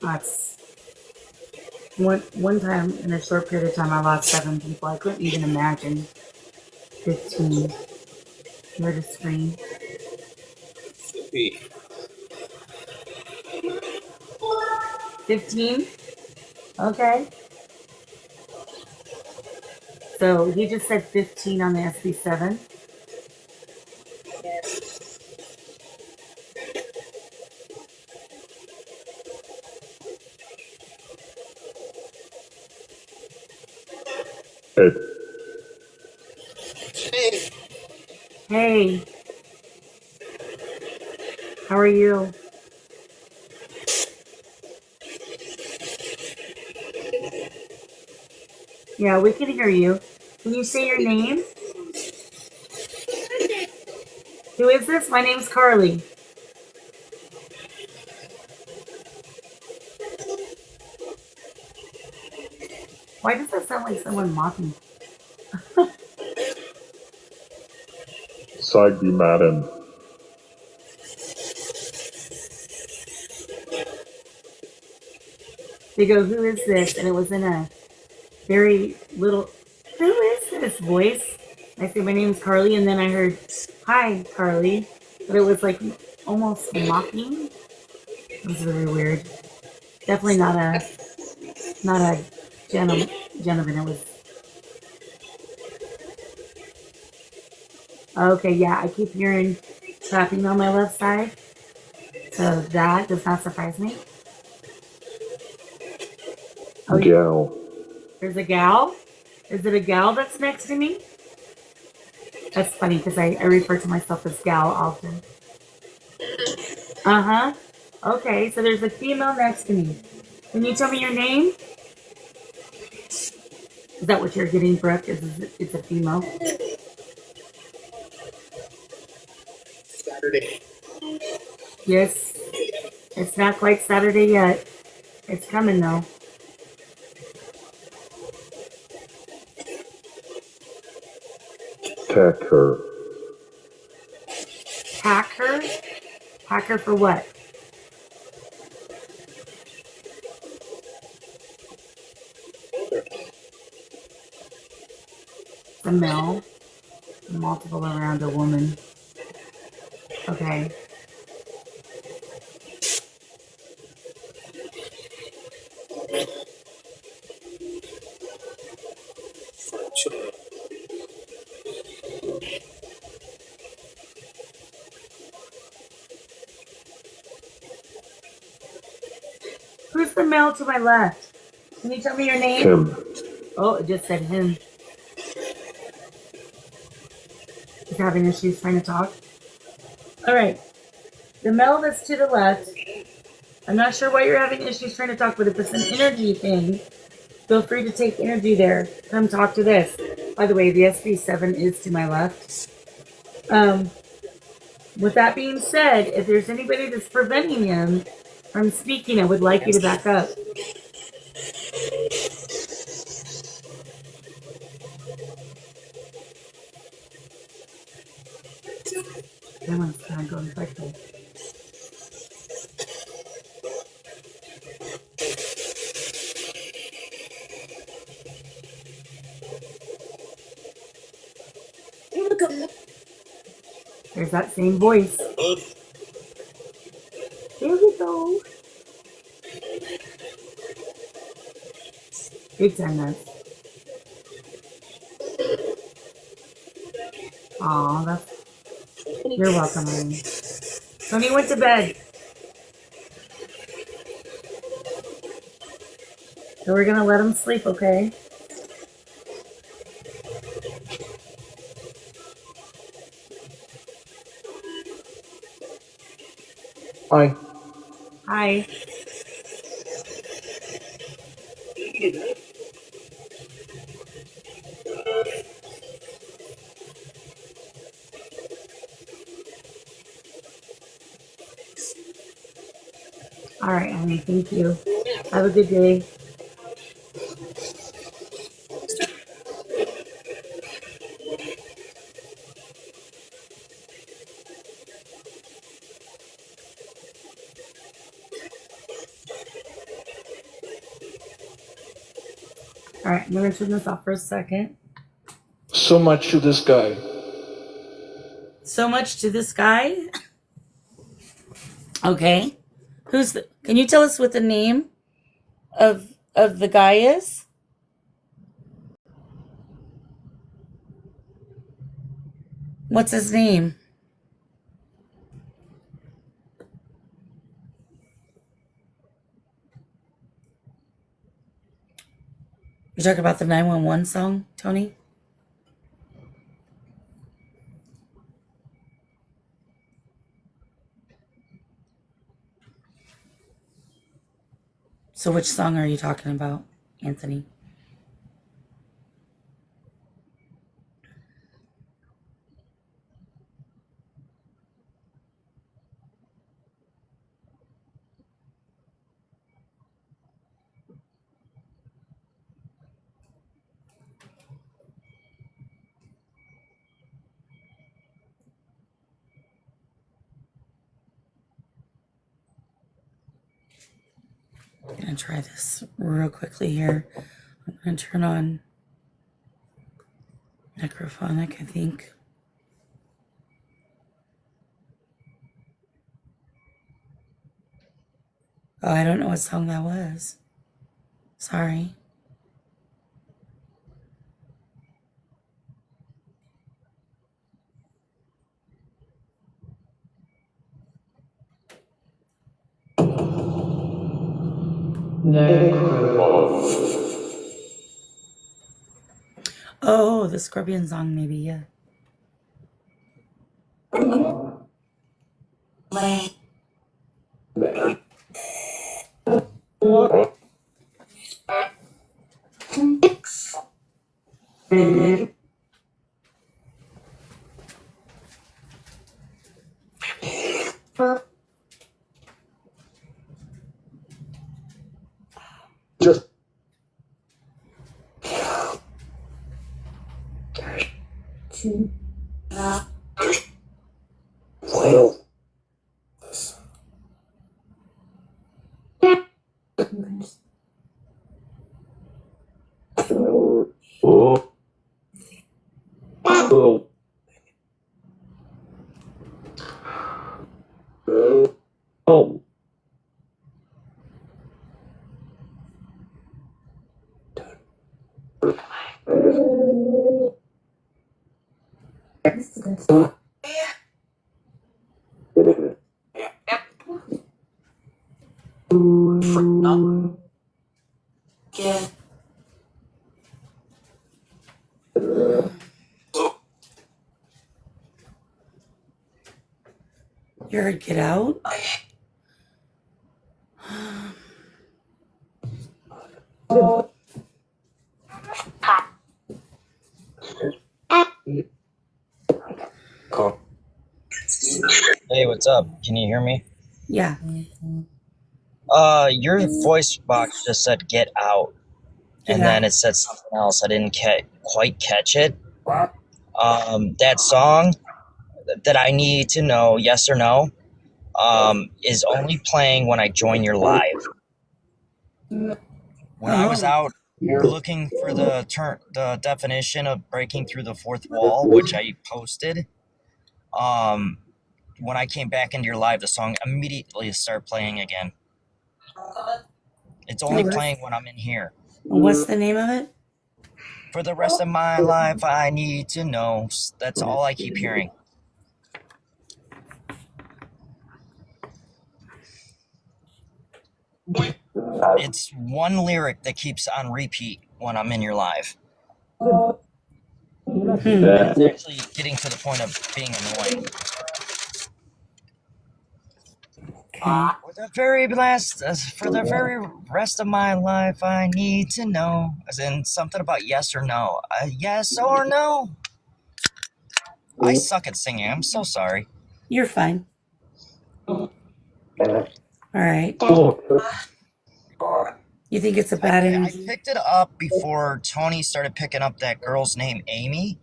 That's one time in a short period of time I lost 7 people. I couldn't even imagine 15. Hear the scream. 15? Okay. So he just said 15 on the SB7. Ed. Hey. How are you? Yeah, we can hear you. Can you say your name? Who is this? My name's Carly. Why does that sound like someone mocking? Side B Madden. They go, who is this? And it was in a very little, who is this voice? I say, my name is Carly. And then I heard, hi, Carly. But it was like almost mocking. It was very weird. Definitely not a gentleman. It was, okay, yeah, I keep hearing tapping on my left side. So that does not surprise me. Oh, Gal. There's a gal? Is it a gal that's next to me? That's funny because I refer to myself as gal often. Uh-huh. Okay, so there's a female next to me. Can you tell me your name? Is that what you're getting, Brooke? It's a female? Saturday. Yes. It's not quite Saturday yet. It's coming, though. Tack her. Pack her? Pack her for what? The male. Multiple around a woman. Okay. Who's the male to my left? Can you tell me your name? Him. Oh, it just said him. He's having issues trying to talk. All right. The male that's to the left. I'm not sure why you're having issues trying to talk, but if it's an energy thing, feel free to take energy there. Come talk to this. By the way, the SB7 is to my left. With that being said, if there's anybody that's preventing him from speaking, I would like you to back up. That one's kind of going quickly. There's that same voice. There we go. Big time nuts. Aw, that's... You're welcome, honey. Tony went to bed. So we're gonna let him sleep, okay? Hi. Hi. All right, honey. Thank you. Have a good day. All right, I'm gonna turn this off for a second. So much to this guy. So much to this guy. Okay. Can you tell us what the name of the guy is? What's his name? You're talking about the 911 song, Tony? So which song are you talking about, Anthony? I'm gonna try this real quickly here. I'm gonna turn on necrophonic, I think. Oh, I don't know what song that was. Sorry. Oh, the Scorpion song, maybe, yeah. Just. Well. Oh. You heard Get Out? Hey, what's up? Can you hear me? Yeah. Your voice box just said "get out," and then it said something else. I didn't quite catch it. That song that I need to know, yes or no, is only playing when I join your live. When I was out looking for the definition of breaking through the fourth wall, which I posted, when I came back into your live, the song immediately started playing again. It's only playing when I'm in here. What's the name of it? For the rest of my life, I need to know. That's all I keep hearing. It's one lyric that keeps on repeat when I'm in your live. It's actually getting to the point of being annoying. For the very rest of my life, I need to know. As in something about yes or no. Yes or no. I suck at singing. I'm so sorry. You're fine. All right. You think it's a bad energy? I picked it up before Tony started picking up that girl's name, Amy.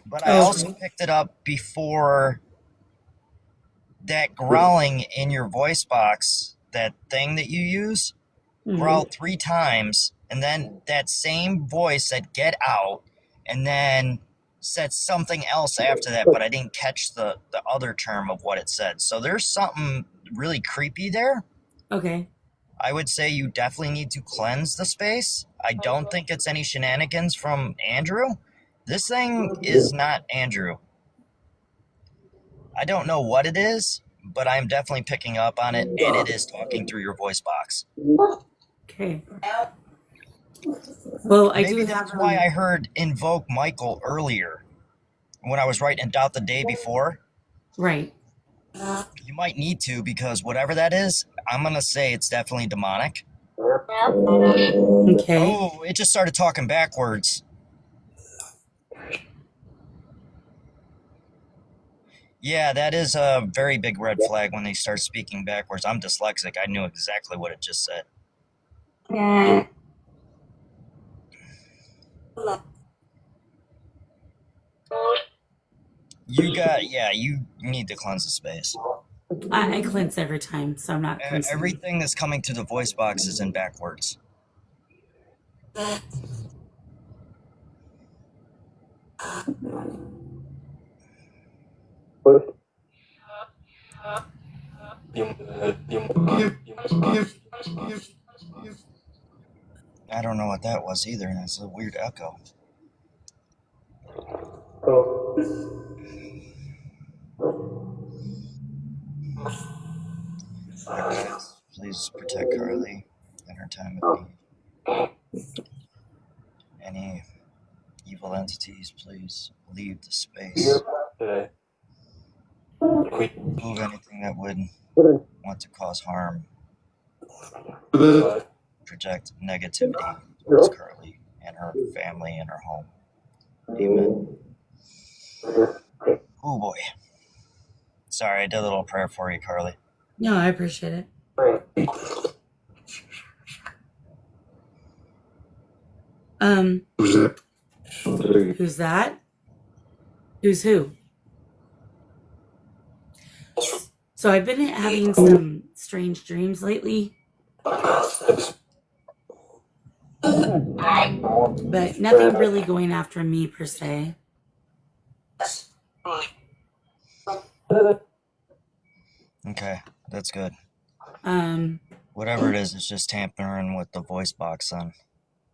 But I also picked it up before that growling in your voice box, that thing that you use, growled 3 times, and then that same voice said "get out," and then said something else after that, but I didn't catch the other term of what it said. So there's something really creepy there. Okay. I would say you definitely need to cleanse the space. I don't think it's any shenanigans from Andrew. This thing is not Andrew. I don't know what it is, but I'm definitely picking up on it, and it is talking through your voice box. Okay. Well, I Maybe that's why I heard "invoke Michael" earlier when I was writing it out the day before. Right. You might need to, because whatever that is, I'm going to say it's definitely demonic. Okay. Oh, it just started talking backwards. Yeah, that is a very big red flag when they start speaking backwards. I'm dyslexic. I knew exactly what it just said. You need to cleanse the space. I cleanse every time, so I'm not concerned. Everything that's coming through the voice box is in backwards. I don't know what that was either, and it's a weird echo. Guys, please protect Carly in her time of need. Any evil entities, please leave the space. Move anything that would want to cause harm. Project negativity towards Carly and her family and her home. Amen. Oh boy. Sorry, I did a little prayer for you, Carly. No, I appreciate it. Who's that? Who's who? So I've been having some strange dreams lately. But nothing really going after me per se. Okay, that's good. Whatever it is, it's just tampering with the voice box then.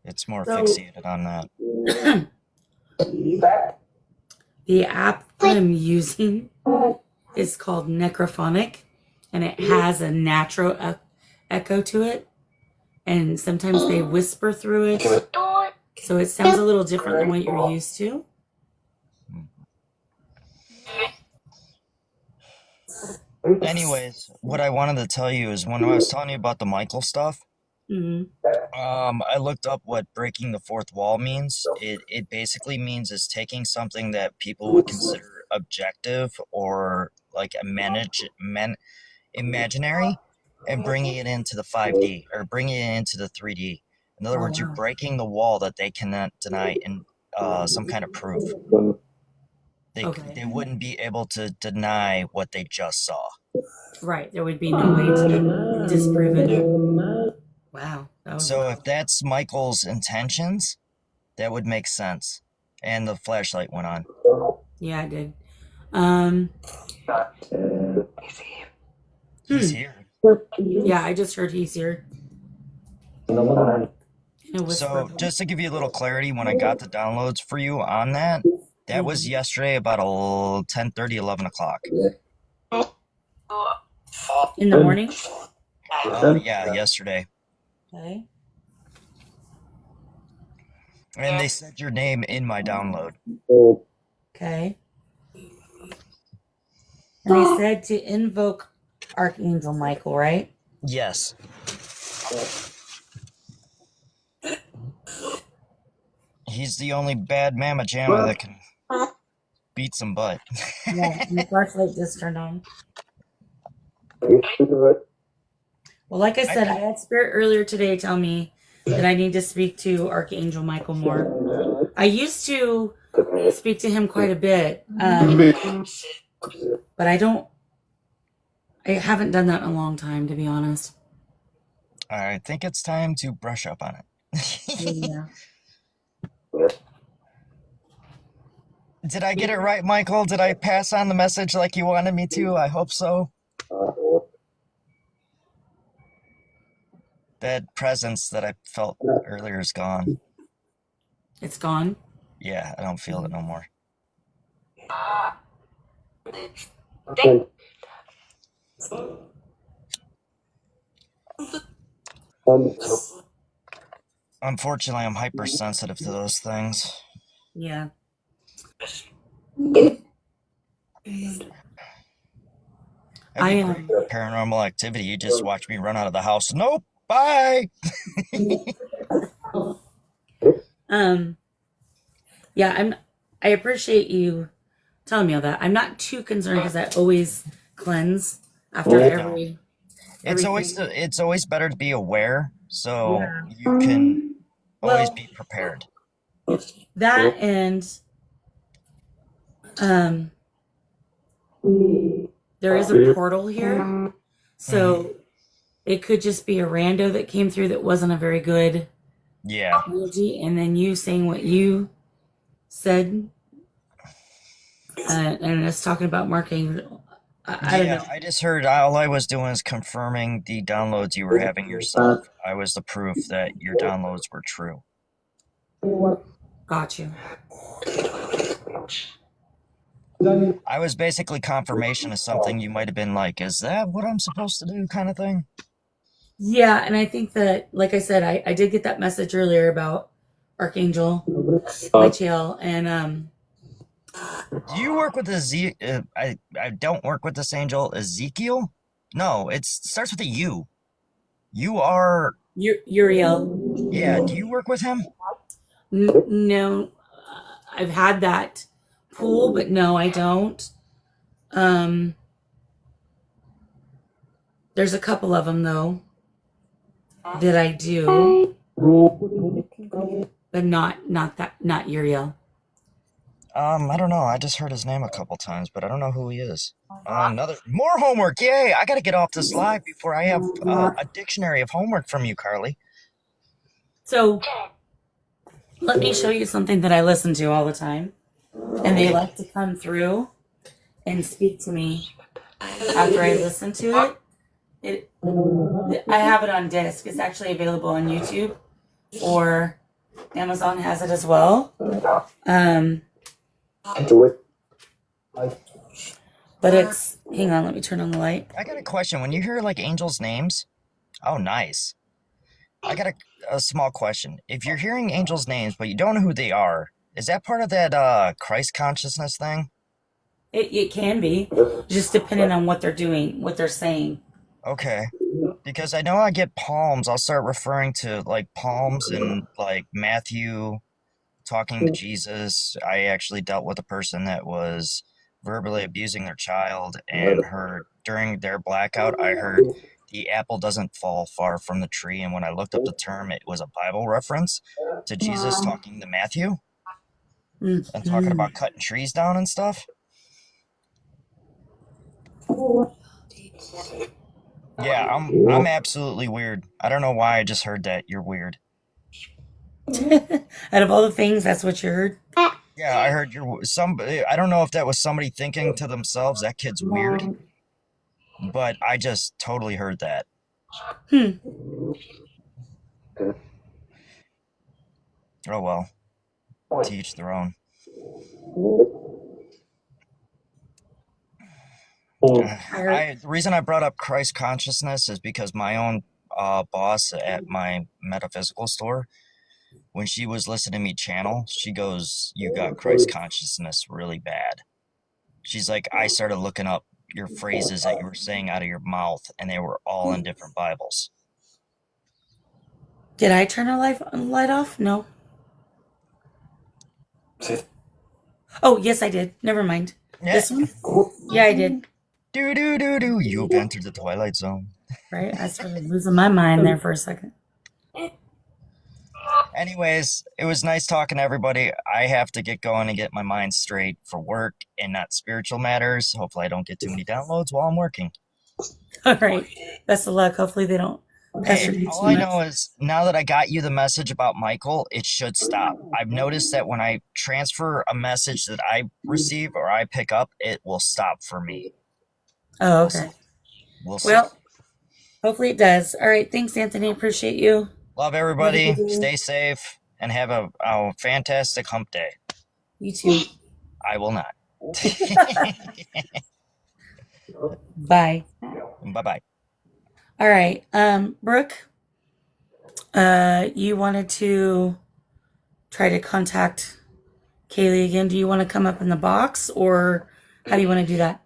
It's more fixated on that. The app that I'm using is called Necrophonic, and it has a natural echo to it. And sometimes they whisper through it. So it sounds a little different than what you're used to. Anyways, what I wanted to tell you is when I was telling you about the Michael stuff, I looked up what breaking the fourth wall means. It basically means is taking something that people would consider objective or like imaginary and bringing it into the 5D or bringing it into the 3D. In other words, you're breaking the wall that they cannot deny in some kind of proof. They wouldn't be able to deny what they just saw. Right. There would be no way to disprove it. Wow. So if that's Michael's intentions, that would make sense. And the flashlight went on. Yeah, it did. He's here. Yeah, I just heard he's here. So just to give you a little clarity, when I got the downloads for you on that, that was yesterday about 10:30, 11 o'clock. In the morning? Yeah, yesterday. Okay. And they said your name in my download. Okay. And they said to invoke Archangel Michael, right? Yes. He's the only bad mamma jamma that can beat some butt. Yeah, and the flashlight just turned on. Well, like I said, I had Spirit earlier today tell me that I need to speak to Archangel Michael more. I used to speak to him quite a bit, but I haven't done that in a long time, to be honest. I think it's time to brush up on it. Yeah. Did I get it right, Michael? Did I pass on the message like you wanted me to? I hope so. That presence that I felt earlier is gone. It's gone? Yeah, I don't feel it no more. Unfortunately, I'm hypersensitive to those things. Yeah. I am paranormal activity. You just watch me run out of the house. Nope. Bye. Yeah, I appreciate you telling me all that. I'm not too concerned because I always cleanse after every. It's always better to be aware so you can always be prepared. That and there is a portal here. So it could just be a rando that came through that wasn't a very good energy. And then you saying what you said and us talking about marketing. I don't know. I just heard all I was doing is confirming the downloads you were having yourself. I was the proof that your downloads were true. Got you. I was basically confirmation of something you might have been like, is that what I'm supposed to do kind of thing? Yeah, and I think that, like I said, I did get that message earlier about Archangel Michael, and do you work with I don't work with this angel, Ezekiel? No, it starts with a U. You are... Uriel. Yeah, do you work with him? No, I've had that pool, but no, I don't. There's a couple of them, though, that I do, but not Uriel. I don't know. I just heard his name a couple times, but I don't know who he is. More homework! Yay! I gotta get off this live before I have a dictionary of homework from you, Carly. So, let me show you something that I listen to all the time, and they like to come through and speak to me after I listen to it. I have it on disc. It's actually available on YouTube, or Amazon has it as well. But it's, hang on, let me turn on the light. I got a question. When you hear like angels' names, oh, nice. I got a small question. If you're hearing angels' names, but you don't know who they are, is that part of that Christ consciousness thing? It can be, just depending on what they're doing, what they're saying. Okay. Because I know I get palms. I'll start referring to like palms and like Matthew talking to Jesus. I actually dealt with a person that was verbally abusing their child, and during their blackout, I heard the apple doesn't fall far from the tree. And when I looked up the term, it was a Bible reference to Jesus talking to Matthew and talking about cutting trees down and stuff. Yeah, I'm absolutely weird. I don't know why I just heard that. You're weird. Out of all the things, that's what you heard? Yeah, I heard somebody. I don't know if that was somebody thinking to themselves, that kid's weird. But I just totally heard that. Oh well. To each their own. The reason I brought up Christ consciousness is because my own boss at my metaphysical store, when she was listening to me channel, she goes, "You got Christ consciousness really bad." She's like, I started looking up your phrases that you were saying out of your mouth, and they were all in different Bibles. Did I turn a light off? No. Oh, yes, I did. Never mind. Yeah. This one? Yeah, I did. Do. You've entered the Twilight Zone. Right? I started losing my mind there for a second. Anyways, it was nice talking to everybody. I have to get going and get my mind straight for work and not spiritual matters. Hopefully I don't get too many downloads while I'm working. All right. Best of luck. Hopefully they don't. All I know is now that I got you the message about Michael, it should stop. I've noticed that when I transfer a message that I receive or I pick up, it will stop for me. Oh, okay. We'll see. Well, hopefully it does. All right. Thanks, Anthony. Appreciate you. Love everybody. Stay safe and have a fantastic hump day. You too. I will not. Bye. Bye-bye. All right. Brooke, you wanted to try to contact Kaylee again. Do you want to come up in the box, or how do you want to do that?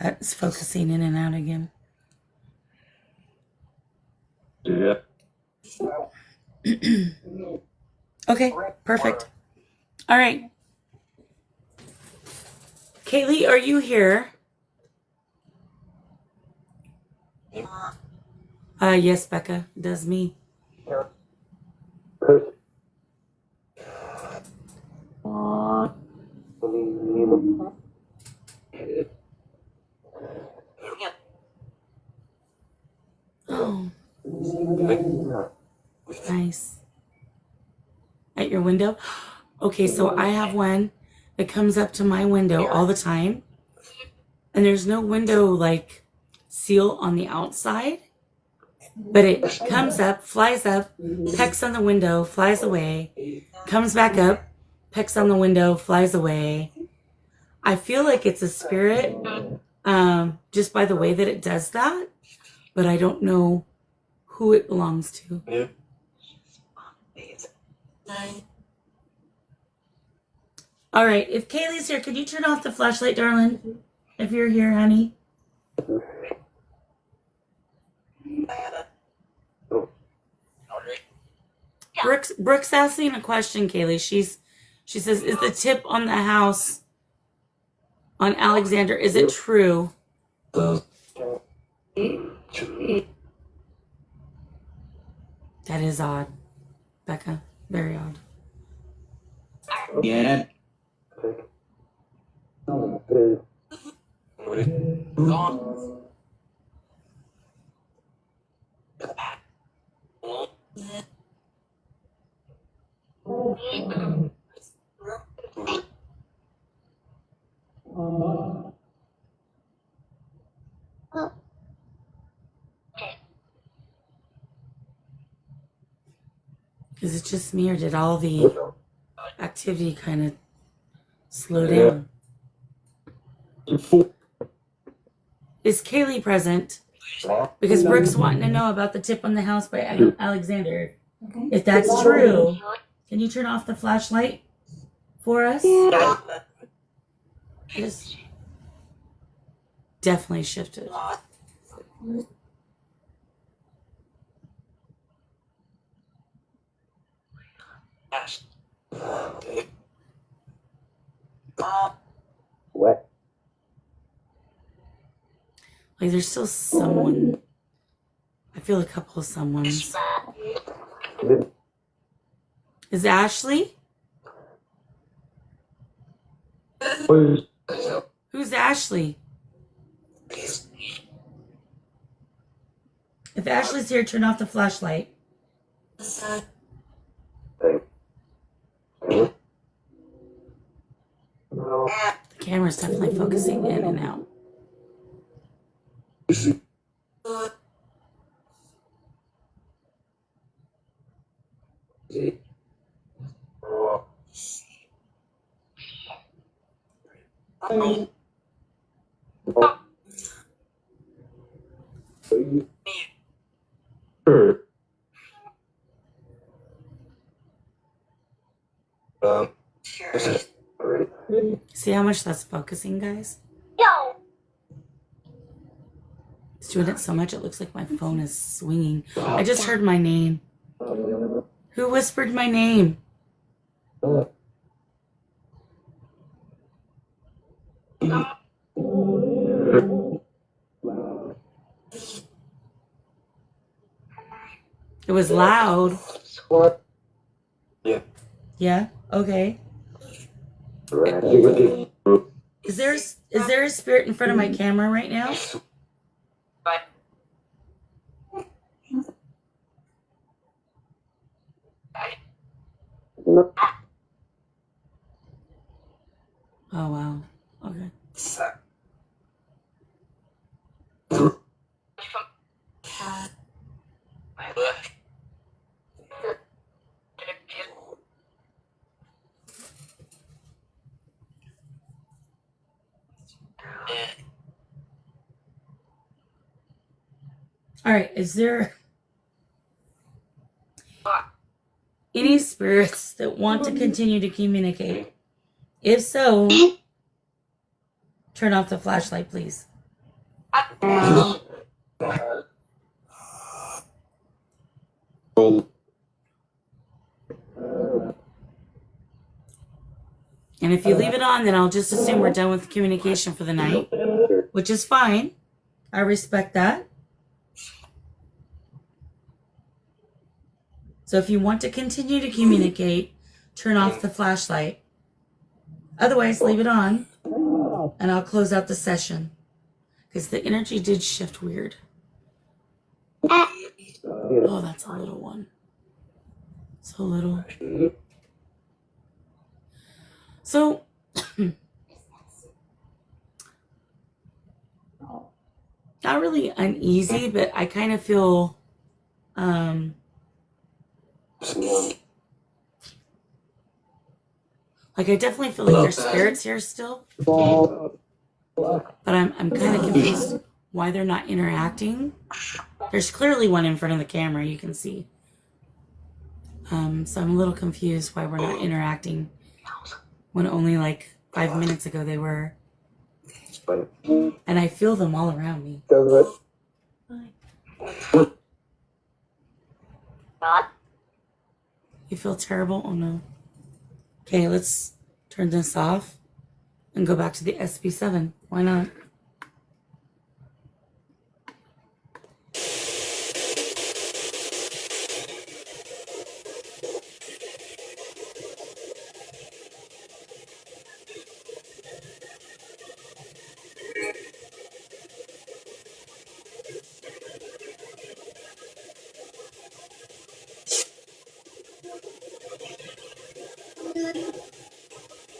It's focusing in and out again. Yeah. Okay, perfect. All right. Kaylee, are you here? Yes, Becca. Does me. Oh, nice. At your window? Okay, so I have one that comes up to my window all the time. And there's no window like seal on the outside. But it comes up, flies up, pecks on the window, flies away, comes back up, pecks on the window, flies away. I feel like it's a spirit just by the way that it does that, but I don't know who it belongs to. All right, if Kaylee's here, could you turn off the flashlight, darling? If you're here, honey. Brooke's asking a question, Kaylee. She says, is the tip on the house on Alexander, is it true? That is odd, Becca. Very odd. Yeah. Is it just me, or did all the activity kind of slow down? Is Kaylee present? Because Brooke's wanting to know about the tip on the house by Alexander. If that's true, can you turn off the flashlight for us? Just definitely shifted. What? Like there's still someone. I feel a couple of someone's. Is Ashley? Who's Ashley? If Ashley's here, turn off the flashlight. The camera's definitely focusing in and out. See how much that's focusing, guys? It's doing it so much it looks like my phone is swinging. I just heard my name. Who whispered my name? It was loud. Yeah? Okay. Is there a spirit in front of my camera right now? Oh wow. Okay. All right, is there any spirits that want to continue to communicate? If so, turn off the flashlight, please. And if you leave it on, then I'll just assume we're done with communication for the night, which is fine. I respect that. So if you want to continue to communicate, turn off the flashlight. Otherwise, leave it on, and I'll close out the session. Because the energy did shift weird. Oh, that's a little one. So little. So, not really uneasy, but I kind of feel, like I definitely feel like there's spirits here still. But I'm kind of confused why they're not interacting. There's clearly one in front of the camera, you can see. So I'm a little confused why we're not interacting when only like 5 minutes ago they were. And I feel them all around me. You feel terrible? Oh no. Okay, let's turn this off and go back to the SB7. Why not?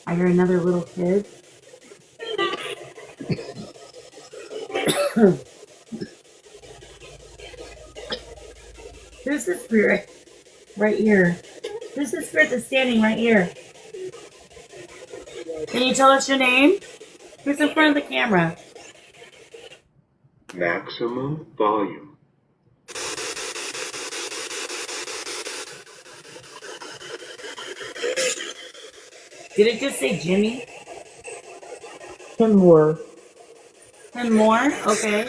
I hear another little kid. Who's the spirit? Right here. Who's the spirit that's standing right here? Can you tell us your name? Who's in front of the camera? Maximum volume. Did it just say Jimmy? 10 more. 10 more? Okay.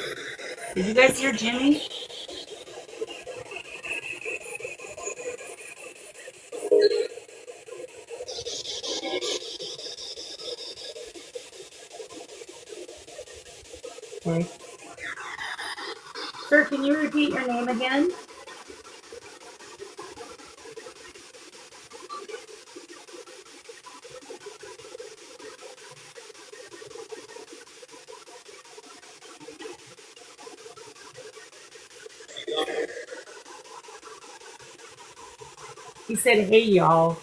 Did you guys hear Jimmy? Okay. Sir, can you repeat your name again? He said, hey, y'all.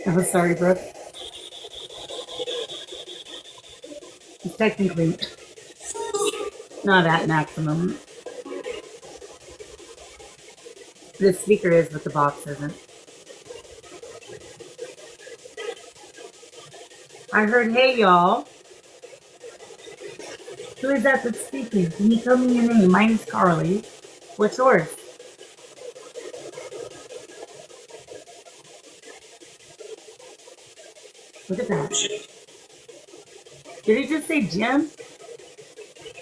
Oh, sorry, Brooke. It's technically not at maximum. The speaker is, but the box isn't. I heard, hey, y'all. Who is that that's speaking? Can you tell me your name? Mine's Carly. What's yours? Look at that. Did he just say Jim?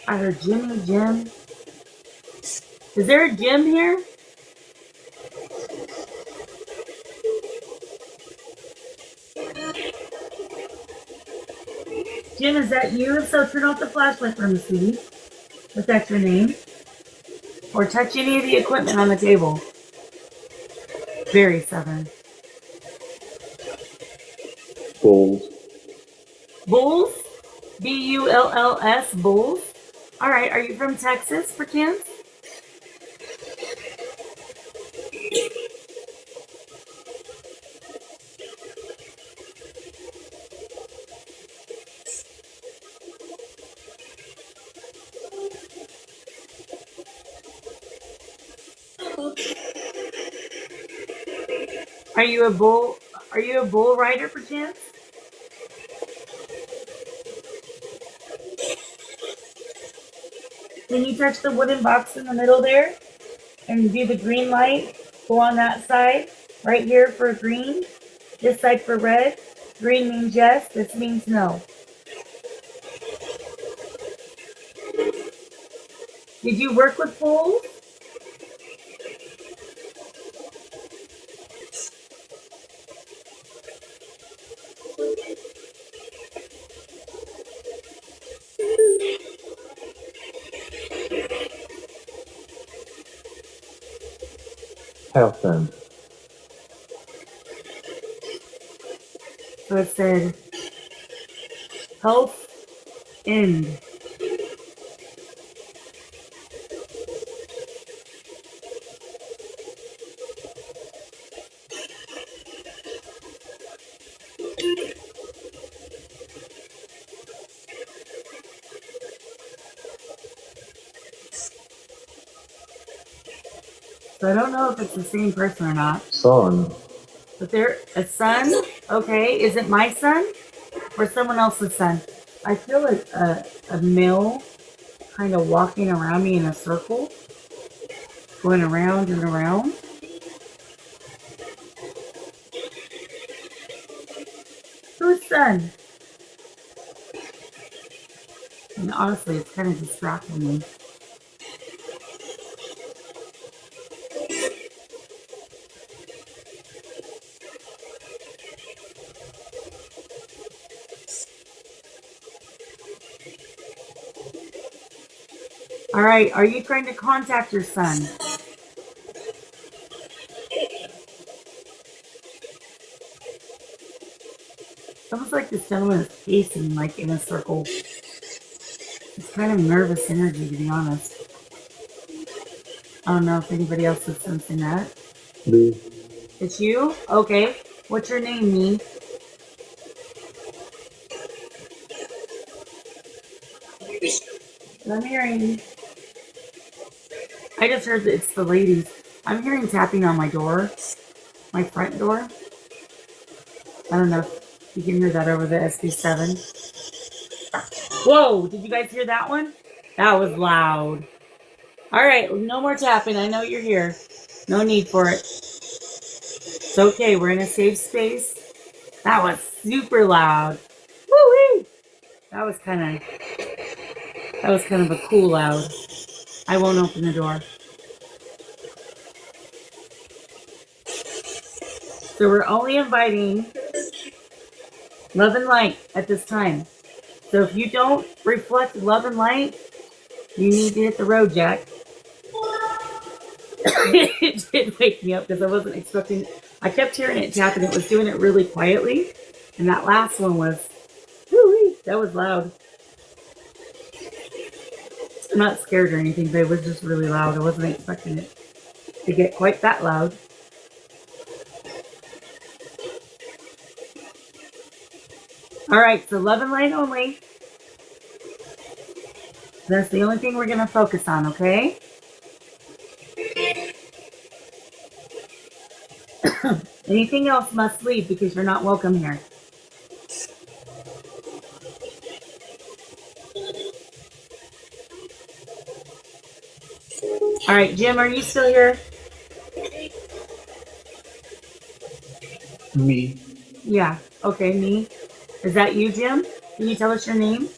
I heard Jimmy, Jim. Is there a Jim here? Jim, is that you? So turn off the flashlight for me, sweetie. If that's your name. Or touch any of the equipment on the table. Very Southern. Bulls. Bulls? B-U-L-L-S, Bulls? Alright, are you from Texas, for chance? Are you a bull rider, for chance? Can you touch the wooden box in the middle there? And do the green light? Go on that side. Right here for green. This side for red. Green means yes. This means no. Did you work with bulls? Health end. So it said health end. So I don't know if it's the same person or not. Son. But they're a son? Okay. Is it my son? Or someone else's son? I feel like a male kind of walking around me in a circle. Going around and around. Whose son? And honestly, it's kind of distracting me. All right, are you trying to contact your son? It's almost like this gentleman is pacing like in a circle. It's kind of nervous energy, to be honest. I don't know if anybody else is sensing that. Me. It's you? Okay. What's your name, me? I'm hearing... I just heard that it's the ladies. I'm hearing tapping on my door. My front door. I don't know if you can hear that over the SB7. Whoa! Did you guys hear that one? That was loud. Alright, no more tapping. I know you're here. No need for it. It's okay. We're in a safe space. That was super loud. Woo-wee! That was kind of a cool loud. I won't open the door. So we're only inviting love and light at this time. So if you don't reflect love and light, you need to hit the road, Jack. It did wake me up because I wasn't expecting... I kept hearing it tap and it was doing it really quietly. And that last one was... Woo-wee! That was loud. I'm not scared or anything, but it was just really loud. I wasn't expecting it to get quite that loud. Alright, so love and light only. That's the only thing we're going to focus on, okay? Anything else must leave because you're not welcome here. Alright, Jim, are you still here? Me. Yeah, okay, me. Is that you, Jim? Can you tell us your name?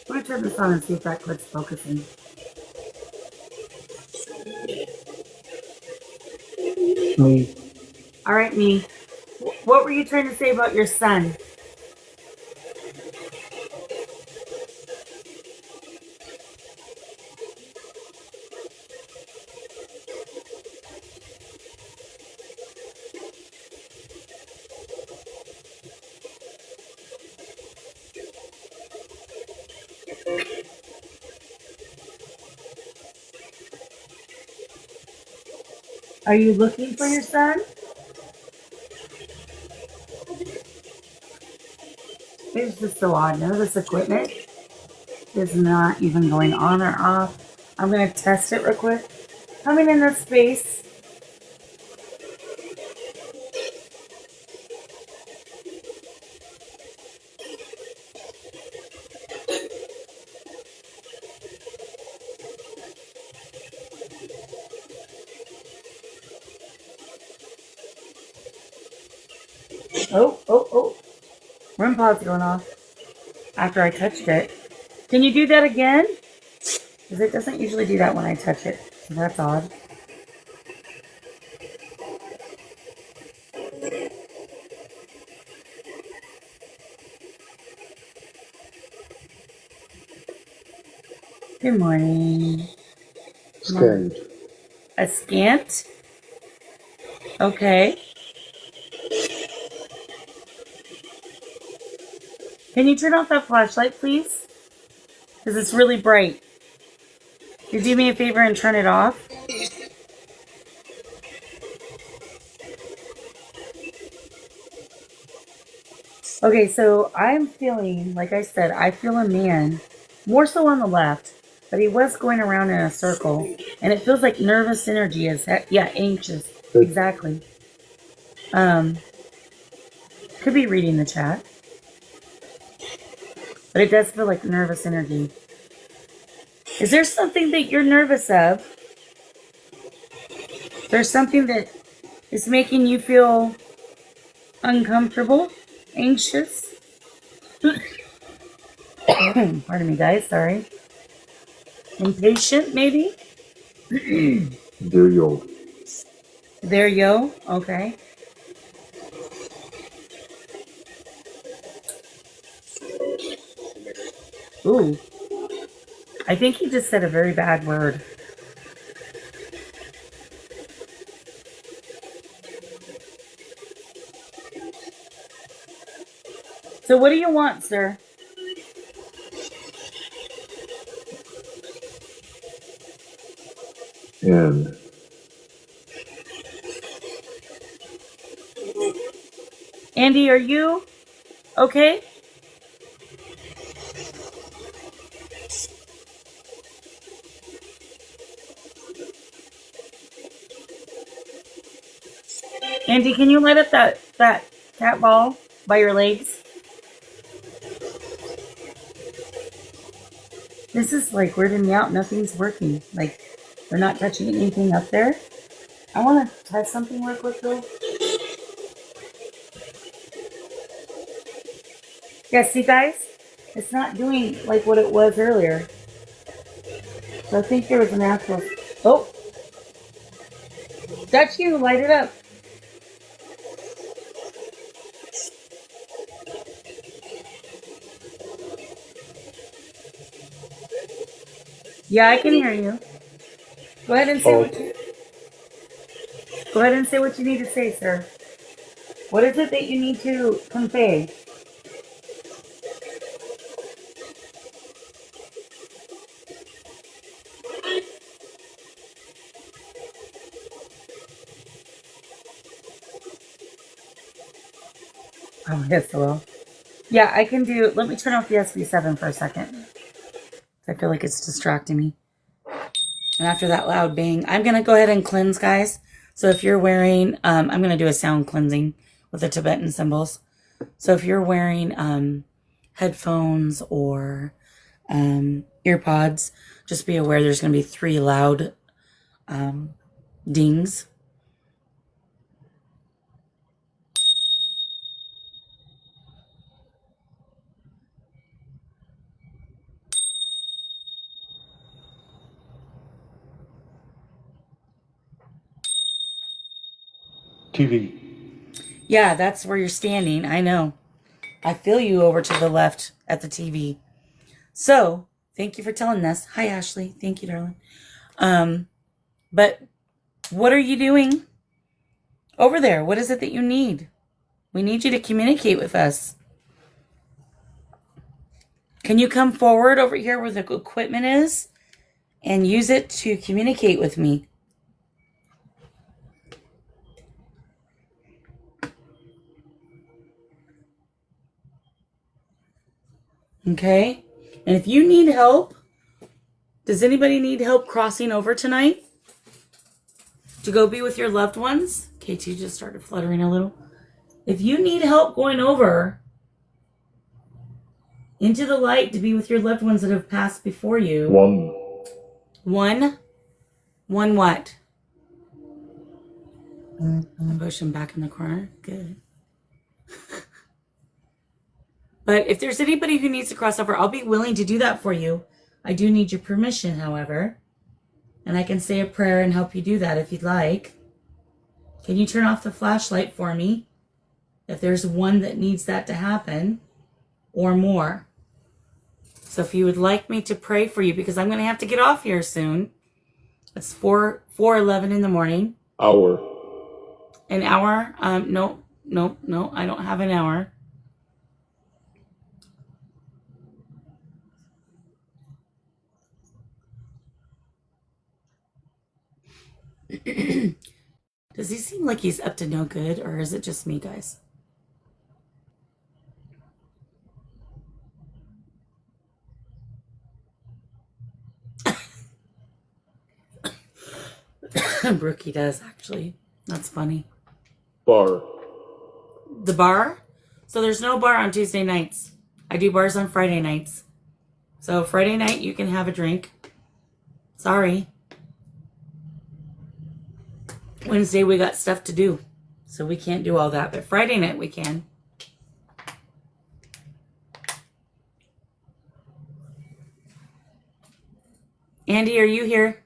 I'm going to turn this on and see if that clip's focusing. Me. Alright, me. What were you trying to say about your son? Are you looking for your son? It's just so odd. None of this equipment is not even going on or off. I'm going to test it real quick. Coming in this space. Oh. REM pod's going off after I touched it. Can you do that again? Because it doesn't usually do that when I touch it. So that's odd. Good morning. Scanned. A scant? Okay. Can you turn off that flashlight, please? Because it's really bright. Could you do me a favor and turn it off? Okay, so I'm feeling, like I said, I feel a man, more so on the left, but he was going around in a circle, and it feels like nervous energy is, yeah, anxious, exactly. Could be reading the chat, but it does feel like nervous energy. Is there something that you're nervous of? Is there something that is making you feel uncomfortable, anxious? Pardon me, guys, sorry. Impatient, maybe? There you There, yo. Okay. Ooh. I think he just said a very bad word. So what do you want, sir? and Andy, are you okay? Andy, can you light up that cat ball by your legs? This is like weirding me out. Nothing's working. Like, they're not touching anything up there. I want to test something real quick, though. Yeah, see, guys? It's not doing like what it was earlier. So I think there was an actual... Oh! That's you. Light it up. Yeah, I can hear you. Go ahead and say what you... Go ahead and say what you need to say, sir. What is it that you need to convey? Oh, yes, hello. Yeah, I can do... Let me turn off the SB7 for a second. I feel like it's distracting me. And after that loud bang, I'm going to go ahead and cleanse, guys. So if you're wearing... I'm going to do a sound cleansing with the Tibetan symbols. So if you're wearing headphones or earpods, just be aware there's going to be 3 loud dings. TV. Yeah, that's where you're standing. I know. I feel you over to the left at the TV. So, thank you for telling us. Hi, Ashley. Thank you, darling. But what are you doing over there? What is it that you need? We need you to communicate with us. Can you come forward over here where the equipment is and use it to communicate with me? Okay. And if you need help, does anybody need help crossing over tonight to go be with your loved ones? KT just started fluttering a little. If you need help going over into the light to be with your loved ones that have passed before you. One what? I'm pushing back in the corner. Good. But if there's anybody who needs to cross over, I'll be willing to do that for you. I do need your permission, however. And I can say a prayer and help you do that if you'd like. Can you turn off the flashlight for me? If there's one that needs that to happen, or more. So if you would like me to pray for you, because I'm going to have to get off here soon. It's 4:11 in the morning. Hour. An hour? No, I don't have an hour. Does he seem like he's up to no good, or is it just me, guys? Brookie does, actually. That's funny. Bar. The bar? So there's no bar on Tuesday nights. I do bars on Friday nights. So Friday night, you can have a drink. Sorry. Wednesday, we got stuff to do. So we can't do all that. But Friday night, we can. Andy, are you here?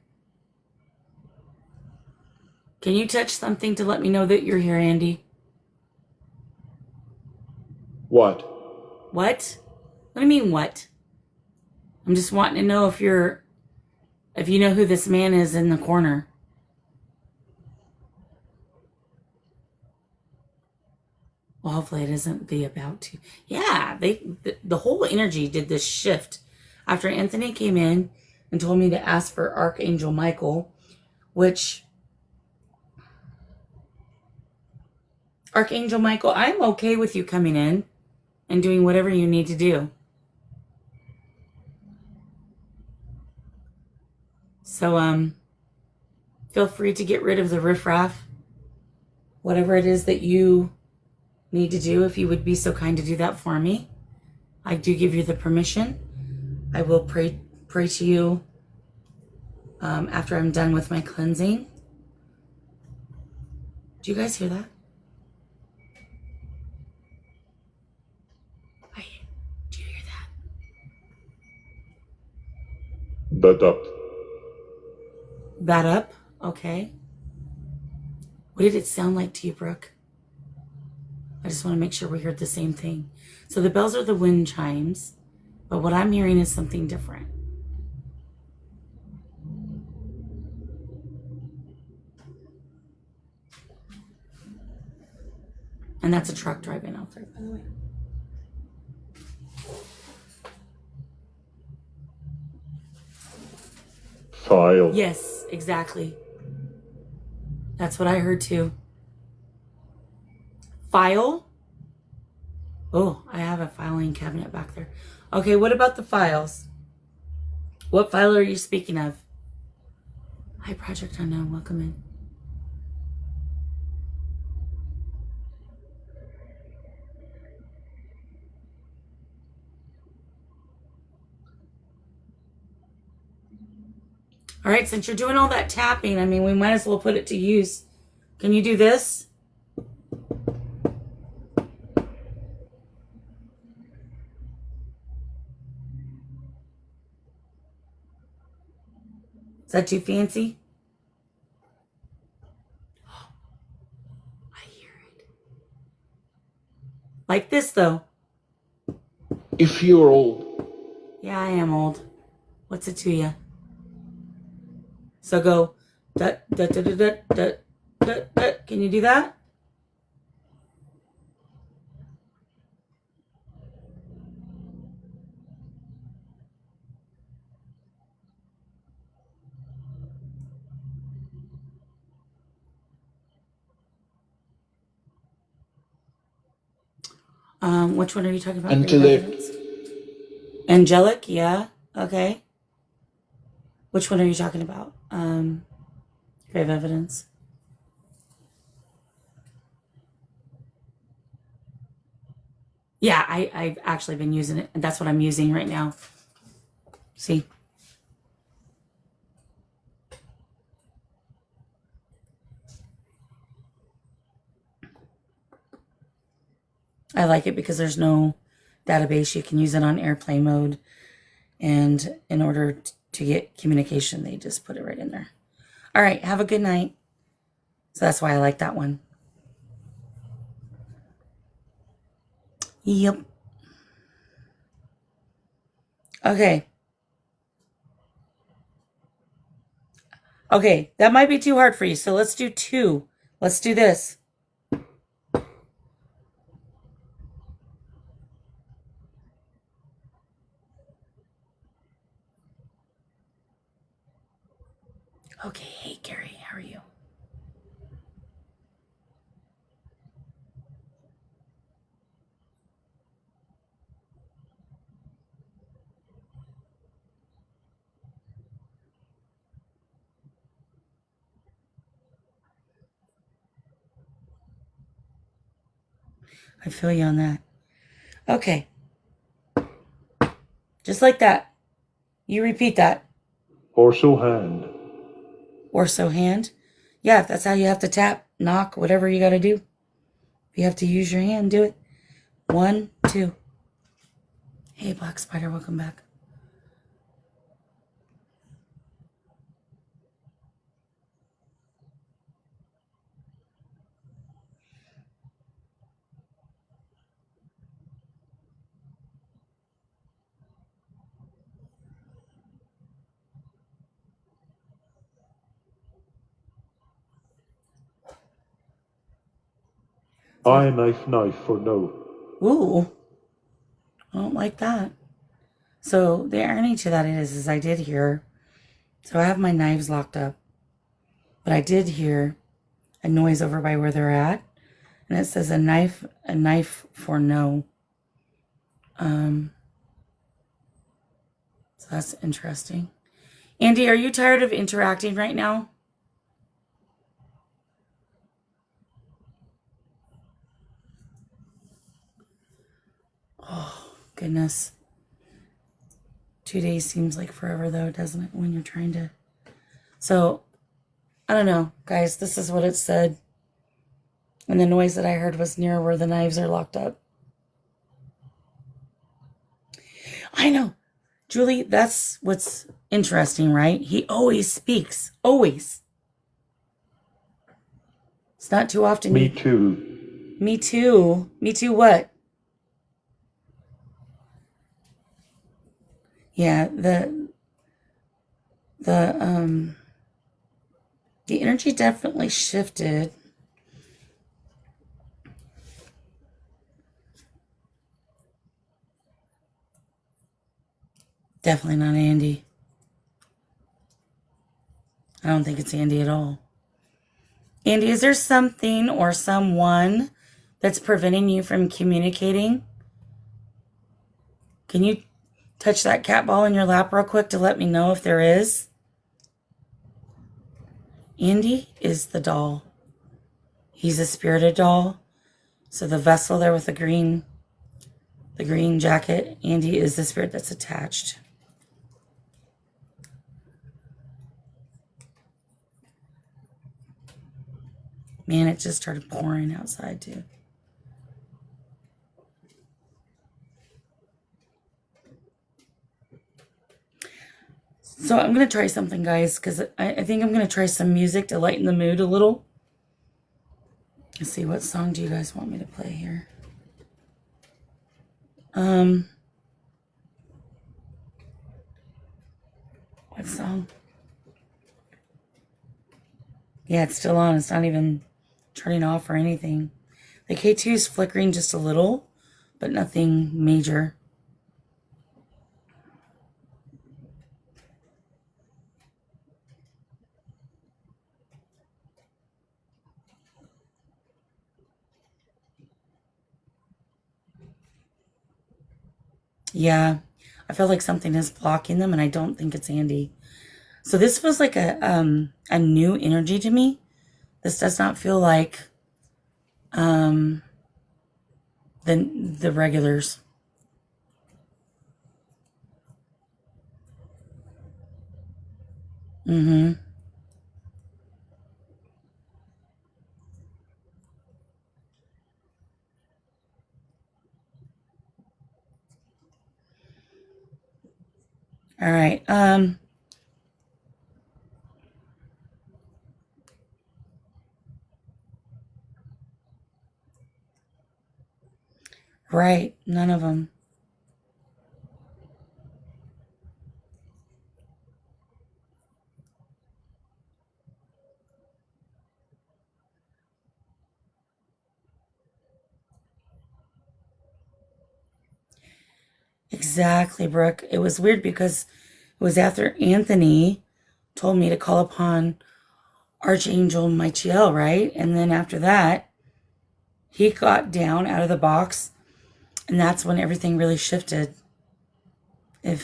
Can you touch something to let me know that you're here, Andy? What? What? What do you mean, what? I'm just wanting to know if you know who this man is in the corner. Well, hopefully it isn't the about to. Yeah, the whole energy did this shift after Anthony came in and told me to ask for Archangel Michael, which Archangel Michael, I'm okay with you coming in and doing whatever you need to do. So, feel free to get rid of the riffraff, whatever it is that you need to do, if you would be so kind to do that for me. I do give you the permission. I will pray to you after I'm done with my cleansing. Do you guys hear that? Do you hear that? That up. That up? Okay. What did it sound like to you, Brooke? I just want to make sure we heard the same thing. So the bells are the wind chimes, but what I'm hearing is something different. And that's a truck driving out there, by the way. File. Yes, exactly. That's what I heard too. File? Oh, I have a filing cabinet back there. Okay, what about the files? What file are you speaking of? Hi, Project Unknown. Welcome in. All right, since you're doing all that tapping, I mean, we might as well put it to use. Can you do this? Is that too fancy? I hear it. Like this, though. If you're old. Yeah, I am old. What's it to you? So go, da, da, da, da, da, da, da, da. Can you do that? Which one are you talking about? Angelic. Angelic, yeah. Okay. Which one are you talking about? Grave evidence. Yeah, I've actually been using it, and that's what I'm using right now. See? I like it because there's no database. You can use it on airplane mode. And in order to get communication, they just put it right in there. All right, have a good night. So that's why I like that one. Yep. Okay. Okay, that might be too hard for you. So let's do 2. Let's do this. Okay, hey Gary, how are you? I feel you on that. Okay. Just like that. You repeat that. Orso hand. Orso hand. Yeah, that's how you have to tap, knock, whatever you got to do. If you have to use your hand, do it. 1, 2. Hey, Black Spider, welcome back. I knife for no. Ooh. I don't like that. So the irony to that is I did hear, so I have my knives locked up, but I did hear a noise over by where they're at, and it says a knife for no. So that's interesting. Andy, are you tired of interacting right now? Oh, goodness. 2 days seems like forever, though, doesn't it, when you're trying to... So, I don't know, guys. This is what it said. And the noise that I heard was near where the knives are locked up. I know. Julie, that's what's interesting, right? He always speaks. Always. It's not too often. Me too. Me too. Me too what? Yeah, the energy definitely shifted. Definitely not Andy. I don't think it's Andy at all. Andy, is there something or someone that's preventing you from communicating? Can you touch that cat ball in your lap real quick to let me know if there is? Andy is the doll. He's a spirited doll. So the vessel there with the green jacket, Andy is the spirit that's attached. Man, it just started pouring outside too. So I'm going to try something, guys, because I think I'm going to try some music to lighten the mood a little. Let's see, what song do you guys want me to play here? What song? Yeah, it's still on. It's not even turning off or anything. The K2 is flickering just a little, but nothing major. Yeah, I feel like something is blocking them, and I don't think it's Andy. So this feels like a new energy to me. This does not feel like the regulars. Mm-hmm. All right. Right. None of them. Exactly, Brooke. It was weird because it was after Anthony told me to call upon Archangel Michael, right? And then after that, he got down out of the box, and that's when everything really shifted. I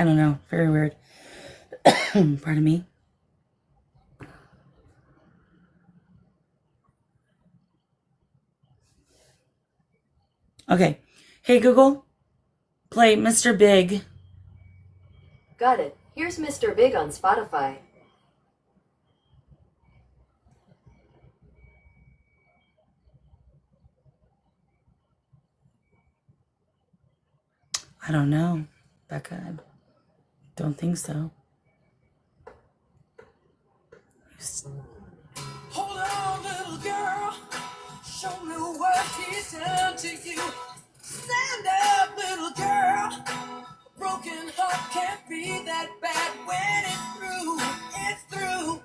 don't know, very weird. Pardon me. Okay. Hey, Google, play Mr. Big. Got it. Here's Mr. Big on Spotify. I don't know, Becca. I don't think so. Hold on, little girl. Show me what he's done to you. Stand up, little girl. Broken heart can't be that bad when it's through. It's through.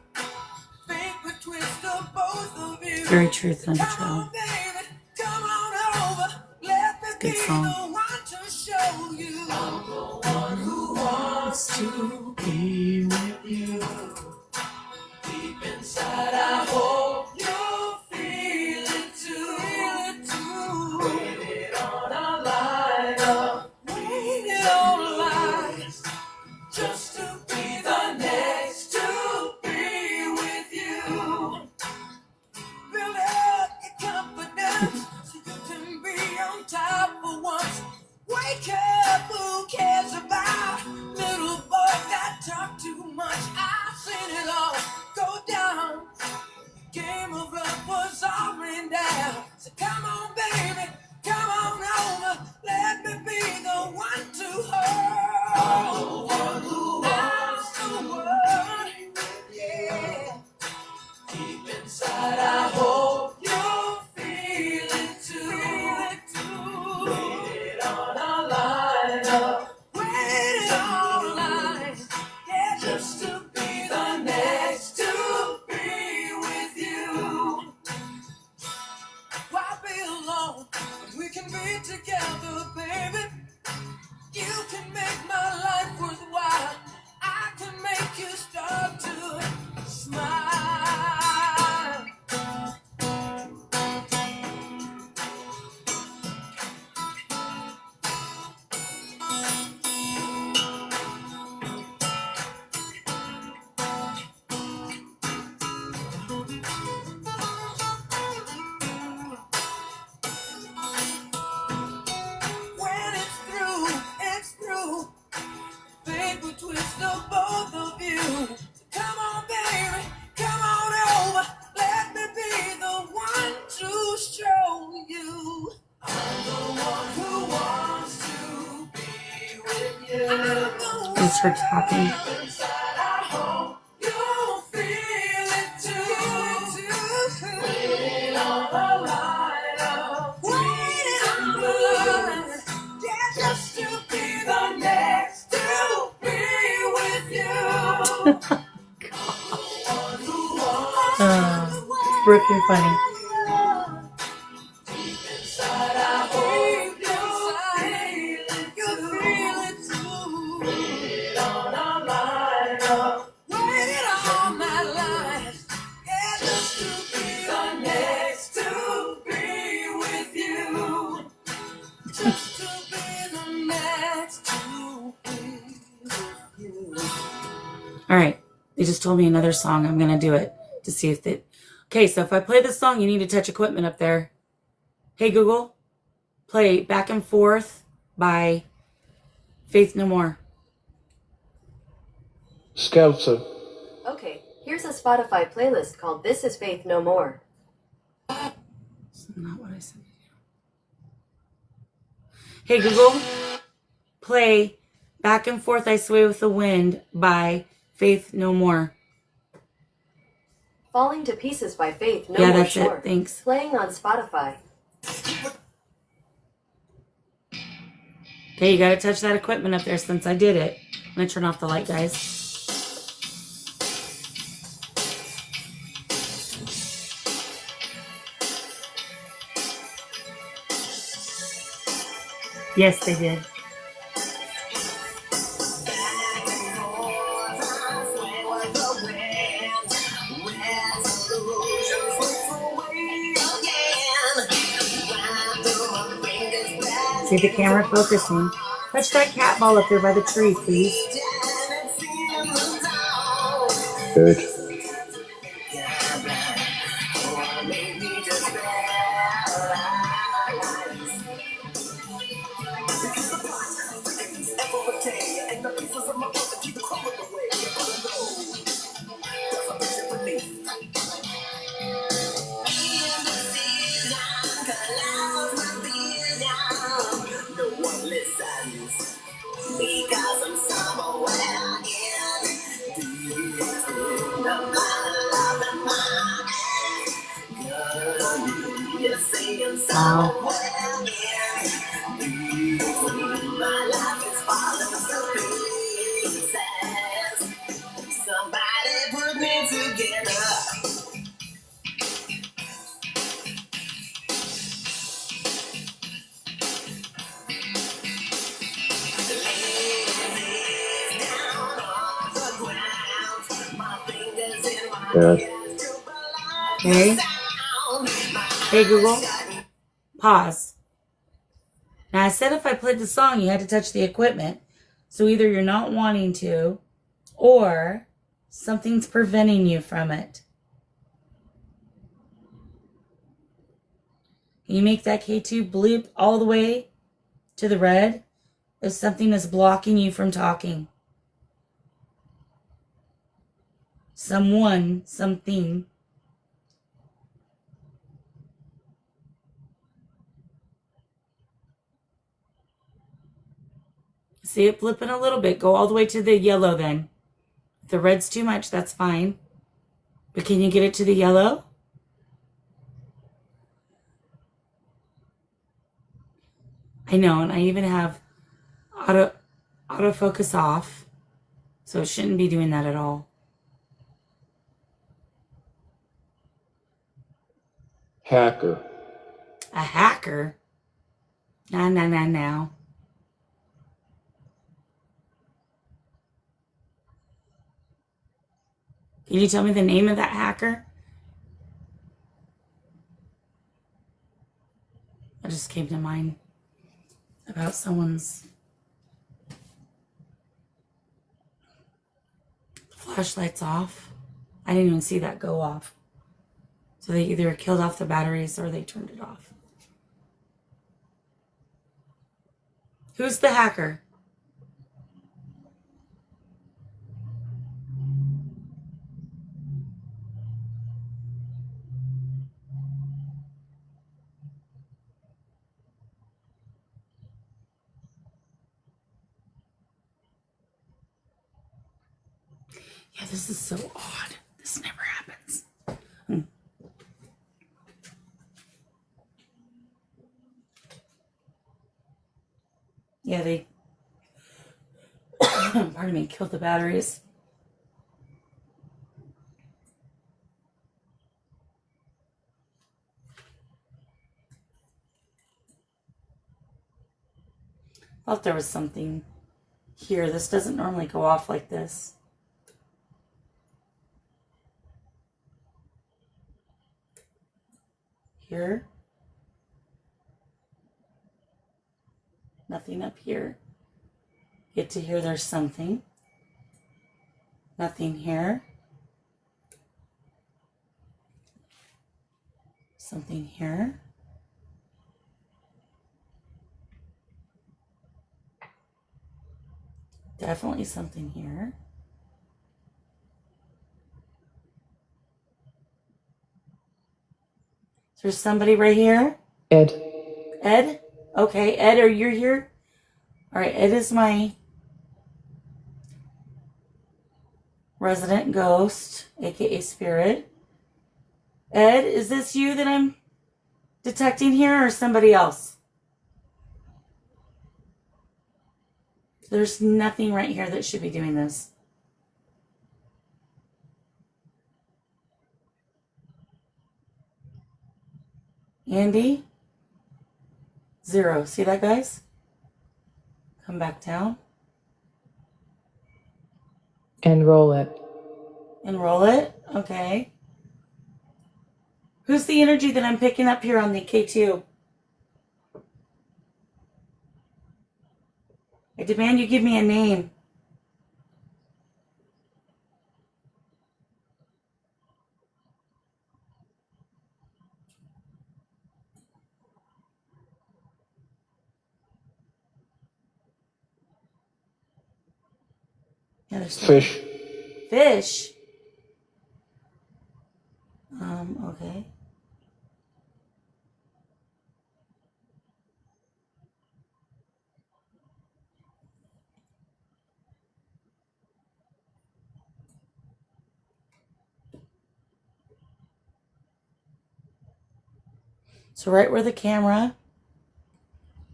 Fake the twist of both of you. Very true, Thunder Come Trail. on, baby. Come on over. Let me Good be song. the one to show you. I'm the one who wants to be with you. Deep inside, I hope you feel it too. Wait it on a line up. Wait it on a line. Just to be the next to be with you. Build up your confidence so you can be on top for once. Wake up, who cares about little boy that talk too much? I've seen it all go down. Game of love was all written down. So come on, baby, come on over. Let me be the one to hold. I'm the one who wants the world. Yeah. Deep inside, I hope you feel it too. Wait it on a line up. Wait it on a line. Yeah, just to be the next to be with you. Why be alone when we can be together, baby? You can make my life worthwhile. I can make you start to smile. When it's through, it's through. Fate will twist of both of you. So come on, baby, come on over. Let me be the one to show you. I'm the one who wants to be with you. I'm the one Thanks for talking. inside. I hope you feel it too. Waiting on the line up. Waiting on the line. Yeah, just to be the next to be with you. Brooke, you're funny. Deep inside, I hope you feel it too. Wait on a line up. Wait on that line. Yeah, just to be the next to be with you. Just to be the next to be with you. All right. They just told me another song. I'm going to do it to see if they... Okay, so if I play this song, you need to touch equipment up there. Hey, Google, play Back and Forth by Faith No More. Skelter. Okay, here's a Spotify playlist called This Is Faith No More. That's not what I said. Hey, Google, play Back and Forth I Sway with the Wind by Faith No More. Falling to Pieces by Faith No Yeah, More that's Shore. it. Thanks. Playing on Spotify. Okay, you gotta touch that equipment up there since I did it. I'm gonna turn off the light, guys. Yes, they did. See the camera focusing. Touch that cat ball up there by the tree, please. Good. Wow. Somebody put me together. Good. Okay. Hey, Google. Pause. Now, I said if I played the song, you had to touch the equipment. So either you're not wanting to, or something's preventing you from it. Can you make that K2 bleep all the way to the red if something is blocking you from talking? Someone, something. See it flipping a little bit. Go all the way to the yellow then. If the red's too much, that's fine. But can you get it to the yellow? I know, and I even have autofocus off. So it shouldn't be doing that at all. Hacker. A hacker? Now. Can you tell me the name of that hacker? That just came to mind about someone's flashlights off. I didn't even see that go off. So they either killed off the batteries or they turned it off. Who's the hacker? Yeah, this is so odd. This never happens. Yeah, they, pardon me, killed the batteries. Thought there was something here. This doesn't normally go off like this. Here. Nothing up here. Get to hear there's something. Nothing here. Something here. Definitely something here. Is there somebody right here? Ed. Ed? Okay, Ed, are you here? All right, Ed is my resident ghost, aka spirit. Ed, is this you that I'm detecting here or somebody else? There's nothing right here that should be doing this. Andy? 0. See that, guys? Come back down. And roll it. And roll it. Okay. Who's the energy that I'm picking up here on the K2? I demand you give me a name. Yeah, there's Fish. Fish. Okay. So right where the camera,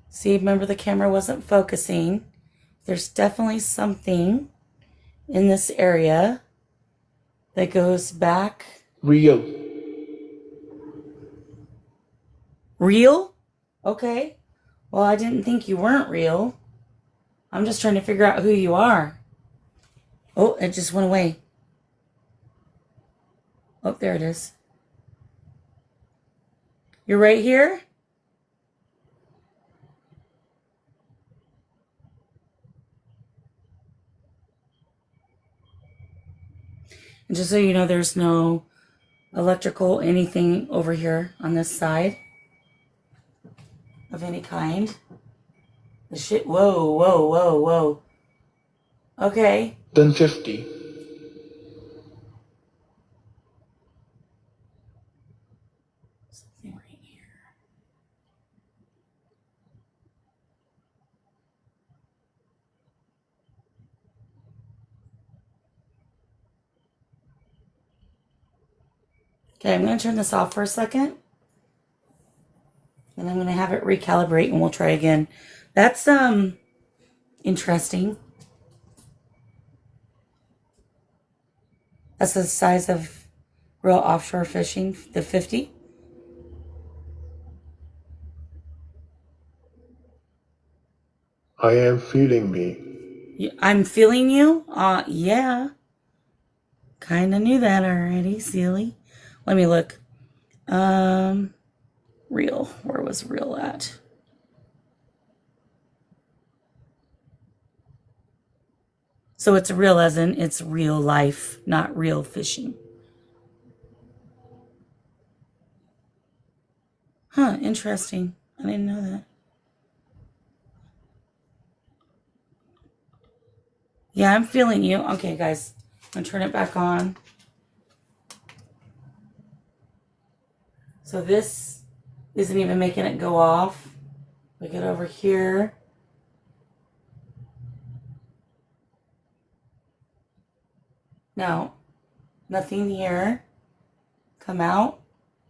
see, remember the camera wasn't focusing. There's definitely something in this area that goes back. Real. Real? Okay. Well, I didn't think you weren't real. I'm just trying to figure out who you are. Oh, it just went away. Oh, there it is. You're right here? And just so you know, there's no electrical anything over here on this side of any kind. The shit, whoa, whoa, whoa, whoa. Okay. Then 50. Something right here. Okay, I'm going to turn this off for a second. And I'm going to have it recalibrate and we'll try again. That's interesting. That's the size of real offshore fishing, the 50. I am feeling me. I'm feeling you? Yeah. Kind of knew that already, silly. Let me look. Real. Where was real at? So it's real as in it's real life, not real fishing. Huh, interesting. I didn't know that. Yeah, I'm feeling you. Okay, guys. I'm going to turn it back on. So this isn't even making it go off. We get over here. No, nothing here. Come out.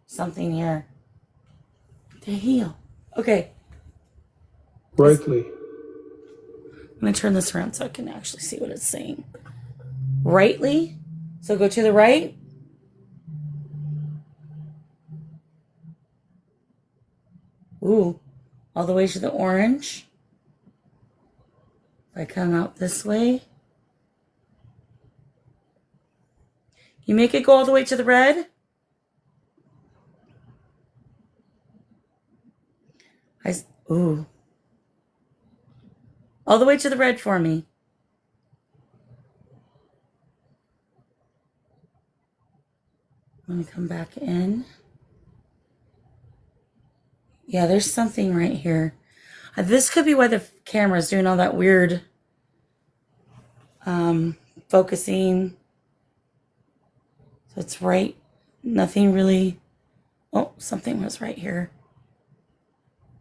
Something here. To heal. Okay. Rightly. I'm going to turn this around so I can actually see what it's saying. Rightly. So go to the right. Ooh. All the way to the orange. If I come out this way. You make it go all the way to the red. Ooh. All the way to the red for me. Let me come back in. Yeah, there's something right here. This could be why the camera's doing all that weird focusing. So it's right. Nothing really. Oh, something was right here.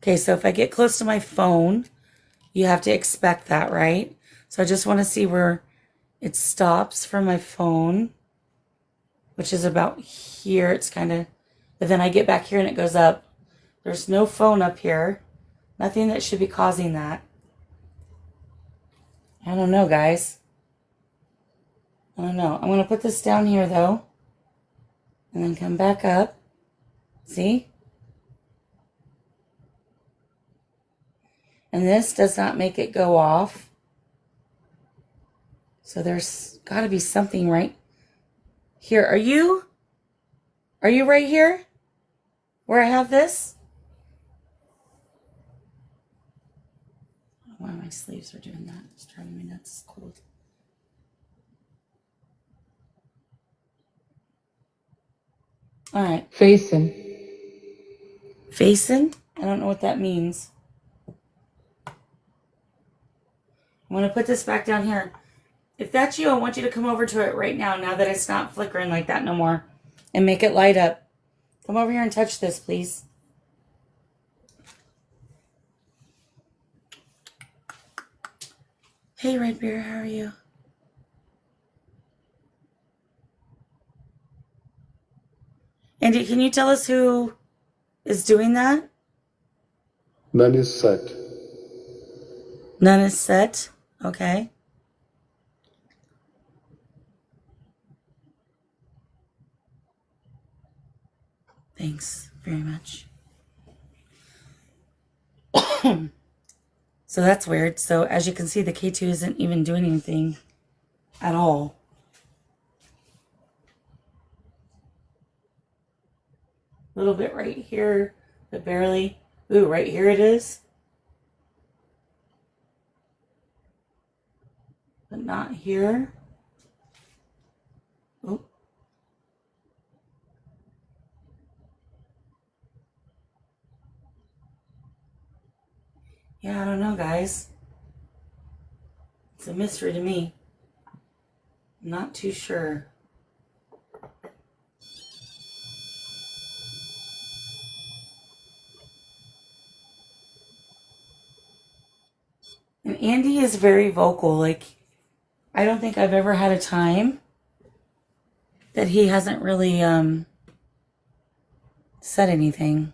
Okay, so if I get close to my phone, you have to expect that, right? So I just want to see where it stops from my phone, which is about here. It's kind of, but then I get back here and it goes up. There's no phone up here. Nothing that should be causing that. I don't know, guys. I don't know. I'm going to put this down here, though. And then come back up. See? And this does not make it go off. So there's got to be something right here. Are you right here? Where I have this? I don't know why my sleeves are doing that. It's driving me nuts. It's cold. All right. Facing. Facing? I don't know what that means. I'm going to put this back down here. If that's you, I want you to come over to it right now that it's not flickering like that no more. And make it light up. Come over here and touch this, please. Hey, Red Bear, how are you? Andy, can you tell us who is doing that? None is set. None is set. Okay. Thanks very much. So that's weird. So as you can see, the K2 isn't even doing anything at all. A little bit right here, but barely. Ooh, right here it is. But not here. Oh. Yeah, I don't know, guys. It's a mystery to me. I'm not too sure. And Andy is very vocal. Like, I don't think I've ever had a time that he hasn't really said anything.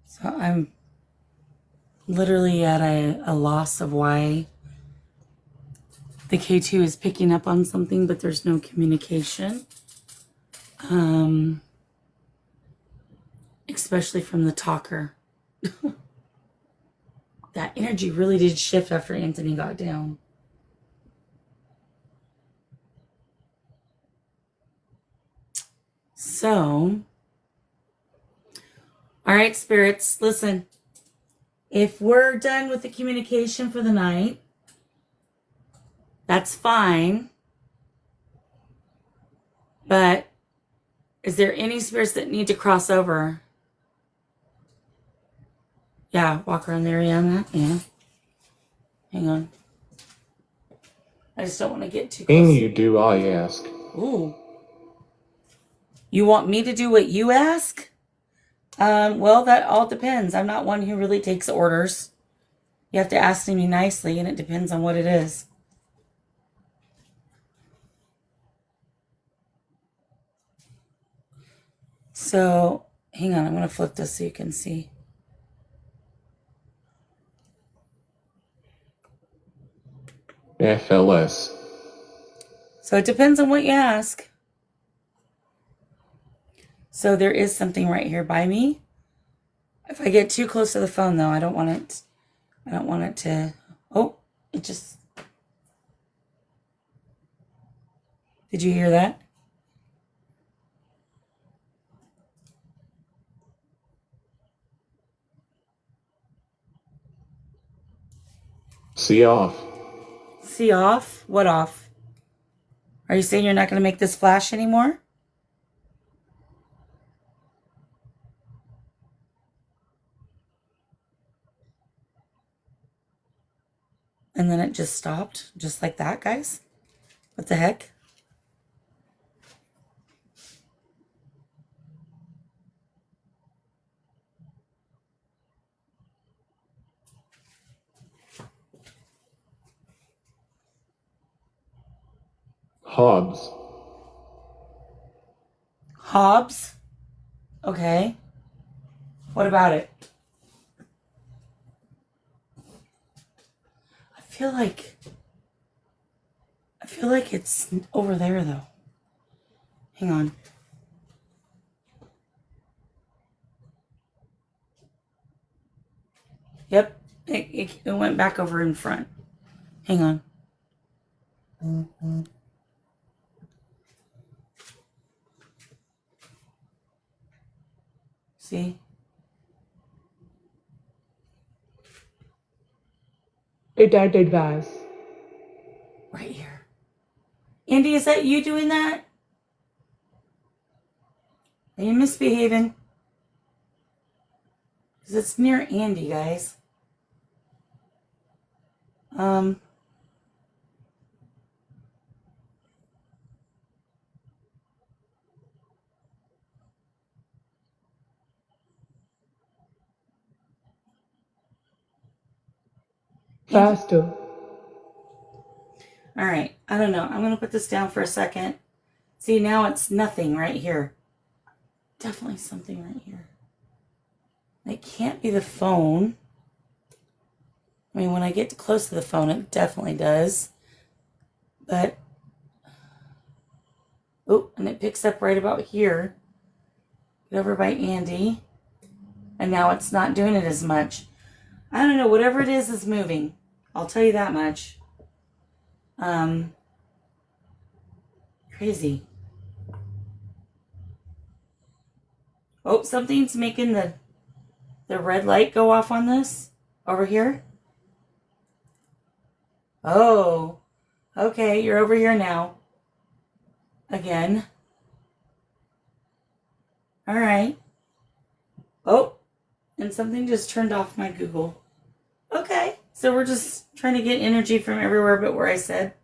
So I'm literally at a loss of why the K2 is picking up on something, but there's no communication. Especially from the talker. That energy really did shift after Anthony got down. So, all right, spirits, listen. If we're done with the communication for the night, that's fine. But is there any spirits that need to cross over? Yeah, walk around the area on that. Yeah. Hang on. I just don't want to get too close. Can you do, I ask? Ooh. You want me to do what you ask? Well, that all depends. I'm not one who really takes orders. You have to ask me nicely, and it depends on what it is. So, hang on. I'm going to flip this so you can see. FLS. So it depends on what you ask. So there is something right here by me. If I get too close to the phone, though, I don't want it to. Oh, it just. Did you hear that? See off. See off? What off? Are you saying you're not going to make this flash anymore? And then it just stopped, just like that, guys? What the heck? Hobbs. Hobbs? Okay. What about it? I feel like it's over there though. Hang on. Yep. It went back over in front. Hang on. See? It died advance. Right here. Andy, is that you doing that? Are you misbehaving? Because it's near Andy, guys. Faster. All right. I don't know. I'm going to put this down for a second. See, now it's nothing right here. Definitely something right here. It can't be the phone. I mean, when I get close to the phone, it definitely does. But, oh, and it picks up right about here. Get over by Andy. And now it's not doing it as much. I don't know. Whatever it is moving. I'll tell you that much. Crazy. Oh, something's making the red light go off on this over here. Oh, okay. You're over here now. Again. All right. Oh, and something just turned off my Google. Okay. So we're just trying to get energy from everywhere but where I said.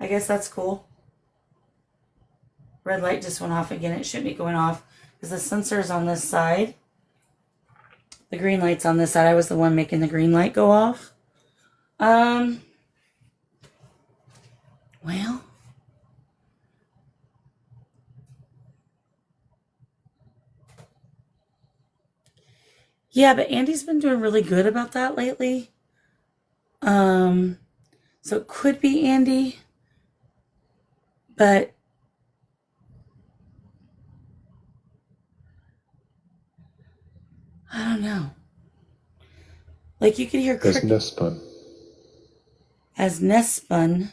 I guess that's cool. Red light just went off again. It shouldn't be going off because the sensor's on this side. The green light's on this side. I was the one making the green light go off. Well. Yeah, but Andy's been doing really good about that lately. So it could be Andy. But I don't know. Like you could hear As Nespun. As Nespun.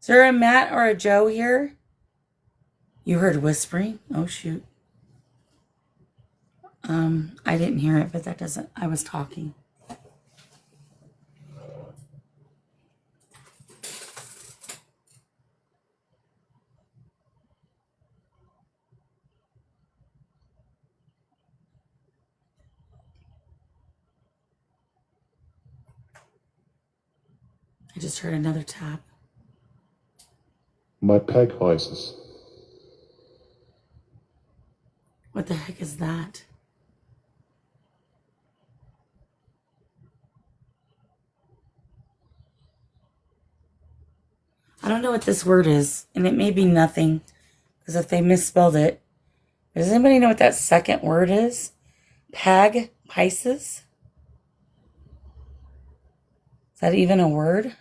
Is there a Matt or a Joe here? You heard whispering? Oh shoot. I didn't hear it, but that doesn't, I was talking. I just heard another tap. My peg voices. What the heck is that? I don't know what this word is, and it may be nothing, because if they misspelled it. Does anybody know what that second word is? Pag Pisces? Is that even a word?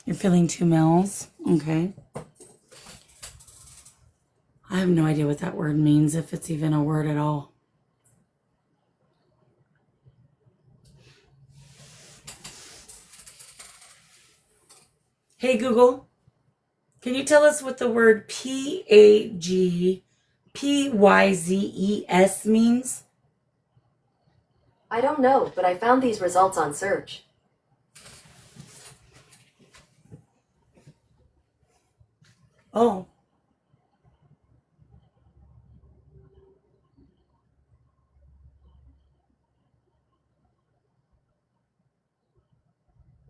You're feeling 2 mils? Okay. I have no idea what that word means, if it's even a word at all. Hey, Google, can you tell us what the word PAGPYZES means? I don't know, but I found these results on search. Oh.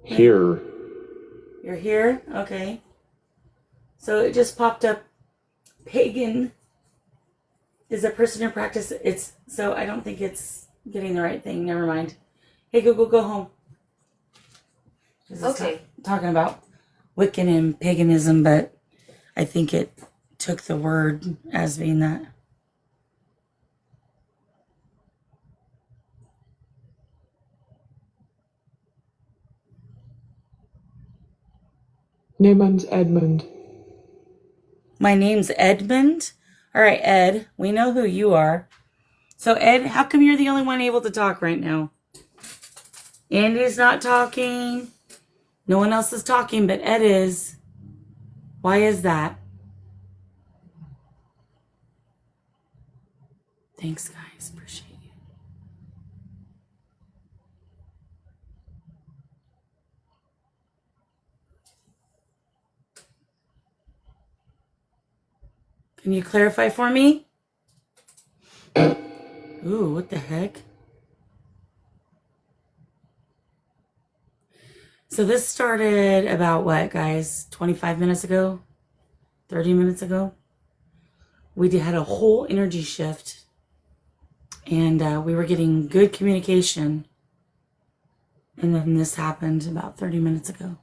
Here. You're here? Okay. So it just popped up. Pagan is a person in practice. It's so I don't think it's getting the right thing. Never mind. Hey, Google, go home. Okay. Talking about Wiccan and paganism, but I think it took the word as being that. Name's Edmund. My name's Edmund. All right, Ed, we know who you are. So, Ed, how come you're the only one able to talk right now? Andy's not talking. No one else is talking, but Ed is. Why is that? Thanks, guys. Appreciate you. Can you clarify for me? Ooh, what the heck? So this started about what, guys? 25 minutes ago? 30 minutes ago? We had a whole energy shift. And we were getting good communication. And then this happened about 30 minutes ago.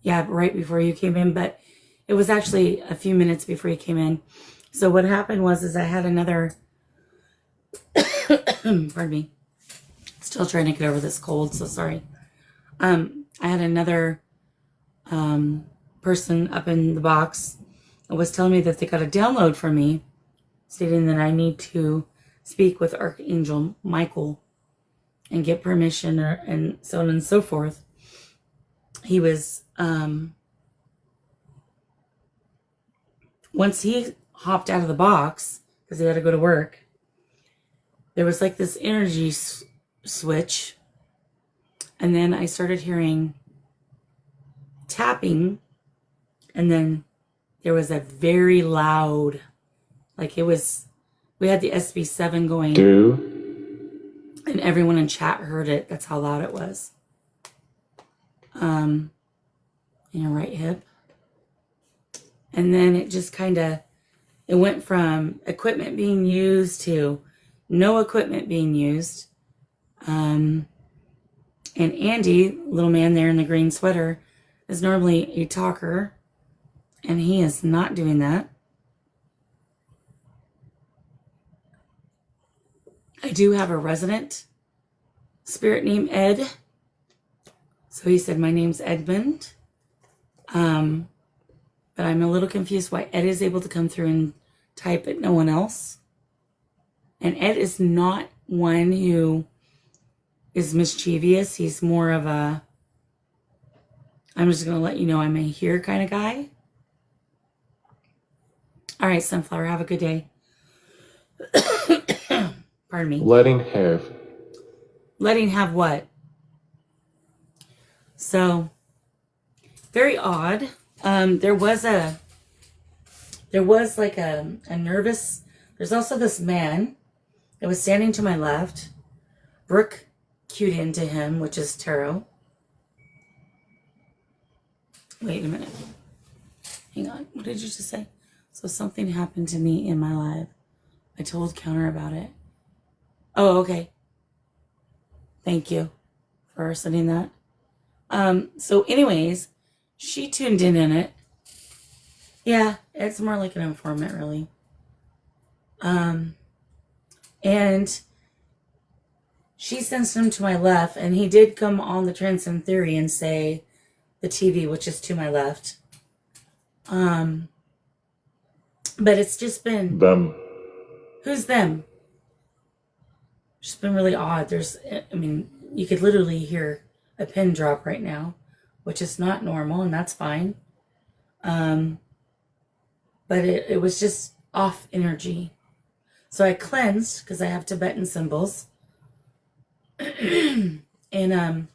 Yeah, right before you came in, but it was actually a few minutes before you came in. So what happened was I had another, pardon me, still trying to get over this cold, so sorry. I had another person up in the box that was telling me that they got a download from me stating that I need to speak with Archangel Michael and get permission and so on and so forth. He was, once he hopped out of the box, because he had to go to work, there was like this energy switch. And then I started hearing tapping. And then there was a very loud, like it was, we had the SB7 going. And everyone in chat heard it. That's how loud it was. In your right hip. And then it just kind of, it went from equipment being used to no equipment being used. And Andy, little man there in the green sweater, is normally a talker. And he is not doing that. I do have a resident spirit named Ed. So he said, my name's Edmund. But I'm a little confused why Ed is able to come through and type it, no one else. And Ed is not one who is mischievous. He's more of a, I'm just going to let you know I'm a here kind of guy. All right, Sunflower, have a good day. Pardon me. Letting have. Letting have what? So, very odd. There was like a nervous, there's also this man that was standing to my left. Brooke cued into him, which is tarot. Wait a minute. Hang on. What did you just say? So something happened to me in my life. I told Counter about it. Oh, okay. Thank you for sending that. So anyways, she tuned in it. Yeah, it's more like an informant, really. And she sensed him to my left, and he did come on the Transcend Theory and say the TV, which is to my left. But it's just been... Them. Who's them? It's just been really odd. I mean, you could literally hear a pin drop right now, which is not normal, and that's fine. But it was just off energy. So I cleansed, because I have Tibetan symbols. And the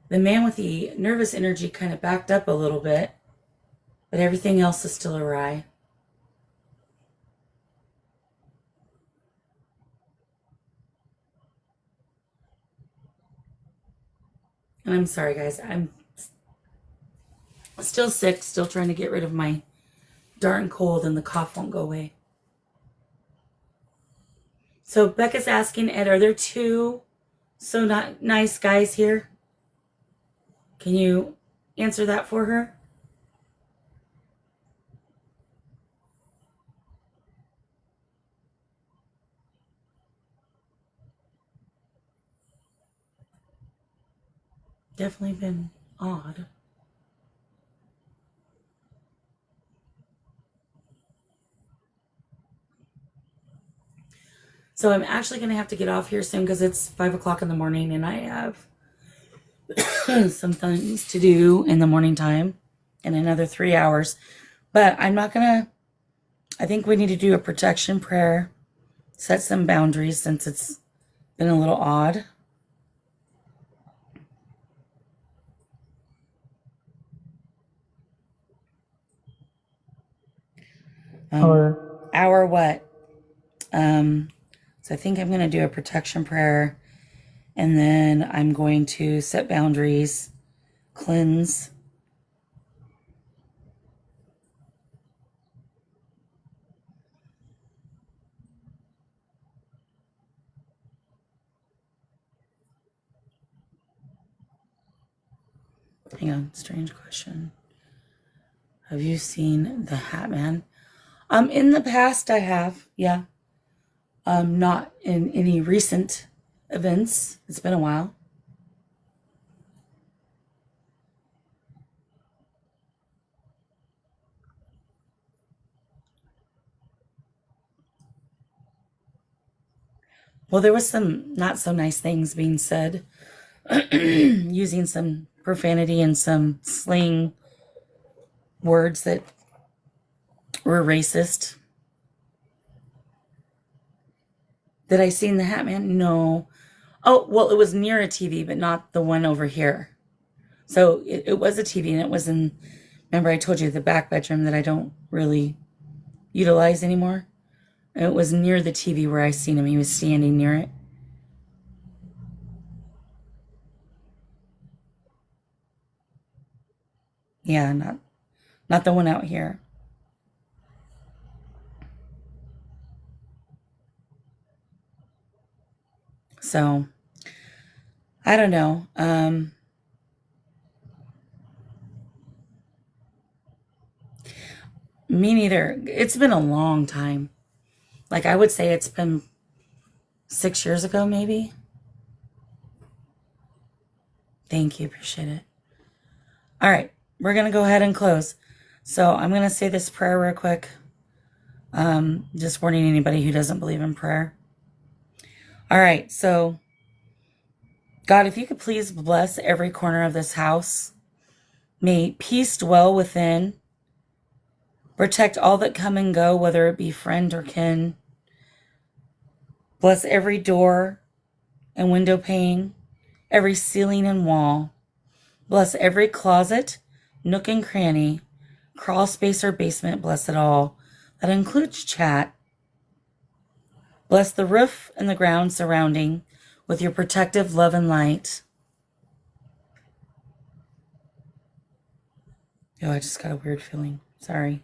man with the nervous energy kind of backed up a little bit, but everything else is still awry. And I'm sorry, guys. I'm still sick, still trying to get rid of my darn cold, and the cough won't go away. So Becca's asking, Ed, are there two so not nice guys here? Can you answer that for her? Definitely been odd. So I'm actually going to have to get off here soon because it's 5 o'clock in the morning and I have some things to do in the morning time in another 3 hours. But I'm not going to, I think we need to do a protection prayer, set some boundaries since it's been a little odd. Our what? So I think I'm going to do a protection prayer, and then I'm going to set boundaries, cleanse. Hang on, strange question. Have you seen the Hat Man? In the past I have, yeah. Not in any recent events. It's been a while. Well, there was some not so nice things being said, using some profanity and some slang words that were racist. Did I see the Hat Man? No. Oh, well, it was near a TV, but not the one over here. So it was a TV, and it was in, remember I told you, the back bedroom that I don't really utilize anymore? And it was near the TV where I seen him. He was standing near it. Yeah, not the one out here. So, I don't know. Me neither. It's been a long time. Like, I would say it's been 6 years ago, maybe. Thank you. Appreciate it. All right. We're going to go ahead and close. So, I'm going to say this prayer real quick. Just warning anybody who doesn't believe in prayer. All right. So, God, if you could please bless every corner of this house. May peace dwell within. Protect all that come and go, whether it be friend or kin. Bless every door and window pane, every ceiling and wall. Bless every closet, nook and cranny, crawl space or basement, bless it all. That includes chat. Bless the roof and the ground surrounding with your protective love and light. Oh, I just got a weird feeling. Sorry.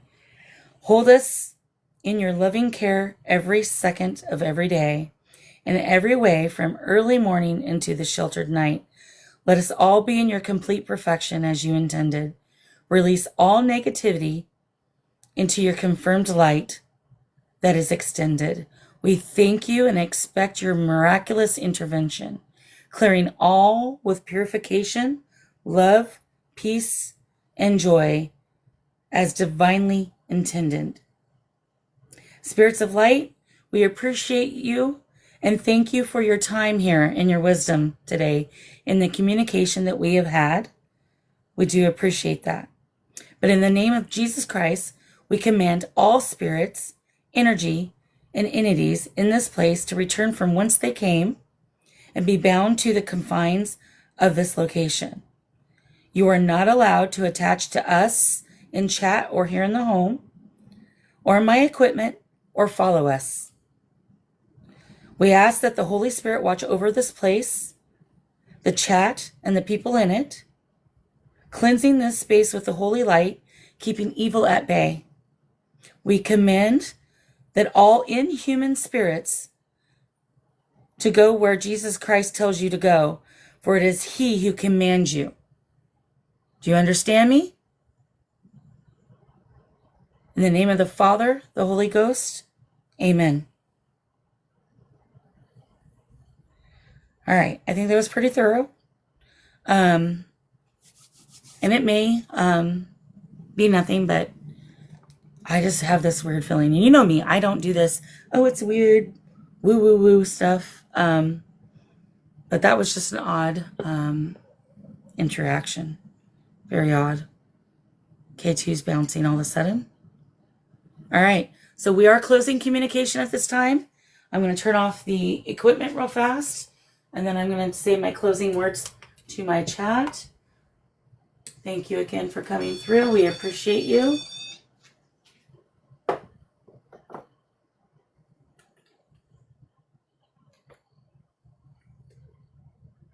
Hold us in your loving care every second of every day, in every way from early morning into the sheltered night. Let us all be in your complete perfection as you intended. Release all negativity into your confirmed light that is extended. We thank you and expect your miraculous intervention, clearing all with purification, love, peace, and joy as divinely intended. Spirits of light, we appreciate you and thank you for your time here and your wisdom today in the communication that we have had. We do appreciate that. But in the name of Jesus Christ, we command all spirits, energy, and entities in this place to return from whence they came and be bound to the confines of this location. You are not allowed to attach to us in chat or here in the home, or my equipment, or follow us. We ask that the Holy Spirit watch over this place, the chat and the people in it, cleansing this space with the holy light, keeping evil at bay. We command that all inhuman spirits to go where Jesus Christ tells you to go, for it is he who commands you. Do you understand me? In the name of the Father, the Holy Ghost, amen. All right, I think that was pretty thorough. And it may be nothing, but I just have this weird feeling. And you know me, I don't do this, oh, it's weird, woo, woo, woo stuff. But that was just an odd interaction. Very odd. K2's bouncing all of a sudden. All right, so we are closing communication at this time. I'm going to turn off the equipment real fast, and then I'm going to say my closing words to my chat. Thank you again for coming through. We appreciate you. All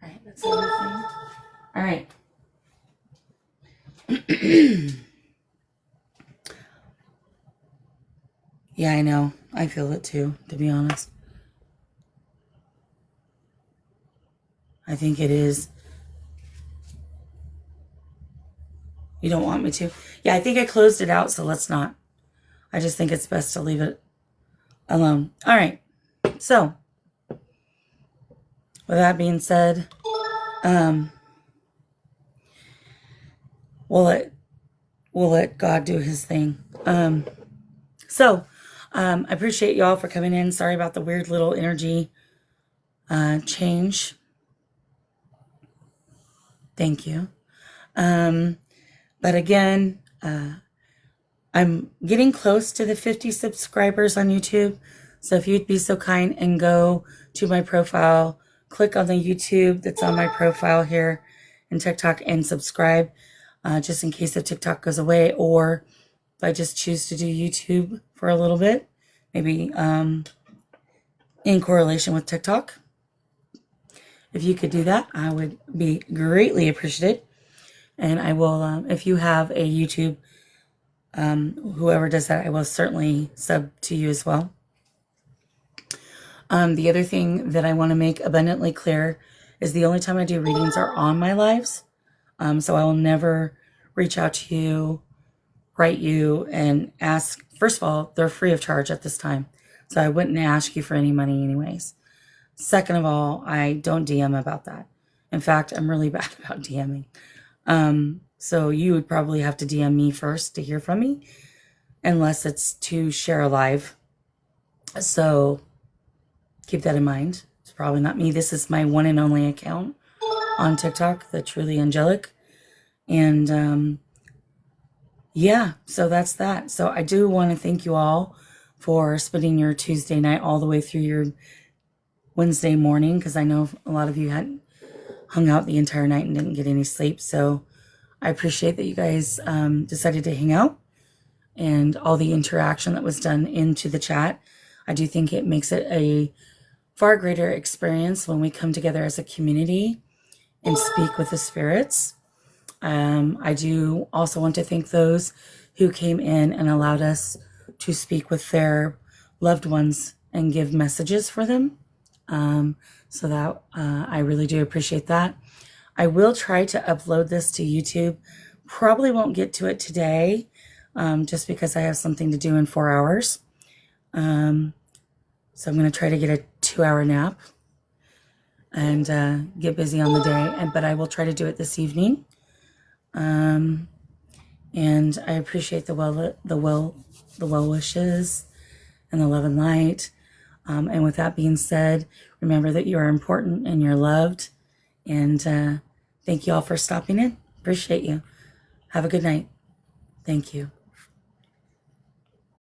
right, that's everything. All right. Yeah, I know. I feel it too, to be honest. I think it is. You don't want me to? Yeah, I think I closed it out, so let's not. I just think it's best to leave it alone. All right. So, with that being said, we'll let God do his thing. I appreciate y'all for coming in. Sorry about the weird little energy change. Thank you. But again, I'm getting close to the 50 subscribers on YouTube. So if you'd be so kind and go to my profile, click on the YouTube that's on my profile here and TikTok and subscribe, just in case if TikTok goes away, or if I just choose to do YouTube for a little bit, maybe in correlation with TikTok. If you could do that, I would be greatly appreciated. And I will, if you have a YouTube, whoever does that, I will certainly sub to you as well. The other thing that I want to make abundantly clear is the only time I do readings are on my lives. So I will never reach out to you, write you, and ask. First of all, they're free of charge at this time. So I wouldn't ask you for any money anyways. Second of all, I don't DM about that. In fact, I'm really bad about DMing. So you would probably have to DM me first to hear from me, unless it's to share a live. So keep that in mind. It's probably not me. This is my one and only account on TikTok, the Truly Angelic. And yeah, so that's that. So I do want to thank you all for spending your Tuesday night all the way through your Wednesday morning, because I know a lot of you hadn't hung out the entire night and didn't get any sleep. So I appreciate that you guys decided to hang out and all the interaction that was done into the chat. I do think it makes it a far greater experience when we come together as a community and speak with the spirits. I do also want to thank those who came in and allowed us to speak with their loved ones and give messages for them. So that I really do appreciate that. I will try to upload this to YouTube. Probably won't get to it today, just because I have something to do in 4 hours. So I'm going to try to get a 2-hour nap and get busy on the day. But I will try to do it this evening. And I appreciate the well wishes and the love and light. And with that being said, remember that you are important and you're loved. And thank you all for stopping in. Appreciate you. Have a good night. Thank you.